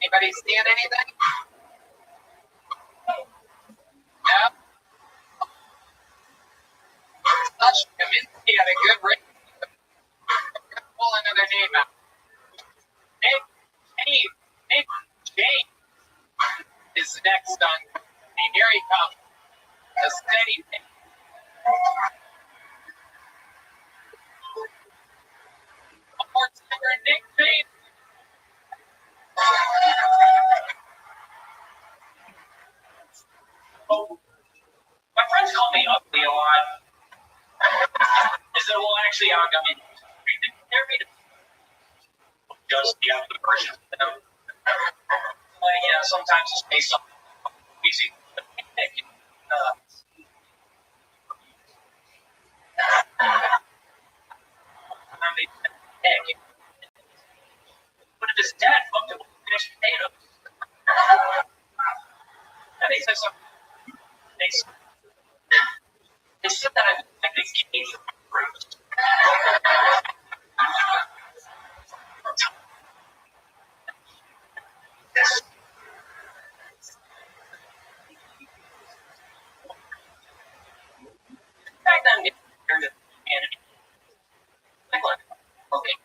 Anybody seeing anything? No? Such Kaminsky had a good race. Pull another name out. Nick James is next on. And here he comes. A steady pick. One more time for Nick James. Oh, my friends call me ugly a lot. Is it well actually I mean they're made just the ugly version of them. Yeah, sometimes it's based on easy. What if his dad fucked him with finished potatoes? And they said something. They said that I look like this kid from Bruce. Back then, it turned to humanity. Like, look, okay.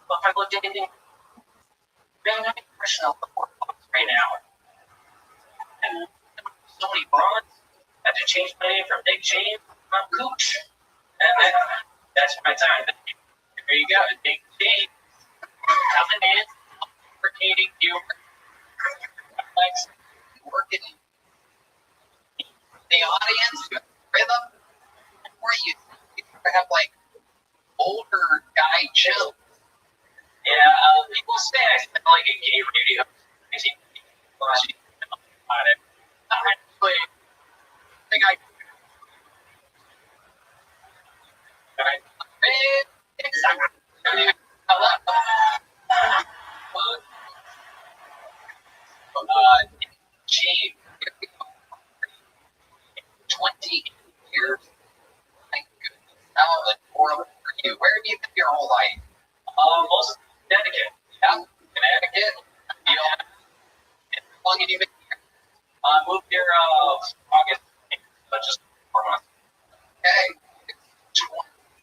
Well, if I looked at anything, man, I'm impressional right now. And so many bronze. Had to change my name from Big James from Cooch. And that's my time. There you go, Big James. Coming in, fabricating humor. Like working the audience with rhythm. Or you have like older guy chill. Yeah, people say I sound like a gay radio. Crazy. About it. Actually, I think I. Gee, 20 years. Thank goodness. How horrible for you. Where have you been your whole life? Most Connecticut. Yeah, Connecticut. You know, how long have you been here? Moved here August, just 4 months. Okay.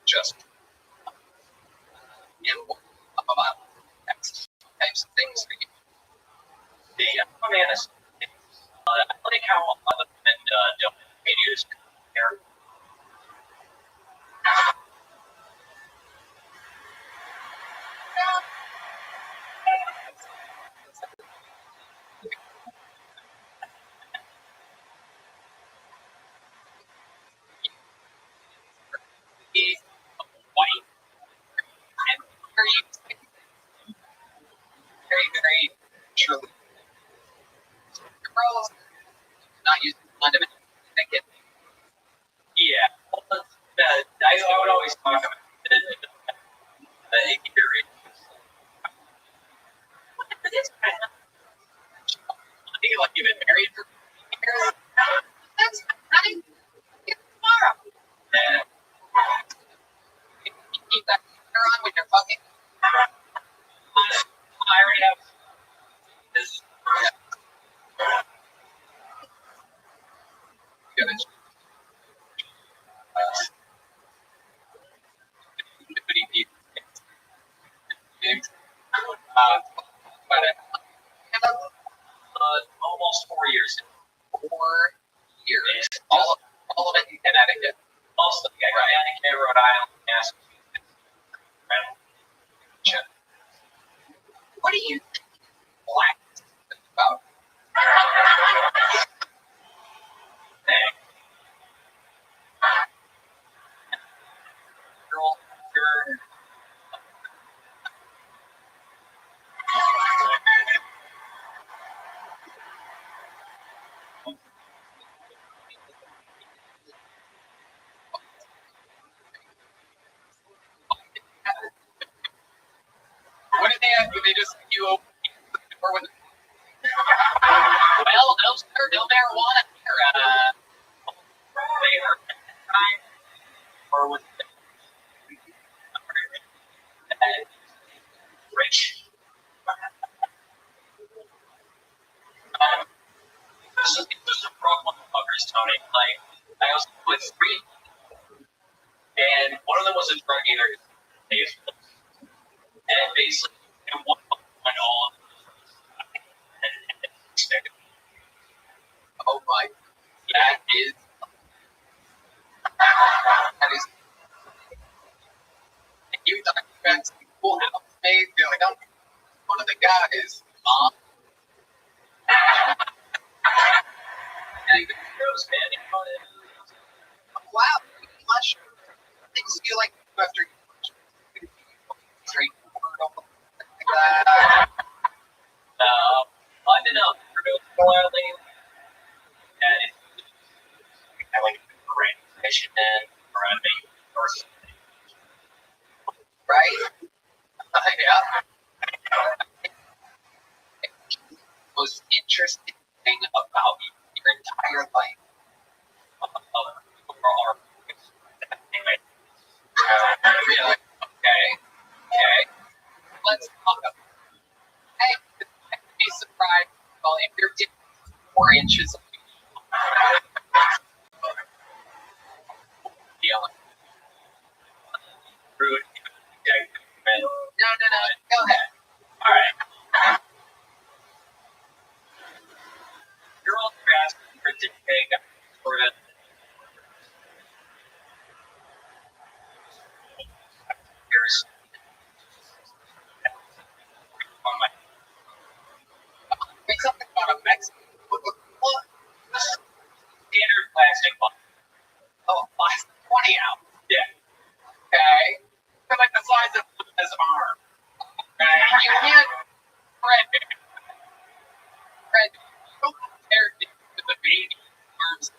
Just about types of things for you. Yeah, I mean, I like how a lot of men don't use here. Rhode Island, Massachusetts. What do you think black is about? Girl, you're what did they have? Did they just give you open the door with? Well, no, sir, no marijuana here. They heard time or was it rich? This is a problem with fuckers, Tony. Like, I was with three, and one of them was a drug dealer. And basically, it went on. Oh my, that is. You thought you had some cool housemaid? You're like, I'm one of the guys, Mom. Wow, much things you like after straight forward. I don't know. I like great mission around me. Right? Yeah. Most interesting thing about your entire life. Really? Okay. Let's talk about it. Hey, I'd be surprised if you're 4 inches of rude. No. Go ahead. All right. You're all asking for to take sort of. Here's on my. Something about a Mexican. Standard plastic bottle. Oh, plastic 20 ounce. Yeah. Okay. They're like the size of his arm. Okay. You can't Fred. Don't compare it to the baby arms.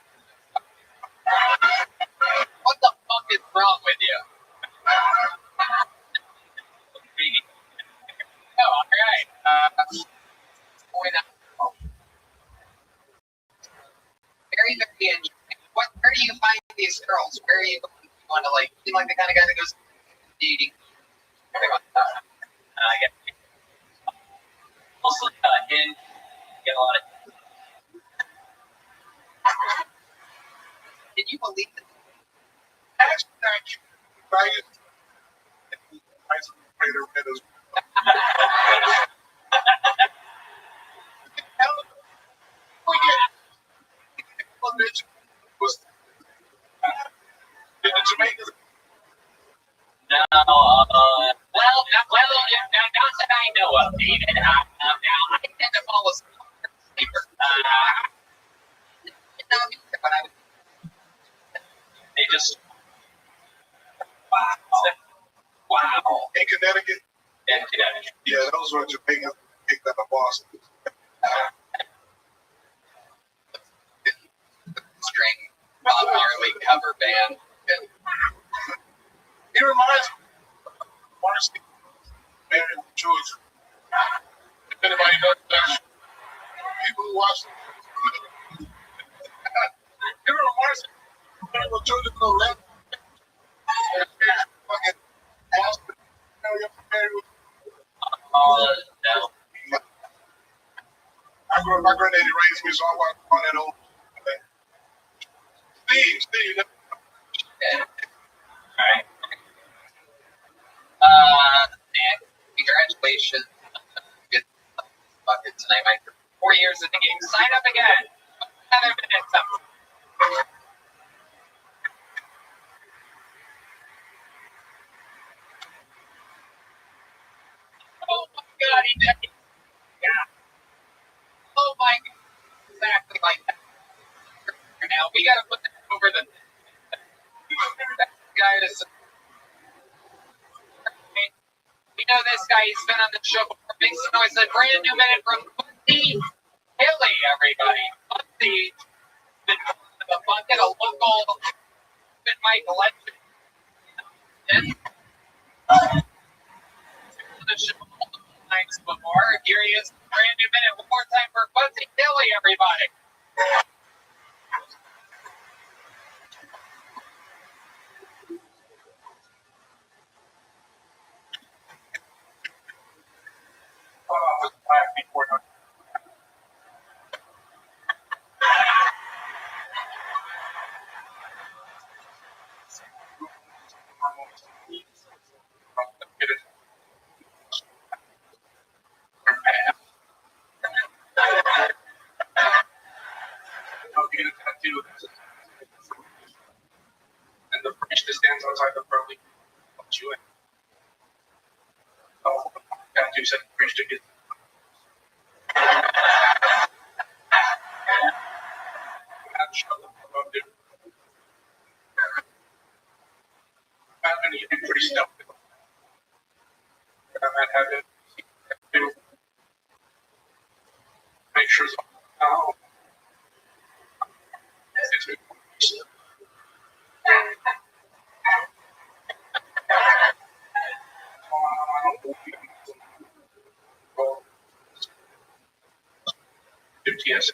What the fuck is wrong with you? Oh, all right. Very interesting. Where do you find these girls? Where are you going? You want to you like the kind of guy that goes dating? Also, in get a lot of. Can you believe it? Hashtag Ryan. No, well, not that I know of, David. Now, I tend to follow sleeper. They just, wow. In Connecticut? In Connecticut. Yeah, those were Jamaicans picked up in Boston. String Bob Marley cover band. It reminds me of Marcy, Mary with children. If anybody knows that, people who watch it. You remember Marcy, Mary with children go left. Fucking Boston, Mary with No. I grew up, my granddaddy raised me, so I watched all that old thing. Steve. Okay. All right. Dan, congratulations. Good bucket tonight, Mike. 4 years in the game. Sign up again. Another minute. got to put that over the that guy is. We know this guy. He's been on the show before. Make some noise. A brand new minute from Quincy Hilly, everybody. Quincy, the bucket, a local open mic legend. The show multiple times before. Here he is, brand new minute. One more time for Quincy Hilly, everybody. And the priest that stands outside the pearly wants you in. Oh, tattoo said the priest to get. I'm going to get pretty stoked. I'm not having to make sure it's all. Yes.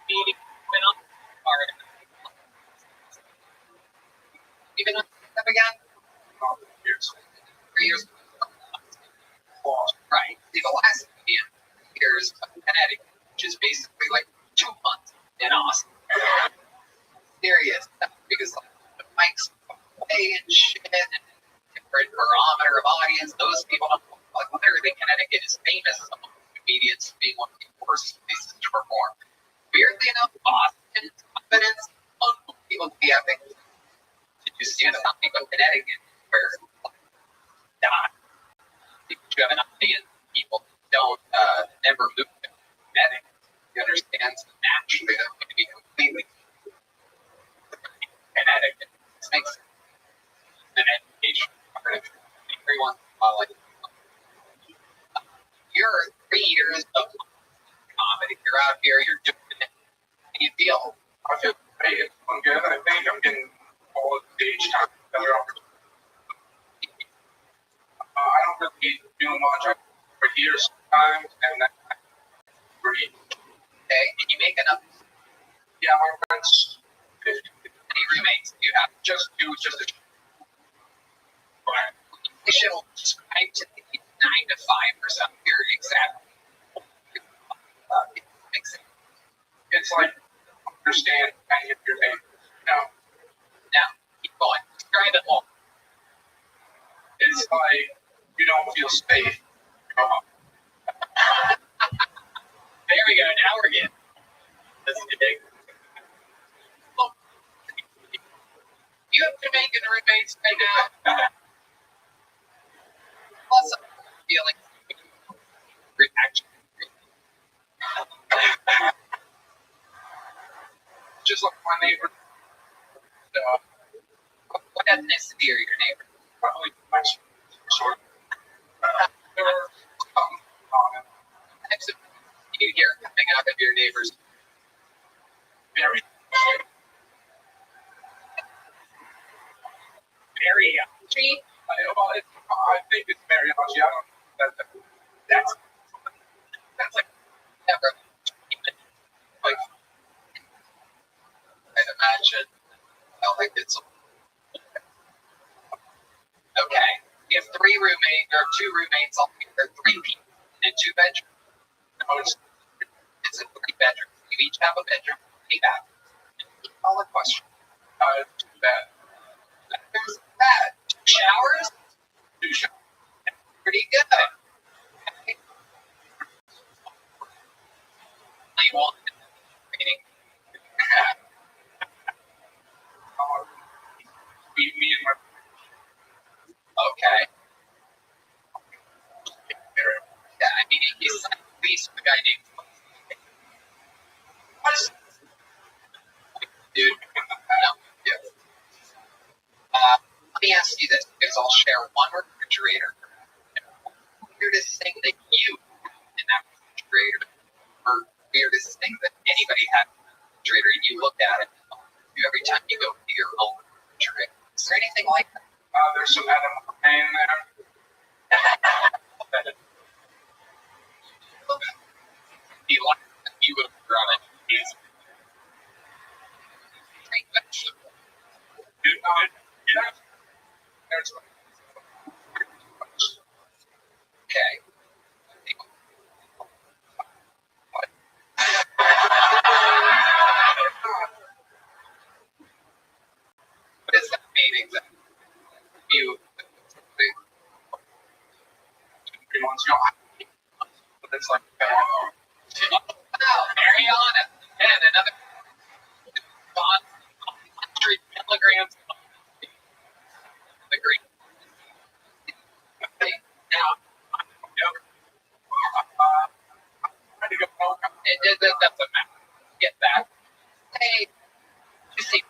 Meeting went on hard. Even on step again? 3 years. Right. See, the last years of Connecticut, which is basically like 2 months in Austin. Serious stuff, because like, the mics away and shit, and different barometer of audience. Those people don't like literally Connecticut is famous among comedians being one of the worst places to perform. Weirdly enough, Boston's confidence, unbelievably epic. Did you see something about Connecticut where die? You have an audience, people don't never move to Connecticut. You understand? So naturally, that's going to be completely Connecticut. This makes an education part of every once in a while. Like, you're 3 years of comedy. You're out here, you're doing it. And you feel? I feel great. It's going good. I think I'm getting all of the stage time. I don't really do much. I for here sometimes, and then I breathe. Okay, and you make enough. Yeah, my friends. Any roommates do you have? Just a. They should describe to me 9 to 5 or something here exactly. It's like understand kind of your name. Now, keep going. Describe it all. It's like you don't feel safe. There we go. Now we're getting. This is big. Look, you have Jamaican roommates right now. Plus, I'm feeling reaction. Just like my neighbor. What ethnicity are your neighbors? Probably my sort. There were Types of you hear coming out of your neighbors. very Mariachi? I think it's mariachi. I don't know. That's like never. Like, I'd imagine. I think it's okay. You have 3 roommates or 2 roommates, all together, 3 people in 2 bedrooms. No, it's a 3 bedroom. You each have a bedroom, 8 bathrooms. All the question. too bad. There's that. 2 showers? 2 showers. Pretty good. Okay. You want meeting. Me and my Okay. refrigerator. Weirdest thing that you in that refrigerator, or weirdest thing that anybody had in the refrigerator, and you look at it every time you go to your own refrigerator. Is there anything like that? There's some animal in there. You would have drawn it easy. Great vegetable. Okay. What is that mean exactly? You. But it's like, Mariana, and another 100 milligrams of the green. Now, it doesn't matter. Get that. Hey, you see.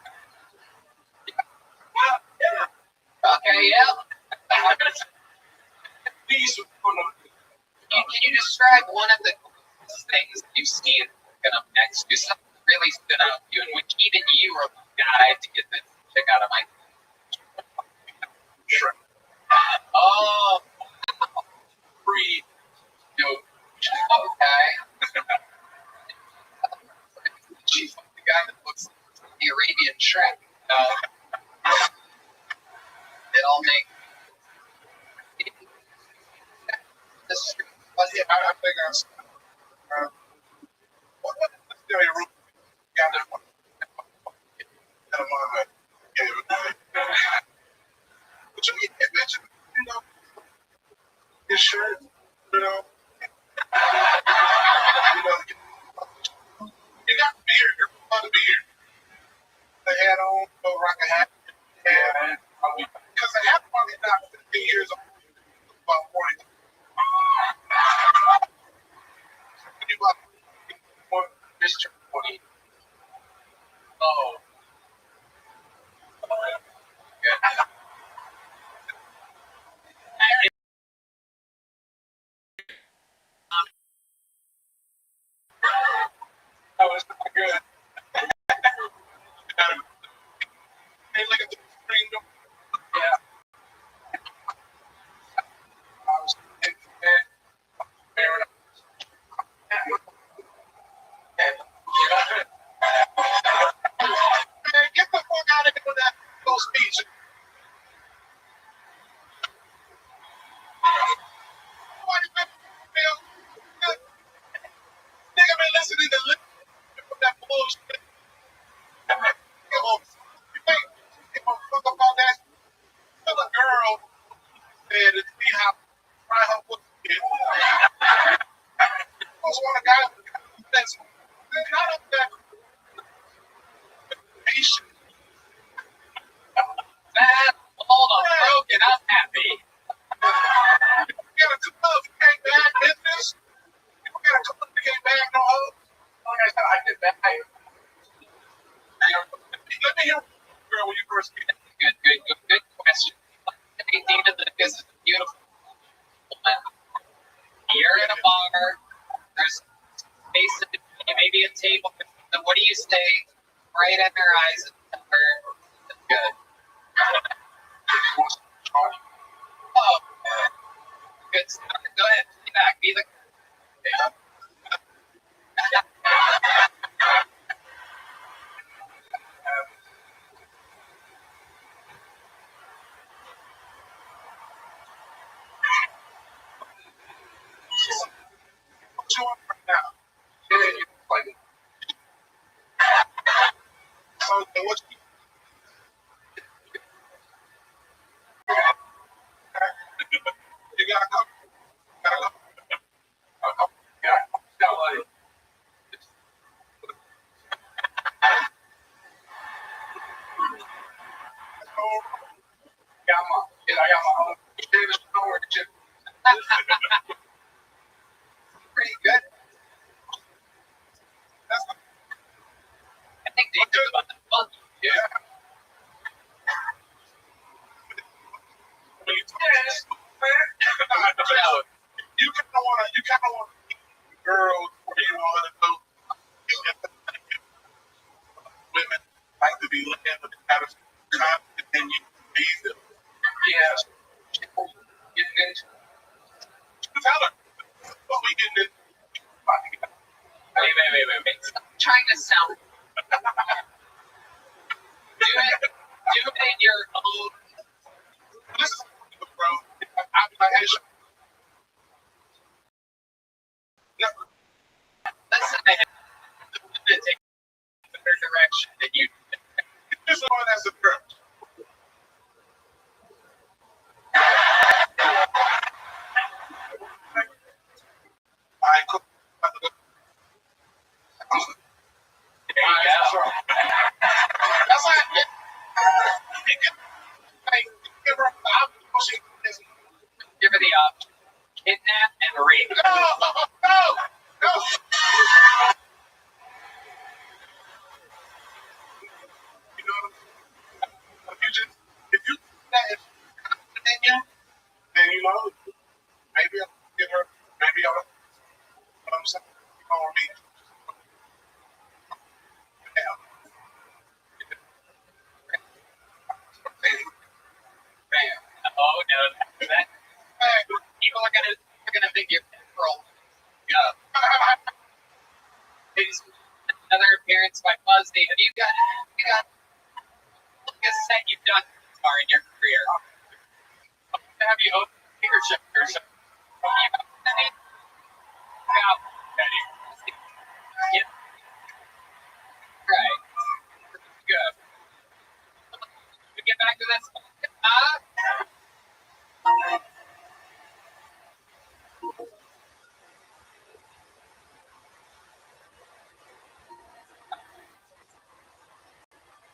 Okay, yeah. Can you describe one of the things you've seen coming up next? Do something really stood out to you, in which even you were the guy to get this chick out of my. Sure. Oh, Free. okay. She's the guy that looks like the Arabian Shrek. It all makes. Yeah, I think I saw. What's the room? Got that one. But you mentioned, your shirt, you got beard, you're on the beard. The hat on, rock a hat, and because the hat probably not 15 years old, about 40. You about Mr. 20. Oh. Yeah. That was not good. Hey, look at the screen. Yeah. I was in bed. Man, get the fuck out of here with that those speech. Nigga been listening to that bullshit. You think give a fuck about that? Tell a girl said to see how try her pussy is. I want a guy that's not up that patient. That hold on, broken. I'm happy. You got a club, you can't bag business. You got a club, you can't bag no hoes. Like I said, I did that. Let me hear girl when you first get Good question. Hey, Dina, this is beautiful. You're in a bar. There's space in between, maybe a table. What do you say? Right in her eyes. Good. Oh, good stuff. Go ahead. Be back. Be the. What you want right now? Yeah, you like it. So what you you gotta go. Gotta go. Yeah. Like, I got my own. Pretty good. want to know women like to be laying with out of time and you leave them. Yes. Getting into Tell her what we getting into. wait. Stop trying to sound. Do it in your own. Listen, bro. I'm like, hey, never. Listen to him. To take the direction that you. This one has a girl. All right, cool. There you go. That's like, give her the option. Give her the option. Kidnap and rape. No. You know, if you that is in you, then you know, maybe I'll give her, maybe I'll, you know what I'm saying? You know what I mean? Damn. Bam. Oh no, that people are gonna think you're pearl. Yeah. Another appearance by Fuzzy. Have you got like a set you've done so far in your career? Have you opened a leadership or something? Yeah. Right. Good. We get back to this.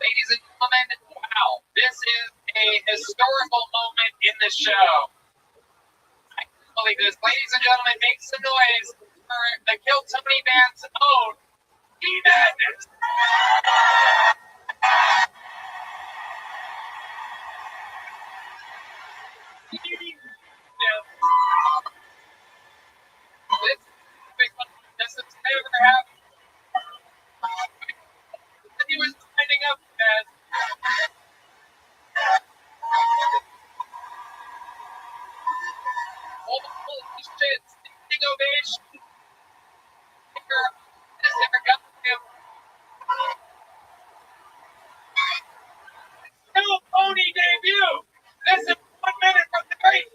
Ladies and gentlemen, wow, this is a historical moment in the show. I can't believe this. Ladies and gentlemen, make some noise for the Kill Tony Band's own E-Madness. This has never happened. He was lining up as holy shit, standing ovation. Never got him. No pony debut. This is 1 minute from the great.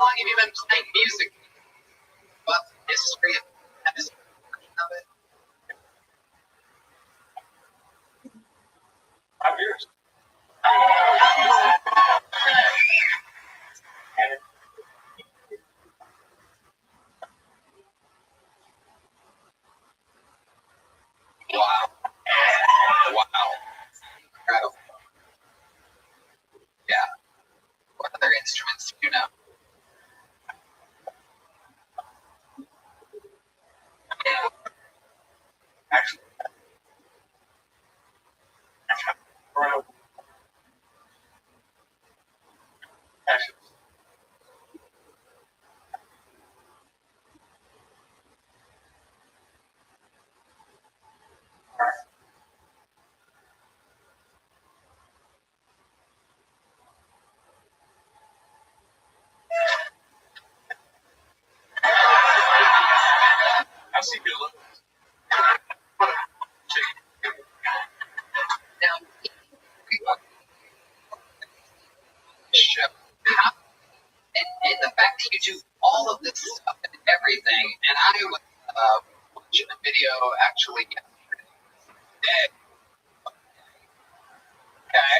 long have you been playing music? What history of it? 5 years. Wow. Wow. Incredible. Yeah. What other instruments do you know? Actually, I see you look. Now, show. And the fact that you do all of this stuff and everything, and I was watching a video actually yesterday. Okay.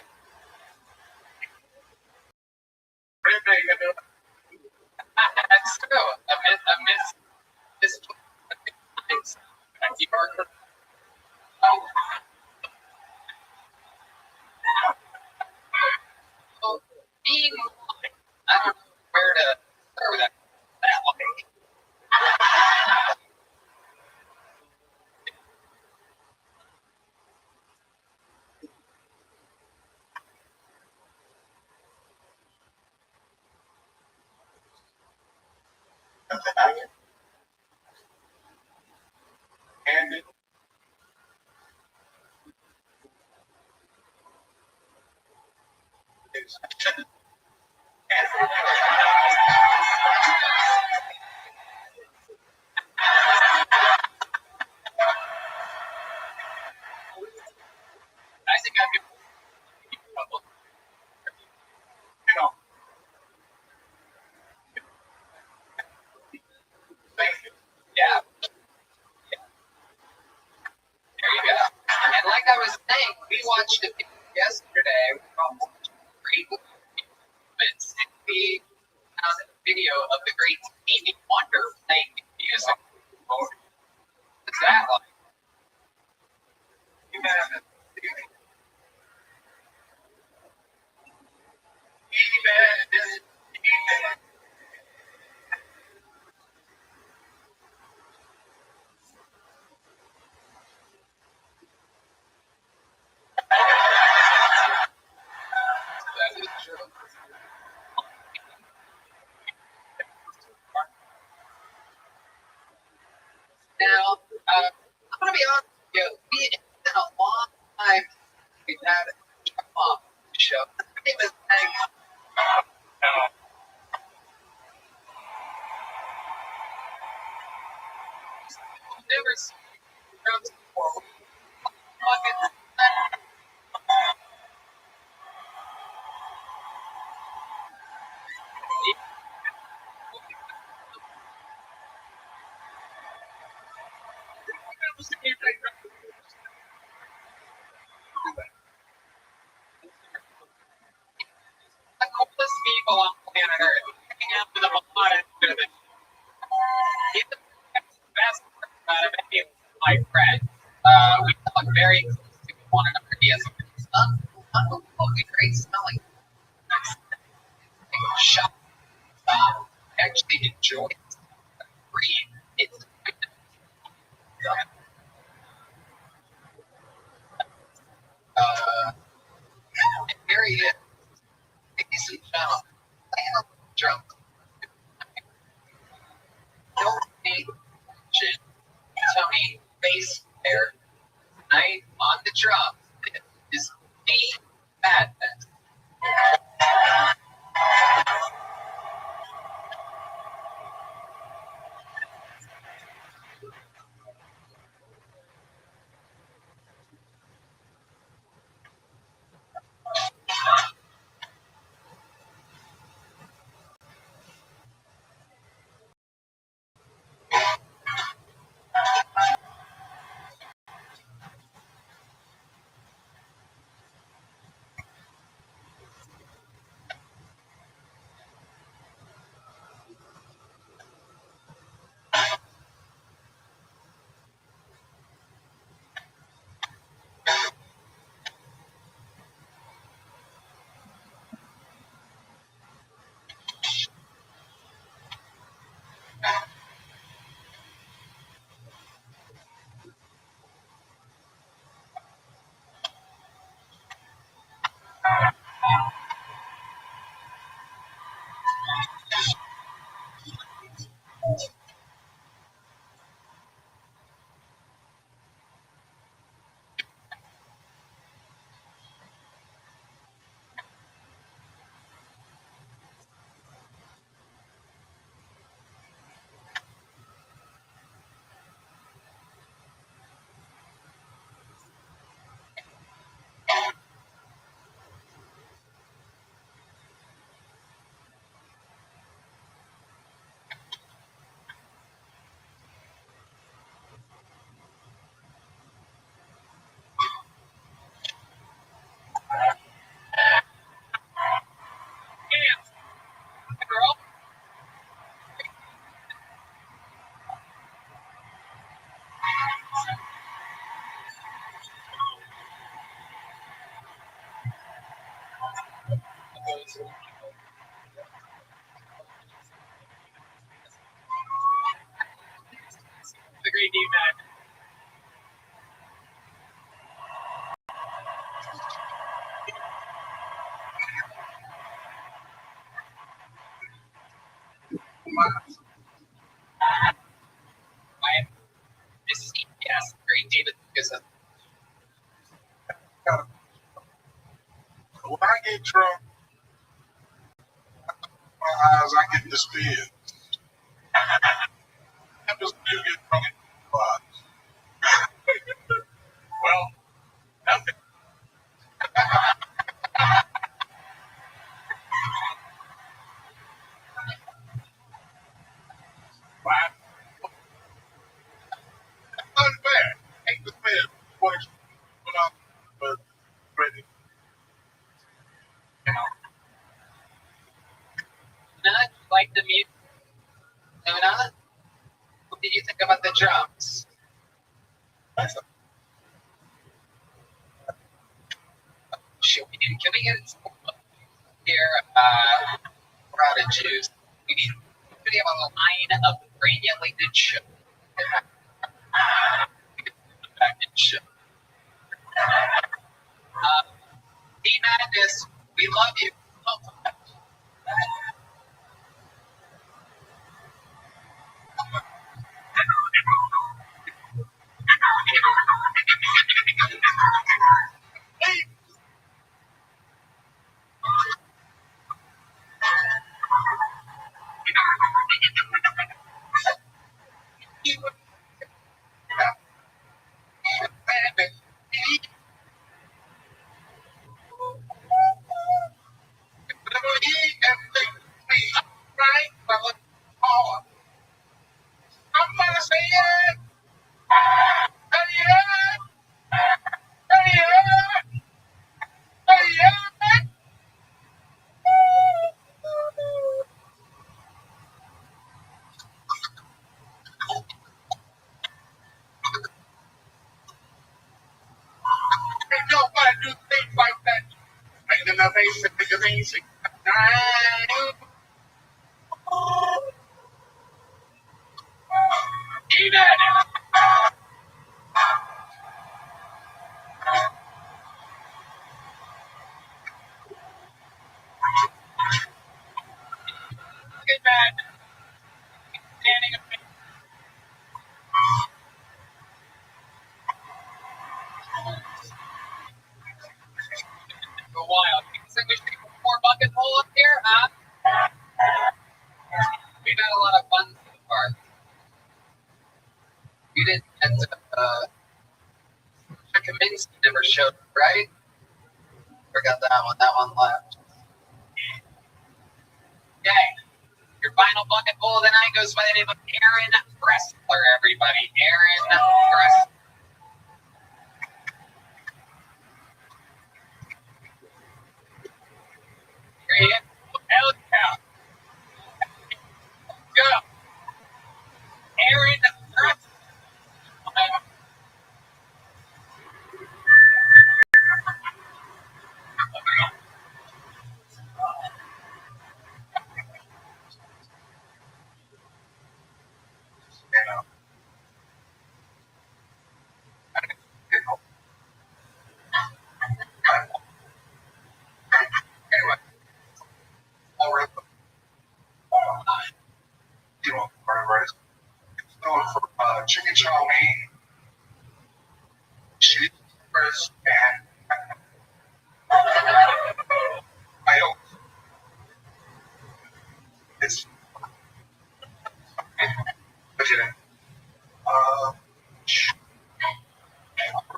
That's true. I miss this. You are correct. Well, being, I don't know where to start with that. Like, and it is. I think I'd be trouble. You know, thank you. Yeah. There you go. And like I was saying, we watched it yesterday. We watched great moments. And we found a video of the great Stevie Wonder playing music. What's that like? That is true. Now, I'm going to be honest with you. It's been a long time since we've had a hip-hop show. Even saying, I've never seen drums before. Fucking the coolest people on planet Earth. Hang out with them a lot. He's the best out of any of my friends. We talk very close to one another. He has unbelievably great smelling. Shop. Actually enjoy it. Breathe. It's and here he is. Ladies and gentlemen, playing a drum. Tony bass player tonight on the drums is Steve Madness. agree, D-Man. This is yes, great, David. Because When I get drunk, my eyes, I get despaired. I just do get drunk in my eyes. Well, nothing. But unfair. Ain't the fair. But ready. Luna, you like the music? Luna, what did you think about the drums? Can we get here? We're out of juice. We have a line of granulated sugar. D-Madness, we love you. Do things like that. Make enough amazing. Good man. Standing up. For a while. You think we should get more bucket hole up here, huh? We've had a lot of fun so far. You didn't get Kaminsky never showed, right? Forgot that one. That one left. Okay. Your final bucket bowl of the night goes by the name of Aaron Bressler, everybody. Aaron Bressler. Here he is. Hell yeah. Go. Aaron Bressler. Anyway. All right. You know, right. Going for chicken chow mein, cheeseburgers, and I don't. It's budgeting.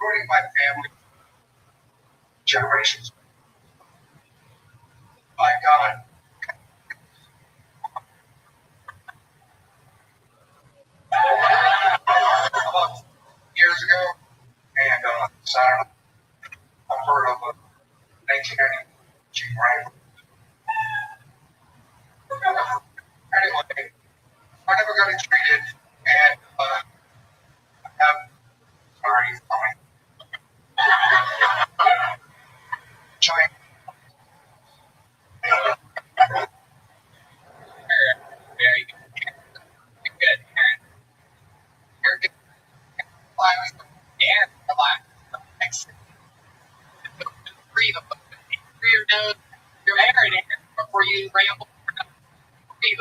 Ruining my family generations. My God. About years ago, and Saturday, I've heard of a 1990 Jeep Wrangler. Anyway, I never got it treated, and I have, sorry, You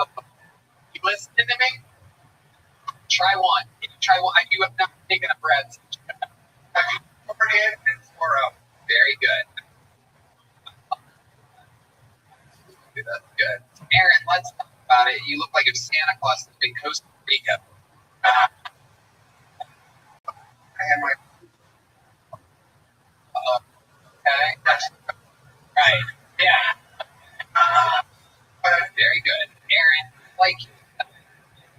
listening to me? Try one. Try one. You have not taken a breath. Very good. That's good. Aaron, let's talk about it. You look like if Santa Claus was in Costa Rica. I had my Okay. Right. Yeah. Very good. Aaron, like,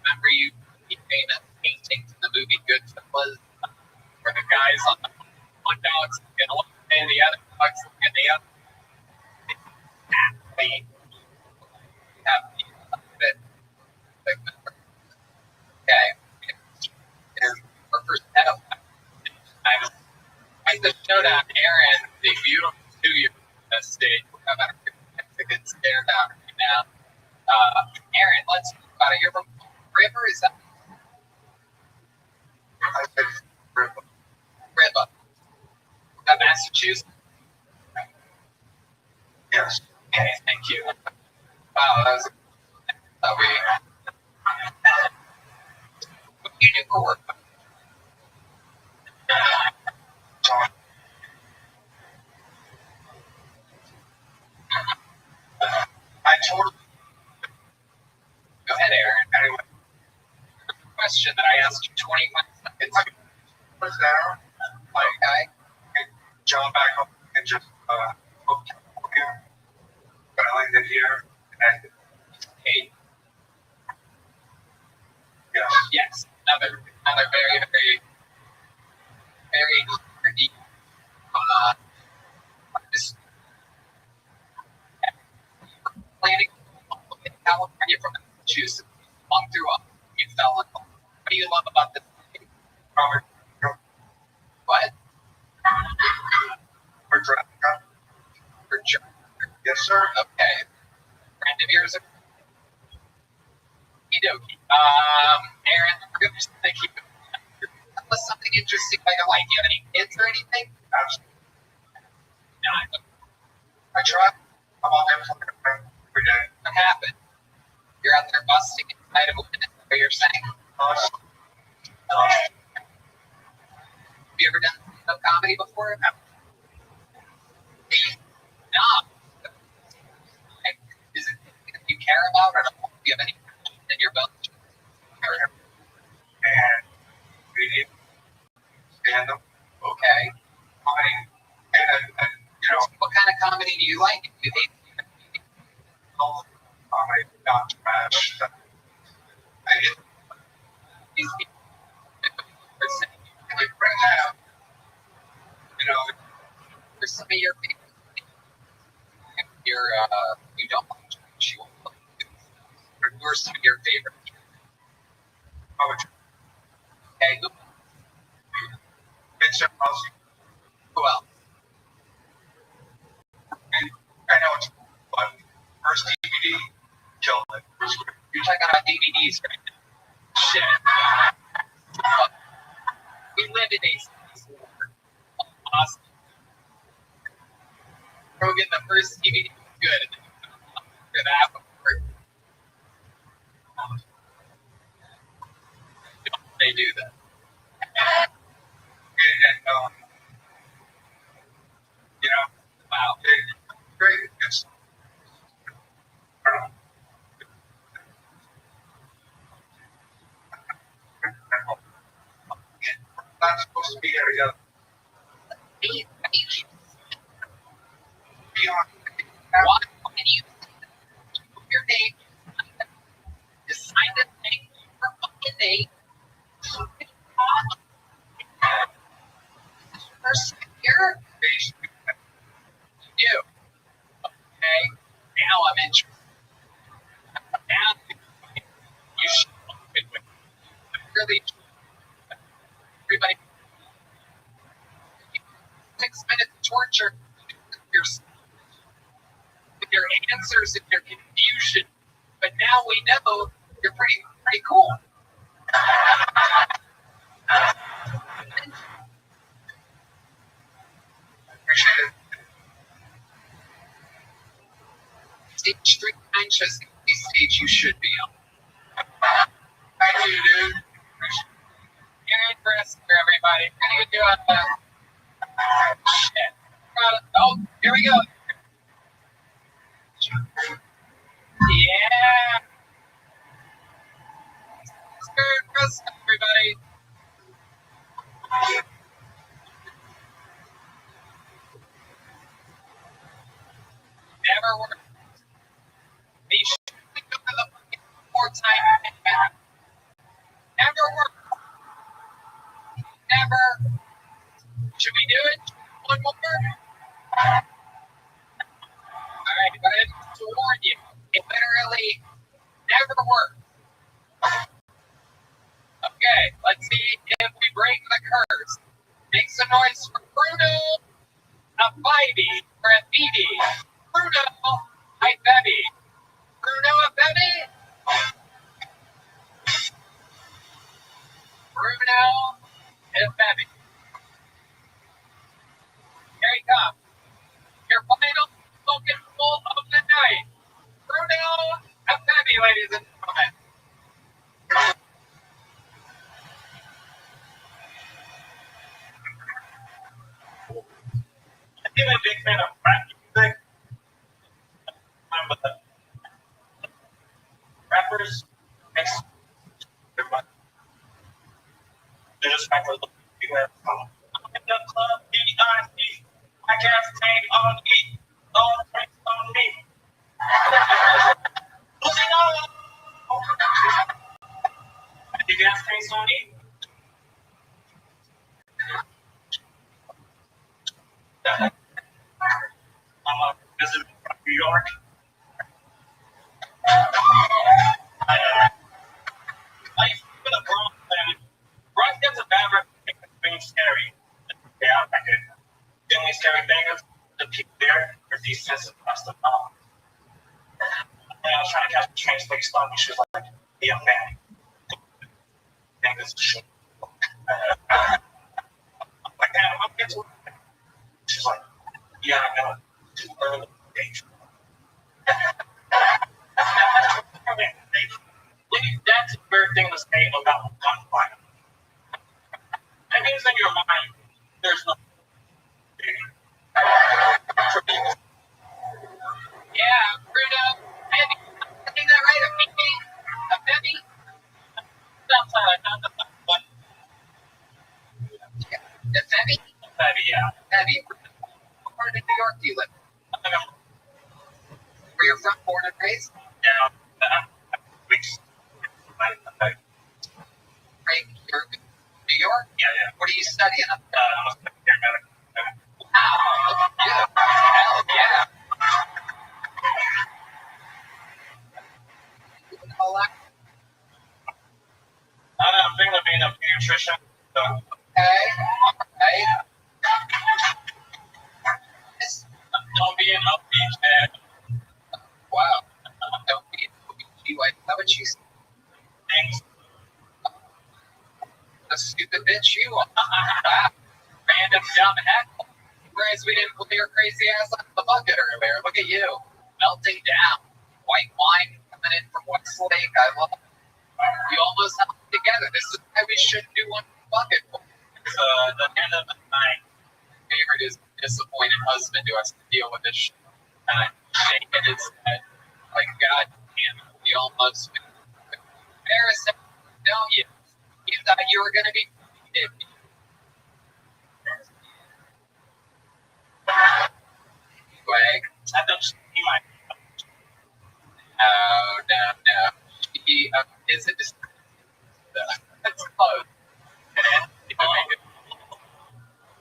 remember you famous paintings in the movie Goodfellas, where the guys on one dog's looking one way and the other dog's looking the other. Exactly. Have bit. Okay. And our first setup. I just showed out Aaron the beautiful studio stage. We're having a Mexican stare down right now. Aaron, let's talk about it. You're from River, is that? River. Massachusetts? yes. Okay, thank you. Wow, that was what do you do for work? I totally Go ahead, Aaron. Anyway, question that I asked you 25 seconds ago. was there. Okay. Jump back up and just book California. But I landed here and Hey, yes. yes, another very, very, very deep. Just planning in California from Massachusetts, long through you fell in love. What do you love about this? Robert, What? for driving. For sure. Yes, sir. Okay. Friend of yours? Okie-dokie. Aaron, we're going to just keep it. Tell us something interesting about your life. Do you have any kids or anything? Absolutely. No. I try. I'm on there every day. What happened? You're out there busting inside of a witness, what you're saying? Us. Have you ever done stand-up comedy before? No. Is it something that you care about, or do you have any in your belt? And we need stand up. Okay. Comedy. And you know, What kind of comedy do you like? Do you hate comedy, not trash. I get these people? can you bring that up? You know, For some of your favorite you don't like trash, you won't like it. Who are some of your favorite? poetry. Okay, who It's else. else? And I know it's fun. First DVD, killed it. It was great. You're talking about DVDs right now. Shit. We live in a awesome. Go get the first DVD good, and then after that, they do that. And you know, Wow. it's great. It's I don't know. We're not supposed to be here together. Be on. Why can you put your name? You signed a thing for fucking name. First year, you do. Okay. Now I'm interested. Now you should really everybody 6 minutes torture with your answers and your confusion. But now we know you're pretty cool. Appreciate it. Stage 3 shows ABC page you should be on. Thank you, dude. You're interested, everybody. We're gonna do a shit. Oh, here we go. Yeah. Merry Christmas, everybody. Never work. They should go to the fucking 4-time. Never work. Never. Should we do it? One more? Alright, but I have to warn you. It literally never works. Okay, let's see if we break the curse. Make some noise for Bruno, a Bibby, or a Phoebe. Bruno, a Bebby. Bruno, a Bebby. Bruno, a Bebby. Here he comes. Your final spoken full of the night. Bruno, a Bebby, ladies and gentlemen. I'm a big fan of rap music. But rappers, they're just rappers. In the club, B.I.C. My gas tank on E. All the drinks on me. Losing all. Your gas tank's on E. I'm a visitor from New York. I used to live in the Bronx, and Bronx gets a bad reputation for being scary. Yeah, I could. The only scary thing is the people there are defensive across the mall. And I was trying to catch the train, so they stopped me. She was like, "Hey, young man, think this is shit." I'm like, "Damn, I'm getting to it." She's like, "Yeah, I know. Too early. Dangerous." That's a weird thing to say about gunfire. That means in your mind, there's no. Yeah, Bruno, Bebby. I think that right, a Bebby? A Bebby? Sounds like not the one. Yeah. A Bebby? Maybe, yeah. Bebby. What part of New York do you live in? Where you're from, born and raised? Yeah. Weeks. Right? You're in New York? Yeah. What are you studying up there? I'm a secondary medical. Wow, look at you. Hell yeah. All that. I'm thinking of being a pediatrician. So. Okay. Right. Don't be an upbeat man. Wow. Don't be an OBGYN. How would you say? Things. The stupid bitch you are. Wow. Random dumb heckle. Whereas we didn't pull your crazy ass out of the bucket earlier. Look at you. Melting down. White wine coming in from Westlake. I love it. You almost held it together. This is why we shouldn't do one bucket. It's the end of the night. Favorite is disappointed husband who has to deal with this shit. And I'm shaking his head. Like, God damn it. You almost embarrassed, don't you? You thought you were going to be. Anyway, I don't see my. no. She isn't just. That's close. And if I make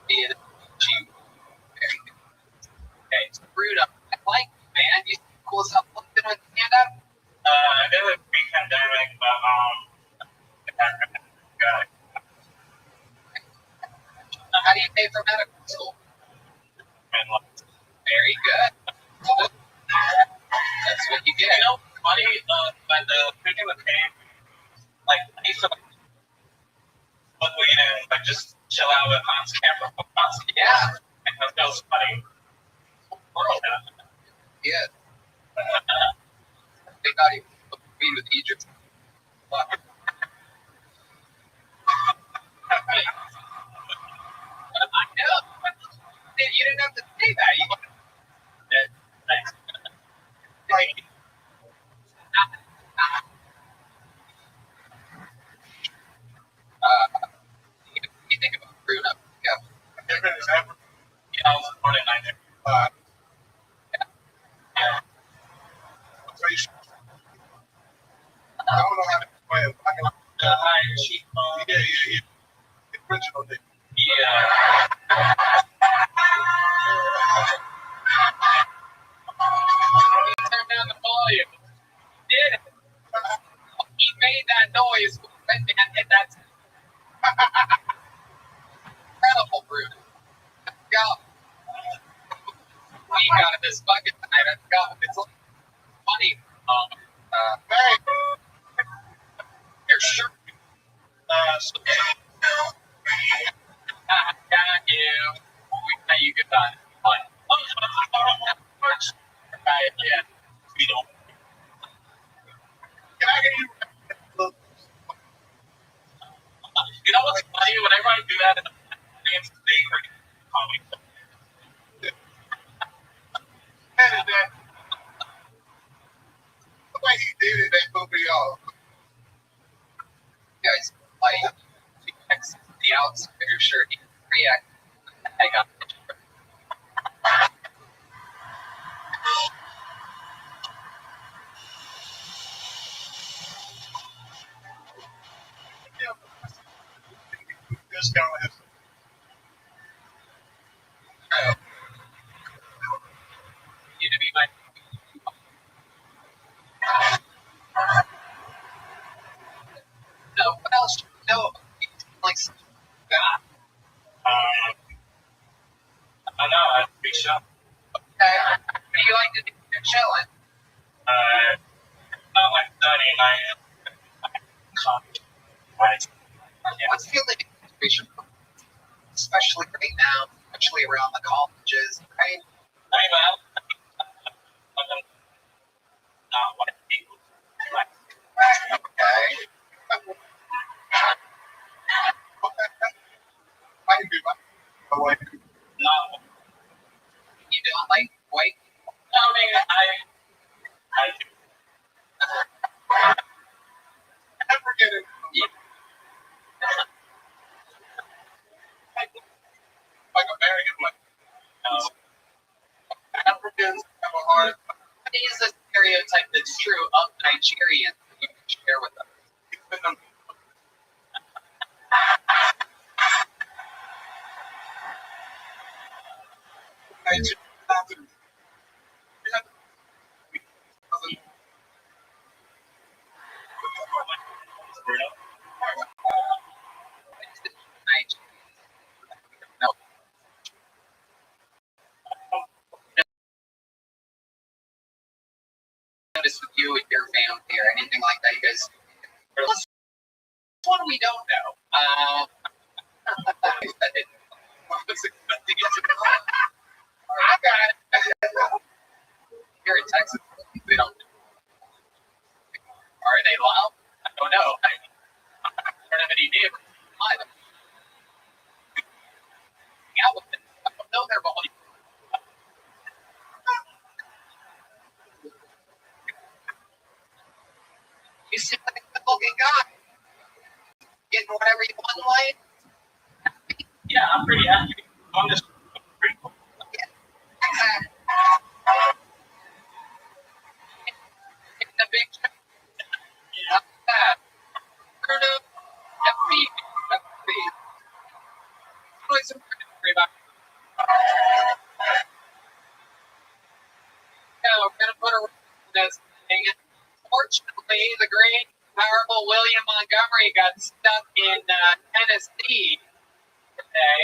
it. She. Very good. Okay, so Bruno, I like you, man. You seem cool as hell. Doing stand up? I did it pre-pandemic, but got it. How do you pay for medical school? Very good. That's what you get. You know, funny, when the picking the pain, like, I used to look weed and like just chill out with Hans camera. Yeah. And that feels funny. World. Yeah. They got you. Queen with Egypt. Fuck. I know. You didn't have to say that. You Thanks. like. You think about Bruno? Yeah. Different is ever. Yeah, I was born in 1995. Yeah. I don't know how to explain it. I can. The high cheekbone. Yeah. The original nigga. Yeah. He turned down the volume. He did it. He made that noise when man hit that. Incredible, Bruno. Go. We got in this bucket tonight. I forgot. It's funny. Hey, Your shirt. Got you. We got you good on. Right, yeah. We don't. can I get you? You know what's funny? Whenever I do that, it's they were comedy. Edit that. The way he did it, that threw me off. Guys, like, the outside of your shirt, you react. I got it. Discount is. You to be my. No, what else do you know about me? Like, God. I know, I'm pretty shocked. Okay. What do you like to do when you're chilling? Not like studying, I am college. Right. What's the living situation, especially right now, especially around the colleges, right? I'm out. I'm not white people. Like, Okay. I can be my wife. not. You don't like white? I mean, I do. Never get it. Like American women. Africans have a hard What is a stereotype that's true of Nigerians that you can share with us? time. No. Notice with you and your family or anything like that, you guys. This one we don't know. I got it. Here in Texas, they don't. Are they loud? I don't know. I don't have any neighbors. Either. Yeah, with them. I don't know their volume. You seem like a good-looking guy. Getting whatever you want in life. Yeah, I'm pretty happy. I'm just pretty cool. Exactly. Getting a big check. Not bad. Bruno, FB. Always important about. Yeah, we're gonna put a this thing. Fortunately, the great, powerful William Montgomery got stuck in Tennessee today.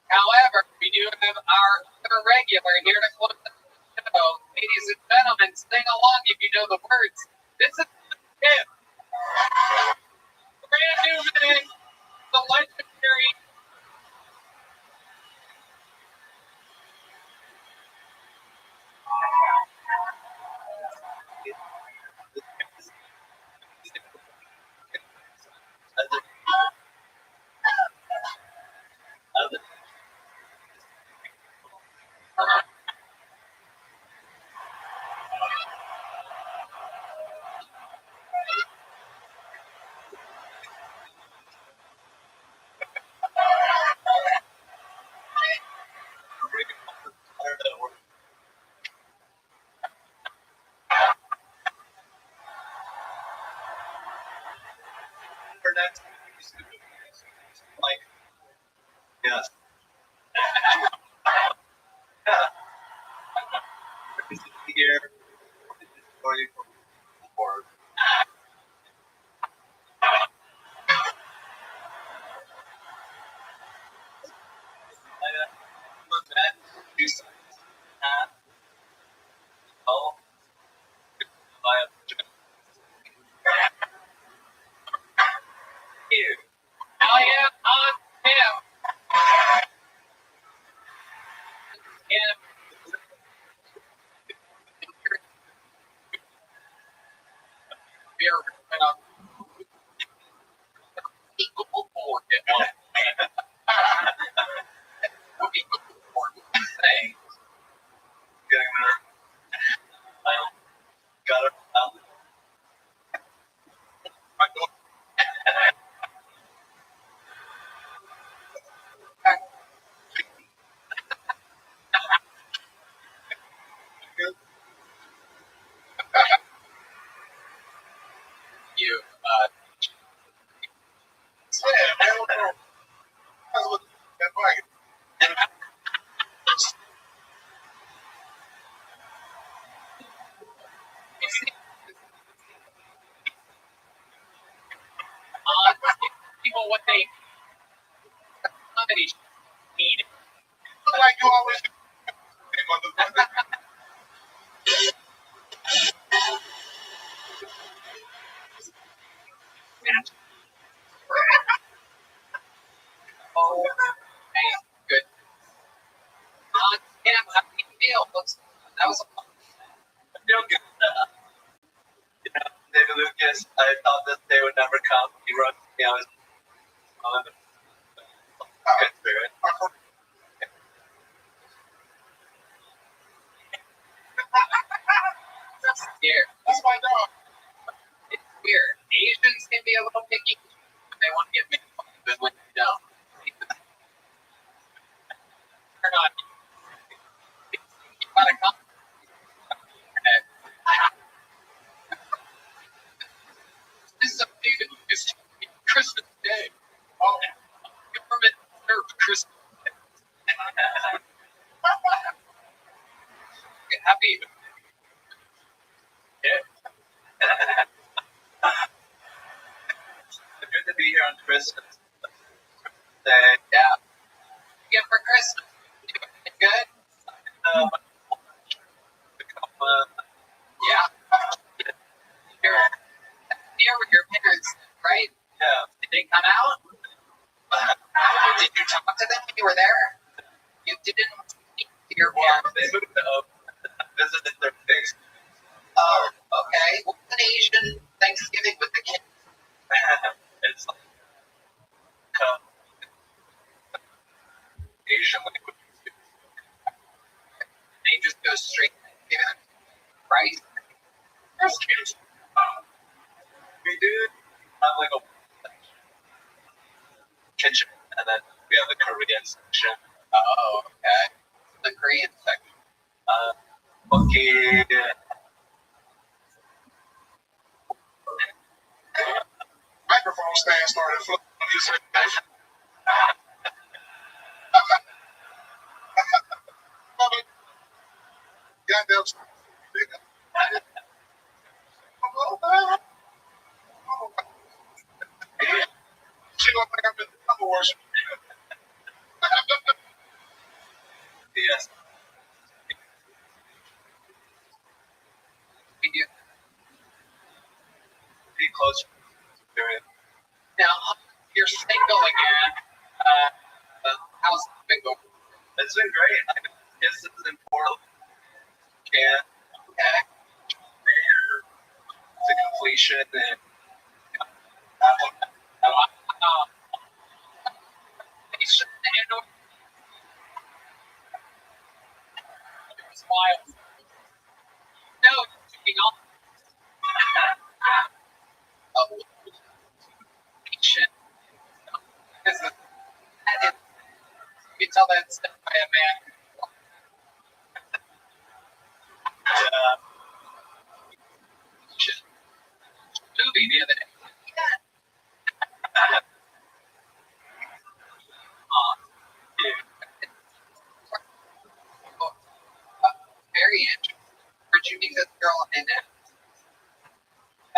However, we do have our other regular here to close the show. Ladies and gentlemen, sing along if you know the words. This is it. Brand new mix, the legendary. that's like, yes. Here, or I am on him. And we are going to equal board at one point. Equal board thing. getting there. Got it. You, Yeah, man, that's what that bike. on people what they somebody need. Look like you always do, motherfucker. Oh, hey, good. Cam, how do you feel? That was I feel good. David Lucas, I thought this day would never come. He wrote me, I was on the good spirit. scared. That's my dog. It's weird. Asians can be a little picky. They want to get made fun of, and when you don't, they're not. You gotta come. This is a big it's Christmas Day. Oh, government served Christmas Day. Happy. Yeah. It's good to be here on Christmas Day. Yeah. Yeah, for Christmas. You doing anything good? Yeah. You're here with your parents, right? Yeah. Did they come out? Did you talk to them when you were there? You didn't speak to your parents. They moved up, visited their face. Oh, okay. What's an Asian Thanksgiving with the kids? It's like Asian language. They just go straight to Thanksgiving, right? First kids. We do have like a kitchen, and then we have the Korean section. Oh, okay. The Korean section. Okay. Microphone stand started floating when you said that. Goddamn. She gonna think I'm in the worship. Yes. We do. Pretty close. Period. Now, you're single again. How's it been going? It's been great. I guess this is in Portland. Yeah. Okay. To completion and They shouldn't handle it. Wild. No, you're off. Oh, patient. Because you can tell that's done by a man. Movie the other day.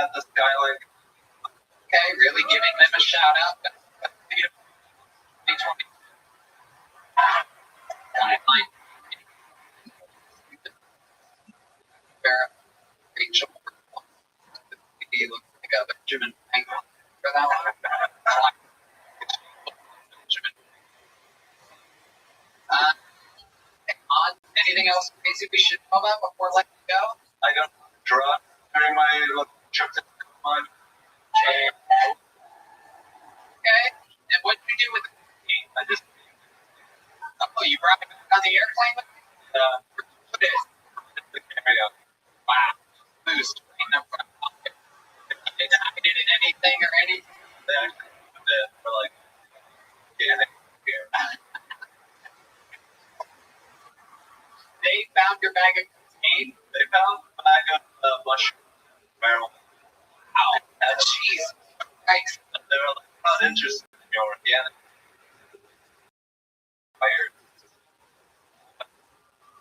at the Skyline. Okay, really giving them a shout out. 2020. Rachel. He looks like a Benjamin Franklin for that one. Benjamin. Anything else crazy we should know about before letting go? I got drunk during my trip to Vermont. Okay. And what did you do with the cocaine? I just You brought it on the airplane with you? What is the area. Wow. Boost. Did it in anything or anything? They actually put it for like organic here. They found your bag of cocaine. They found a bag of mushroom marijuana. Oh, jeez. Christ. They were like, not interested in your organic. Fired.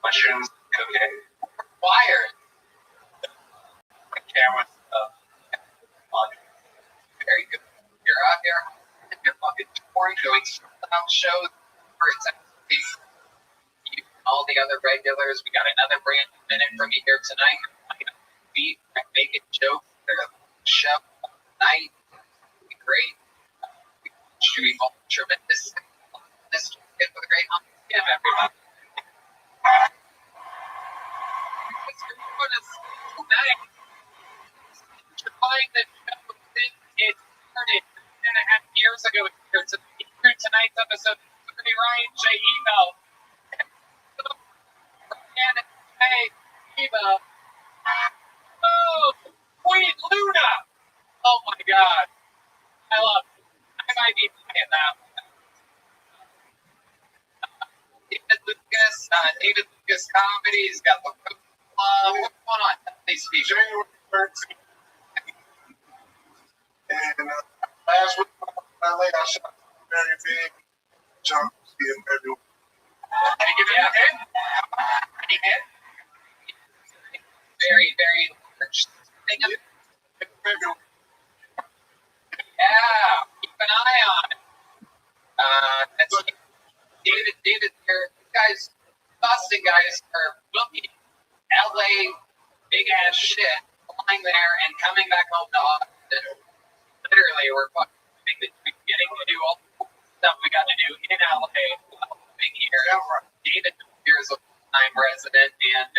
Mushrooms, cocaine, Wired. the camera stuff. Very good. You're out here and you're fucking touring, doing sold-out shows for exactly you and all the other regulars. We got another brand new minute from you here tonight. Beat, making jokes for the show tonight. It'll be great. Should be tremendous. This kid with a great home. Yeah, everybody. Tonight, enjoying the show since it started 10.5 years ago here tonight's episode. Ryan J. Ebo. And hey, Ebo. Oh, Queen Luna. Oh my God. I love it. I might be playing that one. David Lucas Comedy. He's got the Club. What's going on? These people. January 13th. And last week in LA, I shot a very big jump in February. Can you give me a hint? Any hint? Very, very large thing. February. Yeah, keep an eye on it. That's David, you guys, Boston guys are booking LA big ass shit, flying there and coming back home to Austin. Literally, we're fucking getting to do all the stuff we got to do in LA while living here. David here is a full-time resident, and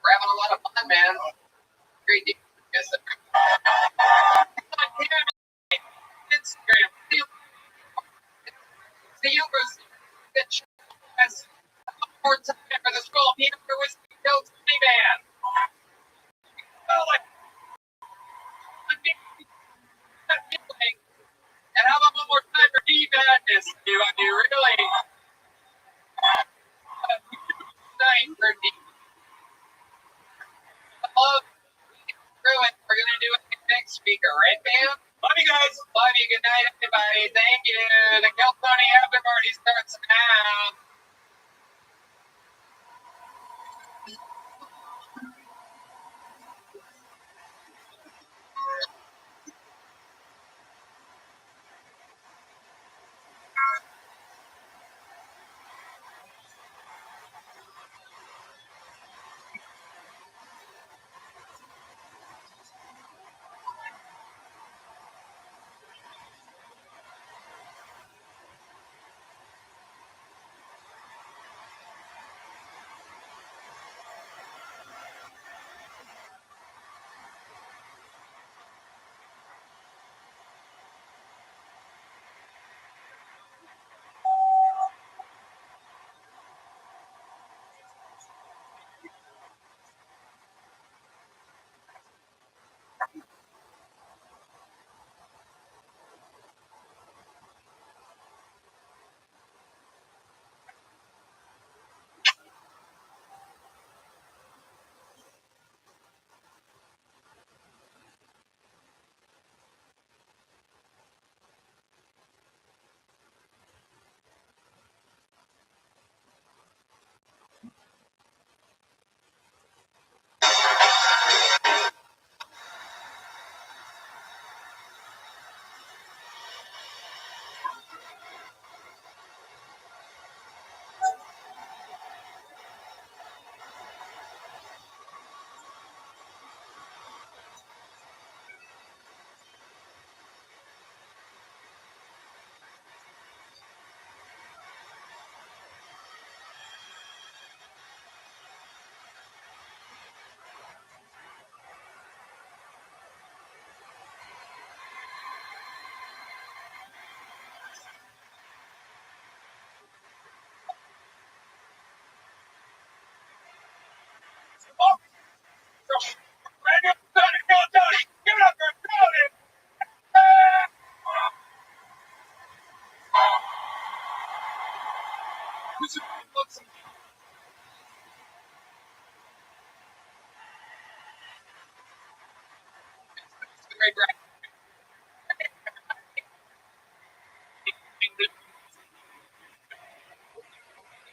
we're having a lot of fun, man. Great to guess that. Instagram. The Ubers. As more time for the scroll. Peter was killed man. Oh, like. And how about one more time for D-Madness? Do I mean, really? Night for D. Love. Through it. We're going to do it next week, right, man? Love you guys. Love you. Good night, everybody. Thank you. The Keltoni After Party starts now. Great Brad.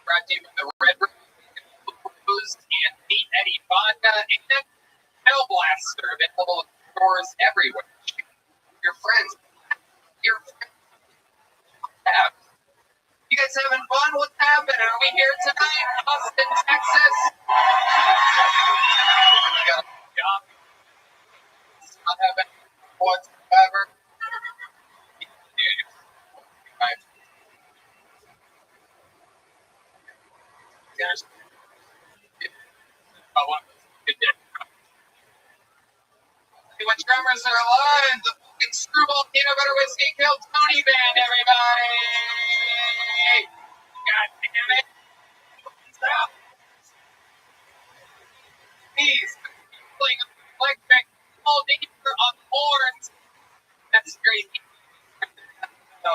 Brought to you with the Red Rose and Meat Eddie Vodka and Hell Blaster, available in stores everywhere. Your friends have. You guys having fun? What's happening? Are we here tonight? Austin, Texas? Job. Not having whatsoever. There's good day. When drummers are alive, the fucking Screwball Peanut Butter Whiskey Killed Tony Band, everybody! God damn it! Stop! Please, playing electric, all danger on horns. That's crazy. So,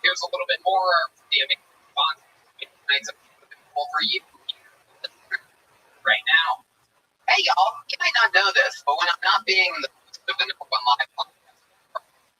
here's a little bit more of the amazing response. Tonight's for you right now. Hey y'all, you might not know this, but when I'm not being the host of the number one live podcast,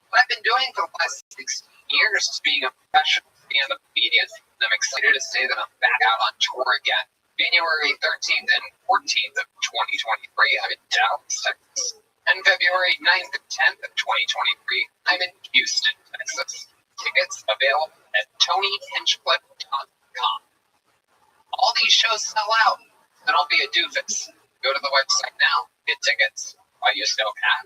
what I've been doing for the last 16 years is being a professional stand-up comedian, and I'm excited to say that I'm back out on tour again. January 13th and 14th of 2023, I'm in Dallas, Texas. And February 9th and 10th of 2023, I'm in Houston, Texas. Tickets available at TonyHinchcliffe.com. All these shows sell out, so don't be a doofus. Go to the website now, get tickets while you still can.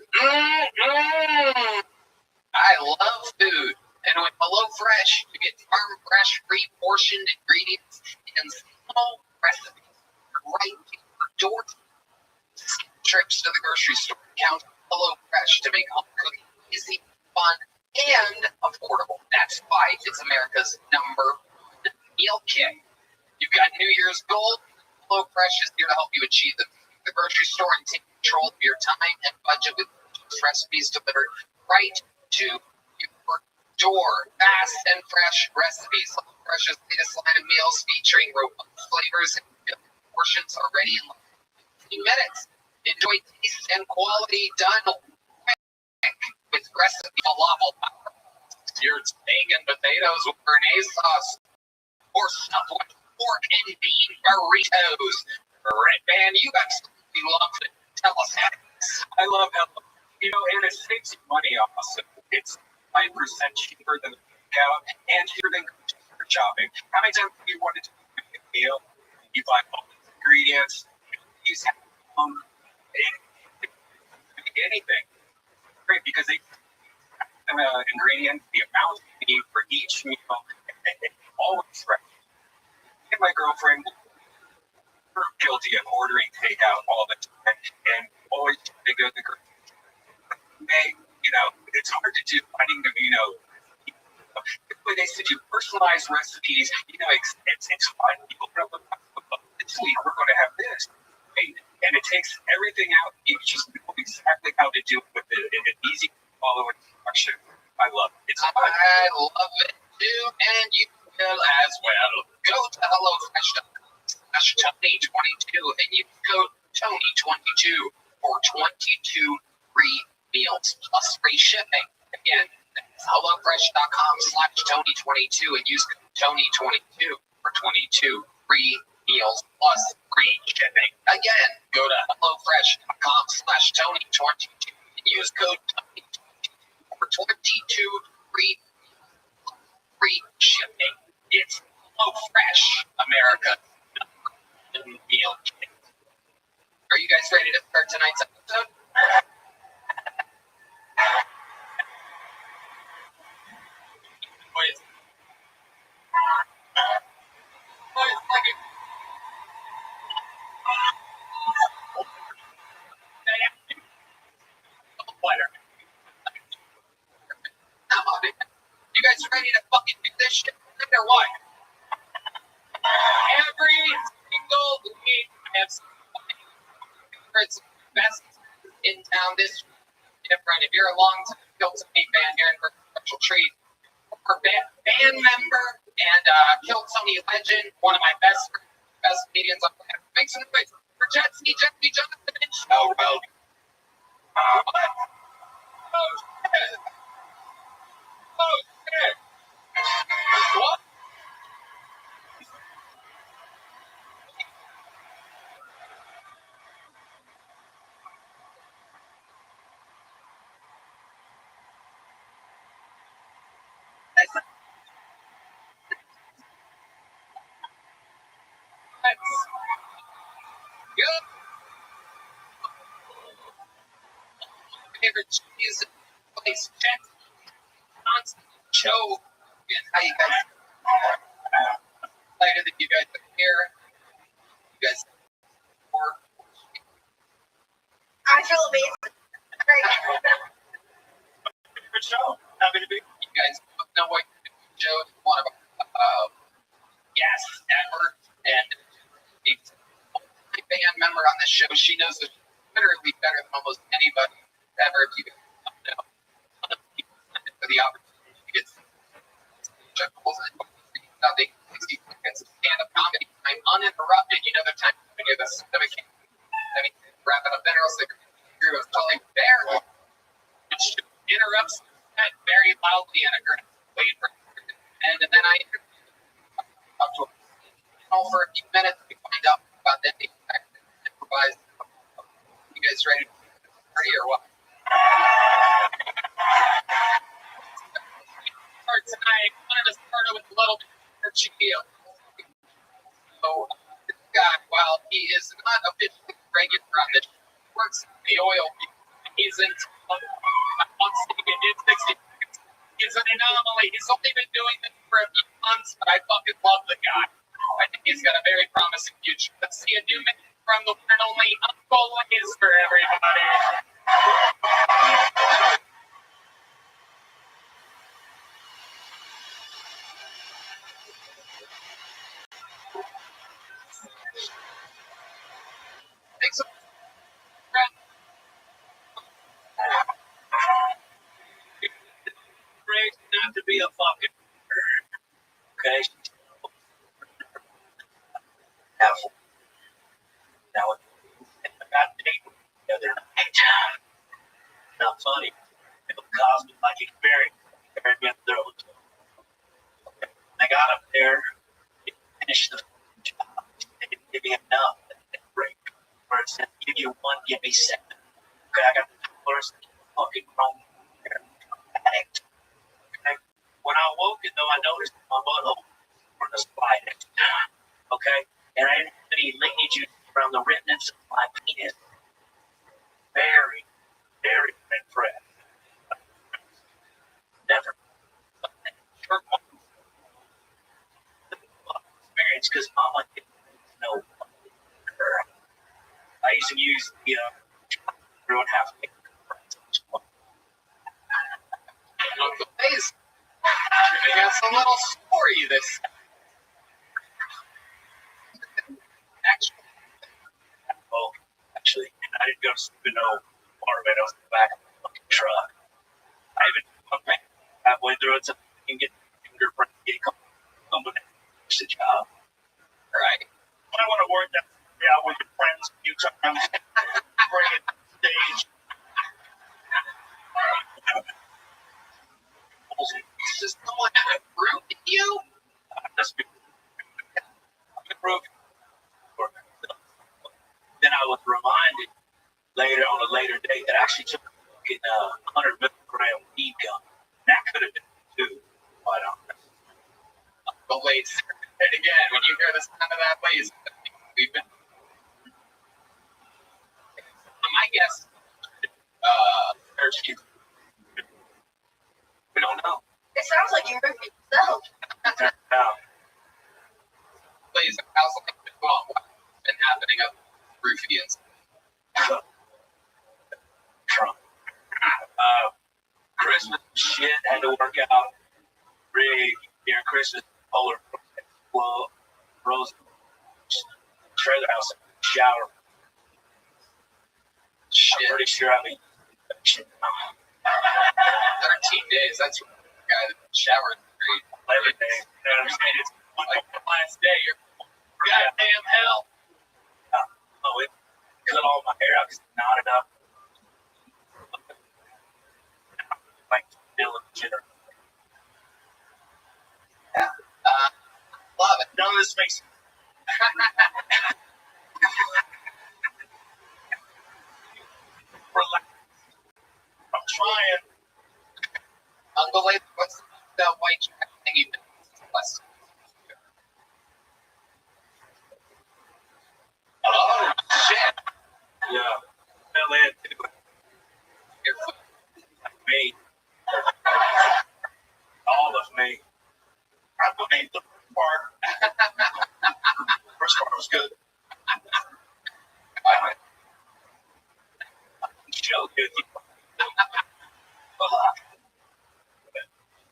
I love food, and with HelloFresh, you get farm fresh, pre-portioned ingredients and small recipes right to your door. Skip trips to the grocery store. Count HelloFresh to make home cooking easy, fun, and affordable. That's why it's America's #1 meal kit. You've got New Year's goals. HelloFresh is here to help you achieve them. The grocery store and take control of your time and budget with recipes delivered right to your door. Fast and fresh recipes. HelloFresh's latest line of meals featuring robust flavors and portions are ready in 15 minutes. Enjoy taste and quality done quick with recipe falafel power. Seared steak and potatoes with béarnaise sauce, or stuffed with pork and bean burritos. Red Band, you absolutely love it. Tell us how. I love how, and it saves you money also. It's 5% cheaper than the takeout and cheaper than grocery shopping. How many times have you wanted to make a meal? You buy all the ingredients, you use anything. Great, because they ingredients, the amount you need for each meal, and always right. And my girlfriend, we're guilty of ordering takeout all the time, and always they go to the grocery store. Hey, it's hard to do finding them, the way they said you personalized recipes, it's fun. People put up this week, we're going to have this. Right? And it takes everything out. You just know exactly how to do it with it, and it's easy to follow instruction. I love it. It's fun. I love it too, and you will as well. Go to HelloFresh.com/Tony22 and use code Tony22 for 22 free meals plus free shipping. Again, that's HelloFresh.com/Tony22 and use code Tony22 for 22 free meals plus free shipping. Again, go to HelloFresh.com/Tony22 and use code Tony22 for 22 free shipping. It's HelloFresh, America meal kit. Are you guys ready to start tonight's episode? You guys ready to fucking do this shit or what? Every single week I have some favorites, best in town. This different. If you're a long-time Kill Tony fan, you're in for a special treat. For band member and Kill Tony legend, one of my best friends, Best comedians on the planet. Make some noise for Jesse, Jonathan, and Oh, well. What? Oh, shit. Oh, shit. What? Let's go. Favorite cheese place, check. Constant show. And how you guys excited that you guys are here. You guys work. I feel amazing. Great. Good show. Happy to be. You guys both know what you're doing. Joe is one of our guests ever, and he's a band member on this show. She knows the show literally better than almost anybody ever. If you guys don't know, for the opportunity to get chuckles and nothing, 60 seconds of stand-up comedy time uninterrupted. You know the time when you're the wrapping up dinner, so they're telling Bear, which interrupts that very loudly, and I heard it wait for and then I talk to him for a few minutes. We find out about that improvise. You guys ready to party or what? Start tonight. I wanted to start with a little bit of energy. So this guy, while he is not officially regular on this, works in the oil. He's in 60. He's an anomaly. He's only been doing this for a few months, but I fucking love the guy. I think he's got a very promising future. Let's see a new man from the one and only Uncle Liz for everybody. Thanks. Great not to be a fucking okay. Now I got taken the other night. Not funny. It caused me like experience. Carried me up there. I got up there, finished the job. They didn't give me enough. Break. Where it said, give you one, give me seven. Okay, I got the first fucking wrong there. Addict. Okay. When I woke it though, I noticed my butthole on the slide next time. Okay? And I didn't have any lineage juice around the remnants of my penis. Very, very impressed. Never. Experience because mama didn't know her. I used to use the everyone have to Uncle Liz, giving us a little story this actually, I didn't go to sleep in no Barbados in the back of the fucking truck. I even halfway through it so I can get fingerprint, get somebody finish the job. right. I want to work that out with your friends a few times. Bring it to the stage. Just someone that approved you? That's me. Then I was reminded later on a later date that I actually took a fucking 100 milligram weed gum. That could have been too. Quite honest. Uncle Liz, and again, when you hear the sound of that Liz, we've been. My guess, We don't know. It sounds like you ripped yourself. Liz, how's life been going? What's been happening up Ruffians? Trump. Christmas shit had to work out. Rig near Christmas, polar well, Rose trailer house shower. Shit. I'm pretty sure I mean shit. 13 days, that's the guy that showered 11 days. You know what I'm saying? It's like the last day. You're Goddamn hell. Oh, it cut all my hair out, just knotted up. Like, still a jitter. Love it. None of this makes relax. I'm trying. Uncle Lath, what's that white track thing you've been plus? Oh, shit. Yeah. Fell into Your foot. me. All of me. I believe the first part. First part was good. Show good.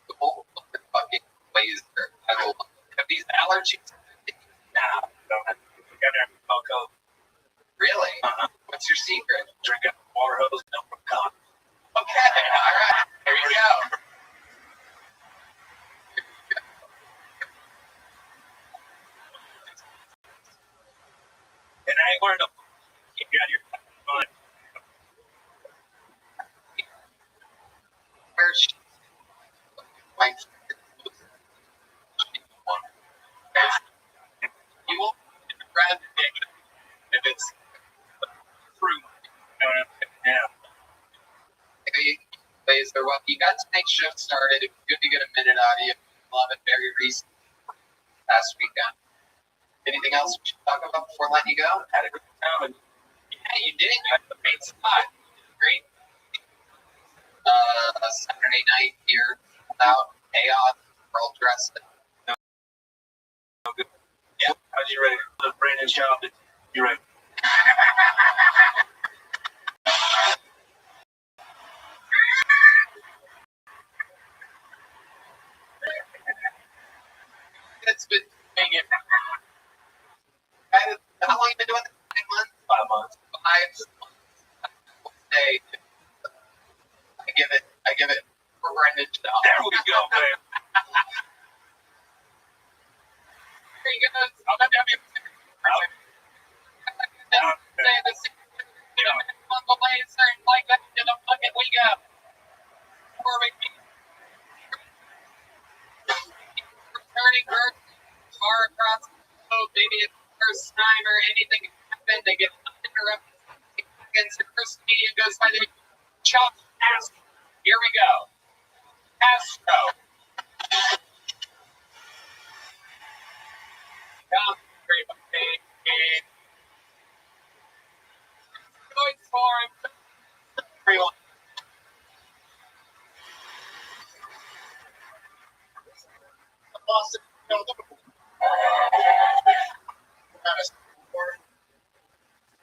The whole fucking laser. Have these allergies? Nah, don't have to get there. Cocoa. Really? Uh-huh. What's your secret? Drinking water hose, no from cock. Okay, all right. Here you go. And I ain't worried about get you out of your fun. Where's she? Like, you won't grab the dick if it's true. Yeah. Hey, Laser, well, you got tonight's show started. It was good to get a minute out of you. Love it. Very recent. Last weekend. Anything else we should talk about before letting you go? Had a good time. And Yeah, you did. You had a great spot. Great. Saturday night here, out, chaos, we're all dressed. yeah, how's you ready? Brandon Child, you ready? It's been doing it. How long you been doing this? 9 months? 5 months. 5 months. Say, I give it for Brendan Shaw. There we go, man. Here you go. I'm gonna have you. Say this. Uncle Laser and like that. To the fucking we go. Before we returning her far across the globe, maybe it's the first time or anything happened. They get interrupted against the first media goes by the Chuck Astro. Here we go. Astro. Come, everybody. Going for him. Everyone. Boston.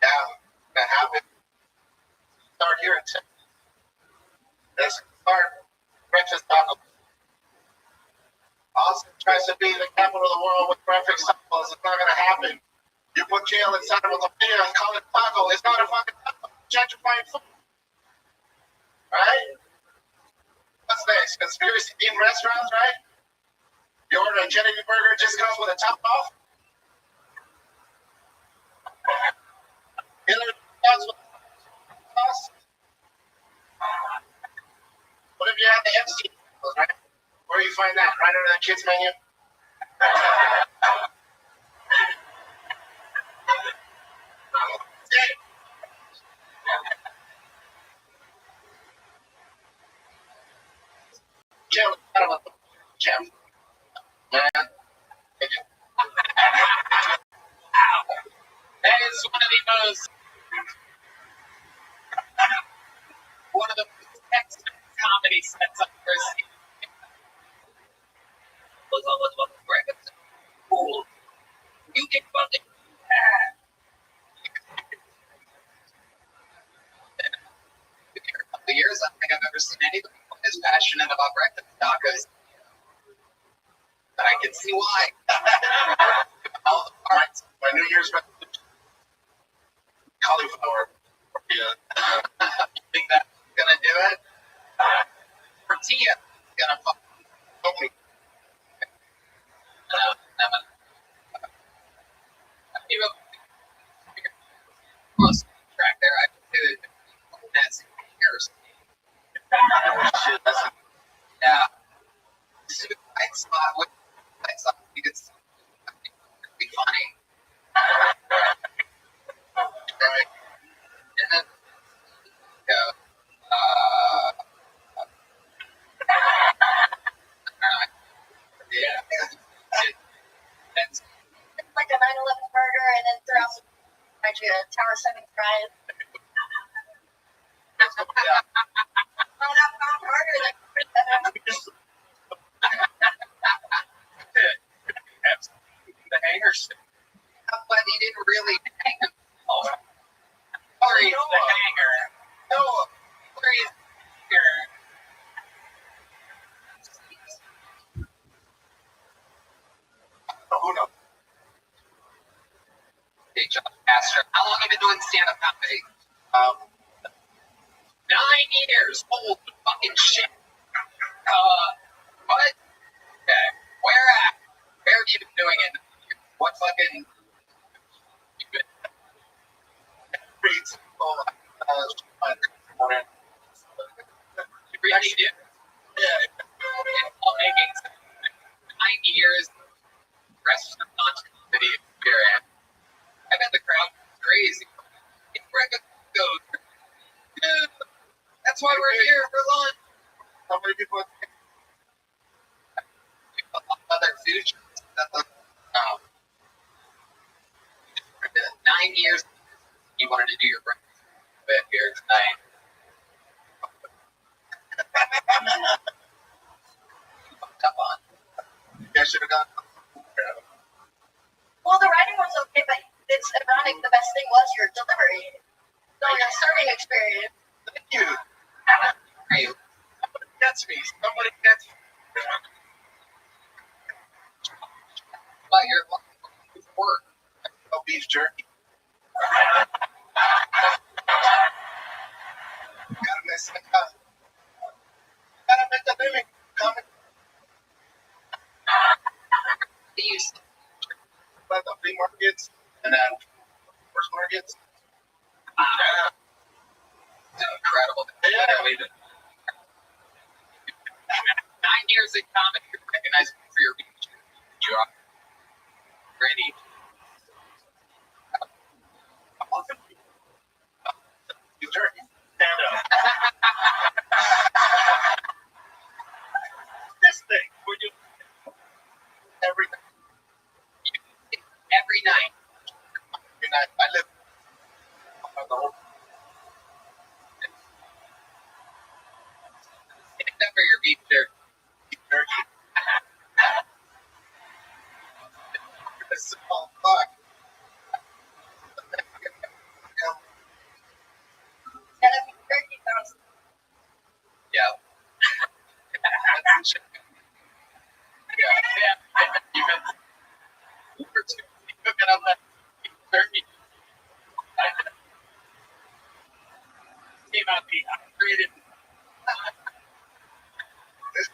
Yeah, that happened. Start here at 10. Let's start breakfast taco. Austin tries to be the capital of the world with breakfast tacos. It's not gonna happen. You put kale inside of a tortilla and call it taco. It's not a fucking taco. Gentrifying food. Right? What's next? Conspiracy themed restaurants, right? You order a Jenny burger, just comes with a top off. Hillary thoughts with sauce. What if you have the FC, right? Where do you find that? Right under the kids menu. Jim, I don't know. Jim. Man. That is one of the best comedy sets I've ever seen. Was almost one of the greatest. Cool. You get fucking mad. A couple of years, I don't think I've ever seen anybody as passionate about breakfast tacos. But I can see why. All the parts. My New Year's resolution. Cauliflower. Yeah. You think that's gonna do it? Tortilla is gonna fucking help me. a 9/11 burger and then throw out some Tower 7 fries. Oh, not found harder than The hanger stick. But he didn't really hang him. Oh, sorry, the hanger. No, sorry, here. Who knows? Hey, John Castro, how long have you been doing stand-up comedy? 9 years. Holy fucking shit. What? Okay. Where at? Where have you been doing it? What fucking... You've been... Reads. You really did? Yeah. In filmmaking, 9 years, restaurant video experience. I bet the crowd was crazy. It's goes. That's why we're here for lunch. How many people? Other food shows. 9 years you wanted to do your breakfast bit here tonight. You fucked up on. I should have gone. Well, the writing was okay, but it's ironic. The best thing was your delivery. So your serving experience. Thank you. Hey, Gets me. Somebody gets me. but your work. No beef jerky. Gotta miss it. Gotta make a living. Coming. They used But the flea markets and then first markets. incredible. Yeah. 9 years in comedy, you're recognized for your reach. You are ready. Beef jerky. Stand up. This thing. We're doing everything. Every night. Every night. I live on the whole. Except for your beef jerky. Beef jerky. This is all fuck. And if you turkey sounds Yeah. You've been cooking up that turkey. Came out dehydrated. it's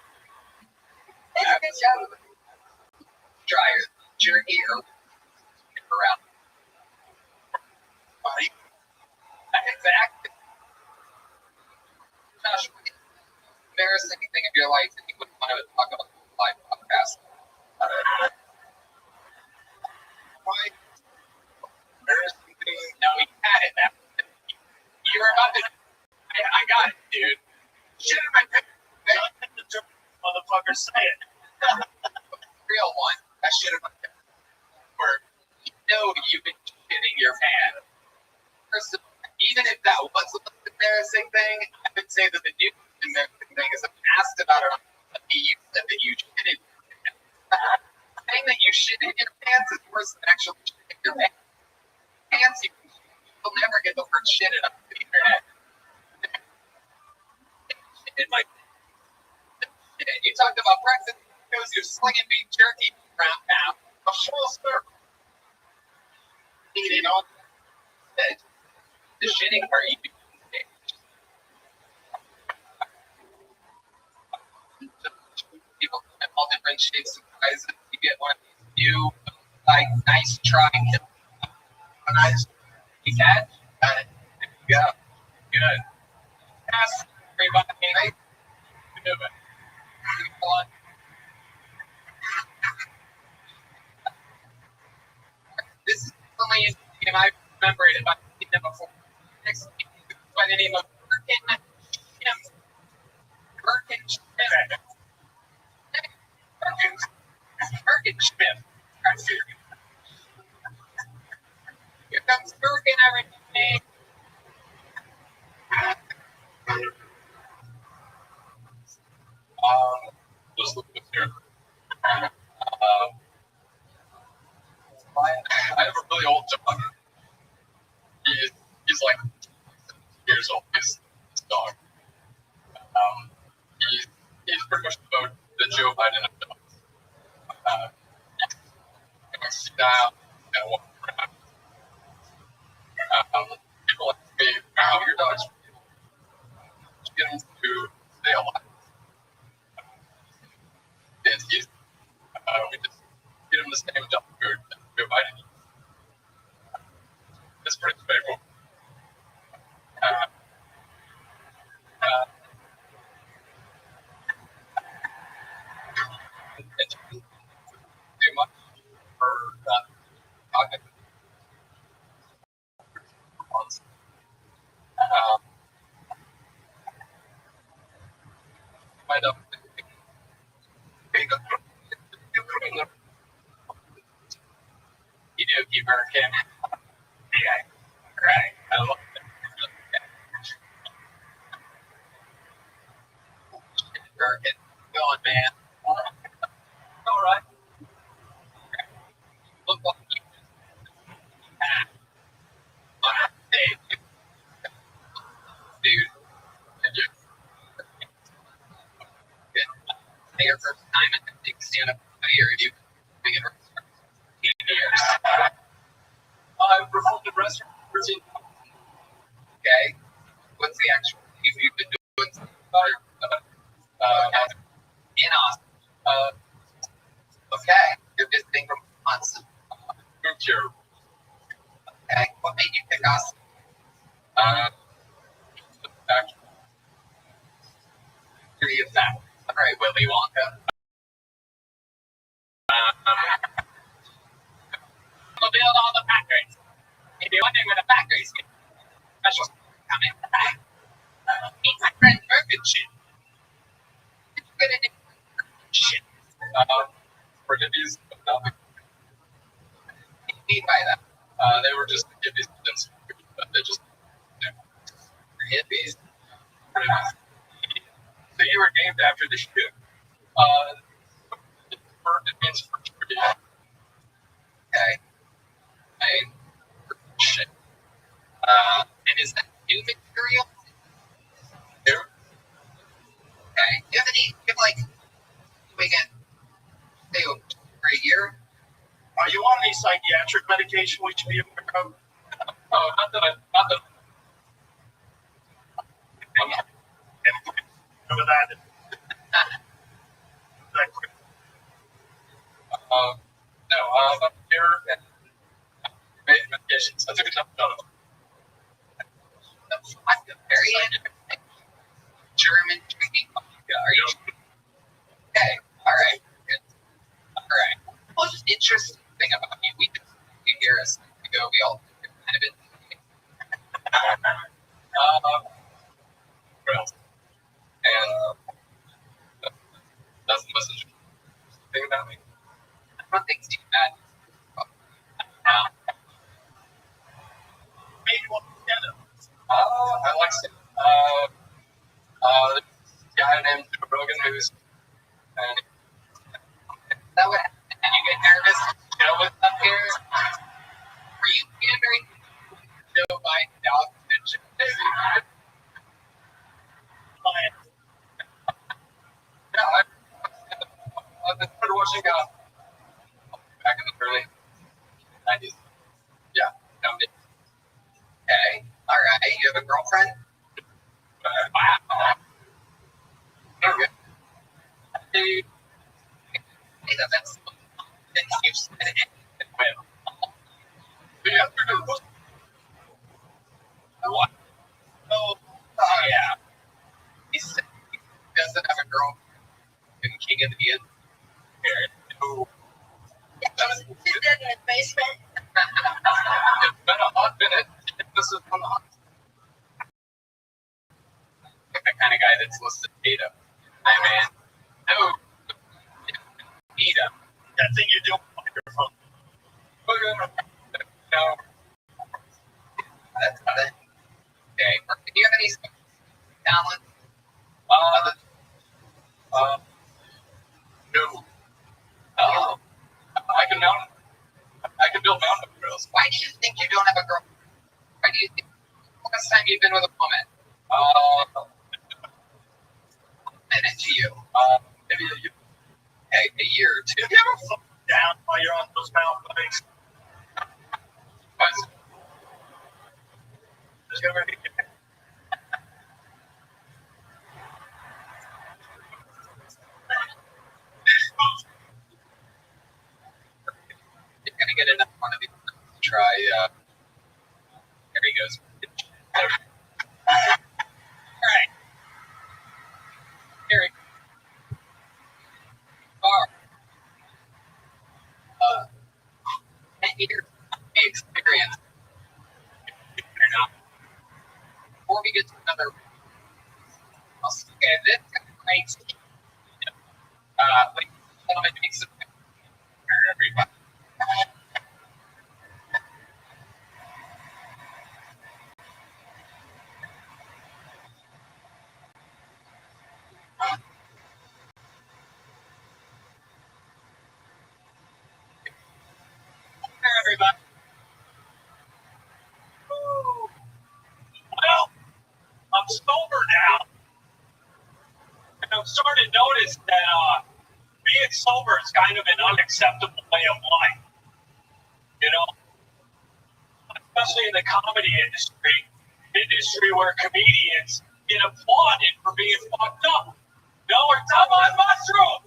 a good show. Dryer jerky or around. Body. Exactly. Josh, embarrassing thing of your life that you wouldn't want to talk about on the live podcast. Why? Embarrassing thing. No, we had it now. You were about to. I got it, dude. Shit in my pants. Motherfucker, say it. Real one. That shit in my pants. Or you know you've been shitting your pants. First of all, even if that was the most embarrassing thing, I would say that the new embarrassing thing is I've asked about it. You said that you shit in your pants. Saying that you shit in your pants is worse than actually shit in your pants. You'll never get the word shit up to the internet. You talked about breakfast. You're slinging beef jerky around town. A full circle. Eating all the shitting part you do. People have all different shapes and sizes. You get one of these new, like, nice try. A nice catch. Yeah. Good. Pass. Everybody. Right? Do it. This is only a name I remember it if I've seen them before. Next by the name of Birkin Schmidt. Birkin Schmidt. Birkin Schmidt. really old dog. He's like years old. He's this dog. He's pretty much the Joe Biden of dogs. Style, kind of walk around. People ask me, how your dogs get them to stay alive? It's easy. We just get them the same dog food that Joe Biden eats. It's pretty straightforward. It's too much for cognitive response. Find out you do keep Hurricane. Yeah, right. I love it. Hurricane. Go on, man. All right. Look what you hey, dude. Your first time at the stand up here, you been in 8 years. I've performed in restaurants. Okay. What's the actual you've been doing? In Austin. Okay. You're visiting from Austin. Moved here. Okay. What made you pick Austin? Here you go. All right, Willy Wonka. We'll build all the factories. If you're wondering where the factories get special coming back. Meet my friend Burger Shit. It's good at shit. Forgiveness of nothing. What do you mean by that? They were just hippies, but they just hippies. So you were named after the shoe. It means for tree. Okay. Shit. And is that new material? New. Okay. Do you have any? You have like we can stay for a year. Are you on any psychiatric medication we should be aware of? Oh, not that. Remember that? No, but here and medications. I took a dump out of them. That's very interesting. German drinking vodka. Are you okay? All right. Good. All right. Well, just interesting thing about you. We hear us ago. We all kind of been. What else? And that's the message. Thing about me. I don't think Steve bad. Maybe you want to stand up. I like it. Guy named Joe Rogan who's and That would happen. And you get nervous. Joe was up here. Were you pandering to Joe Biden dog attention? yeah, I started watching back in the early 90s. Yeah, found it. Okay. All right. You have a girlfriend? Wow. Okay. Hey, that's you said it. Yeah, they're doing most. What? Oh, yeah. He said he doesn't have a girl. And King of the End. Who? He's dead in his basement. It's been a hot minute. This is on the hot. Like the kind of guy that's listed data. I mean, no. Data. That thing you do on the microphone. No. That's about it. Okay. Do you have any talent? No. I can build mountain. goes, why do you think you don't have a girl? Why do you think? Last time you've been with a woman? Minute to you. Maybe a year or two. You ever fall down while you're on those mountain bikes? Just gonna make it. You're gonna get enough one of these to try. There he goes. All right. Here he are. 10 years experience. Before we get to another, I'll say this makes like it makes it for everybody. Everybody. Well, I'm sober now. And I'm starting to notice that being sober is kind of an unacceptable way of life. You know? Especially in the comedy industry where comedians get applauded for being fucked up. No, or I'm on mushroom.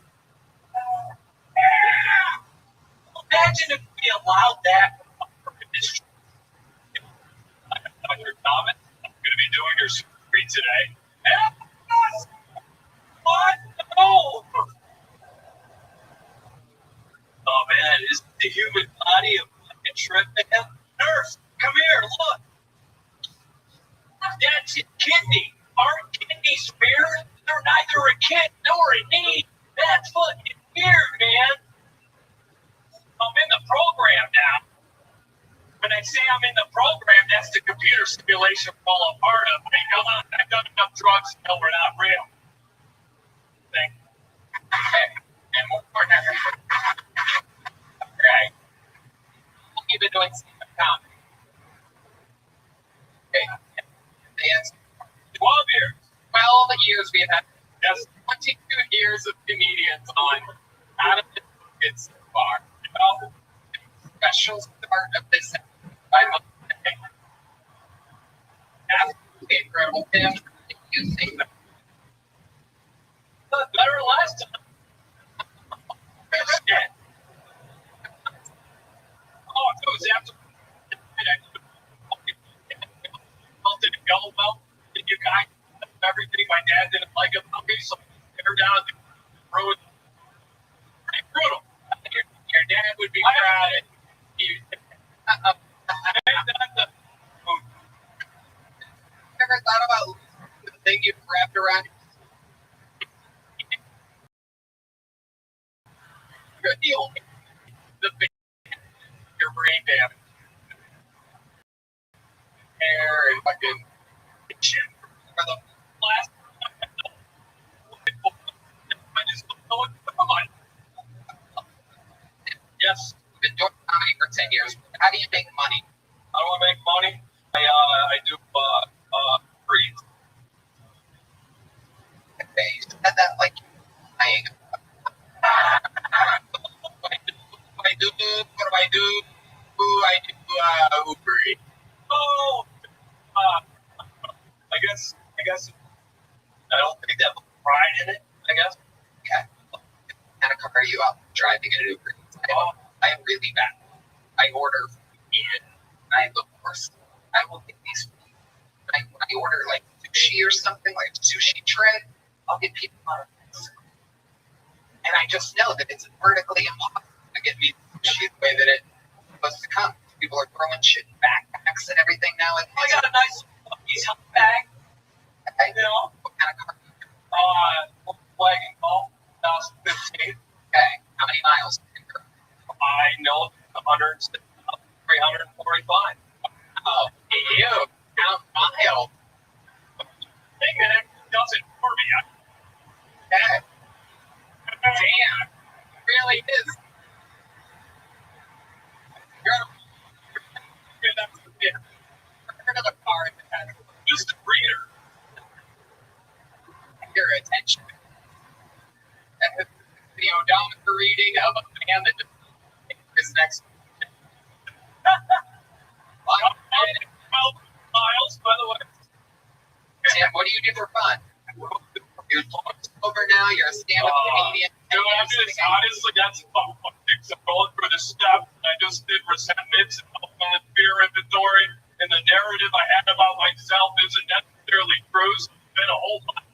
Yeah. Imagine if we allowed that for industry. Dr. Thomas, I'm going to be doing your surgery today. Yes! What? No! Oh man, is the human body a fucking trip, man? Nurse, come here, look. That's a kidney. Aren't kidneys weird? They're neither a kid nor a knee. That's fucking weird, man. I'm in the program now. When I say I'm in the program, that's the computer simulation we're all a part of. Hey, come on, I've done enough drugs to know we're not real. Thank you. Okay. And more never. Okay. You've been doing stand-up comedy. Okay. The answer. 12 years. 12 years we have had. Yes. 22 years of comedians on out of the kids so far. Well, Special start of this by Monday. Absolutely incredible. Tim, you think that better last time. Shit. Oh, it was after did it go well? Did you guys everything my dad didn't like about me? So they're down at the road. Pretty brutal. your dad would be proud of you. Ever thought about the thing you wrapped around your brain damage? Hair and fucking shit for the last Yes. You've been doing comedy for 10 years. How do you make money? How do I make money? I do free. Okay, you said that like I do Uber Eats. Oh, I guess I don't think that much pride in it. I guess. Okay. What kind of car are you out driving an Uber Eats? I am really bad. I order and I have the worst. I will get these. When I order like sushi or something, like a sushi tray, I'll get people on it. And I just know that it's vertically impossible to get me sushi the way that it's supposed to come. People are throwing shit in backpacks and everything now. I got a nice health bag. Okay. You know, What kind of car? Volkswagen Golf 2015. Okay. How many miles? I know 345. Oh, you count miles. Hey man, it does it for me. Okay. Damn. It really is. You're you do for fun? You're over now. You're a stand-up comedian. Dude, I'm just honestly, that's fucking. I'm going through the steps. I just did resentments and ultimate fear inventory, and the narrative I had about myself isn't necessarily true. So it's been a whole lot.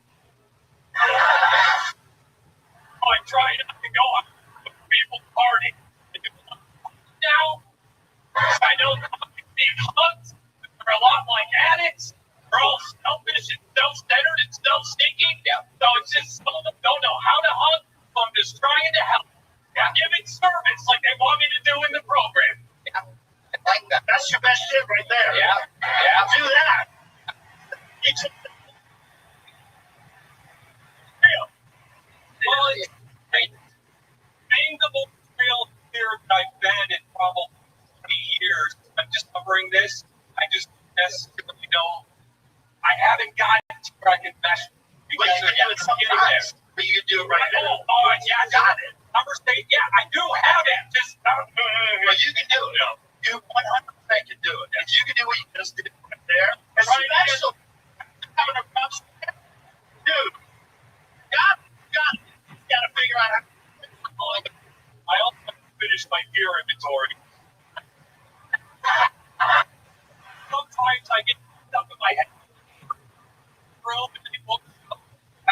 I try not to go out to people's party. Now, I know being hugs are a lot like addicts. They're all selfish and self-centered and self-seeking. Yeah. So it's just some of them don't know how to hug. So I'm just trying to help. I'm giving service like they want me to do in the program. Yeah. I like that. That's your best shit right there. Yeah. Yeah. Do that. Well, being the most real here I've been in probably 20 years, I'm just covering this. I just necessarily know I haven't gotten to where I can mesh. But you can do it sometimes. But you can do it right now. Oh, yeah, I got it. Conversation, yeah, I do have it. Just, But you can do it. You 100% can do it. If you can do what you just did right there, especially having a conversation, dude, got it. You got to figure out how to do it. I also finished my gear inventory. Sometimes I get stuff in my head. I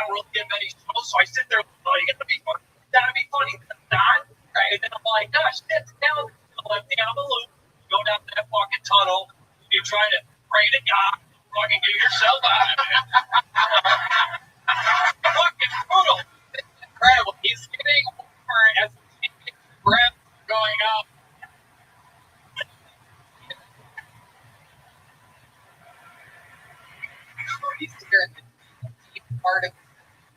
don't really get many shows, so I sit there, oh, you gotta be funny. That'd be funny. Not. Right. And then I'm like, gosh, shit, now I'm down the loop. Go down that fucking tunnel. You're trying to pray to God. Fucking get yourself out of it. Fucking brutal. Incredible. He's getting over as his breath going up. He's here. Part of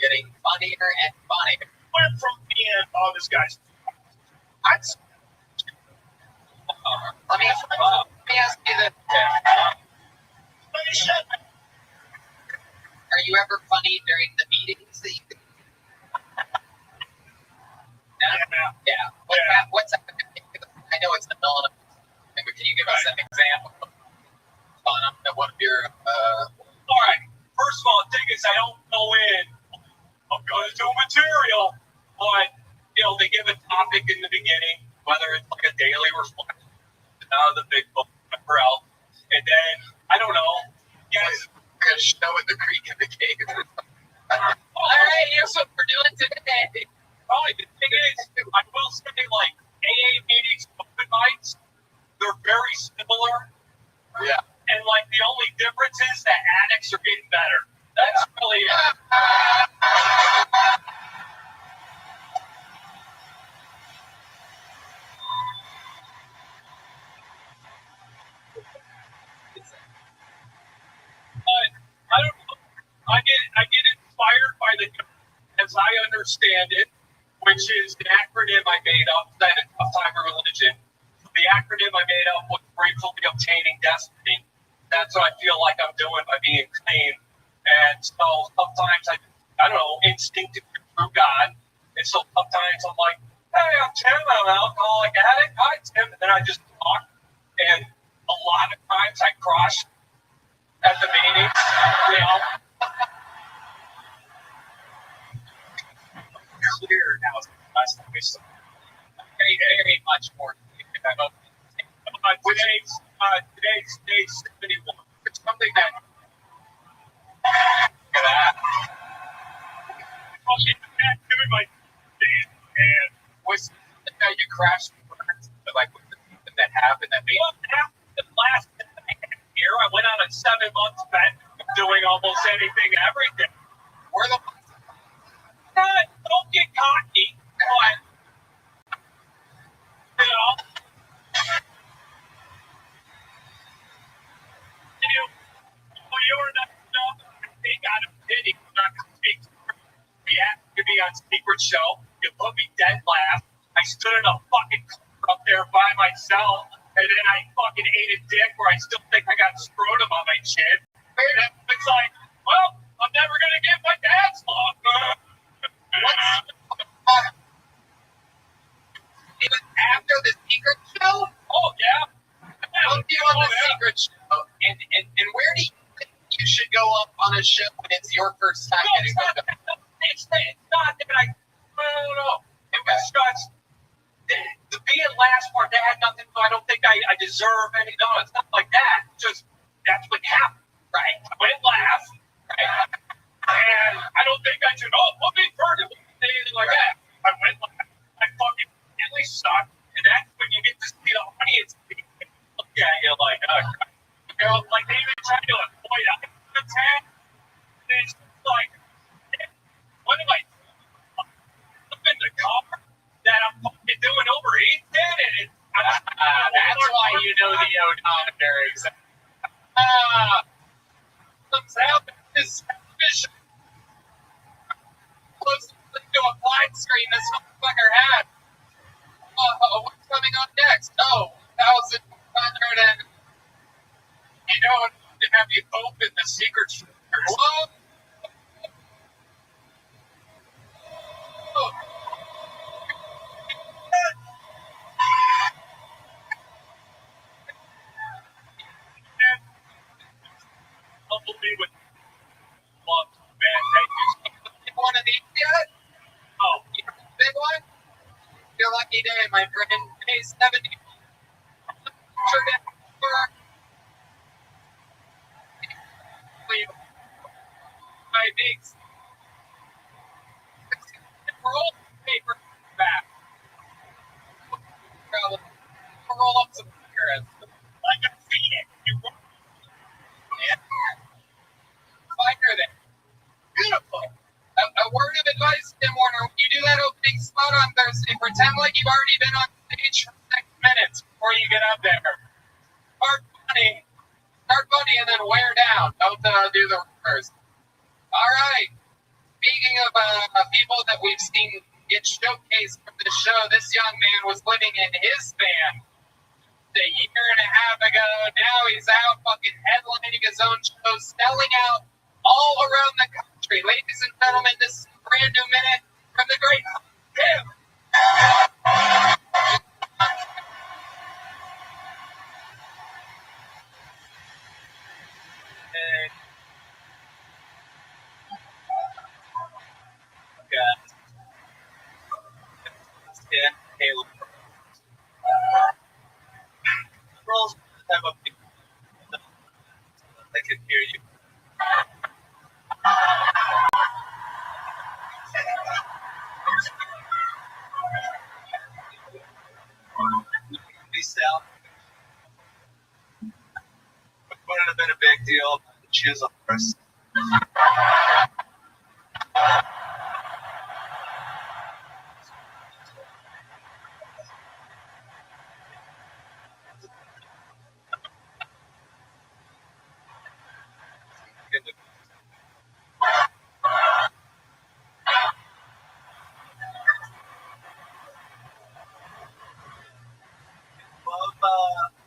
getting funnier and funnier. Went from being, oh, this guy's. Let me ask you this. Are you ever funny during the meetings that you do? Yeah. What's that? I know it's the middle of the, but can you give us an example of one of your All right. First of all, the thing is, I don't go in. I'm going to do material, but they give a topic in the beginning, whether it's like a daily reflection out of the big book, whatever else, and then I don't know. Yes, we're gonna show in the creek in the cave. All right, here's what we're doing today. Probably the thing is, I will say like AA meetings, open mics, they're very similar. Yeah. And like the only difference is that addicts are getting better. That's really it. But I don't know. I get inspired by the, as I understand it, which is an acronym I made up that of time of religion. The acronym I made up was gratefully obtaining destiny. That's what I feel like I'm doing by being clean. And so sometimes I don't know, instinctively through God. And so sometimes I'm like, hey, I'm Tim, I'm an alcoholic addict. Hi, Tim. And then I just talk. And a lot of times I crush at the meetings, Clear now. Last time we saw. Very much more. Today's day 71. It's something that. Look at that. Doing my days, and Was that you crashed like what that happened? That made the last year, I went on a 7-month bet doing almost anything, everything. where the Don't get cocky, but you're not think out of pity. I'm not going to speak. React to me on Secret Show. You put me dead last. I stood in a fucking corner up there by myself, and then I fucking ate a dick where I still think I got scrotum on my chin. And it's like, well, I'm never going to get my dad's love. It was after the Secret Show? Oh, yeah. I'll be on the Secret Show. And where do you you should go up on a show when it's your first time getting hooked up. It's not that I don't know. It was just the being last part. That had nothing. So I don't think I deserve any. No, it's not like that. It's just that's what happened. Right. I went last. Right. And I don't think I should. Oh, put me first. Anything like that. I went last. I fucking really sucked. And that's when you get to see the audience look at you like, like they even try to avoid eye contact. And it's like, what am I in the car that I'm fucking doing over 810? And it's, that's why you know the odometer exactly. Comes out this television close to a flat screen this motherfucker had. What's coming up next? Oh, 1,100 and you don't have you open the secret. Whoa! Oh. humble me with love, man. Thank you. One of these yet? Oh, Big one? Your lucky day, my friend. Hey, 70. Sure did. My bigs. Roll paper back. Roll up some cigarettes. like a phoenix. Yeah. Fire there. Beautiful. A word of advice, Tim Warner. When you do that opening spot on Thursday, pretend like you've already been on stage for 6 minutes before you get up there. Start funny, and then wear down. Don't do the reverse. All right. Speaking of people that we've seen get showcased from the show, this young man was living in his van a year and a half ago. Now he's out fucking headlining his own shows, selling out all around the country. Ladies and gentlemen, this is a brand new minute from the great Tim. Yeah, Halo. Girls have a big. I can hear you. Peace out. It wouldn't have been a big deal. She was a first.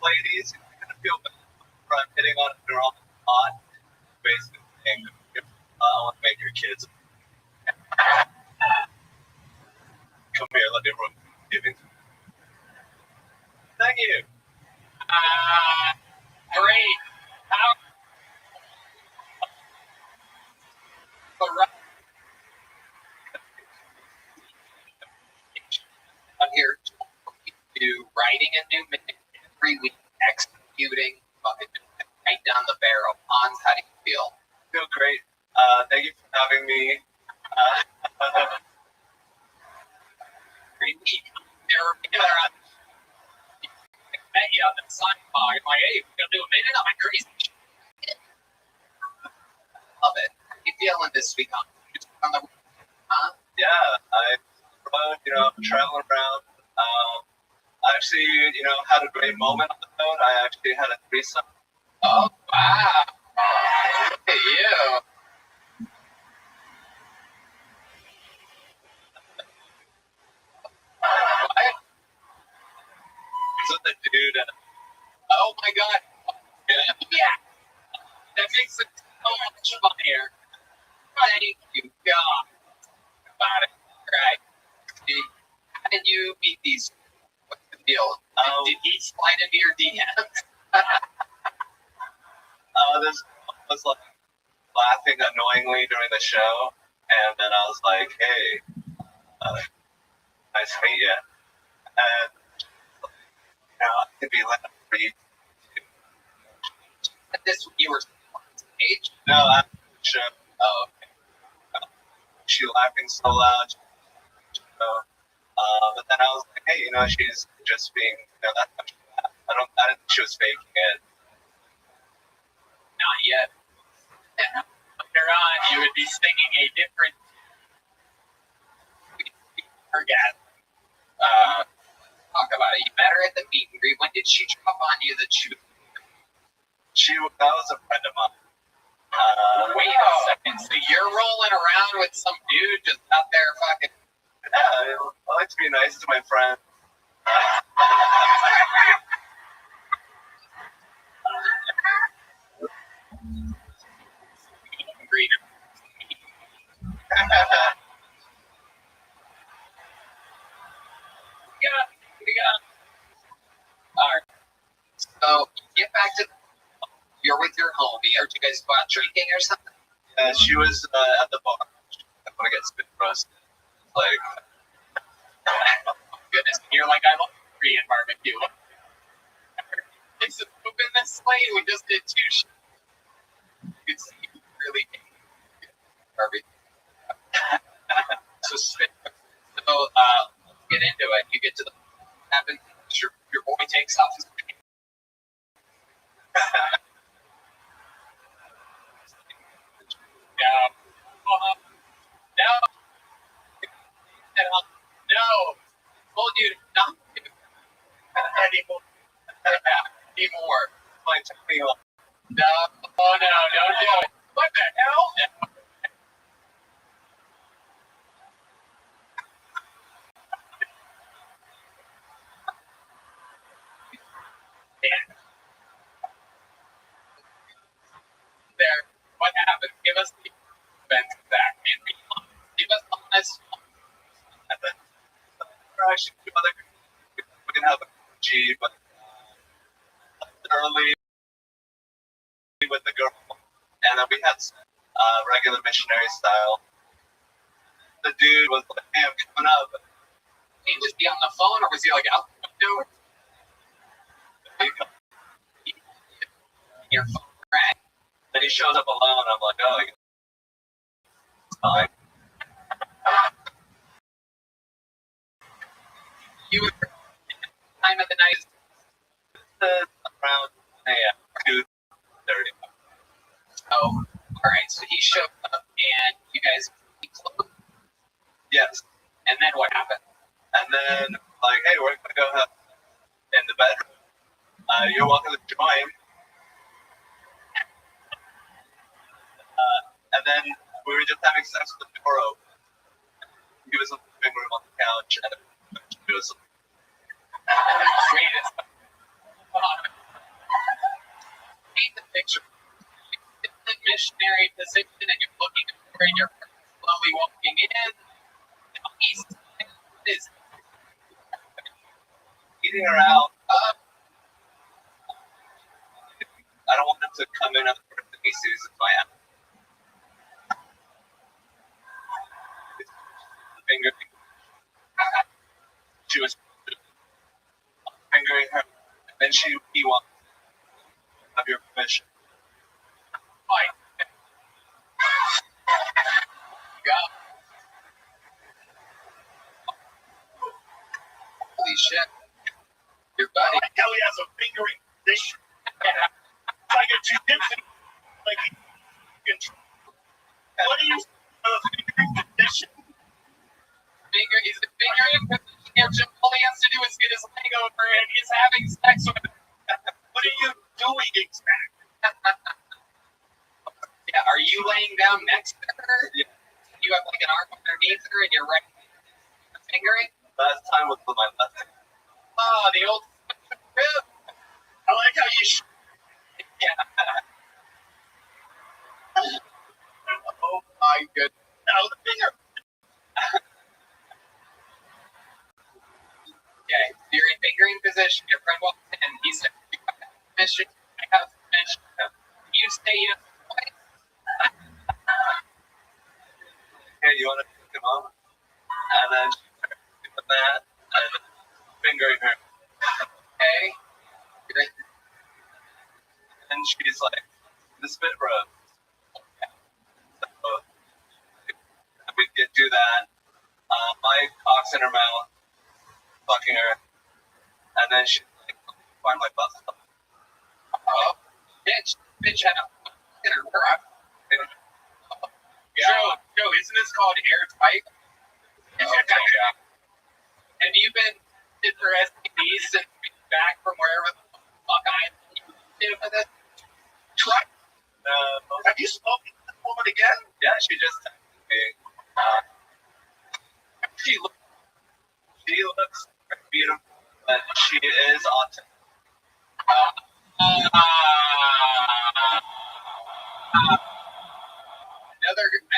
Ladies, you're gonna feel bad for hitting on a girl hot, basically saying, I want to make your kids. Come here, let me run. Thank you. Great. I'm here to writing a new minute every week, executing, fucking right down the barrel. Hans, how do you feel? Feel great. Thank you for having me. Great week. I met you on the sidewalk. I'm like, hey, we're gonna do a minute. I'm like, crazy. Love it. How you feeling this week on the huh? Yeah, I'm traveling around. I actually, had a great moment on the road. I actually had a threesome. Oh, wow. Look at you. What? So the dude and Oh, my God. Yeah. That makes it so much funnier. Thank you, God. About it. Right. How did you meet these? What's the deal? Did he slide into your DMs? this was like laughing annoyingly during the show, and then I was like, "Hey, nice to meet you." And I could be left for you. At this, you were on stage. No, I'm sure. Oh, okay. She laughing so loud. But then I was like, hey, she's just being, that much. I didn't think she was faking it. Not yet. Later on, you would be singing a different orgasm. Talk about it. You met her at the meet and greet. When did she drop on you that That was a friend of mine. wait a second. So you're rolling around with some dude just out there fucking. Yeah, I like to be nice to my friends. Greet her. Yeah. All right. So you get back to. You're with your homie. Are you guys go out drinking or something? She was at the bar. I want to get spit roasted. Like, Oh, goodness. You're like, I love Korean barbecue. It's a poop in this slate. We just did 2 shots. It's really barbecue. So let's get into it. You get to the happen. Your boy takes off his No. Told you not to anymore. Anymore. like, took me off. No, don't do it. What the hell? No. Yeah. There. What happened? Give us the events back, man. Give us honest. There are actually 2 other. We can have a G, but early with the girl, and then we had regular missionary style. The dude was like, "Hey, I'm coming up." Was he on the phone or was he like out the window? Your phone rang. Then he shows up alone. I'm like, "Oh, it's fine." You were time of the night is Around 2:30. oh, all right. So he showed up and you guys closed. Yes. And then what happened? And then, like, hey, we're gonna go have in the bedroom. You're welcome to join. And then we were just having sex with the door open. He was in the living room on the couch, and it was. Greatest. Paint the picture. You're in the missionary position and you're looking at her and you're slowly walking in. He's is Eating her out. I don't want them to come in after the sees if I am. Finger. She was fingering her, and then he wants to have your permission. fine. Go. Holy shit. Your buddy. I like how he has a fingering position. It's like a jiu-jitsu. Like, what do you fingering position? He's a fingering position. All he has to do is get his leg over and he's having sex with him. What are you doing exactly? Yeah, are you laying down next to her? Yeah. You have like an arm underneath her and you're right fingering? Last time was with my left hand. Oh, the old rib. I like how you. Yeah. Oh my goodness. Now the finger. Okay, so you're in fingering position. Your friend walks in. He said, "You have permission. I have permission." You say yes. "Hey, you want to pick him up?" And then she started doing that and fingering her. Okay. And she's like, "The spit rub." So we did do that. My cock's in her mouth, fucking her, and then she's like, "Find my butt stuff." Oh, bitch had a in her bra. Joe, isn't this called airtight? Yeah. Have you been tested for STDs since being back from wherever the fuck I did for this? Try. Have you spoken to the woman again? Yeah, she just texted me. She She looks beautiful, but she is autistic.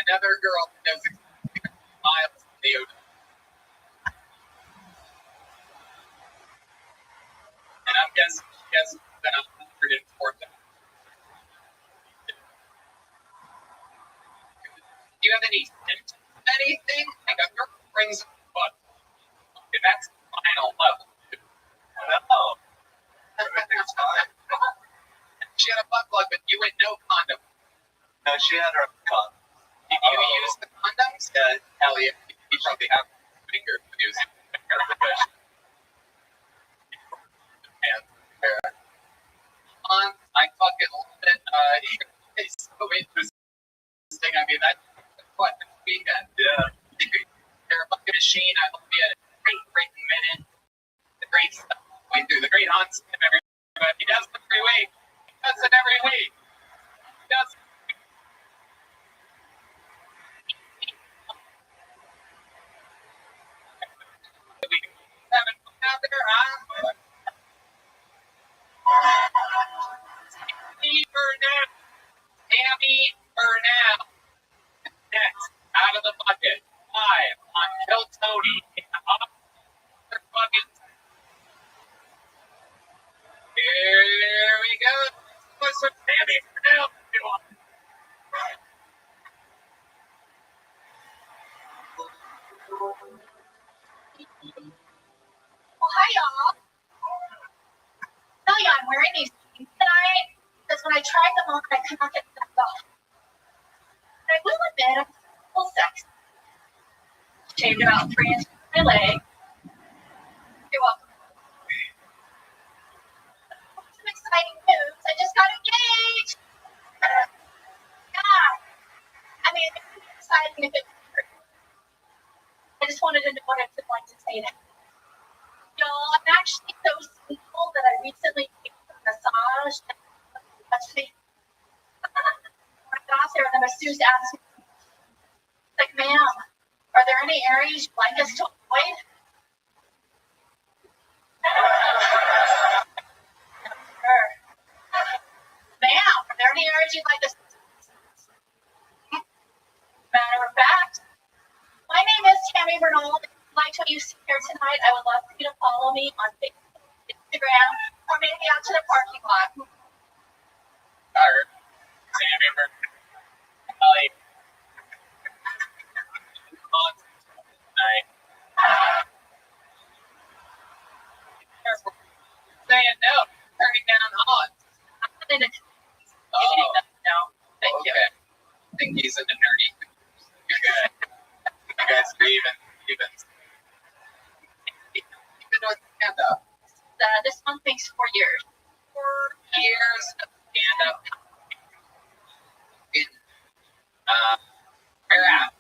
Another girl knows miles to you. And I'm guessing she has been 104,000. Do you have any symptoms of anything? Like a girl brings a butt. Okay, that's the final level. No, everything's fine. She had a butt plug, but you had no condom. No, she had her cup. Did you use the condoms? Yeah, Hell yeah. He probably had a finger when he was in the fish. I fucking love it. It's so interesting. I mean, that's what this weekend. Yeah. They're a fucking machine. I love it. Great minute. The great stuff going through. The great hunts and everybody. He does it every week. He does it every week. He does it. Having fun out there, huh? Tammy Burnell. Next, out of the bucket. Live on Kill Tony. Here we go. What's with Tammy Burnell doing? Well, hi, y'all. Tell you, I'm wearing these jeans tonight because when I tried them on, I could not get them off. But I will admit, I'm a little sexy. Shaved about 3 inches from my leg. You're welcome. Some exciting news. I just got engaged. Yeah. I mean, it would be exciting if it was true. I just wanted to know what it's like to say that. Y'all, I'm actually so single that I recently took a massage and touched me. When I got there, the masseuse asked me, like, "Ma'am, are there any areas you'd like us to avoid?" Sure. "Ma'am, are there any areas you'd like us to avoid?" Matter of fact, my name is Tammy Bernal. If you liked what you see here tonight, I would love for you to follow me on Facebook, Instagram, or maybe out to the parking lot. Tired. Tammy Burnell. Tonight. Saying no. Turning down odds. I'm not into Oh, no, thank you. okay. I think he's into nerdy. You guys are even. Even with stand-up. This month makes 4 years. 4 years of stand-up. In, where at?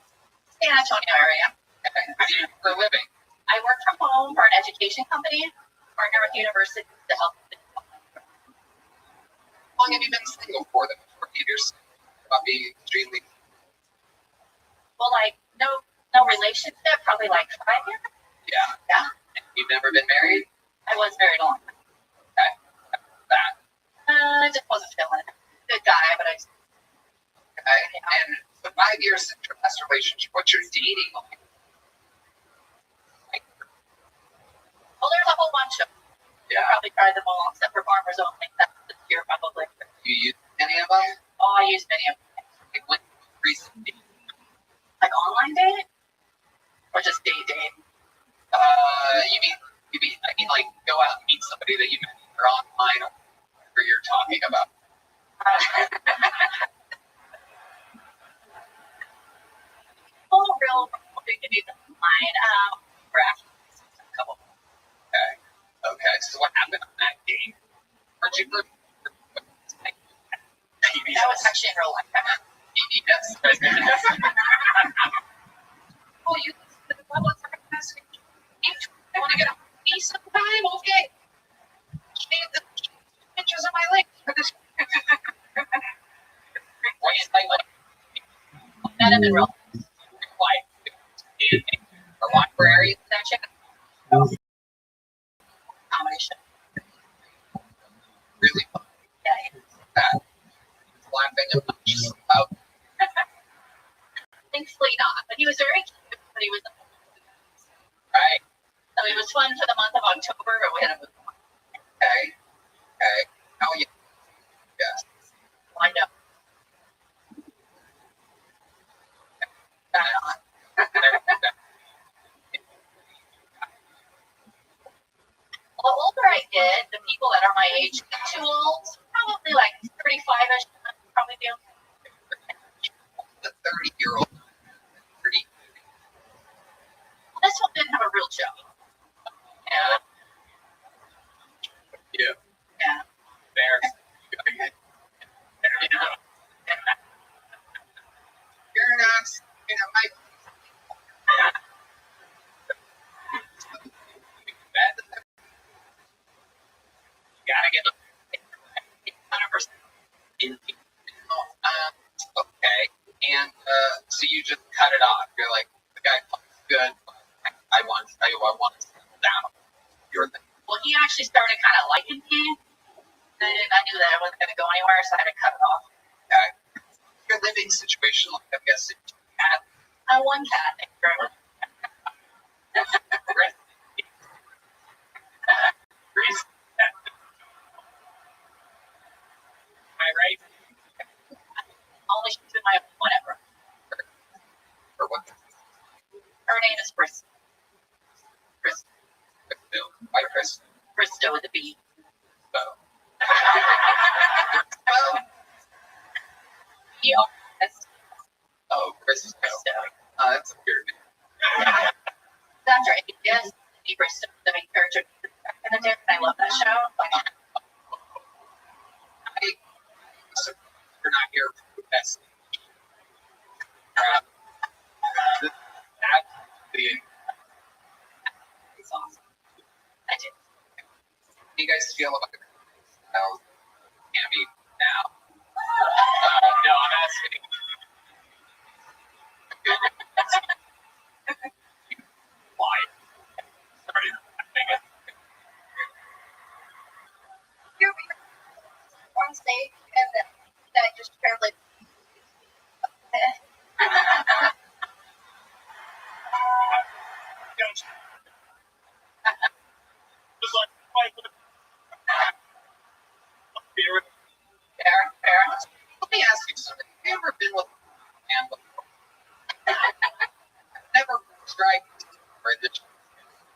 San Antonio area. Okay. What do you do for a living? I work from home for an education company, partner with universities to help. How long have you been single for them? 4 years. About being extremely. Well, like no relationship, probably like 5 years. Yeah. Yeah. You've never been married? I was very long. Okay. That. I just wasn't feeling it. Good guy, but I just. Okay. And so 5 years since your last relationship, what's your dating like? Well, there's a whole bunch of. Yeah. I probably tried them all except for Farmers Only. That's this year probably. You use any of them? Oh, I use many of them. Like when recently? Like online. online date? Or just date? You mean, I mean, like, go out and meet somebody that you met either online or whatever you're talking about. Oh, real dates online. We're actually a couple. Okay. So what happened on that date? Where'd you go? That was actually in real life. PBS. Oh, you the public service. I want to get a piece of time. Okay. Shave the pictures of my leg for this. That have been real. Like, the library section. Combination. Really fun. Yeah. Laughing about. Thankfully not. But he was very cute. But he was Right. so it was fun for the month of October, but we had to move on. Okay. How you? Yes. I know. The older I get, the people that are my age get too old. Probably like 35ish. Probably be okay. The 30-year-old. 30. This one didn't have a real job. Yeah. Yeah. Yeah. There. You're not. My. Gotta get 100%. Okay. And so you just cut it off. You're like, the guy looks good. I want to settle down. You're the. Well, he actually started kind of liking me. And I knew that I wasn't going to go anywhere, so I had to cut it off. Okay. Your living situation, like, I guess it had. One cat. Thank you very much. Am I right? Only she's in my whatever. Or what? Her name is Bristow. Why Chris? Bristow with a B. Oh. B-O-S. Oh, Chris. Bristow. That's weird. That's right. Yes, Eddie Bristow, the main character. And I love that show. You're not here for the best. It's awesome. I did. How do you guys feel about Tammy now? No, I'm asking. Why? Sorry. You're on stage and that just translates. Fair. Let me ask you something. Have you ever been with a man before? Never tried for this.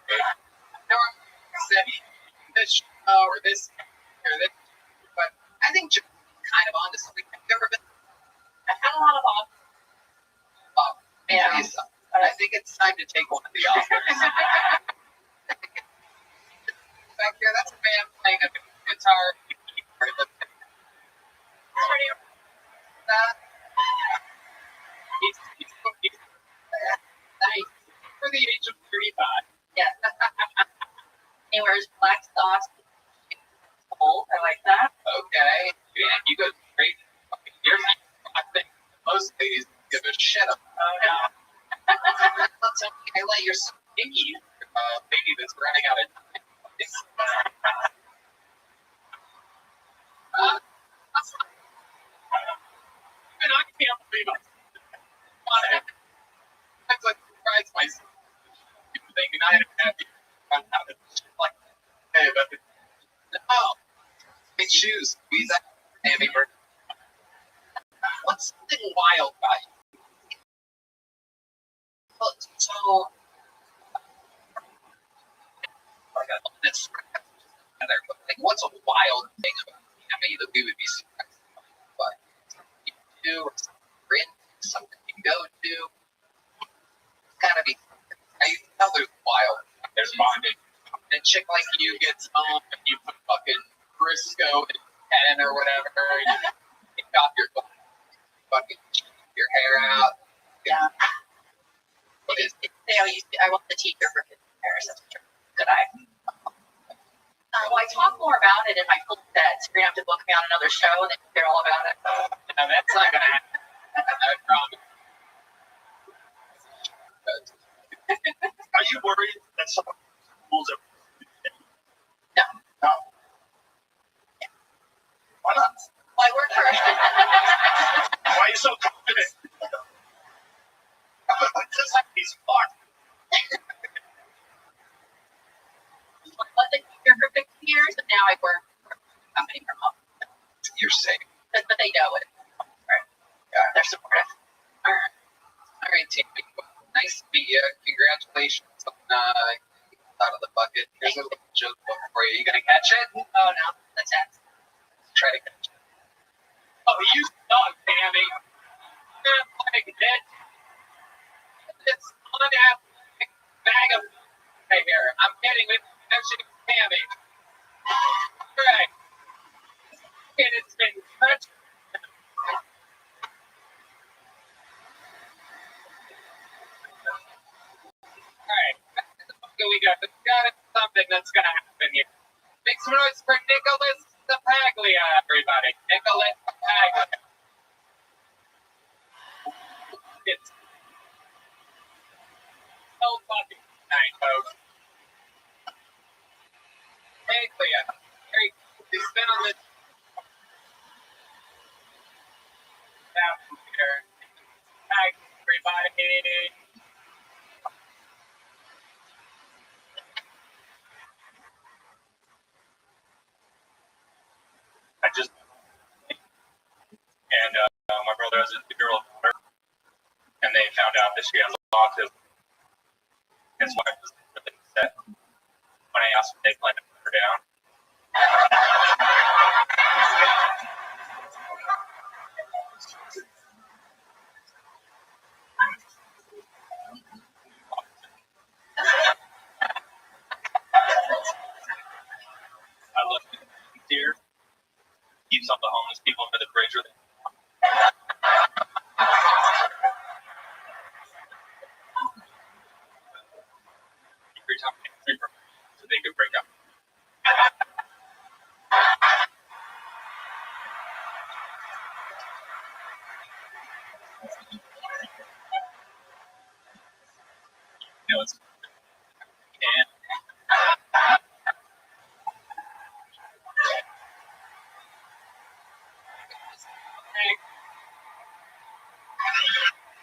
Never said this show or this or this. But I think you're kind of onto something. Have you ever been? I've had a lot of offers. Yeah. I think it's time to take one of the offers. Back there, that's a man playing a guitar. He's nice for the age of 35. Yeah. He wears black socks. Old. I like that. Okay. Man, you go straight. You're I think most ladies give a shit about. Oh, no. Let's say, let your stinky baby that's running out of time. And I can't believe it. Sometimes I surprise myself. People thinking I have happy run out of shit like that. Hey, but no. Big shoes. Squeeze that Tammy bird. What's something wild about you? know that's together, but like, what's a wild thing about Miami that we would be surprised about? But you do, or something you go to, it's gotta be. I tell there's wild. There's bonding. And a chick like you gets home and you put fucking Briscoe in 10 or whatever, and you take off your fucking your hair out. Yeah. What is it? I want the teacher for comparison. Could I? Well, I talk more about it in my full sets. You're gonna have to book me on another show and then hear all about it. No, that's not gonna happen. I promise. Are you worried that some schools are? No. No. Why not? Well, I work for. Why are you so confident? Just like he's smart. I was a teacher for 15 years, and now I work for a company from home. You're safe. But they know it. Right. Yeah, they're supportive. All right. All right, team. Nice to meet you. Congratulations on out of the bucket. Here's a little joke book for you. You gonna catch it? Oh no, that's it. Try to catch it. Oh, you suck, Tammy. You're like that. This unathletic bag of right here. I'm kidding with actually Tammy. Right. And it's been such. Alright. We got something that's gonna happen here. Make some noise for Nicholas Paglia, everybody. Nicholas Paglia. It's so fucking nice, folks. Paglia. He's been on this staff here. Hi, everybody. I just and my brother has a 2-year-old daughter, and they found out that she has autism. His wife was really upset when I asked if they plan to put her down. I love him here. Keeps all the homeless people under the bridge. Every time so they could break up. You know, it's and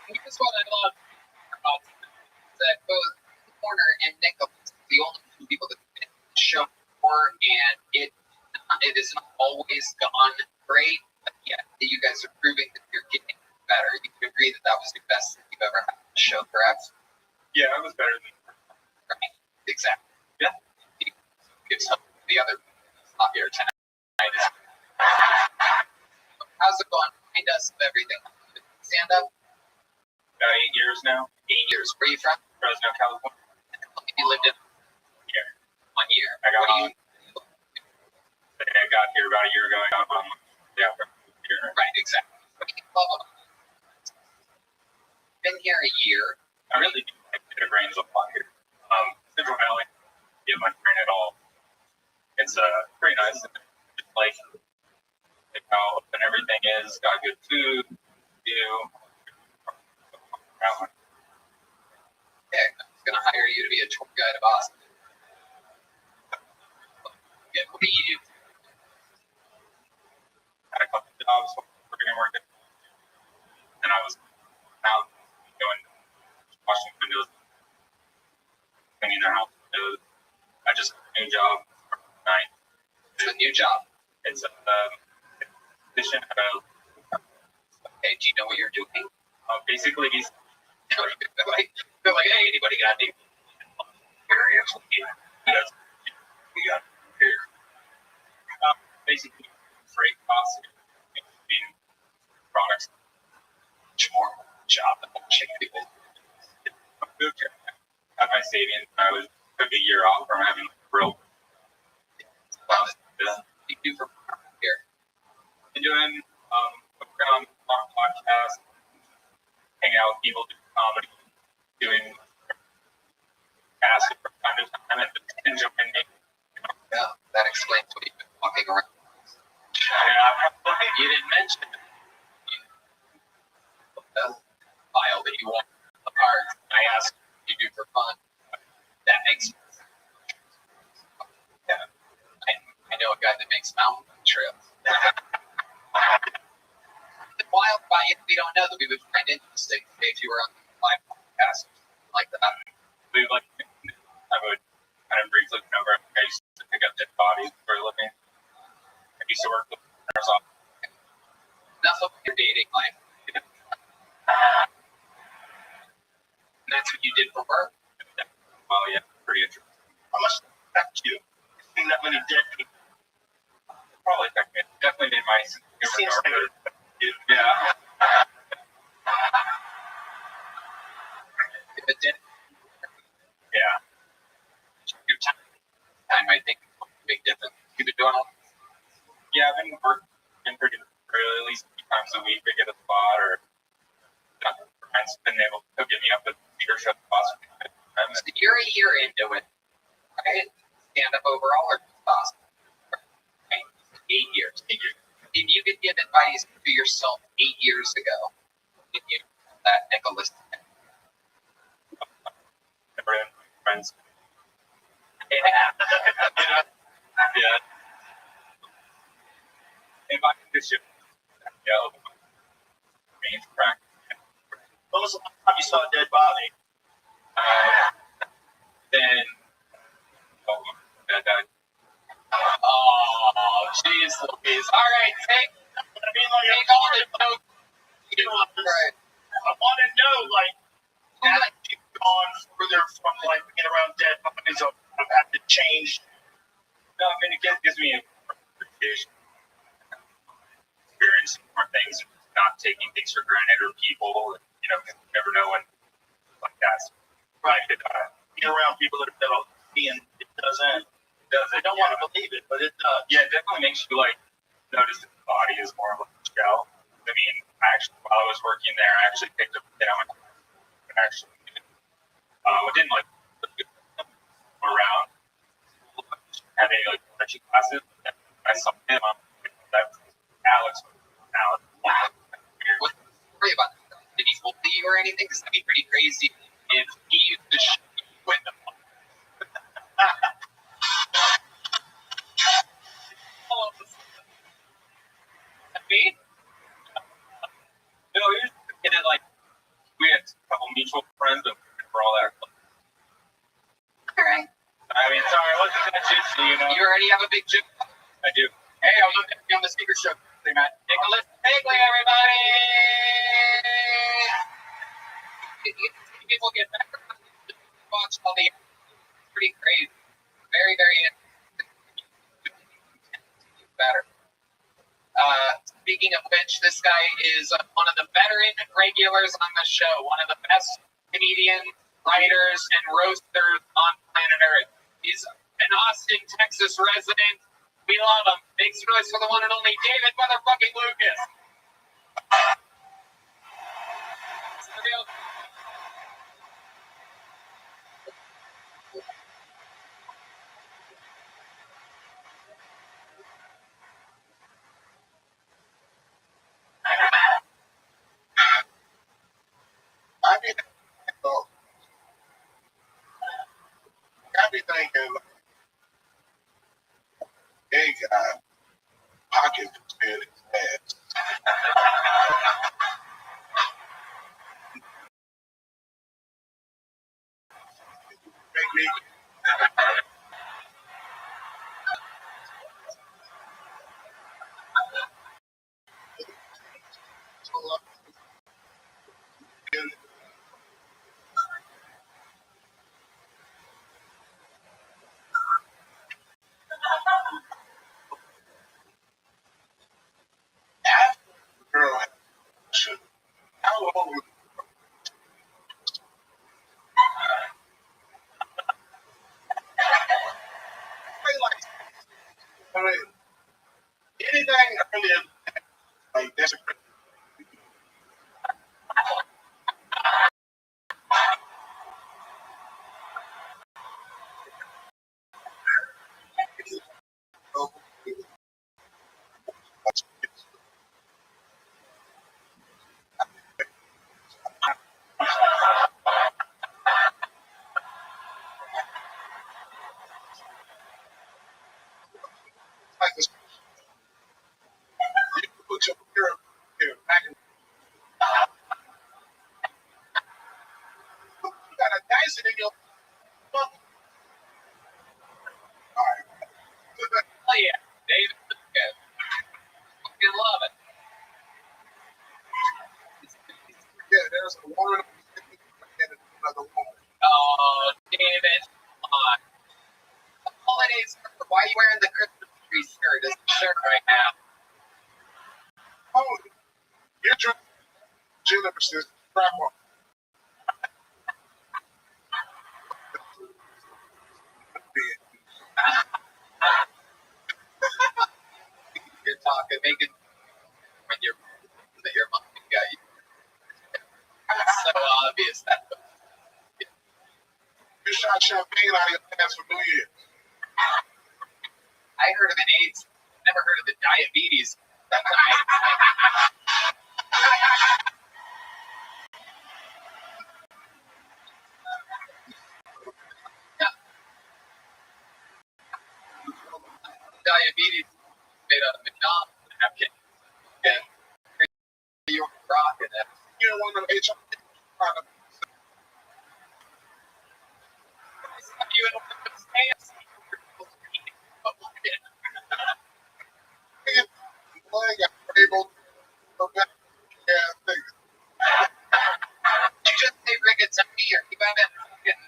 Here's what I love about that both Warner and Nicholas, the only two people that have been in the show before, and it is not always gone great, but yeah, you guys are proving that you're getting better. You can agree that that was the best that you've ever had on the show, perhaps? yeah, it was better than Right. Exactly. Yeah. Give some of the other not here tonight. How's it going? Remind us of everything. Stand up. about 8 years now. 8 years. Where are you from? Fresno, California. You lived in Yeah. 1 year. I got What do you? I got here about a year ago. I got home. Yeah, here. Right. Exactly. What do you love about it? Been here a year. I really do like that it rains a lot here. Central Valley, get much rain at all. It's pretty nice. It's like how open everything is. Got good food. View. Okay, I'm gonna hire you to be a tour guide of Austin. Yeah, what do you do? Had a couple jobs working, and I was out going washing windows, cleaning their house windows. I just got a new job tonight. It's a new job. It's a position. Okay, do you know what you're doing? Basically, he's they're like, hey, anybody got any? Yes. We got here. Basically, freight costs being products much more job than chicken. I moved here, had my savings. I took a year off from having a grill. What do you do for here? Been doing around podcast, hanging out with people, doing comedy, doing casting from time to time, and just enjoying it. Yeah, that explains what you've been walking around. You didn't mention the file that you want the cards. I asked what you do for fun. That makes sense. Yeah. I know a guy that makes mountain trails. The wild by it, we don't know that we would find interesting if you were on the live podcast like that. We like, I would kind of briefly remember I used to pick up dead bodies for a living. I used to work with nurse off. Enough of your dating life. And that's what you did for work. Well, yeah, pretty interesting. How much affect you? Seeing that many dead people. Probably definitely made my Seems like yeah. If it did, Yeah. your time I think makes a big difference. You've been doing all Yeah, I've been working pretty for at least 3 times a week to get a spot or friends been able to get me up with leadership possibly. so you're a year into it, right? Stand up overall or just awesome? Right? 8 years. 8 years. If you could give advice to yourself 8 years ago, did you that Nicholas? Never had friends. Yeah. Yeah. If I could just main practice. when was the last time you saw a dead body? Then Oh, jeez Louise. All right, take I mean, like, all the notes. right. I want to know, like, how much you've gone further from, like, being around dead bodies or have had to change. no, I mean, it gives me appreciation, experiencing more things, not taking things for granted or people. You know, 'cause you never know when like that's Right. Being around people that are seeing it doesn't. I don't want to believe it, but it does. Yeah, it definitely makes you like notice that the body is more of a shell. I mean, actually, while I was working there, I actually picked up a kid on my actually didn't like around had any like touchy classes. I saw him on that Alex. Wow. What's the story about that? Did he bully you or anything? Because that'd be pretty crazy if he used to shoot you in the I mean, No, he was and then like we had a couple mutual friends and for all that. all right. I mean, sorry, I wasn't that jutsu, you know. You already have a big chip. I do. Hey, I'm looking at you on the speaker show. Say, Matt. Nicholas Bagley, everybody! People get back watch all the pretty crazy. Very, very better. Speaking of which, this guy is one of the veteran regulars on the show, one of the best comedians, writers, and roasters on planet Earth. He's an Austin, Texas resident. We love him. Big noise for the one and only David motherfucking Lucas. Got me thinking, gay guy, pocket experience ass. Make me That's a great. Like this, you can put your mirror here back in. You got a Dyson in your. All right. Oh yeah, David. Yeah. Fucking love it. Yeah, there's a woman and another woman. Oh, David. Come on. The holidays. Why are you wearing the Christmas tree shirt? It's a shirt right now. Oh, you're trying to Jennifer says, crap on. You're talking, making when your mom got you. It's so obvious that. You shot champagne out of your pants for New Year's. I heard of an AIDS. Never heard of the diabetes. Diabetes made out of McDonald's napkin. Yeah. You were rocking it. You don't want them HIV products. You in one of those pants. Boy, got able to back. Yeah, things. You just say rigatoni or you got that fucking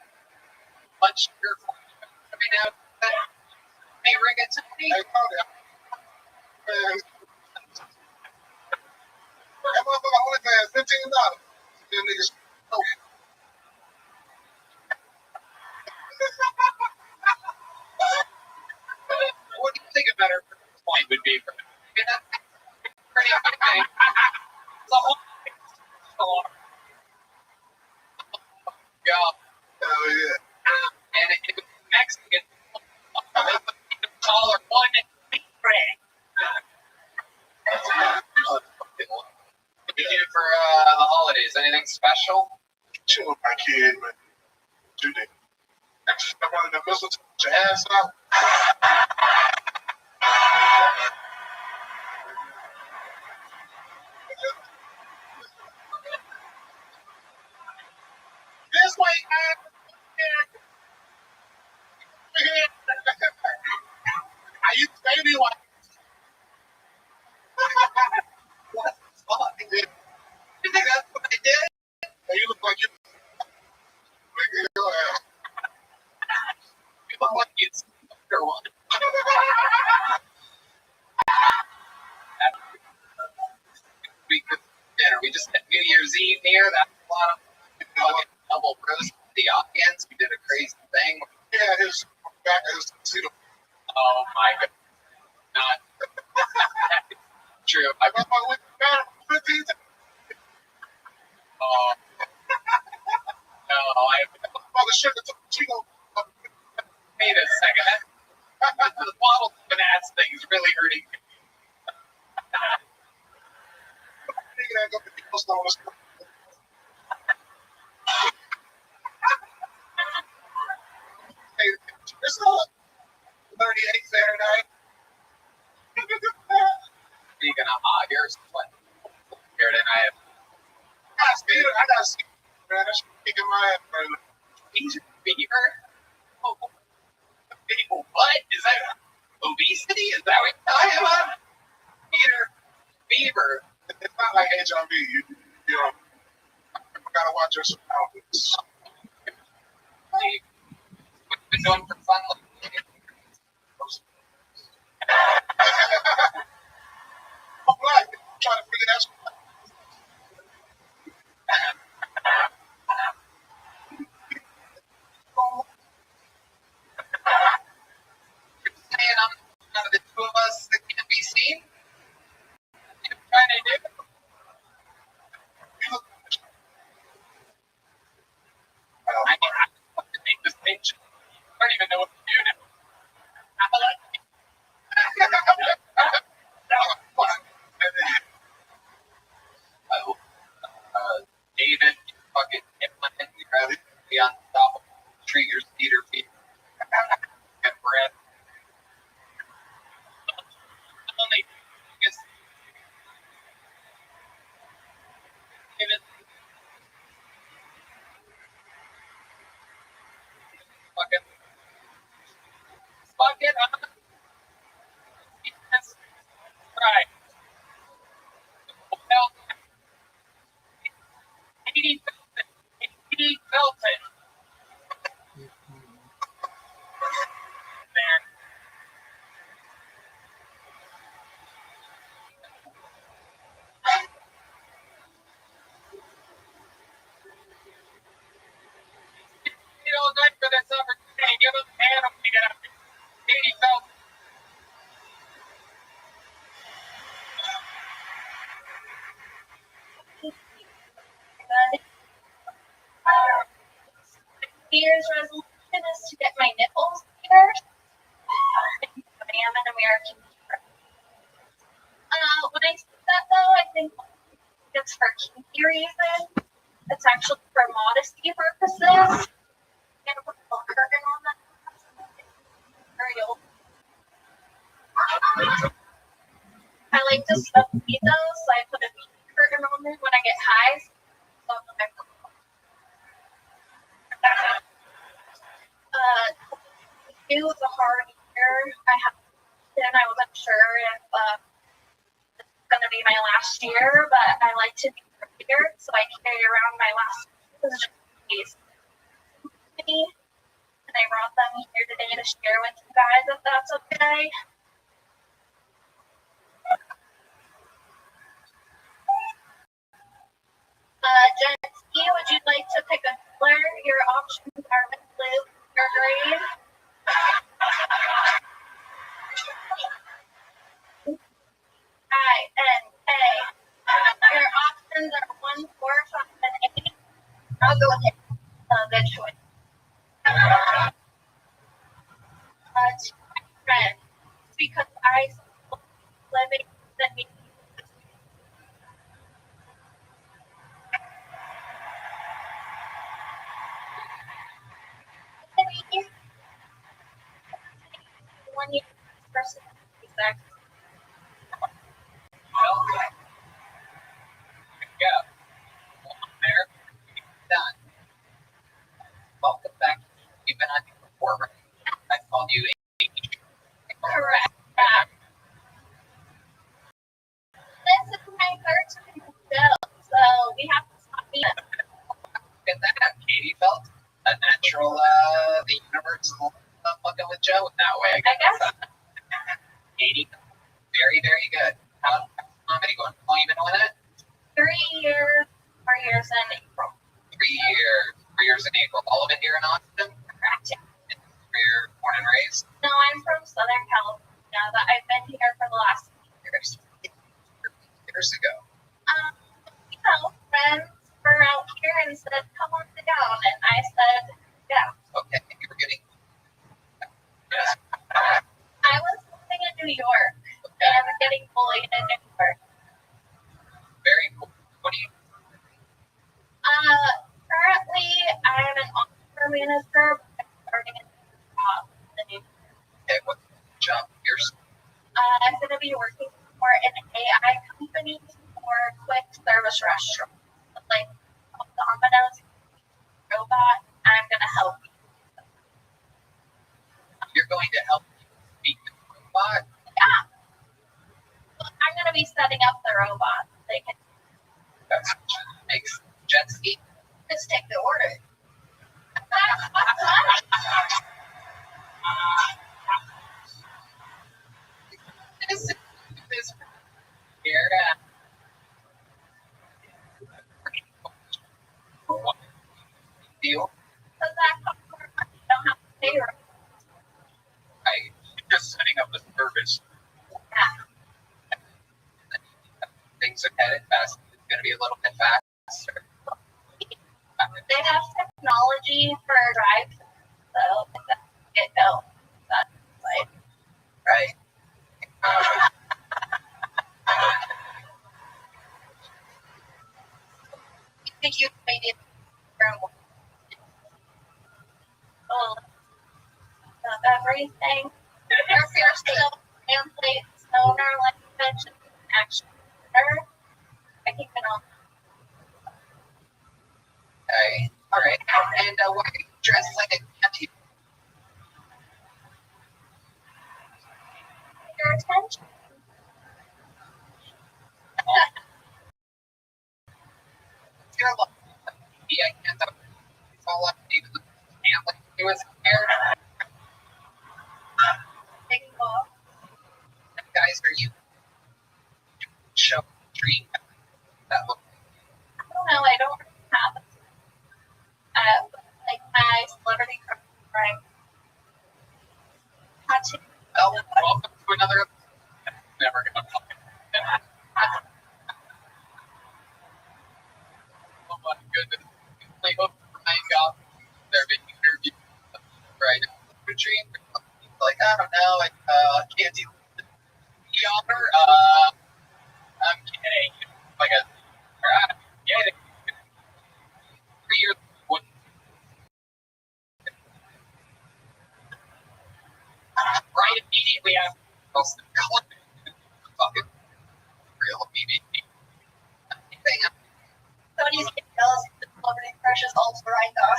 lunch sugar for every now and then. Hey, rigatoni. Hey, Tony, man, that motherfucker only paying $15. Them niggas. Oh. What do you think a better point would be for me? I mean, that's pretty good thing. It's a whole thing. Yeah. Hell yeah. And if it's Mexican, call her one bread. What do you do for the holidays? Anything special? Chill with my kid, man. Do that. I wanted to mistletoe, put your ass out. This way, man. I used to baby like. What the fuck? You think that's what I did? Hey, you look like you. Making your ass. You look like it's or one. We could dinner. We just had New Year's Eve here. That's a lot of fucking double roast the audience. We did a crazy thing. Yeah, his back is tuxedo. Oh my god. Not true. I got my way back 15 times. Oh. No, I Mother sugar tuxedo. wait a second. The bottle finance thing is really hurting me. Nigga that go to the post on this. Hey, it's not 38 Fahrenheit. Speaking of hot, you're sweating here tonight. I got to see, man. That's kicking my ass right now. He's fever. Oh, what? Is that obesity? Is that what you're talking about? Peter, fever. It's not like HIV. You know, you gotta watch your surroundings. What have you been doing for fun? I'm black. I'm trying to figure that shit out. Saying I'm one of the two of us that can't be seen? What are you trying to do? David. Bucket on. Yes. Right. Well, Katie Felton. Katie Felton. There. All night for this opportunity. Give him a hand when we get up there. Katie Felton. New Year's resolution is to get my nipples bigger. I am an American. When I say that though, I think it's for kinky reasons. It's actually for modesty purposes. I'm gonna put a little curtain on that. Very old. I like to smoke weed though, so I put a weed curtain on it when I get high. So it was a hard year. I wasn't sure if this was going to be my last year, but I like to be prepared, so I carry around my last days. And I brought them here today to share with you guys, if that's okay. Jensky, would you like to pick a color? Your options are red, blue, or green. I-N-A. Your options are 1, 4, 5, and 8. I'll go with it. Good choice. To my friends, because I living that means one year person exact. Yeah. There. Done. Welcome back. You've been on here before, right? I called you. Correct. This is my third time show, so we have to stop me. Look at that. Katie felt a natural, the universe fucking with Joe in that way. I guess. Katie, very, very good. How's comedy going? How long you been doing it? 3 years, 4 years in April. 3 years. 3 years in April. All of it here in Austin? Correct. And you're born and raised? No, I'm from Southern California, but I've been here for the last 2 years. Years ago. Friends were out here and said, come on down. And I said, yeah. Okay, you were getting. Yes. I was living in New York and getting bullied in New York. Very cool. What do you? Currently, I am an officer manager, but I'm starting a new job in the new year. Okay, what job? Yours? I'm going to be working for an AI company for quick service restaurants. Like Domino's robot, I'm going to help you. You're going to help speak the robot? Yeah. Well, I'm going to be setting up the robot. They can That makes jet ski. just take the order. That's money. This here. Deal. Does that cost more money? You don't have to pay her. Right. Just setting up the service. Yeah. Things are headed fast. It's going to be a little bit faster. They have technology for drive, so if that get built, that's like Right. you think you made it from everything. If you're still translate stoner language and action, I keep it on. And why are you dressed like a candy? Your attention. You're like, I can't tell. It's all up to you. Can't like he was scared. Taking off. Guys, are you show dream? That look. I don't know. I don't have like my celebrity crush, right? Tattoo. Well, welcome to another. Never gonna come. Oh my goodness. I hope Ryan got their big interview right dream. Like, I don't know, I can't do the honor. I'm kidding. Like a yeah, 3 years one. Right immediately after the color fucking real BB. Somebody's getting jealous of the celebrity crushes also right now.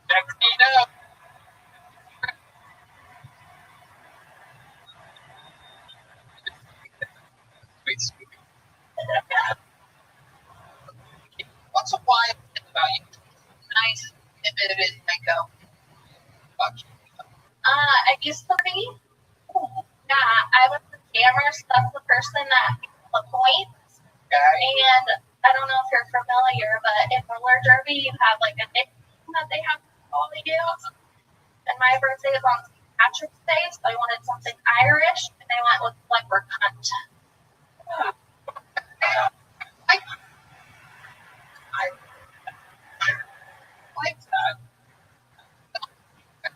Next thing you know. What's a wild thing about you? Nice, admitted Mango. I used to be. Yeah, I was the scammer, so that's the person that gets the points. And I don't know if you're familiar, but in roller derby, you have like a nickname that they have to call you. And my birthday is on St. Patrick's Day, so I wanted something Irish, and I went with leprechaun. I like that.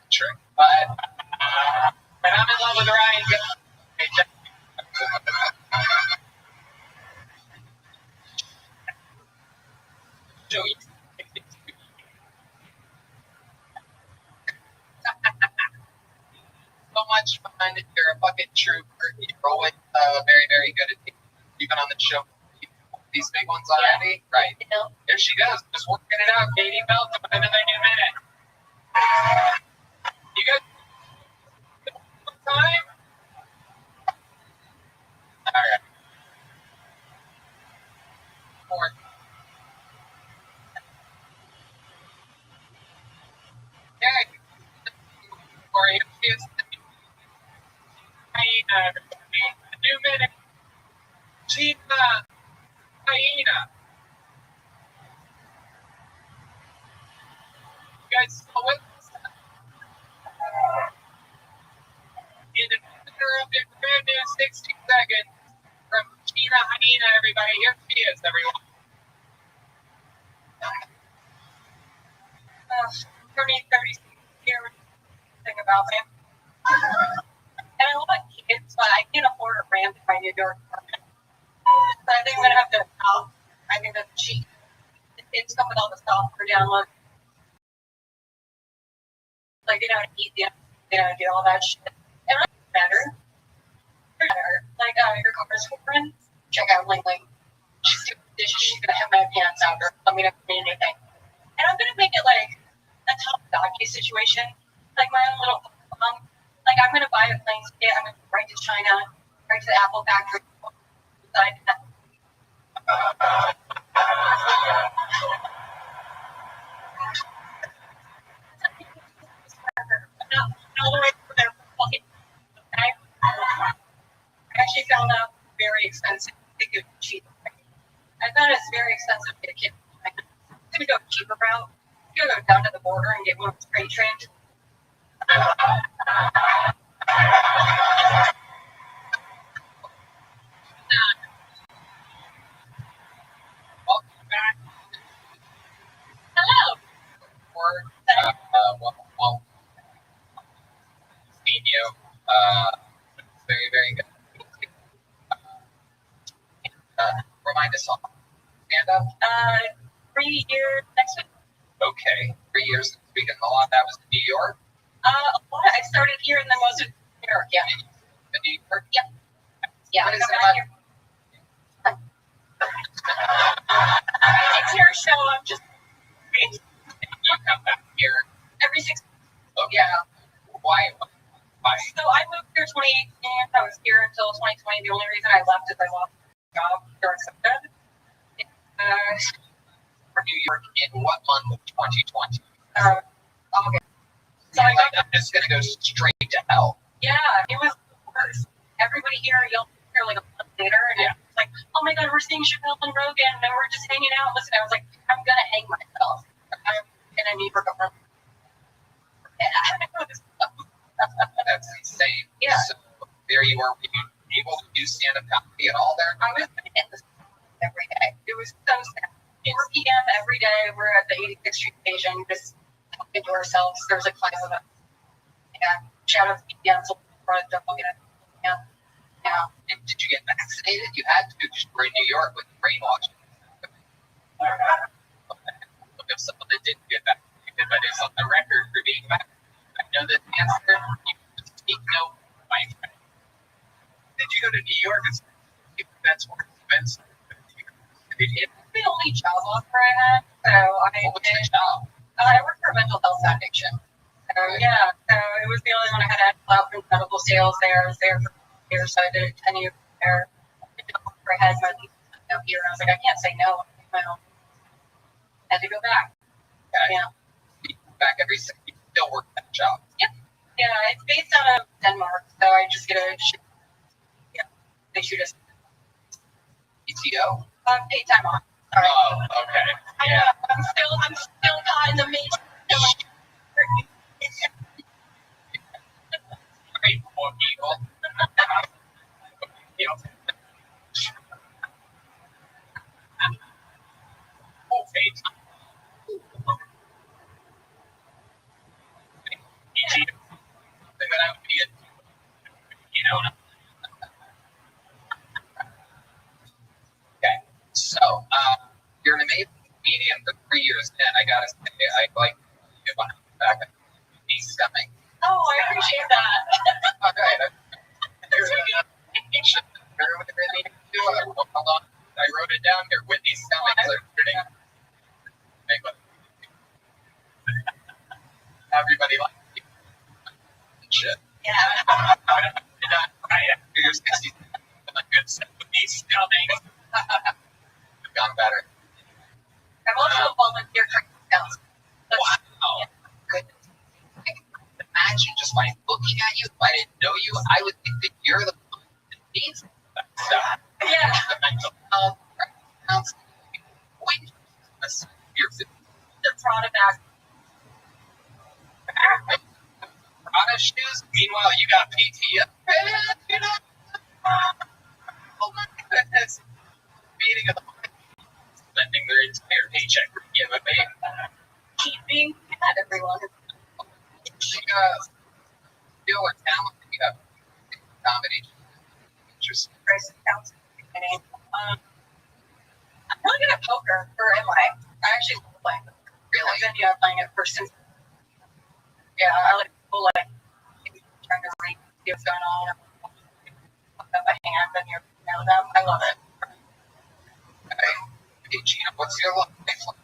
Trick. But when I'm in love with Ryan, Joey. So much fun. You're a fucking trooper. You're always very, very good at even on the show. These big ones already? Yeah. Right. There she goes. Just working it out. Katie Belt with another new minute. You guys time? Alright. Fourth. Okay. For you, it's the new minute. Gina. Hyena. You guys saw it? In the center of the brand new 60 seconds from Gina Hyena, everybody. Here she is, everyone. For me, 30 year thing about me. And I love kids, but I can't afford a ramp in my New York apartment. So I think I'm gonna have to help. I think that's cheap. It's come with all the stuff for download. Like, you know, eat the, you know, do all that shit. And I'm better. Like, your car's friend, check out Ling Ling. She's doing dishes, she's gonna have my pants out her. Let me know if you need anything. And I'm gonna make it like a top doggy situation. Like my own little like I'm gonna buy a plane ticket, I'm gonna go right to China, right to the Apple factory. All the way through their fucking I actually found out very expensive to get cheap. I thought it's very expensive to get a kid. I'm gonna go cheaper route. I'm gonna go down to the border and get one of the freight trains. Welcome back. Hello. Well, seeing you. Very, very good. Remind us all. Stand up. 3 years next week. Okay. 3 years next week, and a lot of that was in New York. I started here and then most of New York. Yeah. In New York. Yep. Yeah. What is it about here? It's your show. I'm just unfortunately, the only reason I left is I lost my job during COVID. For New York in what month of 2020? August. So I got, I'm just gonna go straight to hell. yeah, it was worse. Everybody here yelled here like a month later, and Yeah. it's like, oh my God, we're seeing Chappelle and Rogan, and we're just hanging out. Listen, I was like, I'm gonna hang myself. I'm gonna need for a That's insane. Yeah. So there you are. Were you able to do stand-up comedy at all there? I was in this every day. It was so sad. 4 p.m. every day. We're at the 86th Street station, just talking to ourselves. There's like 5 of us. Yeah. Shout out to PDM. So yeah. And did you get vaccinated? You had to because you were in New York with brainwashing. Look up someone that didn't get vaccinated, but is on the record for being vaccinated. I know the answer. You speak no, my friend. Did you go to New York and that's more expensive? It's the only job offer I had. So What was the job? I worked for a mental health foundation. So yeah, so it was the only one I had out from medical sales there. I was there for years, so I did 10 years there. I had my here, and I was like, I can't say no. Had to go back. Okay. Yeah. Back every second. You still work that job. Yep. Yeah, it's based out of Denmark, so I just get a shoot. Yeah, they shoot us. PTO? Paid time off. Sorry. Oh, okay. Yeah. I'm still caught in the matrix. Great for people. You know. Okay. That I would be Okay. So, you're an amazing comedian for 3 years in. I gotta say, I like you behind the back of me stomach. Oh, I appreciate that. All right. Hold on. I wrote it down here. Whitney Stomach. Everybody likes you. Shit. Yeah. You're 60. A good set with these stomach. I've gone better. I'm also a volunteer for scouts. Wow. Goodness. Imagine just by looking at you, if I didn't know you, I would think that you're the one that needs that stuff. Yeah. The mental health, counseling, you're The Prada bag. Prada shoes. Meanwhile, you got PTO. Oh my goodness. Meeting of the spending their entire paycheck for giveaway. Keeping at everyone. Skill or talent that you have in comedy. Interesting. Price accounts. I'm really good at poker, or am I? I actually love playing poker. Really? I've been playing it for since. Yeah, I like people like trying to read what's going on. Up a hand and you know them. I love it. Okay. Hey, Gina, what's your life like?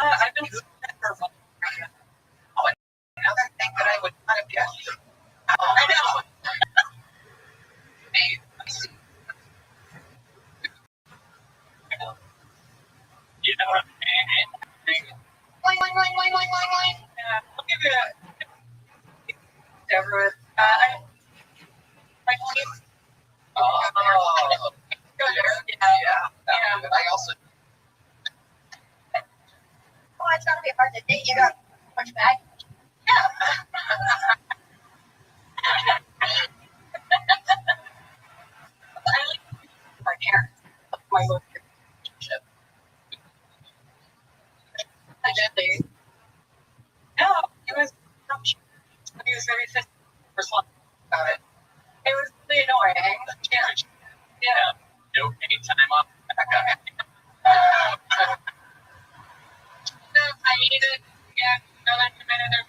I've been doing it for a while. Oh, another thing that I would not have guessed. I know. Hey, I see. You know what I'm saying? Yeah, I'll give you a Deborah. I believe. Oh, Yeah. I also. Oh, it's gotta be hard to date. You got a bunch of baggage. Yeah. I like my parents. My relationship. I did they. No, it was. He was very responsible about it. It was really annoying. Yeah. No paid time off. I needed, yeah, another minute.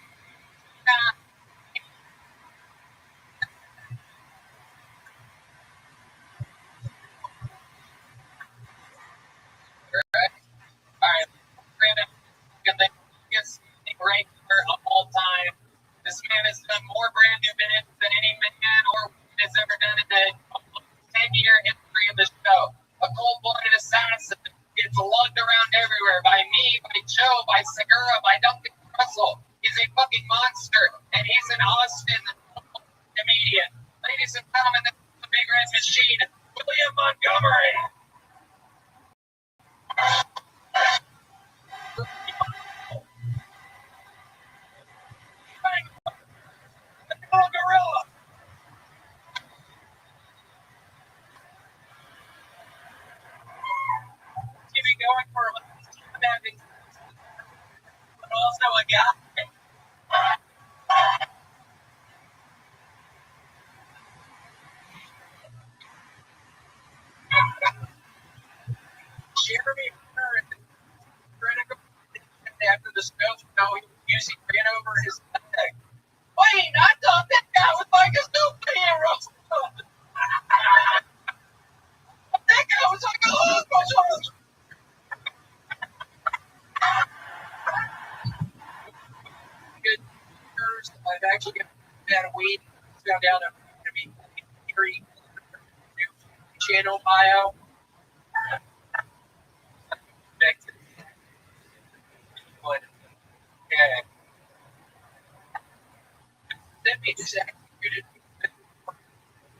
Montgomery. Little gorilla. Keep me going for a minute. But also a guy. Jeremy critical after the snow, how he usually ran over his leg. Wait, I thought that guy was like a superhero. That guy was like a hospital. Good years. I've actually got a weed. Found out I'm going to be very channel bio. Okay. Then we just executed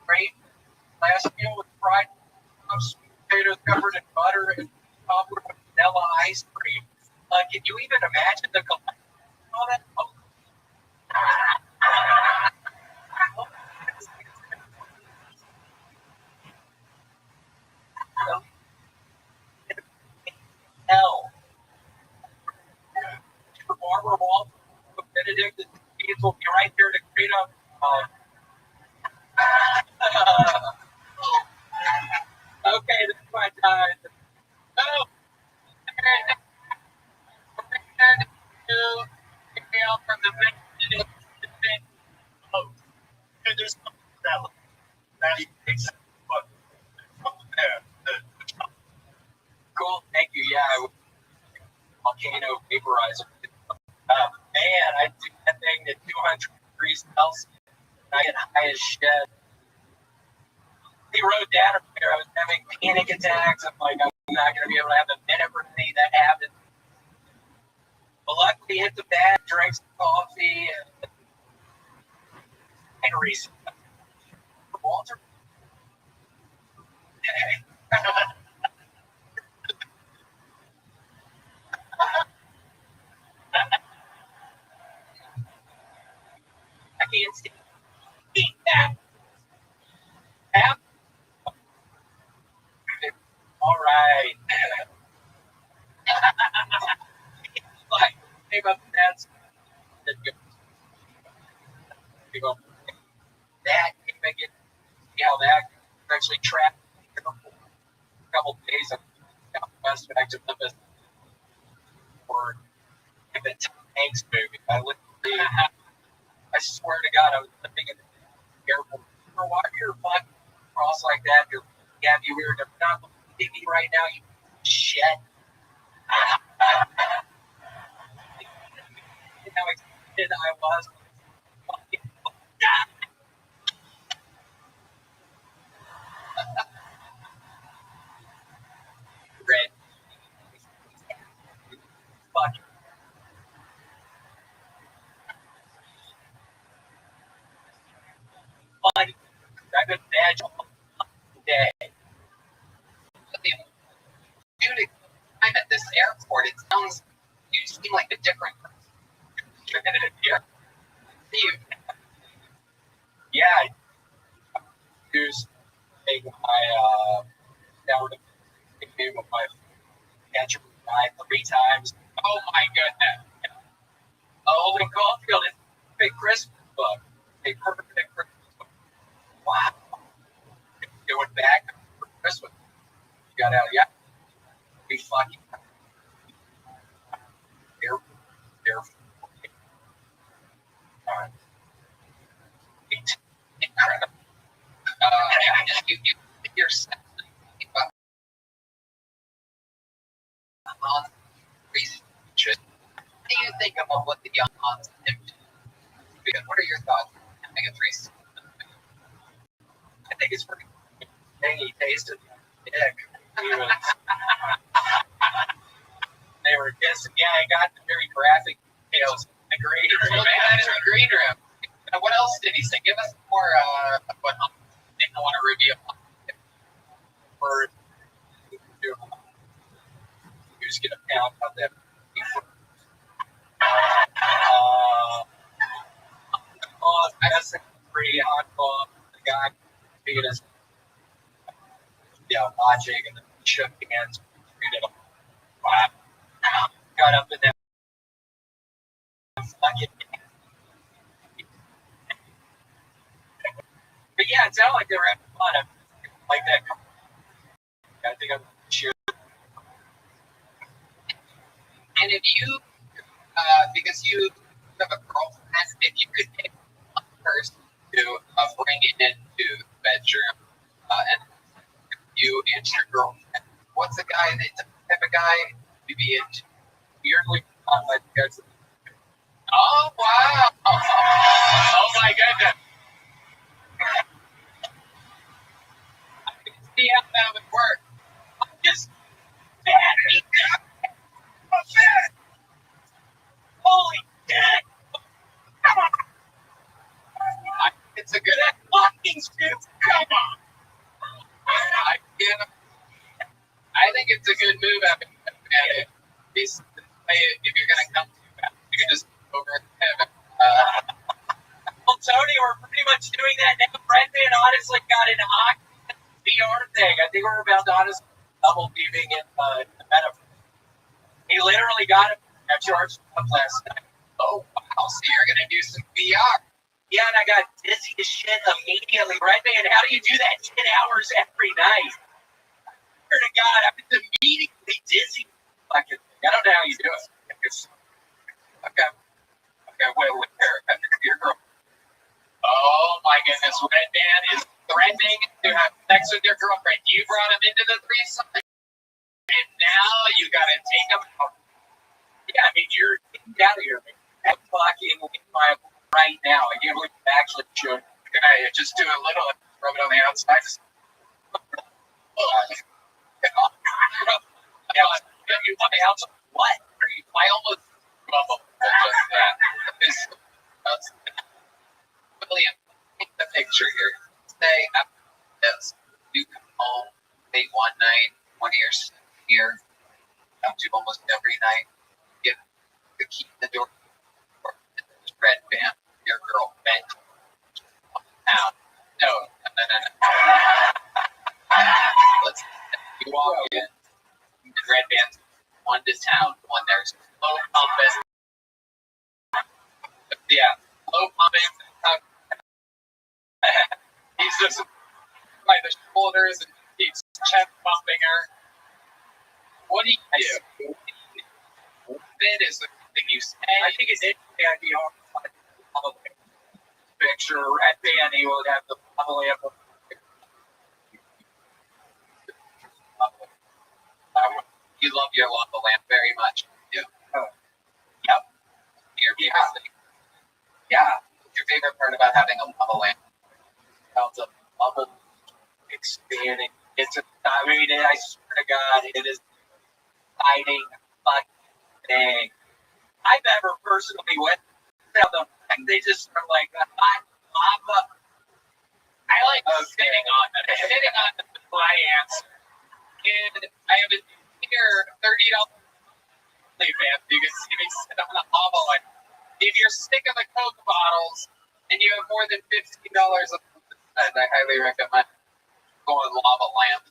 great last meal with fried sweet potatoes covered in butter and topped with vanilla ice cream. Can you even imagine the all that? Oh. Hell. Barbara Wall, Benedict, and Steve will be right there to create a. Okay, this is my time. Oh, and to email from the Oh, and there's that makes but there. cool. Thank you. Yeah, I would volcano vaporizer. Man, I do that thing at 200 degrees Celsius. I get high as shit. He wrote down I was having panic attacks. I'm like, I'm not going to be able to have a minute for me. That happened. But luckily, hit the bag, drank some coffee, and reason. Walter. I can't see. Eat that. Have. All right. Like, came up with that. That came again. See how that actually trapped for a couple of days of west back to Memphis for the Tom Hanks movie. I literally, I swear to God, I was living in the airport. Why are you fucking cross like that? You're yeah, you weird. I'm not looking at me right now. You shit. You know how excited I was. Red. Fuck. Fun. I've been bad all day. Dude, I'm at this airport. It sounds, you seem like a different person. Yeah. Use take my down with my catcher guy 3 times. Oh my goodness. Holden Caulfield is a big Christmas book. A perfect Christmas book. Wow. Going back for Christmas. You got out, yeah. We fucking there. Incredible. You're what do you think about what the young Hans did? What are your thoughts on Omega-3? I think it's pretty tangy taste of dick. They were kissing. Yeah, I got the very graphic details. The green room. That is the green room. What else did he say? Give us more. What didn't want to review. word. You just get a pound of that. That's a pretty hot dog. The guy figured us, watching and then shook hands. Wow. Got up in that bucket. But yeah, it sounded like they were having fun. Like that. I think I'm sure. And if you, because you have a girlfriend, if you could pick one person to bring it into the bedroom, and you and your girlfriend, what's the guy that type of guy to be into? Weirdly, like guys. Oh wow! Oh my goodness! I can see how that would work. I'm just bad. Holy shit! Come on! It's a good. Fucking shit! Come on! I think it's a good move. If you're gonna come to that, you can just go over him. Well, Tony, we're pretty much doing that now. Brett Van honestly got an VR thing. I think we're about to honestly double beaming in the metaverse. He literally got it at charged up last night. Oh wow! So you're gonna do some VR? Yeah, and I got dizzy as shit immediately. Brett Van, how do you do that 10 hours every night? Swear to God, I'm immediately dizzy. I don't know how you do it. Okay, wait, your girl. Oh my goodness, Red Man is threatening to have sex with your girlfriend. You brought him into the threesome, and now you gotta take him out. Yeah, I mean, you're out of here, man. I'm fucking right now. I can't believe you actually should. Can I just do a little, rub it on the outside? What? I almost bubbled just that. William, take the picture here. Say after this, you come home late one night, one of your here, come to almost every night, get the key to the door, red band, your girlfriend. Now, no. Let's you walk in. The red band's one to town, one there's low pumping. Yeah, low pumping. He's just by the shoulders and he's chest bumping her. What do you do? Fit is the thing you say. I think it's the picture. Red Band, he would have the probably have You love your lava lamp very much. Yeah. Yep. Your favorite thing. Yeah. What's your favorite part about having a lava lamp? How the bubble expanding. I swear to God, it is exciting fucking thing. I've never personally went down the and they just are like a hot lava. I like sitting on the plants. And I have a here $30 fan. You can see me sit on the lava lamp. If you're sick of the Coke bottles and you have more than $15 a month, I highly recommend going lava lamp.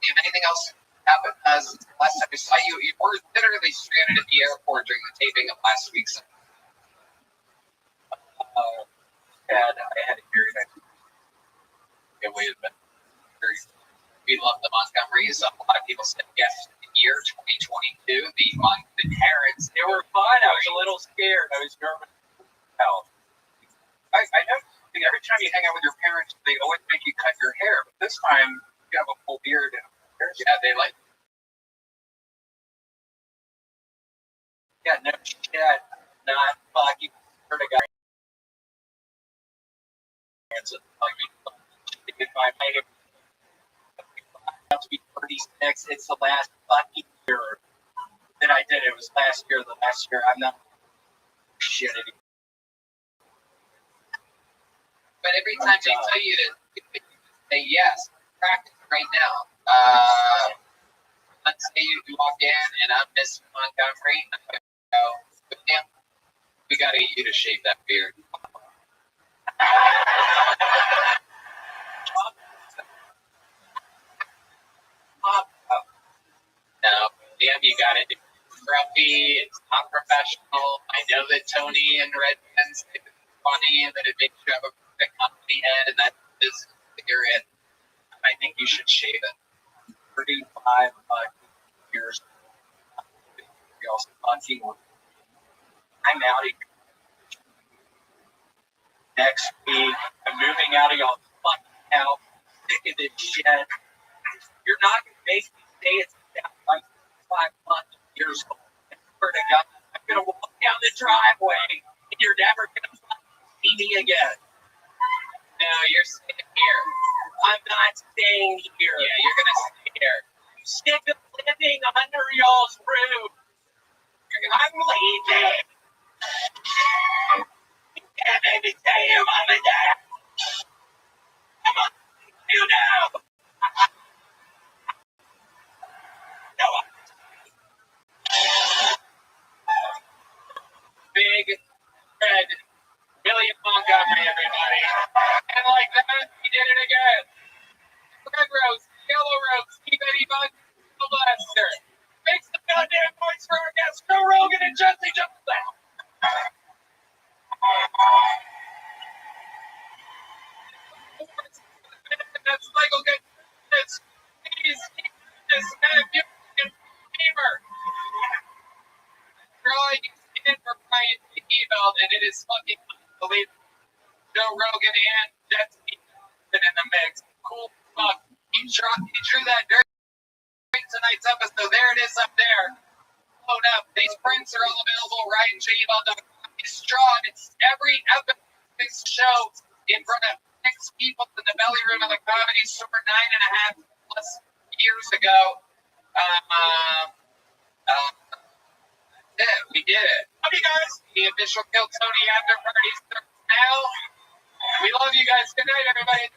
If anything else happened, last time we saw you, you were literally stranded at the airport during the taping of last week's. And I had to hear that. Okay, wait a minute. We love the Montgomerys. A lot of people said yes to the year 2022. The parents, They were fun. I was a little scared. I was nervous. Hell. I know every time you hang out with your parents, they always make you cut your hair. But this time, you have a full beard. And yeah, they like. Yeah, no shit. Not fucking swear to God. If I made it to be 36, it's the last fucking year that I did it. It was last year. The last year, I'm not shit anymore. But every time they tell you to say yes, practice right now. Let's say you walk in and I'm Mr. Montgomery. I'm going to go, "Damn, we got to get you to shave that beard." No, damn, you got it. It's grumpy. It's not professional. I know that Tony and Redmond's think it's funny and that it makes you have a perfect company head, and that is you're in. I think you should shave it. 35 years. Also punching. I'm out of here. Next week, I'm moving out of y'all's fucking house. Sick of this shit. You're not going to basically stay at like 5 years old. I swear to God, I'm going to walk down the driveway and you're never going to see me again. No, you're staying here. I'm not staying here. Yeah, you're going to stay here. I'm sick of living under y'all's roof. I'm leaving. Can't maybe say your mom and dad. I'm on you now. No, Big red William Montgomery, everybody. And like that, he did it again. Red rose, yellow rose, Eddie Bug, Blaster. Make some goddamn points for our guests, Joe Rogan and Jesse Johnson. That's Michael Good. He's Gamer. Drawing in for Brian Ebelt, and it is fucking unbelievable. Joe Rogan and Jesse Johnson in the mix. Cool fuck. He drew that during tonight's episode. There it is up there. Load up. These prints are all available right at JEbelt.com. He's strong. It's every epic show in front of 6 people in the belly room of the Comedy Store 9.5+ years ago. Yeah, we did it. Love you guys. The official Kill Tony after party starts now. We love you guys. Good night, everybody.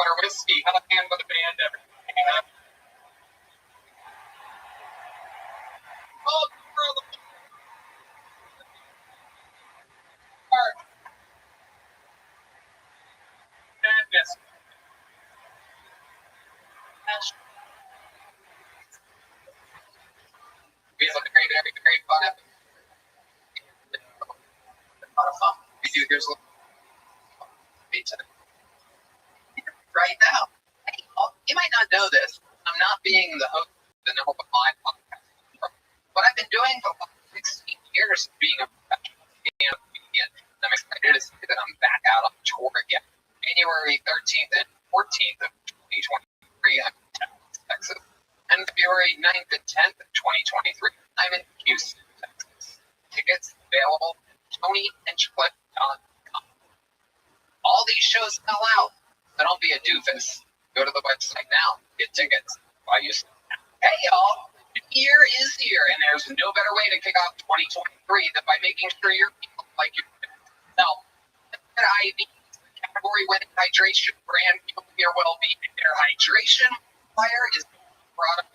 water, whiskey, have a hand with the band, everything. Oh, throw the park. Madness. We have a very fun episode. A lot of fun. We do. Here's a little right now. Hey, you might not know this. I'm not being the host of the number one live podcast. What I've been doing for the last 16 years is being a professional stand-up comedian. I'm excited to say that I'm back out on tour again. January 13th and 14th of 2023, I'm in Texas. And February 9th and 10th of 2023, I'm in Houston, Texas. Tickets available at TonyHinchcliffe.com. All these shows sell out, so don't be a doofus. Go to the website now, get tickets while you stay. Hey y'all, New Year is here, and there's no better way to kick off 2023 than by making sure your people like yourself. Their IV, category-winning hydration brand, your well-being. Their hydration flyer is the product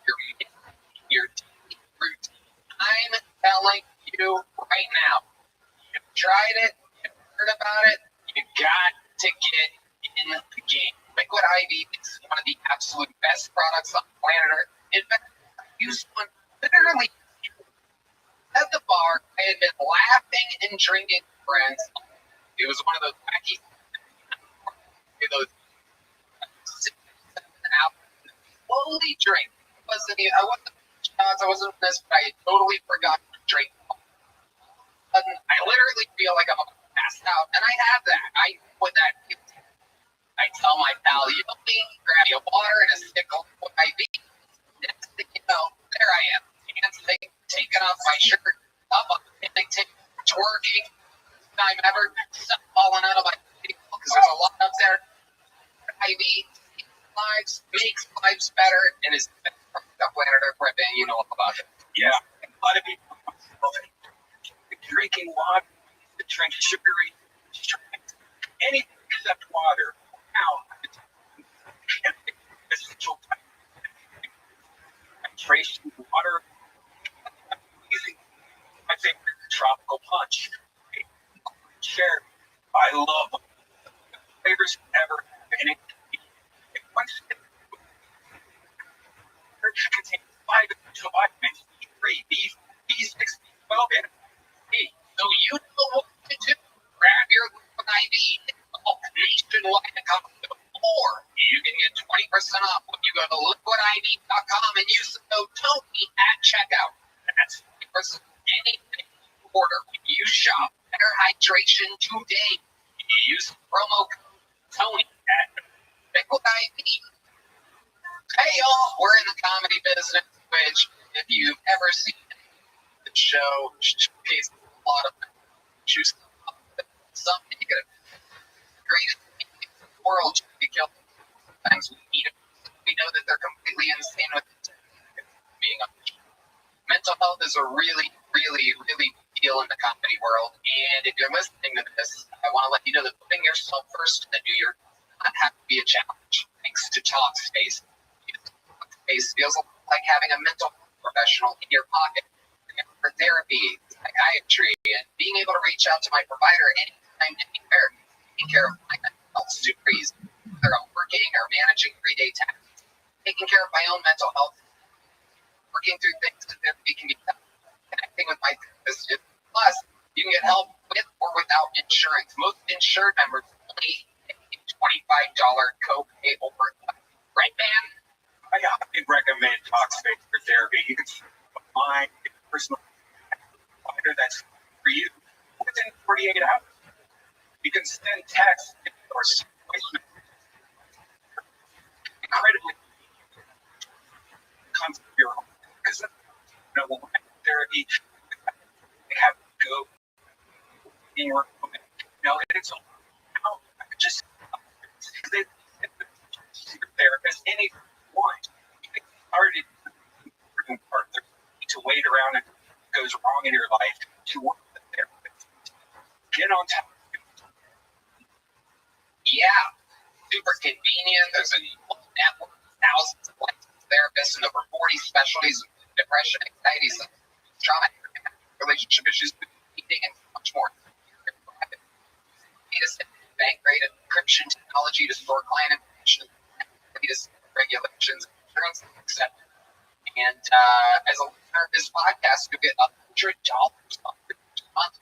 your daily routine. I'm telling you right now, you've tried it, you've heard about it, you got to get in the game. Liquid IV is one of the absolute best products on planet Earth. In fact, I used one literally at the bar. I had been laughing and drinking with friends. It was one of those wacky, those 6, 7 hours slowly drink. I wasn't shots, I wasn't this, but I had totally forgot to drink. And I literally feel like I'm about to pass out, and I have that. With that, I tell my pal, you know me, grab you a water and a stick of IV. Next thing you know, there I am, hands taking off my shirt, up on the picnic table, twerking, time ever, stuff falling out of my table because there's a lot up there. IV makes lives better and is the best product on planet Earth, right? You know all about it. Yeah, a lot of people drinking water, drink sugary drinks, anything except water. Now, essential hydration, water, using my favorite tropical punch. Share, I love them. Flavors ever. And it contains 5 vitamins, B6, B12, and B. So you know what to do. Grab your liquid IV nationwide account, or you can get 20% off when you go to liquidiv.com and use the code Tony at checkout. That's 20% anything you order when you shop Better Hydration today. You use the promo code Tony at Liquid IV. Hey y'all, we're in the comedy business, which if you've ever seen the show, showcases a lot of issues. Some negative, greatest in the world should be killed. Sometimes we need it. We know that they're completely insane with being on the show. Mental health is a really big deal in the comedy world, and if you're listening to this, I want to let you know that putting yourself first in the new year does not have to be a challenge. Thanks to Talkspace. Talkspace feels like having a mental health professional in your pocket for therapy, psychiatry, and being able to reach out to my provider anytime, anywhere, taking care of my mental health super easy. Whether I'm working or managing everyday tasks, taking care of my own mental health, working through things that therapy can be done, connecting with my therapist. Plus, you can get help with or without insurance. Most insured members only pay a $25 copay over right, man? I highly recommend Talkspace for therapy. You can find a personal provider that's for you within 48 hours. You can send text or voicemail. Incredibly comes to your home because therapy they have to go in your room. And it's all just they your therapist any one. You started to wait around and goes wrong in your life to work with the therapist. Get on top of it. Yeah, Pennsylvania. There's a network of thousands of licensed therapists in over 40 specialties: depression, anxiety, trauma, relationship issues, eating, and so much more. Latest bank-grade encryption technology to store client information, latest regulations, insurance, etc. And as a listener of this podcast, you get $100 a month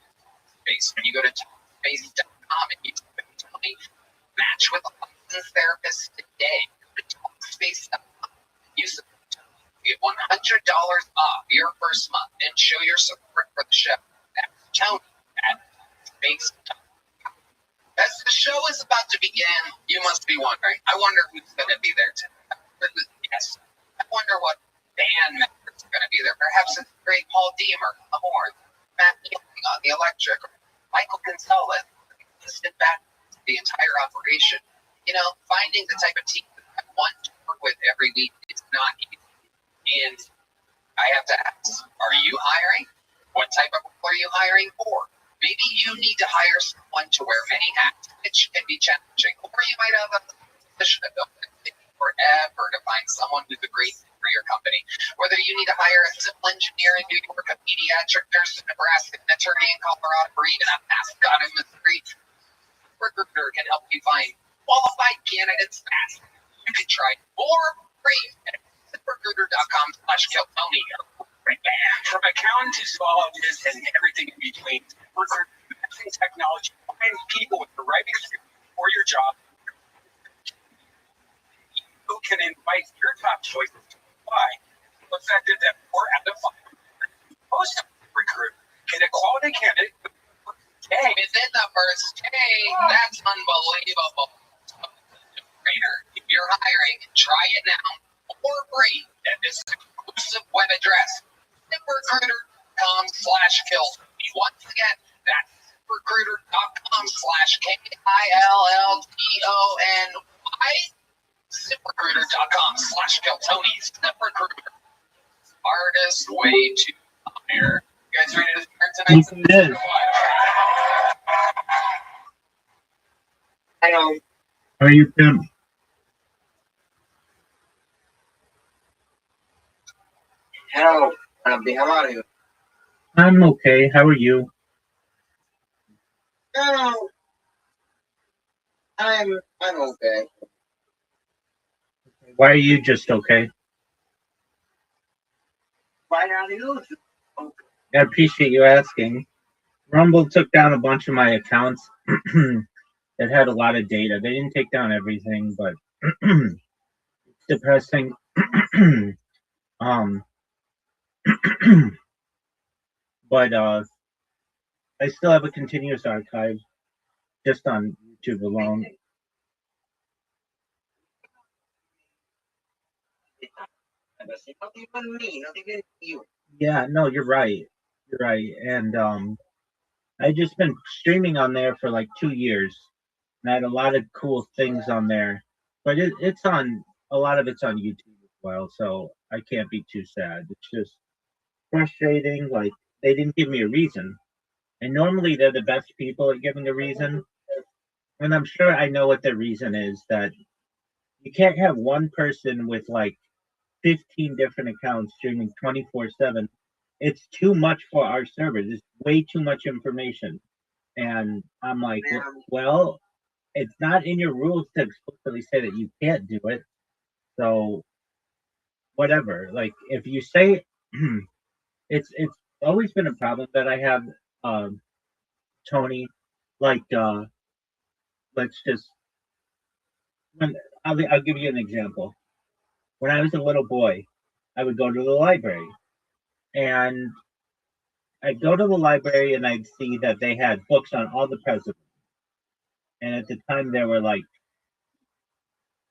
space when you go to talkspace.com and use the code match with a licensed therapist today. Go to talkspace.com and use the code. You get $100 off your first month and show your support for the show. That's Tony at talkspace.com. As the show is about to begin, you must be wondering, I wonder who's going to be there today. Yes, I wonder what band members are going to be there. Perhaps it's the great Paul Deemer on the horn, Matt Young on the electric, or Michael Gonzalez, assistant back to the entire operation. You know, finding the type of team that I want to work with every week is not easy. And I have to ask, are you hiring? What type of role are you hiring for? Maybe you need to hire someone to wear many hats, which can be challenging. Or you might have a position that will take forever to find someone who's a great fit for your company. Whether you need to hire a civil engineer in New York, a pediatric nurse in Nebraska, an attorney in Colorado, or even a mascot in Missouri, Recruiter can help you find qualified candidates fast. You can try more free at ZipRecruiter.com/KillTony. From accounting to zoologists and everything in between, recruiting technology, find people with the right experience for your job who can invite your top choices to apply. The fact that 4 out of 5 most recruit get a quality candidate Hey, within the first day, that's unbelievable. If you're hiring, try it now for free at this exclusive web address, ZipRecruiter.com/Kills. Once again, that's ZipRecruiter.com/KILLTONY. ZipRecruiter.com/KillTony. ZipRecruiter. Hardest way to hire. You guys ready to start tonight? Yes. Hello. How are you, Tim? Hello, Rabbi. How are you? I'm okay. How are you? Oh, I'm okay. Why are you just okay? Why are you? Okay. I appreciate you asking. Rumble took down a bunch of my accounts that had a lot of data. They didn't take down everything, but it's depressing. But I still have a continuous archive just on YouTube alone. Not even me, not even you. Yeah, no, you're right. You're right. And I just been streaming on there for like 2 years. And I had a lot of cool things on there. But it's on, a lot of it's on YouTube as well, so I can't be too sad. It's just frustrating. Like, they didn't give me a reason. And normally they're the best people at giving a reason. And I'm sure I know what their reason is, that you can't have one person with like 15 different accounts streaming 24/7. It's too much for our servers. It's way too much information. And I'm like, well, it's not in your rules to explicitly say that you can't do it. So whatever. Like, if you say it's always been a problem that I have, Tony. Like, let's just, when I'll give you an example. When I was a little boy, I would go to the library, and I'd go to the library and I'd see that they had books on all the presidents. And at the time, there were like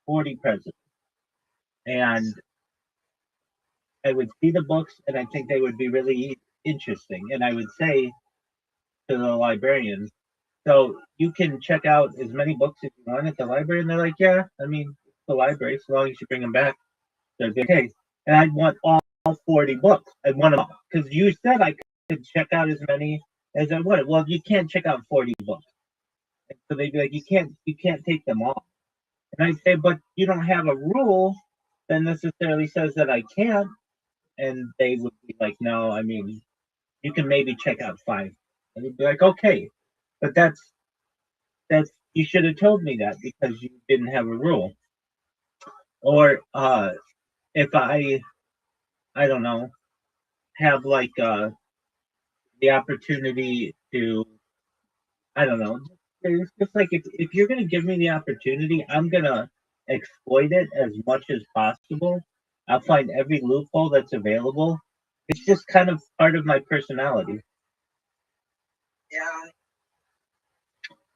40 presidents. And I would see the books, and I think they would be really interesting. And I would say to the librarians, so you can check out as many books as you want at the library. And they're like, yeah, I mean, it's the library, so long as you bring them back. They're okay. And I'd want all 40 books. I'd want them all. Because you said I could check out as many as I wanted. Well, you can't check out 40 books. And so they'd be like, you can't take them all. And I say, but you don't have a rule that necessarily says that I can't. And they would be like, no, I mean, you can maybe check out 5. And you'd be like, okay, but that's you should have told me that because you didn't have a rule. Or if I don't know, have like the opportunity to, I don't know, it's just like if you're gonna give me the opportunity, I'm gonna exploit it as much as possible. I'll find every loophole that's available. It's just kind of part of my personality. Yeah.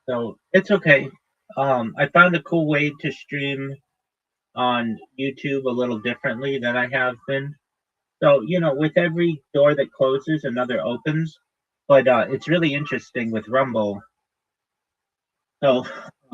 So it's okay. I found a cool way to stream on YouTube a little differently than I have been. So, with every door that closes, another opens. But it's really interesting with Rumble. So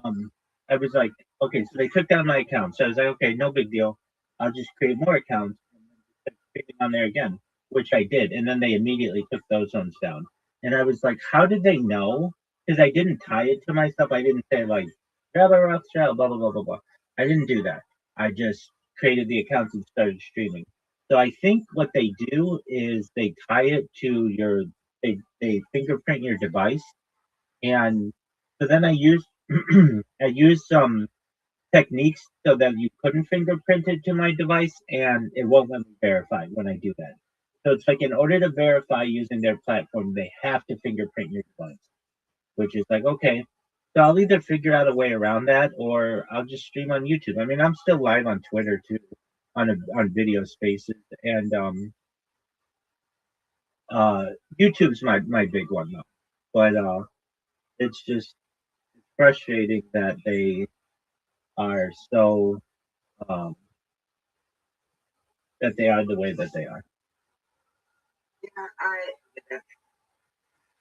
I was like, okay, so they took down my account. So I was like, okay, no big deal. I'll just create more accounts and then create on there again, which I did. And then they immediately took those ones down. And I was like, how did they know? Because I didn't tie it to myself. I didn't say like Rabbi Rothschild, blah blah blah blah blah. I didn't do that. I just created the accounts and started streaming. So I think what they do is they tie it to they fingerprint your device, and so then I used I used some techniques so that you couldn't fingerprint it to my device, and it won't let me verify when I do that. So it's like in order to verify using their platform, they have to fingerprint your device, which is like, okay. So I'll either figure out a way around that or I'll just stream on YouTube. I mean, I'm still live on Twitter too, on video spaces, and uh YouTube's my big one though. But it's just frustrating that they are so um that they are the way that they are. Yeah,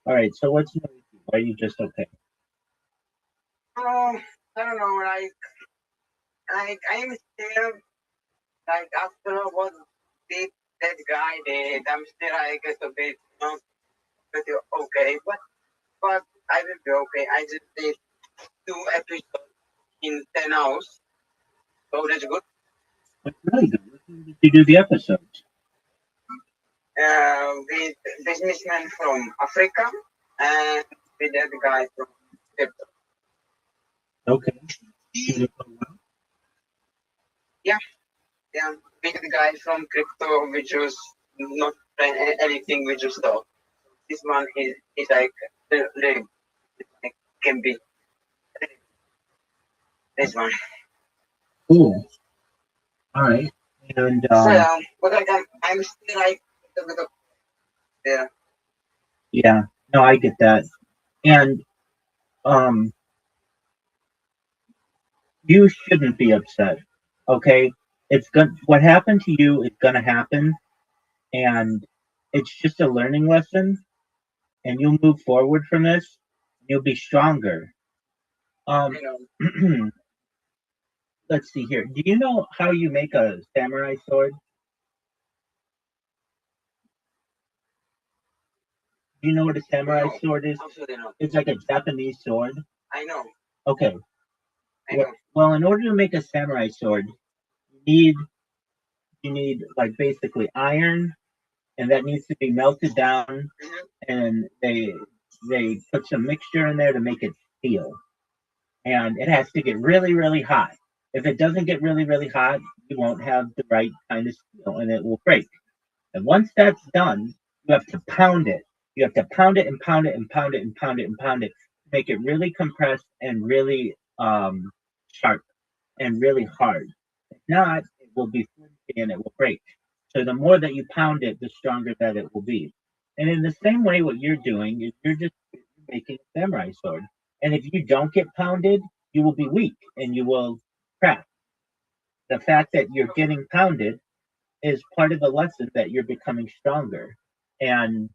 All right, so what's new with you? Why are you just okay? I don't know, like I am still like after what did that guy did, I'm still like a bit, pretty okay, but I will be okay. I just did 2 episodes in 10 hours, so that's good. That's really good. Which one did you do the episodes? With businessman from Africa and with that guy from crypto. Okay. Did it go well? Yeah, with the guy from crypto, which was not anything which was stock. This one is like really like, can be this one. Cool. All right. And So but like I'm still like yeah. yeah, no, I get that. And um you shouldn't be upset. Okay? It's good what happened to you is gonna happen, and it's just a learning lesson, and you'll move forward from this. You'll be stronger. Um You know, let's see here. Do you know how you make a samurai sword? Do you know what a samurai no, sword is? absolutely not. It's like a Japanese sword. I know, Okay. I know. Well, in order to make a samurai sword, you need like basically iron, and that needs to be melted down, Mhm. and they put some mixture in there to make it steel, and it has to get really really hot. If it doesn't get really really hot, you won't have the right kind of steel, and it will break. And once that's done, you have to pound it. You have to pound it and pound it and pound it and pound it and pound it, make it really compressed and really sharp and really hard. If not, it will be flimsy and it will break. So the more that you pound it, the stronger that it will be. And in the same way, what you're doing is you're just making a samurai sword. And if you don't get pounded, you will be weak and you will crack. The fact that you're getting pounded is part of the lesson that you're becoming stronger. And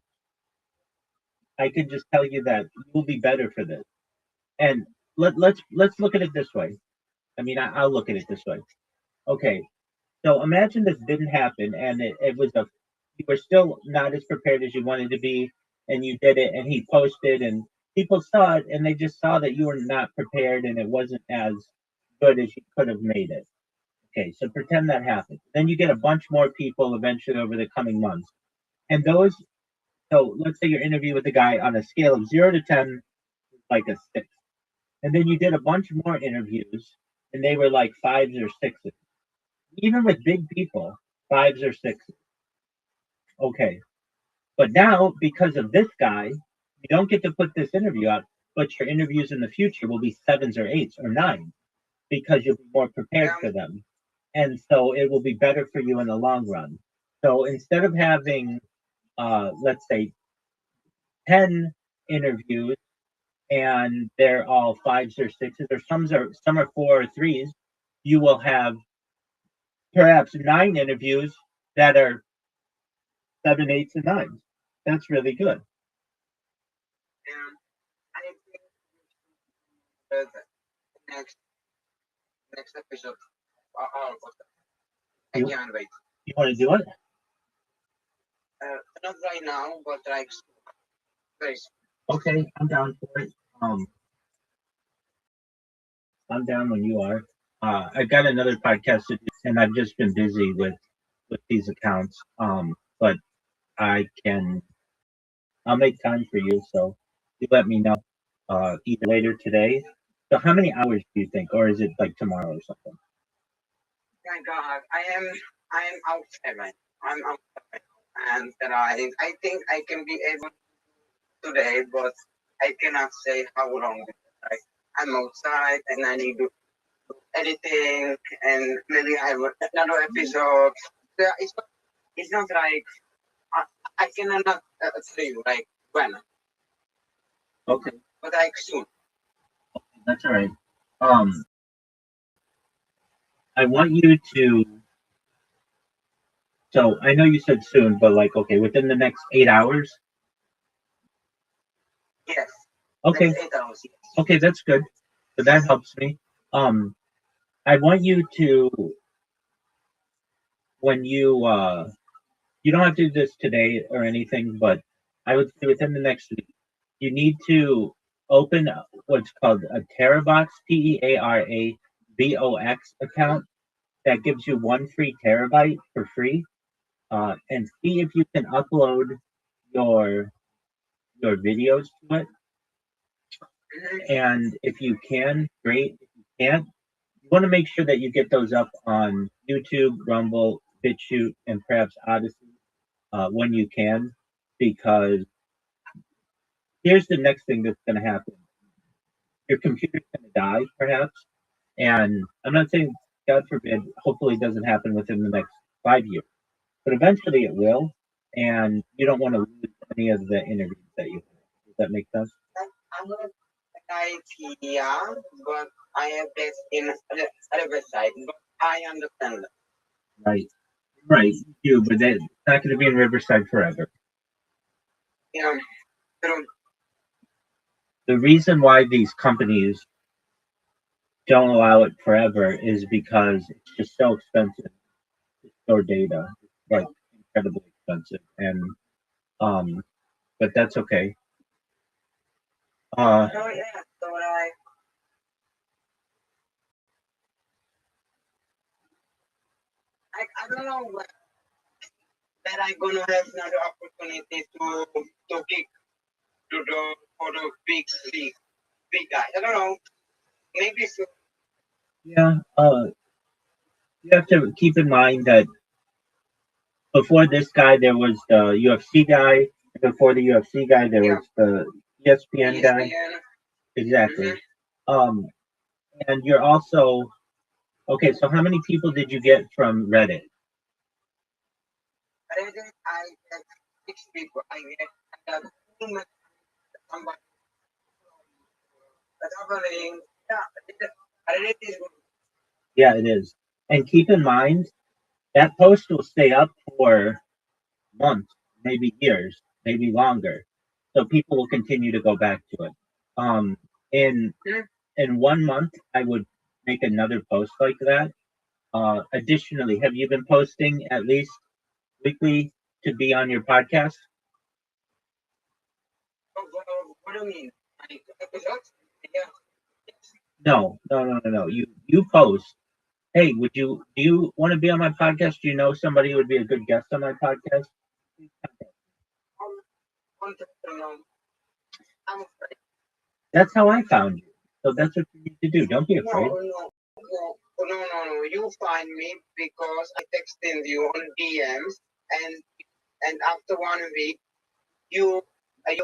I can just tell you that you'll be better for this. And let's look at it this way. I mean, I'll look at it this way. Okay, so imagine this didn't happen, and it was you were still not as prepared as you wanted to be, and you did it, and he posted, and people saw it, and they just saw that you were not prepared, and it wasn't as good as you could have made it. Okay, so pretend that happened. Then you get a bunch more people eventually over the coming months. And those, so let's say your interview with the guy on a scale of 0 to 10, like a 6. And then you did a bunch more interviews, and they were like 5s or 6s. Even with big people, 5s or 6s. Okay. But now, because of this guy, you don't get to put this interview out, but your interviews in the future will be 7s or 8s or 9s because you'll be more prepared for them. And so it will be better for you in the long run. So instead of having, let's say, 10 interviews and they're all 5s or 6s, or some are 4 or 3s, you will have perhaps 9 interviews that are 7, 8s, and 9s. That's really good. I think the next episode. I can't wait. You want to do it? Not right now, but like, please. Okay, I'm down for it. I'm down when you are. I got another podcast to do, and I've just been busy with these accounts. But I'll make time for you. So you let me know either later today. So how many hours do you think, or is it like tomorrow or something? Thank God, I am outside right now. I'm outside, and I think I can be able today, but I cannot say how long. Like, I'm outside and I need to do editing, and maybe I have another episode. So it's not like I cannot tell you like when. Okay, But like soon. that's all right. I want you to. So I know you said soon, but like, okay, within the next 8 hours. Yes. Okay. Next 8 hours. Yes. Okay, that's good. So that helps me. I want you to, when you don't have to do this today or anything, but I would say within the next week, you need to open what's called a Terabox, TEARABOX account that gives you 1 free terabyte for free, and see if you can upload your videos to it. And if you can, great. If you can't, you want to make sure that you get those up on YouTube, Rumble, BitChute, and perhaps Odyssey when you can, because here's the next thing that's going to happen. Your computer's going to die, perhaps, and I'm not saying, God forbid, hopefully it doesn't happen within the next 5 years, but eventually it will, and you don't want to lose any of the interviews that you have. Does that make sense? I'm not an idea, but I have this in other website, but I understand that. Right, you do, but it's not going to be in Riverside forever. Yeah, true. The reason why these companies don't allow it forever is because it's just so expensive to store data. It's like incredibly expensive, and but that's okay. Oh yeah, so I don't know when I'm gonna have another opportunity to kick to the for the big league, big guy. I don't know. Maybe so. Yeah, you have to keep in mind that before this guy there was the UFC guy, and before the UFC guy there was the ESPN guy. Exactly. And you're also okay. So how many people did you get from Reddit? I get 6 people. I got somebody traveling. Yeah, Reddit is good. Yeah, it is. And keep in mind that post will stay up for months, maybe years, maybe longer. So people will continue to go back to it. In 1 month, I would make another post like that. Additionally, have you been posting at least weekly to be on your podcast? What do you mean? Like episodes? Yeah. No, no, no, no, no. You post. Hey, do you want to be on my podcast? Do you know somebody who would be a good guest on my podcast? Wanted to know. I'm afraid. That's how I found you. So that's what you need to do. Don't be No, afraid. no. You find me because I texted you on DMs, and after 1 week, you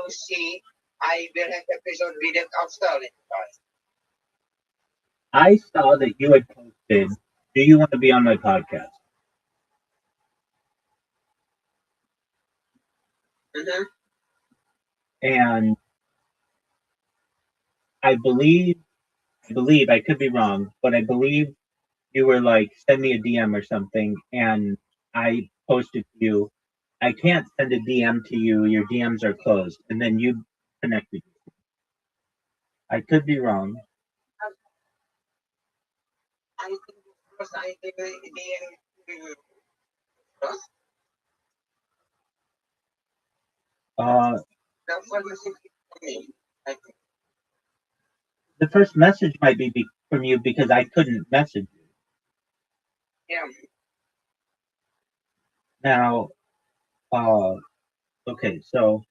see I will have episode without Australian guys. I saw that you had posted, do you want to be on my podcast? Mm-hmm. And I believe, I could be wrong, but I believe you were like, send me a DM or something. And I posted to you, I can't send a DM to you. Your DMs are closed. And then you connected. I could be wrong. I think because I did DM first. That was message for me. I think. The first message might be from you because I couldn't message you. Yeah. Now, okay, so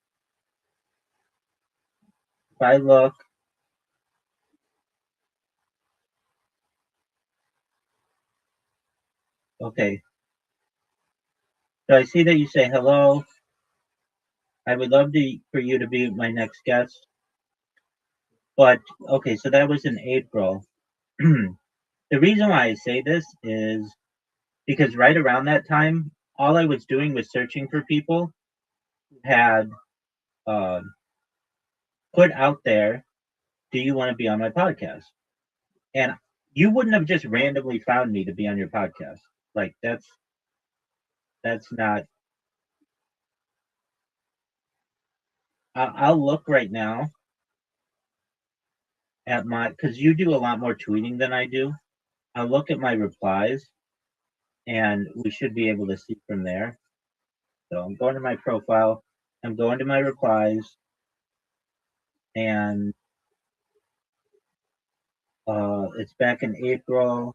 if I look, okay, so I see that you say hello. I would love for you to be my next guest. But okay, so that was in April. The reason why I say this is because right around that time, all I was doing was searching for people who had uh, put out there, "Do you want to be on my podcast?" And you wouldn't have just randomly found me to be on your podcast. Like that's not. I'll look right now at my because you do a lot more tweeting than I do. I'll look at my replies, and we should be able to see from there. So I'm going to my profile. I'm going to my replies, and it's back in April.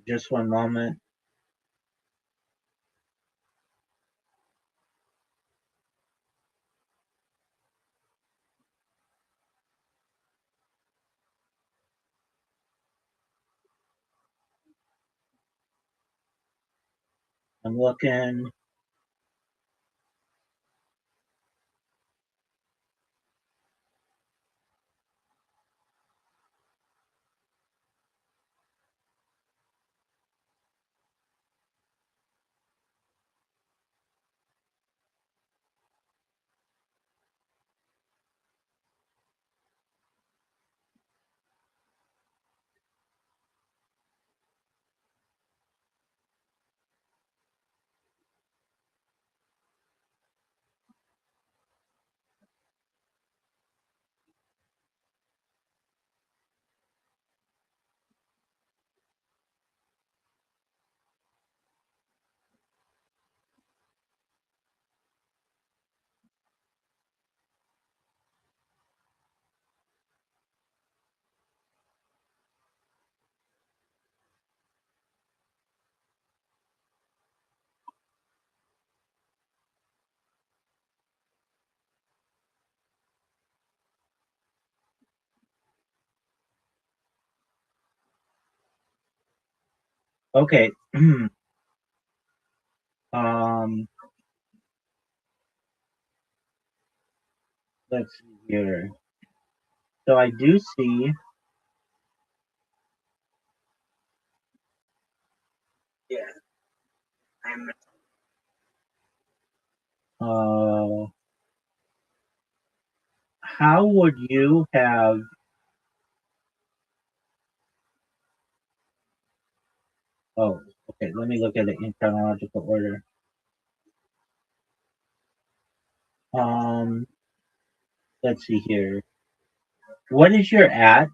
Just one moment. I'm looking. Okay. um, let's see here. So I do see. Yeah. I'm. How would you have? Oh, okay. Let me look at it in chronological order. Um, let's see here. What is your at?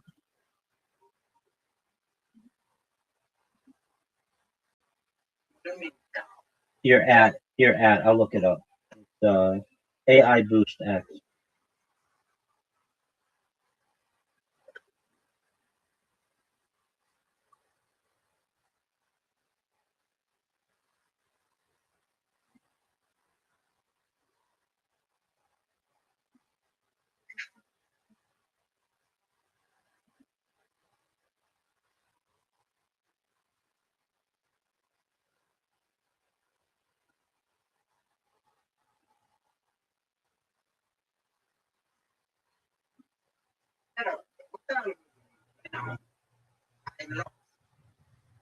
Your at. I'll look it up. It's, AI Boost X.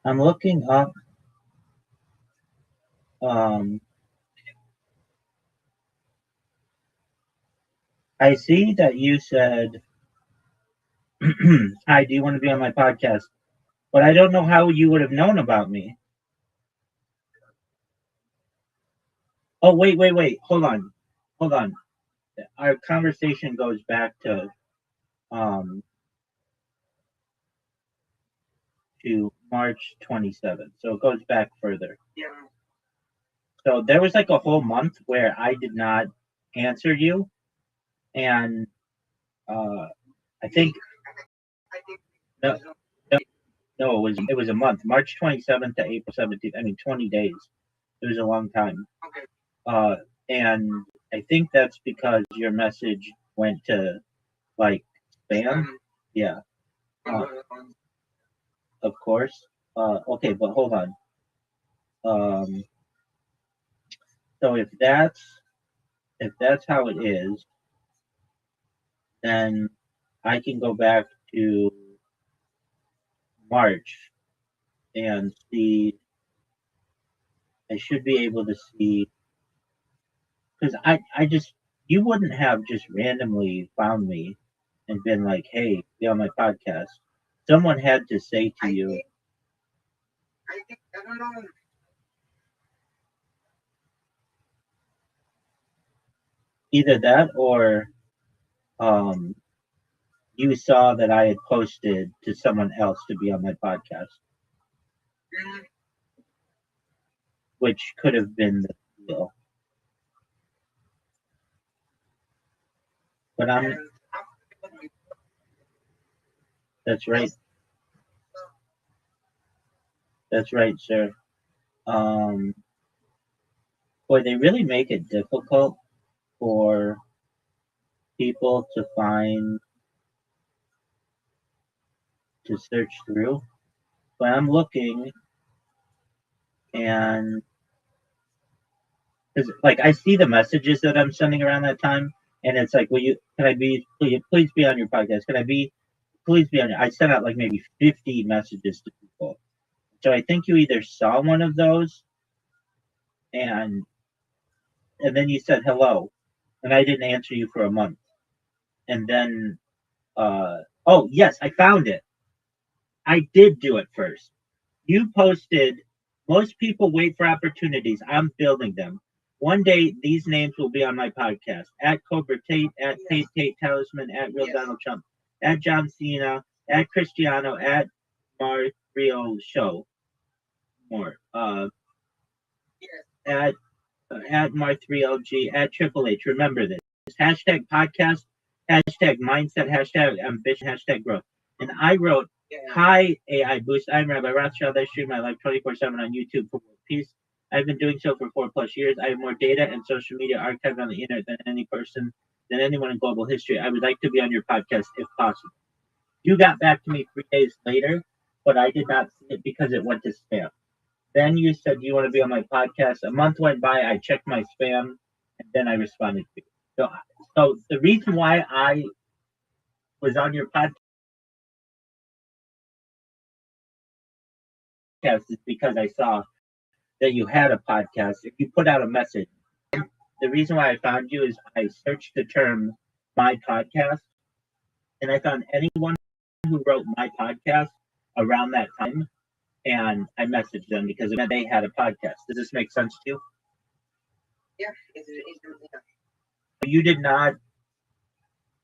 I'm looking up. I see that you said, "Hi, do you want to be on my podcast?" But I don't know how you would have known about me. Oh, wait. Hold on. Our conversation goes back to March 27th. So it goes back further. Yeah. So there was like a whole month where I did not answer you, and I think no, no, it was a month, March 27th to April 17th. I mean, 20 days. It was a long time. Okay. And I think that's because your message went to like spam. Yeah. Of course. Okay, but hold on. So if that's how it is, then I can go back to March and see. I should be able to see, because I just, you wouldn't have just randomly found me and been like, "Hey, be on my podcast." Someone had to say to you. I don't know. Either that or you saw that I had posted to someone else to be on my podcast, which could have been the deal. But that's right. That's right, sir. Boy, they really make it difficult for people to search through. But I'm looking, and because like I see the messages that I'm sending around that time, and it's like, can I be, please be on your podcast? Can I be, please be on your, I sent out like maybe 50 messages to people. So I think you either saw one of those, and then you said hello, and I didn't answer you for a month. And then, oh yes, I found it. I did do it first. You posted, most people wait for opportunities. I'm building them. One day, these names will be on my podcast. At Cobra Tate, at Tate Talisman, at Real Donald Trump, at John Cena, at Cristiano, at Real Show. More. At Mar3LG, at Triple H. Remember this. Hashtag podcast, hashtag mindset, hashtag ambition, hashtag growth. And I wrote, "Hi, AI Boost. I'm Rabbi Rothschild. I stream my life 24/7 on YouTube for world peace. I've been doing so for 4+ years. I have more data and social media archived on the internet than anyone in global history. I would like to be on your podcast if possible." You got back to me 3 days later, but I did not see it because it went to spam. Then you said, "Do you want to be on my podcast?" A month went by. I checked my spam, and then I responded to you. So the reason why I was on your podcast is because I saw that you had a podcast. If you put out a message, the reason why I found you is I searched the term "my podcast," and I found anyone who wrote "my podcast" around that time, and I messaged them because they had a podcast. Does this make sense to you? Yeah. You did not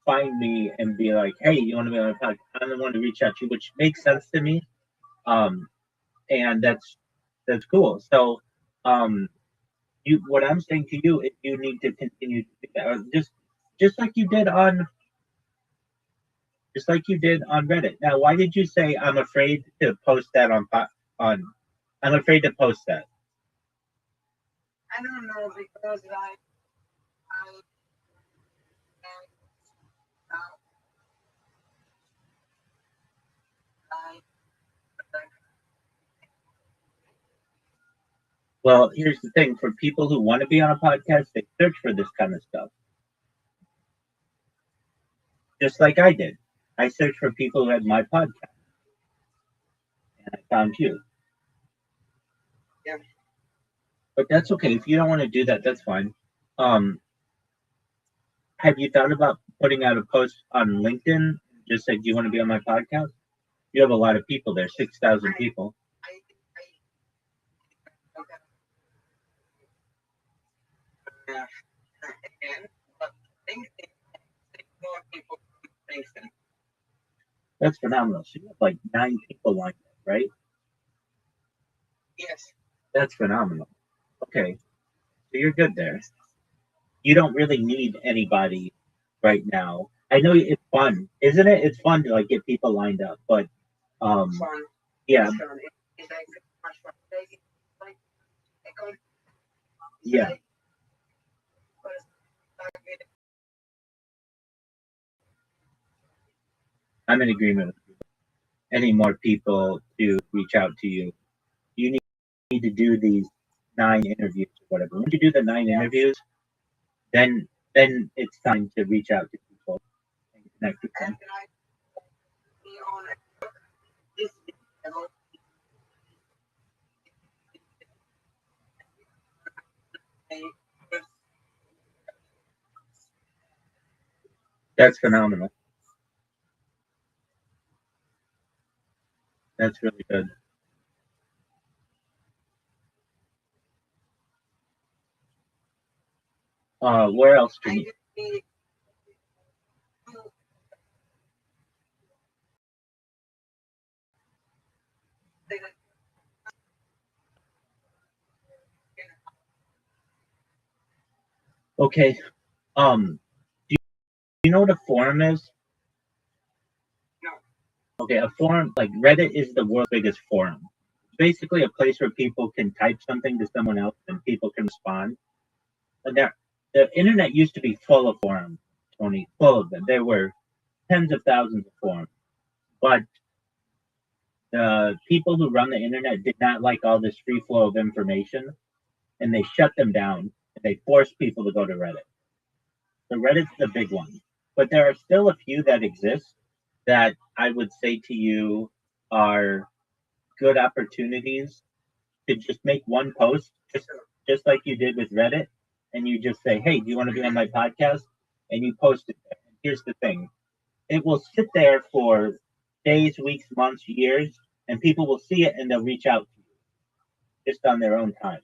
find me and be like, "Hey, you want to be on my podcast?" I'm the one to reach out to you, which makes sense to me. And that's cool. So, what I'm saying to you is you need to continue to do that, just like you did on Reddit. Now, why did you say I'm afraid to post that on? I'm afraid to post that. I don't know, because Well, here's the thing: for people who want to be on a podcast, they search for this kind of stuff, just like I did. I searched for people who had my podcast, and I found you. Yeah. But that's okay. If you don't want to do that, that's fine. Have you thought about putting out a post on LinkedIn? Just say, do you want to be on my podcast? You have a lot of people there, 6,000 people. Again, but more people think that. That's phenomenal. So you have like 9 people lined up, right? Yes. That's phenomenal. Okay. So you're good there. You don't really need anybody right now. I know it's fun, isn't it? It's fun to like get people lined up, but Fun. yeah, It's fun. It's like much fun. Like, yeah. I'm in agreement with you. Any more people to reach out to you? You need to do these 9 interviews or whatever. Once you do the 9 interviews, then it's time to reach out to people and connect with them. That's phenomenal. That's really good. Where else can you? Okay. Do you know what a forum is? No. Okay, a forum, like Reddit is the world's biggest forum. It's basically a place where people can type something to someone else and people can respond. And the internet used to be full of forums, Tony, full of them. There were tens of thousands of forums. But the people who run the internet did not like all this free flow of information, and they shut them down, and they forced people to go to Reddit. So Reddit's the big one. But there are still a few that exist that I would say to you are good opportunities to just make one post, just like you did with Reddit, and you just say, "Hey, do you want to be on my podcast?" And you post it there. And here's the thing: it will sit there for days, weeks, months, years, and people will see it and they'll reach out to you just on their own time.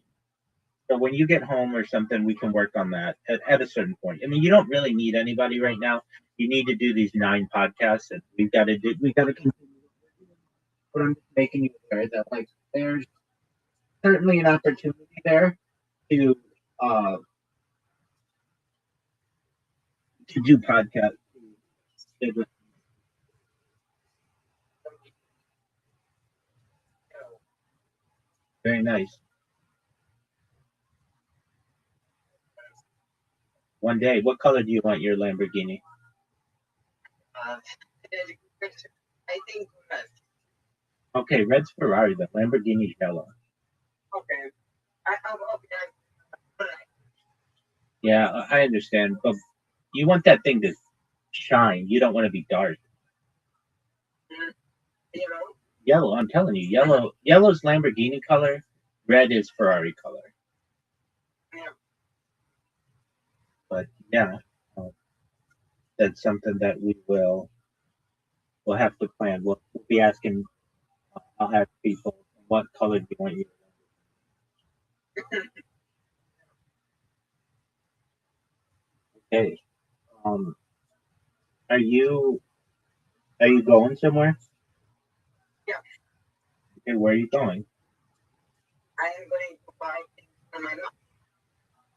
So when you get home or something, we can work on that at a certain point. I mean, you don't really need anybody right now. You need to do these 9 podcasts, and we got to continue. But I'm just making you aware that like there's certainly an opportunity there to do podcasts. Very nice. One day, what color do you want your Lamborghini? I think red. Okay, red's Ferrari, but Lamborghini's yellow. Okay. Yeah, I understand, but you want that thing to shine. You don't want to be dark. Yellow, I'm telling you, yellow's Lamborghini color, red is Ferrari color. Yeah. But yeah, that's something that we'll have to plan. We'll be asking. I'll ask people what color do you want your. Okay. Are you going somewhere? Yeah. Okay, where are you going? I am going to buy things for my mom.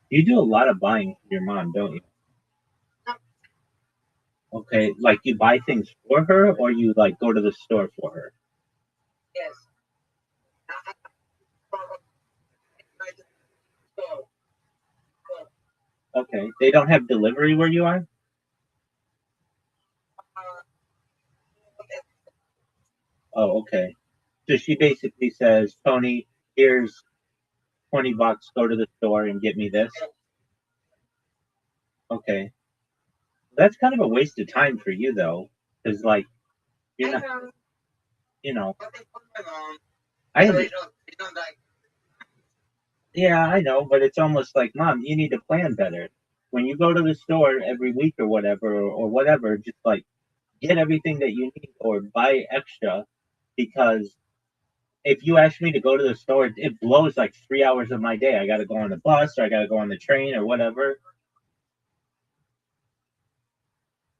You do a lot of buying for your mom, don't you? Okay, like you buy things for her, or you like go to the store for her? Yes. Okay, they don't have delivery where you are? Oh, okay. So she basically says, Tony, here's $20, go to the store and get me this. Okay. That's kind of a waste of time for you though. Because like you're I not, know, you know, but it's for my mom. I So under- it's not like, yeah, I know, but it's almost like, Mom, you need to plan better. When you go to the store every week or whatever, or whatever, just like get everything that you need or buy extra because if you ask me to go to the store, it blows like 3 hours of my day. I got to go on the bus or I got to go on the train or whatever.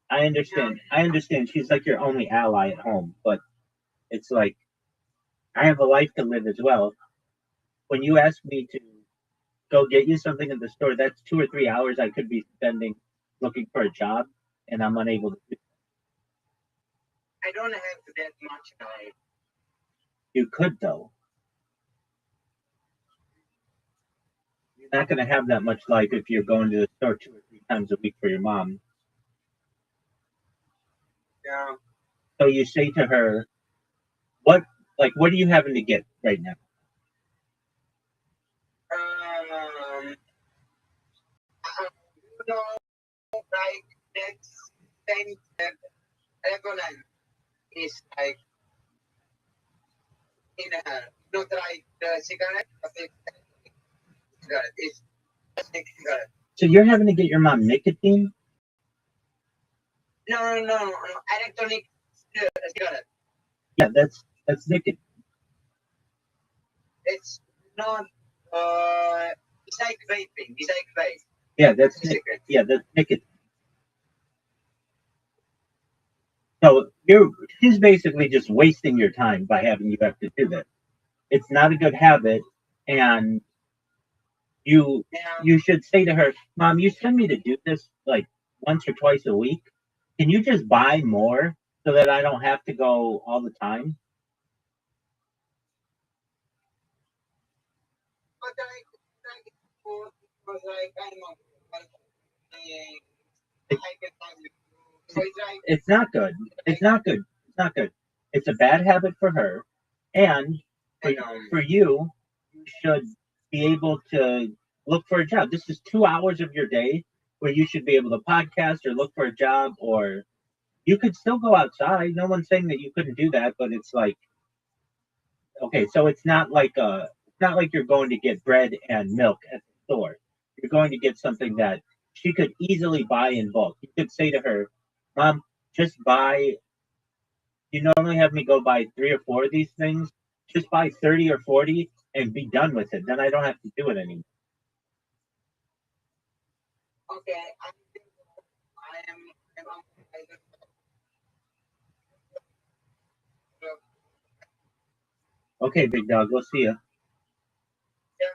I understand. I understand. She's like your only ally at home, but it's like I have a life to live as well. When you ask me to go get you something at the store, that's 2 or 3 hours I could be spending looking for a job, and I'm unable to do. I don't have that much time. You could though. You're not going to have that much life if you're going to the store 2 or 3 times a week for your mom. Yeah. So you say to her, "What, like, what are you having to get right now?" You know, like that thing that everyone is like in a not like the cigarette, but it's cigarette. It's cigarette. So you're having to get your mom nicotine? No. Electronic cigarette. Yeah, that's nicotine. It's not. It's like vaping. It's like vape. Yeah, that's nicotine. So she's basically just wasting your time by having you have to do this. It's not a good habit, and you Yeah. you should say to her, "Mom, you send me to do this like once or twice a week. Can you just buy more so that I don't have to go all the time?" But like was like I'm not like I get time. So it's like It's not good. It's not good. It's not good. It's a bad habit for her, and for, for you, you should be able to look for a job. This is 2 hours of your day where you should be able to podcast or look for a job, or you could still go outside. No one's saying that you couldn't do that, but it's like, okay, so it's not like you're going to get bread and milk at the store. You're going to get something that she could easily buy in bulk. You could say to her, "Mom, just buy. You normally have me go buy 3 or 4 of these things. Just buy 30 or 40 and be done with it. Then I don't have to do it anymore." okay. I am. Okay, big dog. We'll see you. Yeah.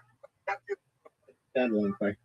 That one, bye.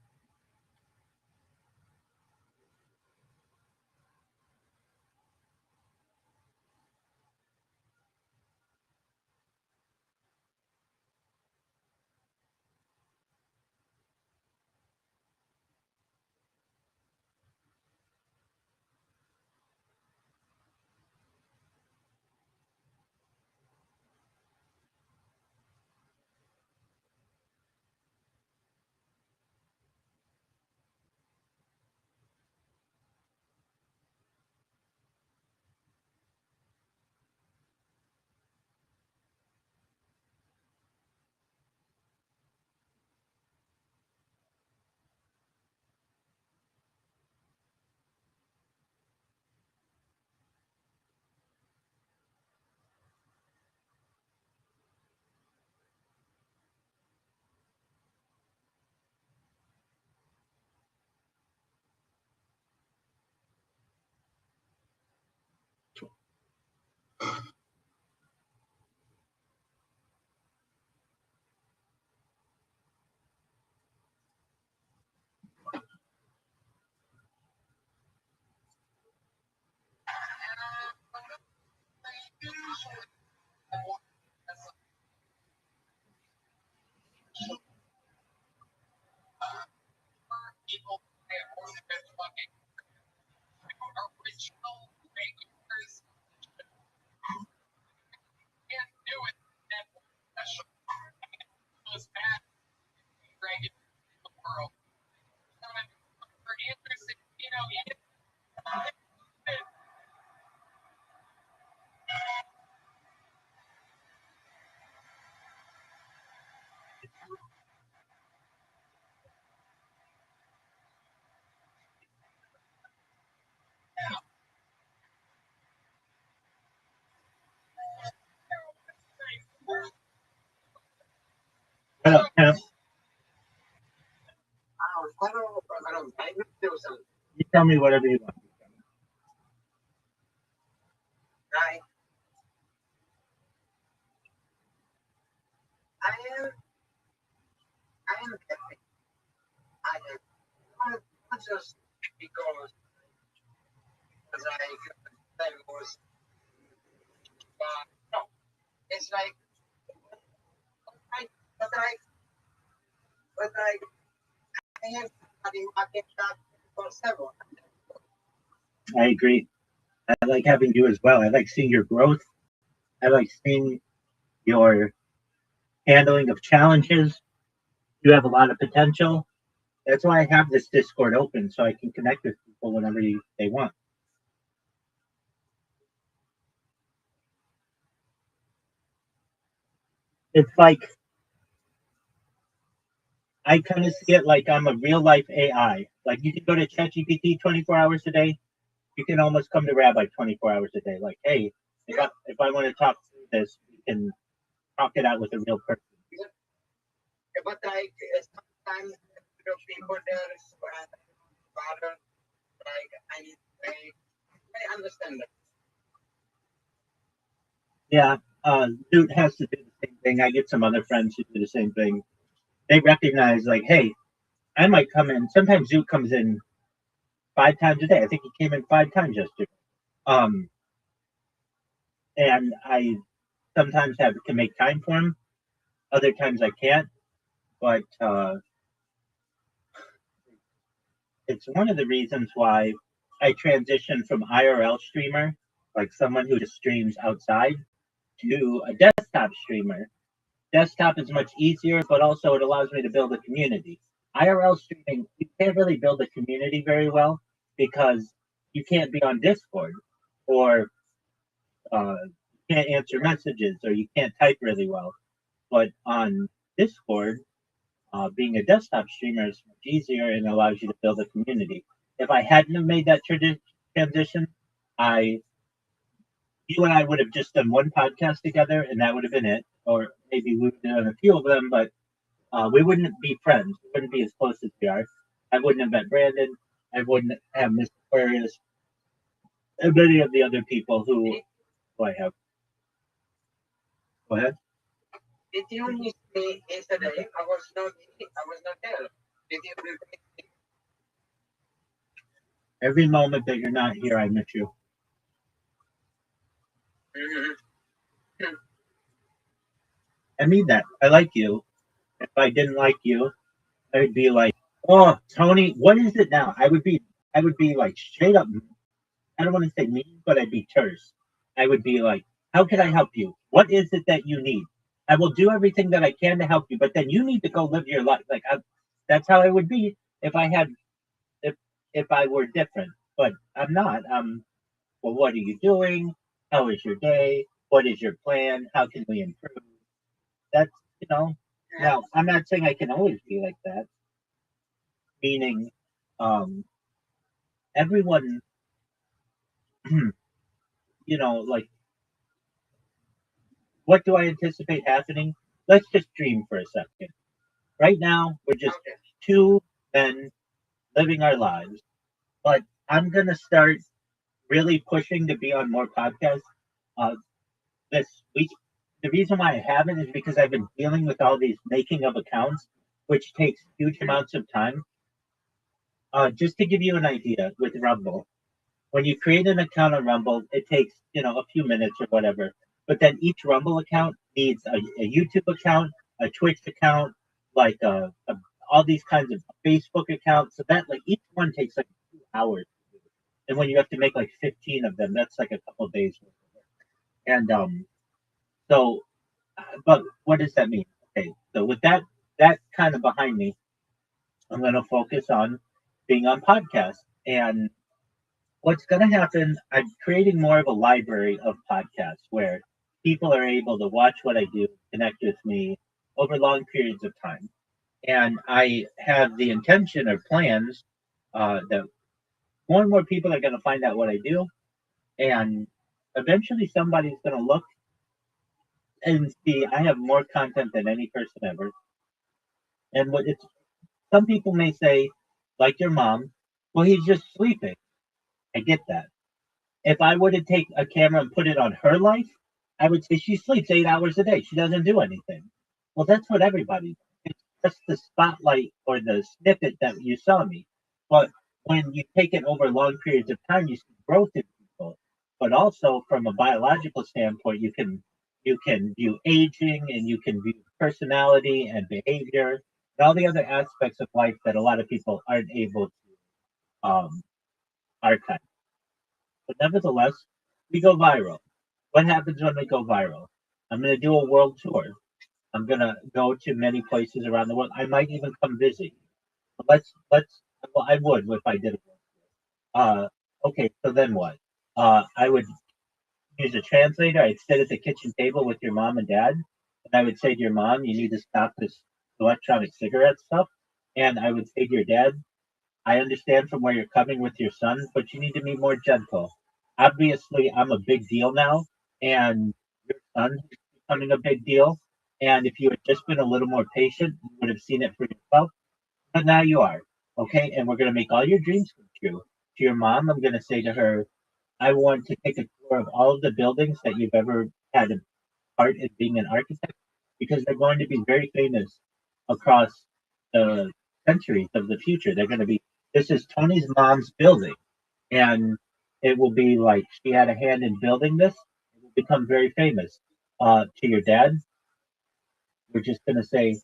People fucking original regulars You tell me whatever you want. Right. I am happy. I am not just because I was, but no, it's like, I, but I, but I am having market that for several. I agree. I like having you as well. I like seeing your growth. I like seeing your handling of challenges. You have a lot of potential. That's why I have this Discord open so I can connect with people whenever they want. It's like I kind of see it like I'm a real life AI. Like you can go to ChatGPT 24 hours a day. You can almost come to Rabbi 24 hours a day. Like, hey, if I want to talk through this, we can talk it out with a real person. But like sometimes people there bother, like I need to pay. I understand that. Yeah, Zoot has to do the same thing. I get some other friends who do the same thing. They recognize, like, hey, I might come in. Sometimes Zoot comes in 5 times a day. I think he came in 5 times yesterday. And I sometimes can make time for him. Other times I can't. But it's one of the reasons why I transitioned from IRL streamer, like someone who just streams outside, to a desktop streamer. Desktop is much easier, but also it allows me to build a community. IRL streaming, you can't really build a community very well because you can't be on Discord or you can't answer messages or you can't type really well. But on Discord, being a desktop streamer is much easier and allows you to build a community. If I hadn't have made that transition, you and I would have just done one podcast together, and that would have been it. Or maybe we would have done a few of them, but we wouldn't be friends. We wouldn't be as close as we are. I wouldn't have met Brandon. I wouldn't have Mr. Aquarius and many of the other people who I have. Go ahead. Did you miss me yesterday? I was not there. Did you miss me? Every moment that you're not here, I miss you. Mm-hmm. I mean that. I like you. If I didn't like you, I would be like, oh, Tony, what is it now? I would be like straight up. I don't want to say mean, but I'd be terse. I would be like, how can I help you? What is it that you need? I will do everything that I can to help you, but then you need to go live your life. Like that's how I would be if I had, if I were different. But I'm not. Well, what are you doing? How is your day? What is your plan? How can we improve? That's Now, I'm not saying I can always be like that. Meaning, everyone, like, what do I anticipate happening? Let's just dream for a second. Right now, we're just two men living our lives, but I'm gonna start really pushing to be on more podcasts this week. The reason why I haven't is because I've been dealing with all these making of accounts, which takes huge amounts of time. Just to give you an idea with Rumble, when you create an account on Rumble, it takes a few minutes or whatever. But then each Rumble account needs a YouTube account, a Twitch account, like all these kinds of Facebook accounts. So that like each one takes like 2 hours. And when you have to make like 15 of them, that's like a couple of days. And so, but what does that mean? Okay, so with that kind of behind me, I'm going to focus on being on podcasts. And what's going to happen, I'm creating more of a library of podcasts where people are able to watch what I do, connect with me, over long periods of time. And I have the intention or plans that more and more people are going to find out what I do. And eventually somebody's going to look and see I have more content than any person ever. And what it's some people may say, like your mom, well, he's just sleeping. I get that. If I were to take a camera and put it on her life, I would say she sleeps 8 hours a day. She doesn't do anything. Well, that's what everybody does. It's just the spotlight or the snippet that you saw me. But when you take it over long periods of time, you see growth in people. But also from a biological standpoint, you can view aging and you can view personality and behavior and all the other aspects of life that a lot of people aren't able to archive. But nevertheless, we go viral. What happens when we go viral? I'm going to do a world tour. I'm going to go to many places around the world. I might even come visit. But well, I would if I did a world tour. Okay, so then what? I would use a translator. I'd sit at the kitchen table with your mom and dad, and I would say to your mom, you need to stop this electronic cigarette stuff. And I would say to your dad, I understand from where you're coming with your son, but you need to be more gentle. Obviously, I'm a big deal now, and your son is becoming a big deal. And if you had just been a little more patient, you would have seen it for yourself. But now you are. Okay, and we're going to make all your dreams come true. To your mom, I'm going to say to her, I want to take a tour of all of the buildings that you've ever had a part in being an architect, because they're going to be very famous across the centuries of the future. They're going to be, this is Tony's mom's building, and it will be like she had a hand in building this. It will become very famous. To your dad, we're just going to say,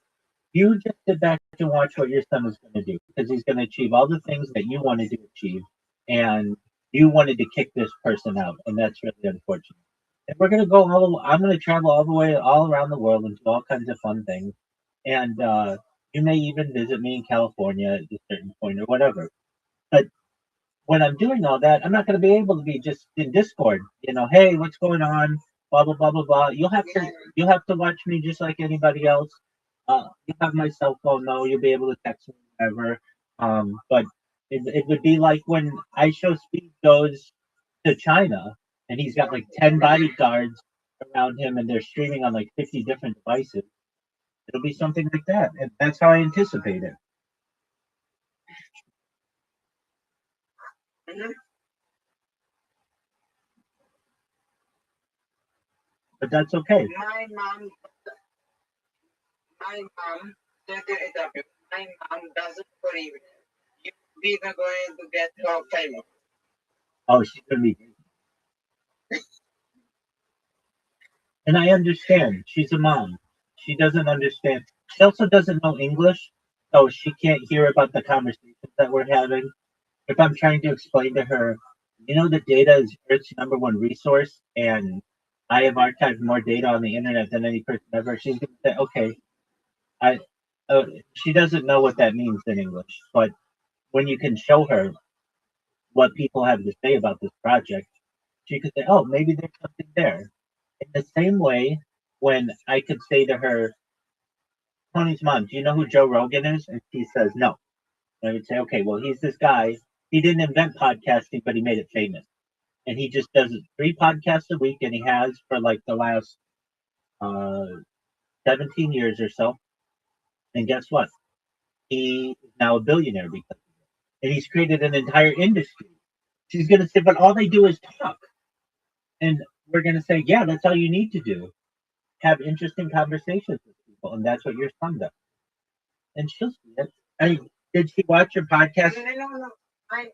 you just sit back and watch what your son is going to do, because he's going to achieve all the things that you wanted to achieve, and you wanted to kick this person out, and that's really unfortunate. And we're going to go I'm going to travel all the way, all around the world and do all kinds of fun things. And you may even visit me in California at a certain point or whatever. But when I'm doing all that, I'm not going to be able to be just in Discord, hey, what's going on? Blah blah blah blah blah. You'll have to watch me just like anybody else. You have my cell phone though. You'll be able to text me whenever. But it would be like when I show Speed goes to China and he's got like 10 bodyguards around him and they're streaming on like 50 different devices. It'll be something like that, and that's how I anticipate it. Mhm. But that's okay. My mom, just to interrupt you, my mom doesn't believe we are going to get so famous. Oh, she's gonna be, and I understand. She's a mom. She doesn't understand. She also doesn't know English, so she can't hear about the conversations that we're having. If I'm trying to explain to her, the data is Earth's number one resource, and I have archived more data on the internet than any person ever. She's gonna say, okay, I. She doesn't know what that means in English, but when you can show her what people have to say about this project, she could say, oh, maybe there's something there. In the same way, when I could say to her, Tony's mom, do you know who Joe Rogan is? And she says, no. And I would say, okay, well, he's this guy. He didn't invent podcasting, but he made it famous. And he just does 3 podcasts a week, and he has for like the last 17 years or so. And guess what? He is now a billionaire because of it. And he's created an entire industry. She's going to say, but all they do is talk. And we're going to say, yeah, that's all you need to do. Have interesting conversations with people. And that's what your son does. And she'll see it. I mean, did she watch your podcast? No. My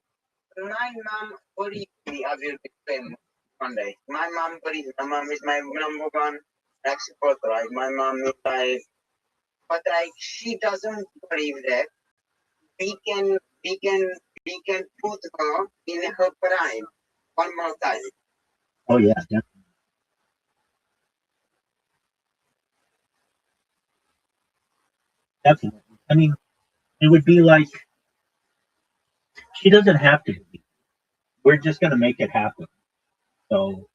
mom believes me I will be famous one day. My mom believes my mom is my number one expert, right? My mom is but she doesn't believe that we can put her in her prime one more time. Oh yeah, definitely. Definitely. I mean, it would be like she doesn't have to be. We're just gonna make it happen. So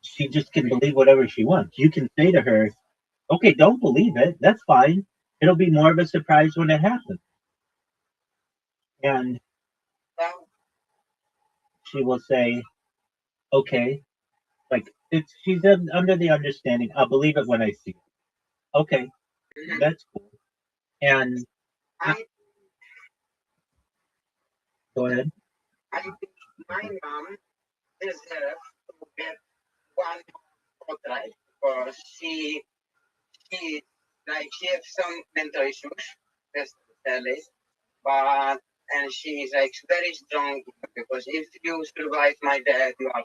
she just can believe whatever she wants. You can say to her, Okay, don't believe it. That's fine. It'll be more of a surprise when it happens. And Well, she will say, okay, like under the understanding, I'll believe it when I see it. Okay, mhm. that's cool. And I go ahead. I think my mom deserves to get one spotlight because she like she has some mental issues, necessarily, but and she is like very strong because if you survive my dad, you are.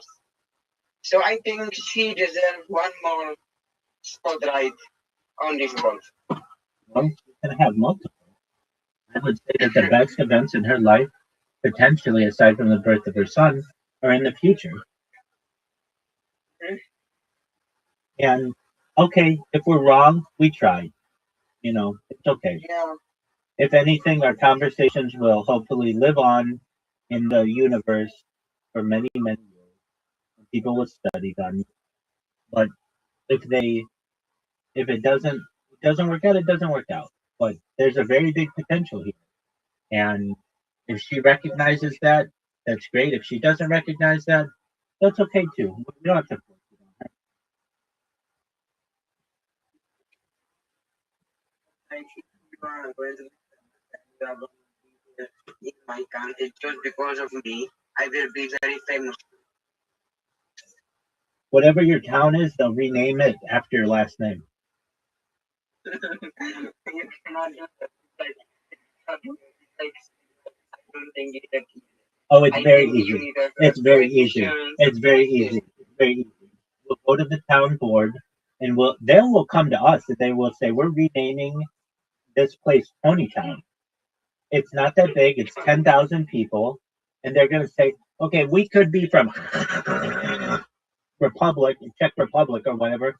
So I think she deserves one more spotlight on this world. Well, she's going to have multiple. I would say that the best events in her life, potentially aside from the birth of her son, are in the future. And okay, if we're wrong, we tried. It's okay. Yeah, If anything, our conversations will hopefully live on in the universe for many, many years. And people will study them. But if they if it doesn't work out, it doesn't work out. But there's a very big potential here. And if she recognizes that, that's great. If she doesn't recognize that, that's okay too. We don't have to force it on her. I think you are going to you are going to be in my country just because of me. I will be very famous. Whatever your town is, they'll rename it after your last name. You cannot do that. Like, like, I don't think it. Oh, it's I very think you easy. need a It's very easy. politician. It's very easy. It's very easy. We'll go to the town board and they will come to us and they will say, we're renaming this place Tony Town. It's not that big, it's 10,000 people. And they're going to say, okay, we could be from Republic, Czech Republic or whatever,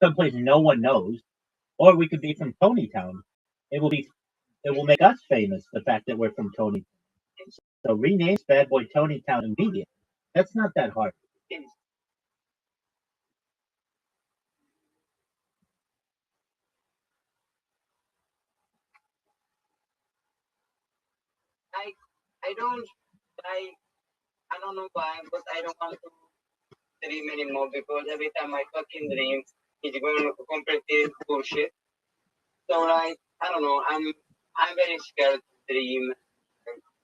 someplace no one knows. Or we could be from Tony Town. It will make us famous, the fact that we're from Tony. So rename Bad Boy Tony Town immediately. That's not that hard. I I don't I I don't know why, but I don't want to dream anymore because every time I fucking dream, it's going to completely bullshit. So like I don't know, I'm very scared to dream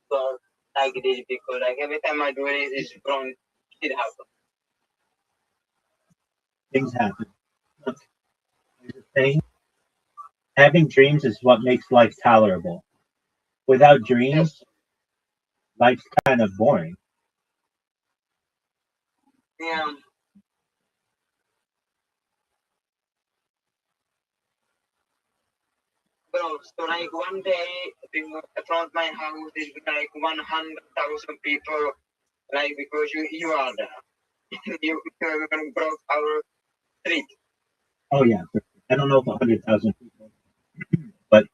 but like this because like every time I do it, it's wrong. Shit happens. Things happen. Look, here's the thing. Having dreams is what makes life tolerable. Without Yes. dreams, life's kind of boring. Yeah. Bro, so like one day, in front of my house is like 100,000 people, like because you are there. you broke our street. Oh yeah, I don't know if 100,000 people, but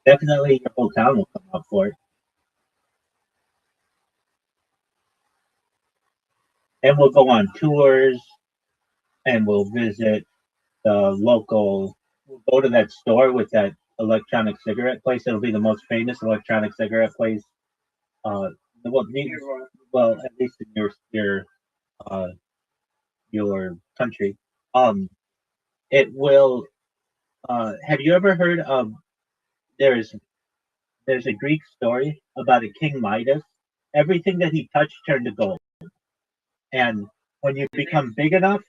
definitely your whole town will come out for it, and we'll go on tours, and we'll visit the local. We'll go to that store with that electronic cigarette place. It'll be the most famous electronic cigarette place. Uh, well, at least in uh, your country. Um, it will. Have you ever heard of? There's there's a Greek story about a king Midas. Everything that he touched turned to gold, and when you become big enough,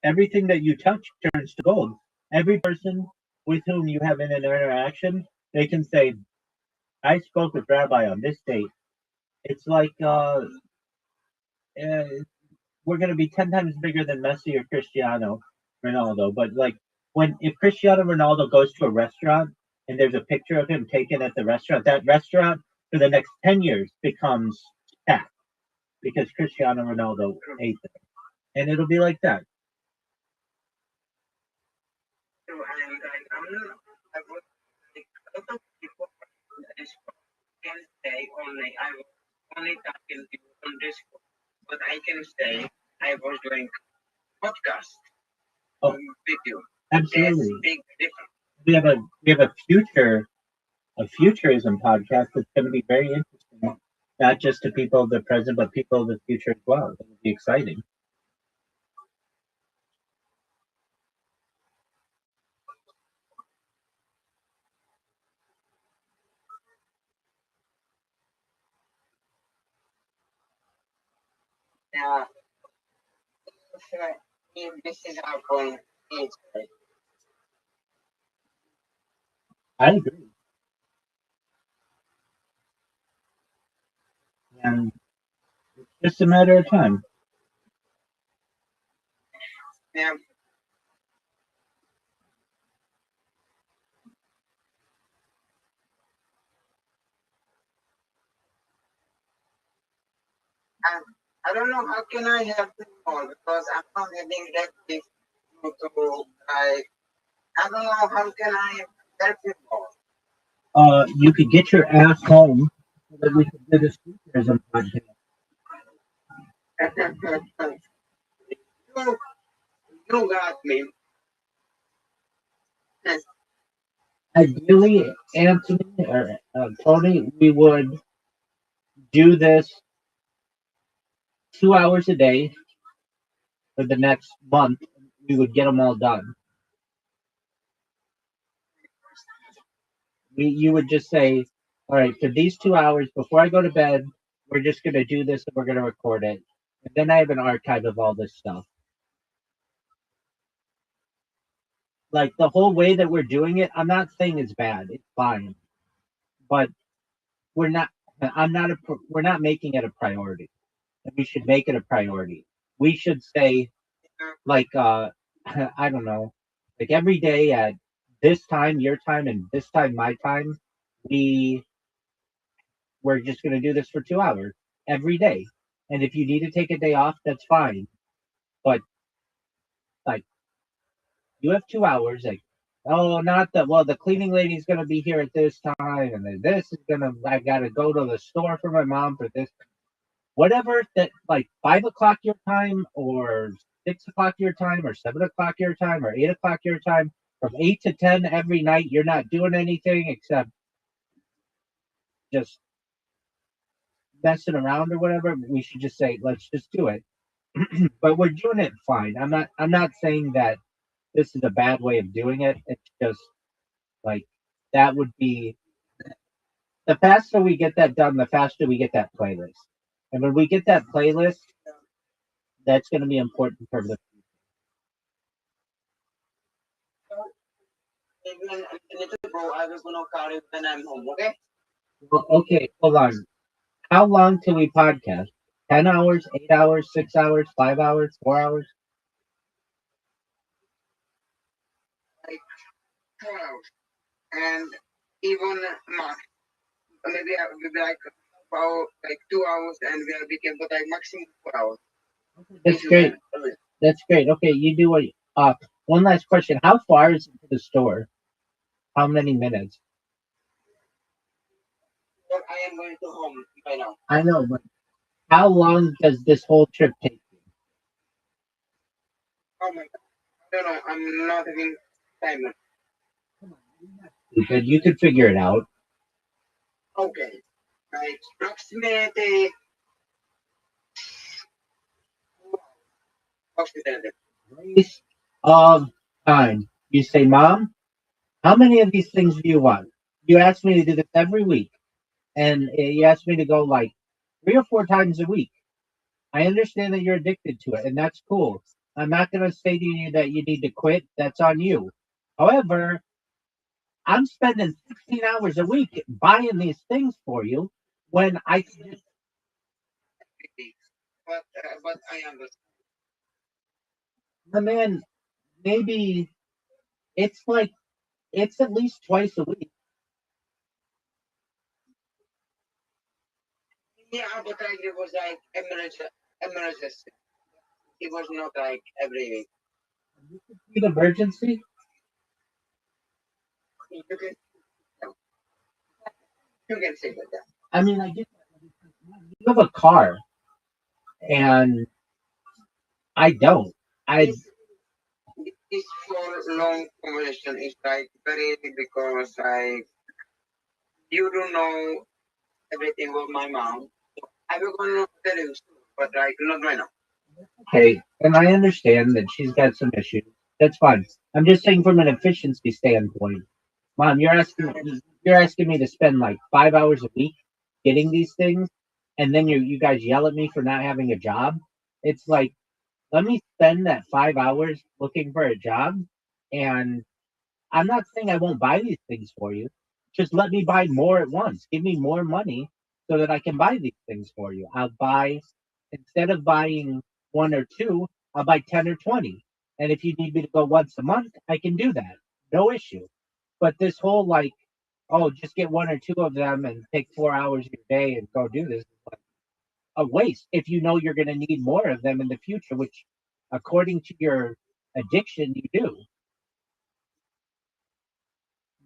everything that you touch turns to gold. Every person with whom you have an interaction, they can say, "I spoke with Rabbi on this date." It's like uh, we're going to be 10 times bigger than Messi or Cristiano Ronaldo. But like if Cristiano Ronaldo goes to a restaurant and there's a picture of him taken at the restaurant, that restaurant for the next 10 years becomes packed because Cristiano Ronaldo ate there. And it'll be like that. So I'm not, I was like, a lot of people on Discord can say only, I was only talking to you on Discord, but I can say I was doing podcast Oh, with you. Absolutely. big difference. We have a futurism podcast that's going to be very interesting, not just to people of the present, but people of the future as well. It will be exciting. Yeah. If this is our point, it's right. I agree. And it's just a matter of time. Yeah. And I don't know how can I help you more because I'm not having that big to like. I don't know how can I help you more. You could get your ass home so that we could do this futurism podcast. you, you got me. Ideally, Anthony or Tony, we would do this 2 hours a day for the next month. We would get them all done. You would just say, all right, for these 2 hours before I go to bed, we're just going to do this and we're going to record it. And then I have an archive of all this stuff. Like the whole way that we're doing it, I'm not saying it's bad. It's fine. But we're not, we're not making it a priority. And we should make it a priority. We should say, like, I don't know, like every day at this time, your time, and this time, my time, we're just going to do this for 2 hours every day. And if you need to take a day off, that's fine. But like, you have 2 hours. Like, oh, not that. Well, the cleaning lady's going to be here at this time, and then this is going to. I got to go to the store for my mom for this. Whatever that, like 5 o'clock your time, or 6 o'clock your time, or 7 o'clock your time, or 8 o'clock your time. From 8 to 10 every night, you're not doing anything except just messing around or whatever. We should just say, let's just do it. But we're doing it fine. I'm not saying that this is a bad way of doing it. It's just like that would be the faster we get that done, the faster we get that playlist. And when we get that playlist, that's going to be important for the. Even a little bro, I was gonna call it when I'm home. Okay. Well, okay, hold on. How long till we podcast? 10 hours, 8 hours, 6 hours, 5 hours, 4 hours? Like 2 hours, and even max. Maybe I will be like about like 2 hours, and we can put like maximum 4 hours. That's great. That's great. Okay, you do what. One last question. How far is it to the store? How many minutes? But I am going to home by now. I know, but how long does this whole trip take you? Oh my god. I don't know. I'm not having time. Stupid. You could figure it out. Okay. Like approximately. Waste of time. You say, Mom, how many of these things do you want? You ask me to do this every week, and you ask me to go like 3 or 4 times a week. I understand that you're addicted to it, and that's cool. I'm not going to say to you that you need to quit. That's on you. However, I'm spending 16 hours a week buying these things for you when I can just. But I understand. Man, maybe it's like it's at least twice a week. Yeah, but like it was like emergency. It was not like every week. An emergency? You can, you can say that. I mean, I get that. You have a car, and I don't. I this whole long conversation is like very because you don't know everything about my mom. I will gonna tell you, but like not right now. Okay, and I understand that she's got some issues. That's fine. I'm just saying from an efficiency standpoint. Mom, you're asking me to spend like 5 hours a week getting these things, and then you guys yell at me for not having a job. It's like, let me spend that 5 hours looking for a job, and I'm not saying I won't buy these things for you. Just let me buy more at once. Give me more money so that I can buy these things for you. I'll buy, instead of buying one or two, I'll buy 10 or 20. And if you need me to go once a month, I can do that. No issue. But this whole like, oh, just get one or two of them and take 4 hours of your day and go do this is like a waste if you know you're going to need more of them in the future, which according to your addiction, you do.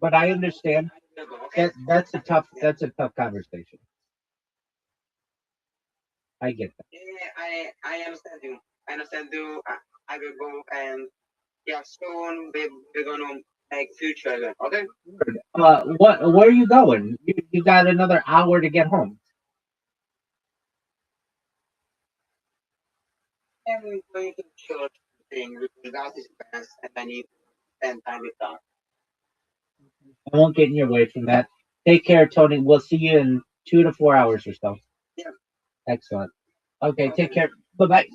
But I understand Okay. that's a tough conversation. I get that. Yeah, I understand you. I understand you. I will go and yeah, soon we're gonna make future again. Okay. Where are you going? You got another hour to get home. I'm going to church thing because that is best, and I need to spend time with God. I won't get in your way from that. Take care, Tony. We'll see you in 2 to 4 hours or so. Yeah. Excellent. Okay, take Okay. care. Bye bye.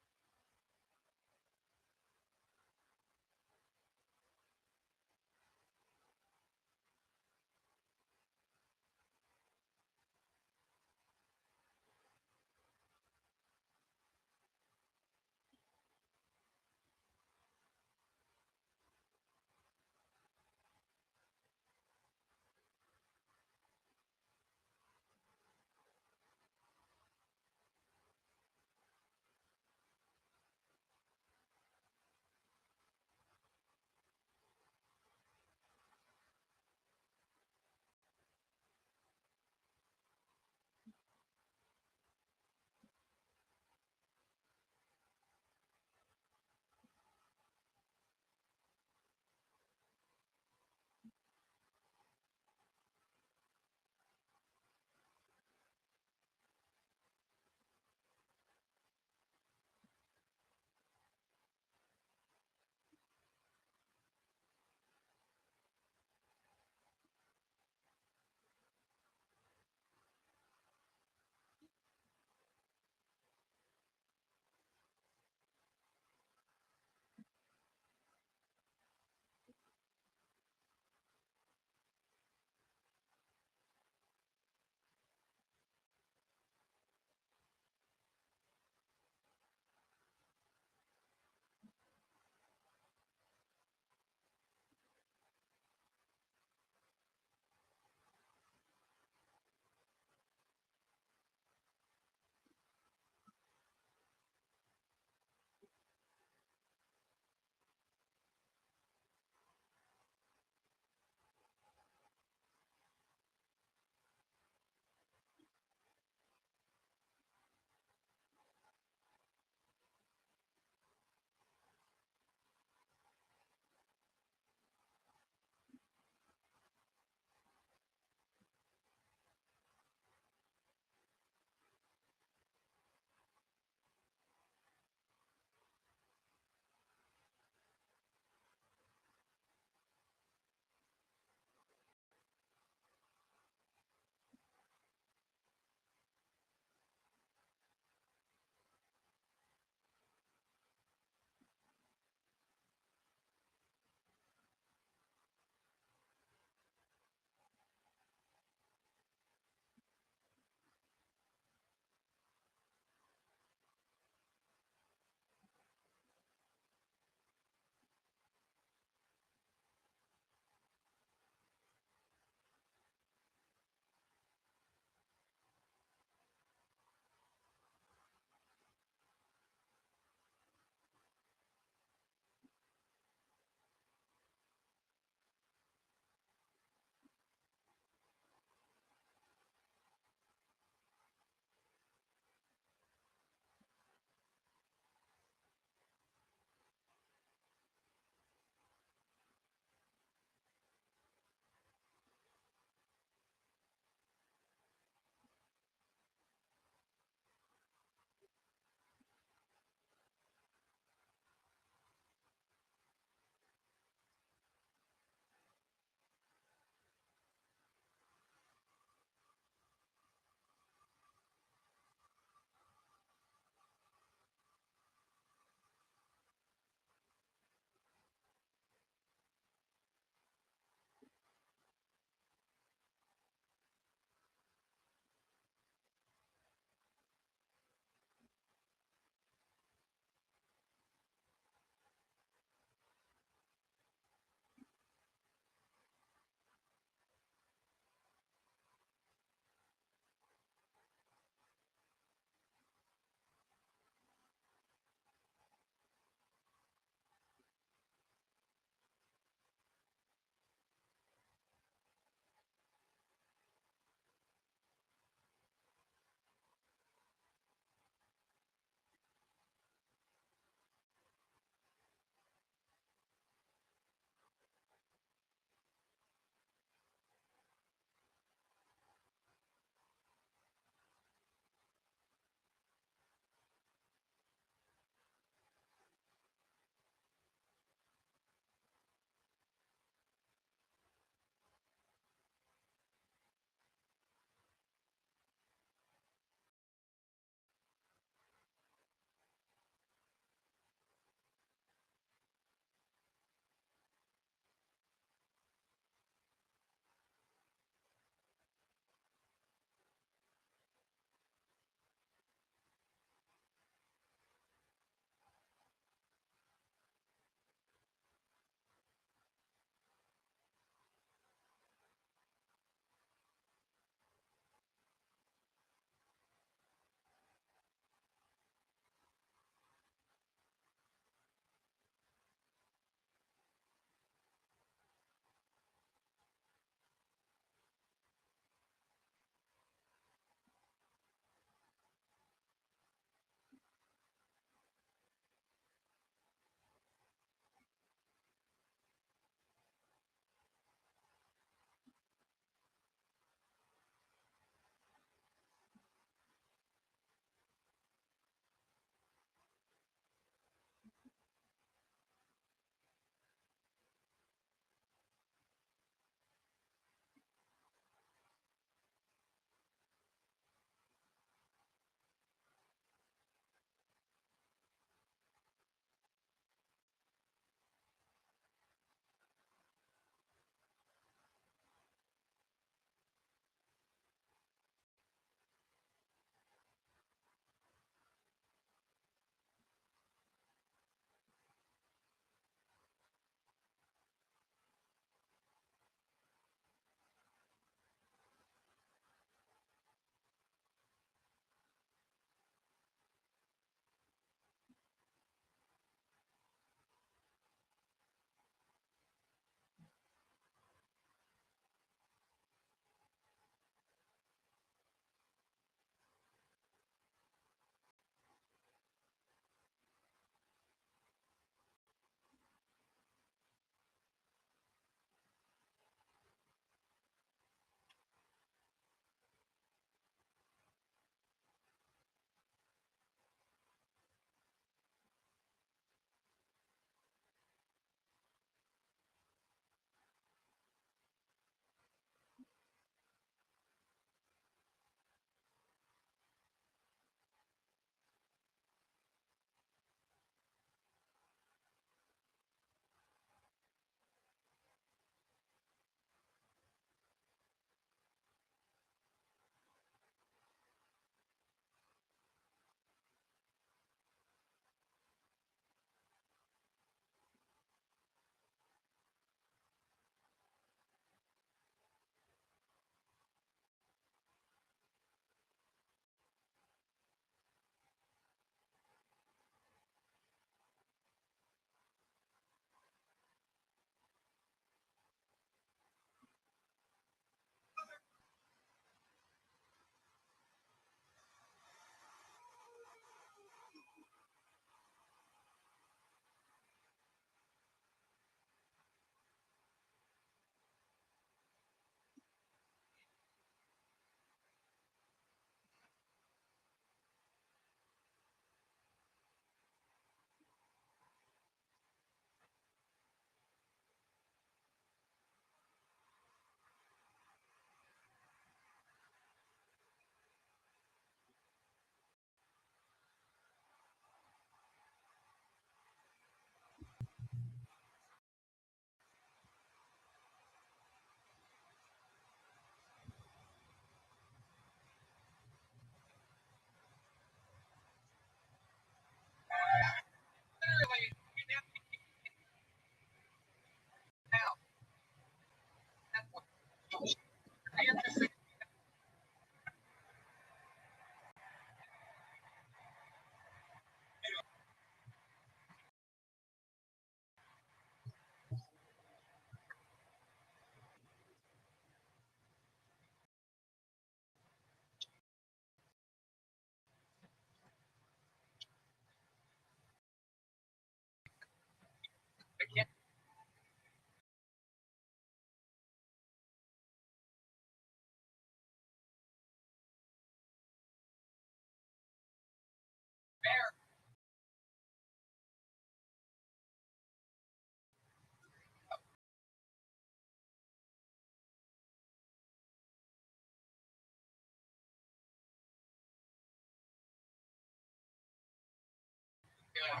Yeah.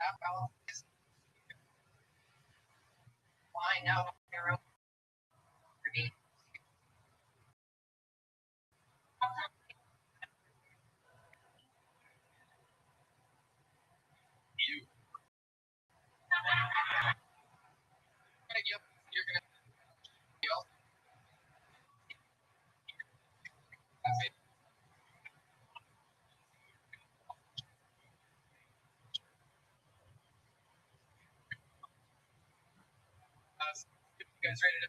Tap out is flying out arrow. You. Yep, you're gonna feel. That's it. You guys ready to?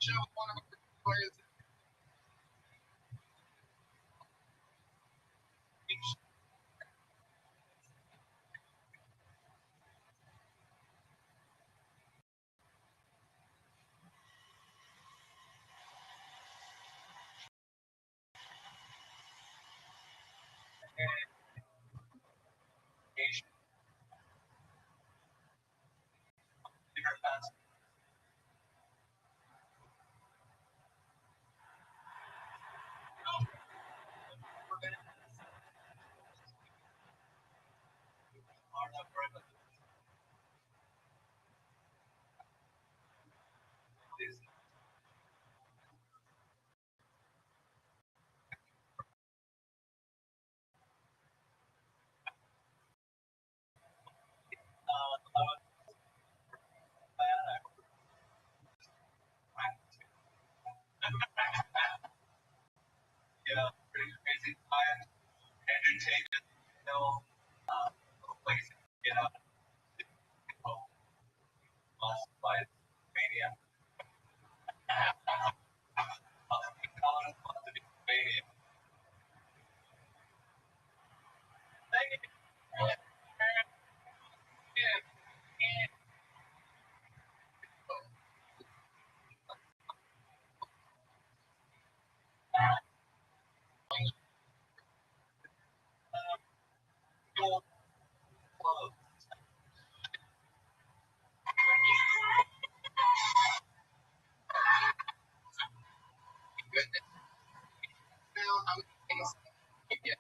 Show one of our players. Yeah, pretty crazy time. Entertainment, place to get up. Lost by mania. Mania. Goodness. Now I'm you get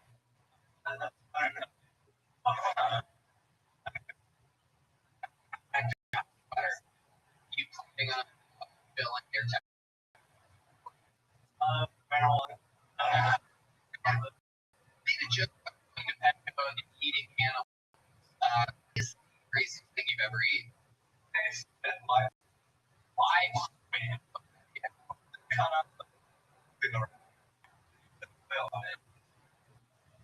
butter. You putting on bill on your check. Made a joke about going to Petco and eating animals. Is the craziest thing you've ever eaten. Live. Man. Cut up the bill on it.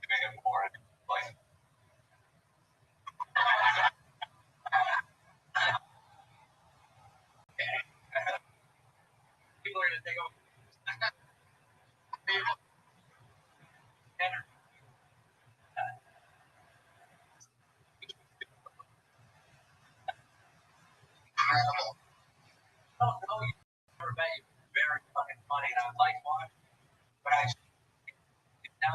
Make it more like people are gonna take over. Incredible. Oh, you never met you. Very fucking funny, and I was like, why? But I now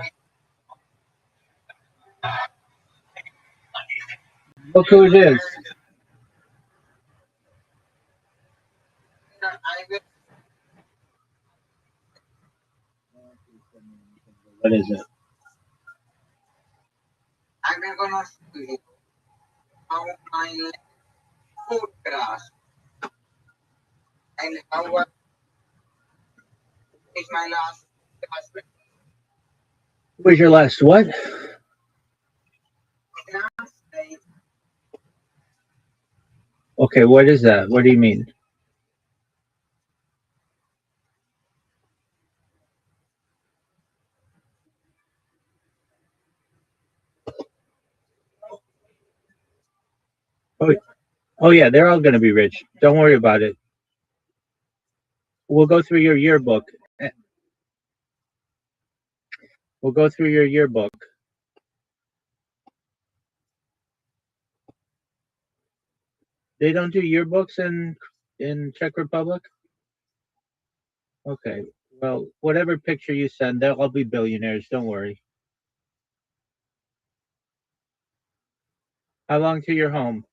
Look who it is. What is it? I'm gonna show you how my food grass and how is my last grass. Where's your last what? Grass day. Okay, what is that? What do you mean? Oh yeah, they're all gonna be rich. Don't worry about it. We'll go through your yearbook. We'll go through your yearbook. They don't do yearbooks in Czech Republic? Okay. Well, whatever picture you send, they'll all be billionaires. Don't worry. How long to your home?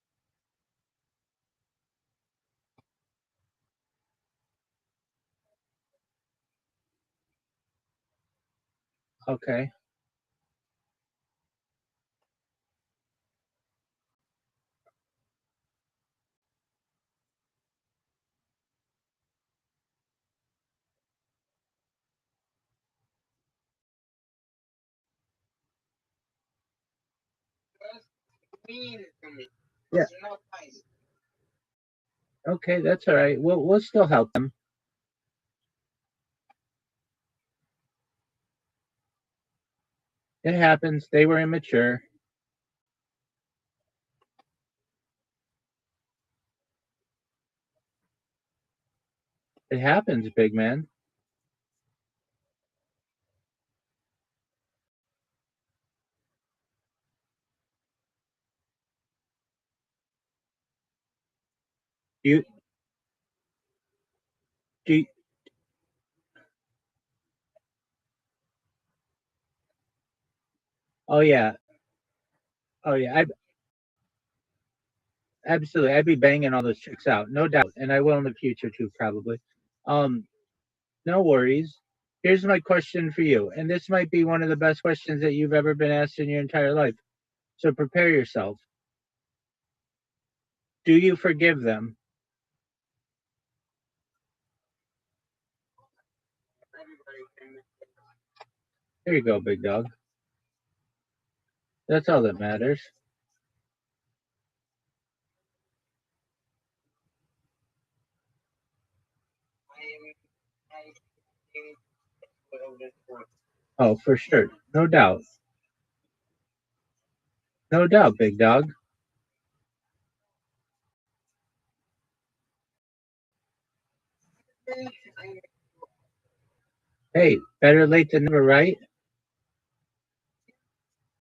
Okay. Mean to me. Yeah. It's not nice. Okay, that's all right. We'll still help them. It happens. They were immature. It happens, big man. You do you- oh yeah. Oh yeah. Absolutely. I'd be banging all those chicks out, no doubt. And I will in the future too, probably. Um, no worries. Here's my question for you. And this might be one of the best questions that you've ever been asked in your entire life. So prepare yourself. Do you forgive them? There you go, big dog. That's all that matters. I think will this work. Oh, for sure. No doubt. No doubt, big dog. Hey, better late than never, right?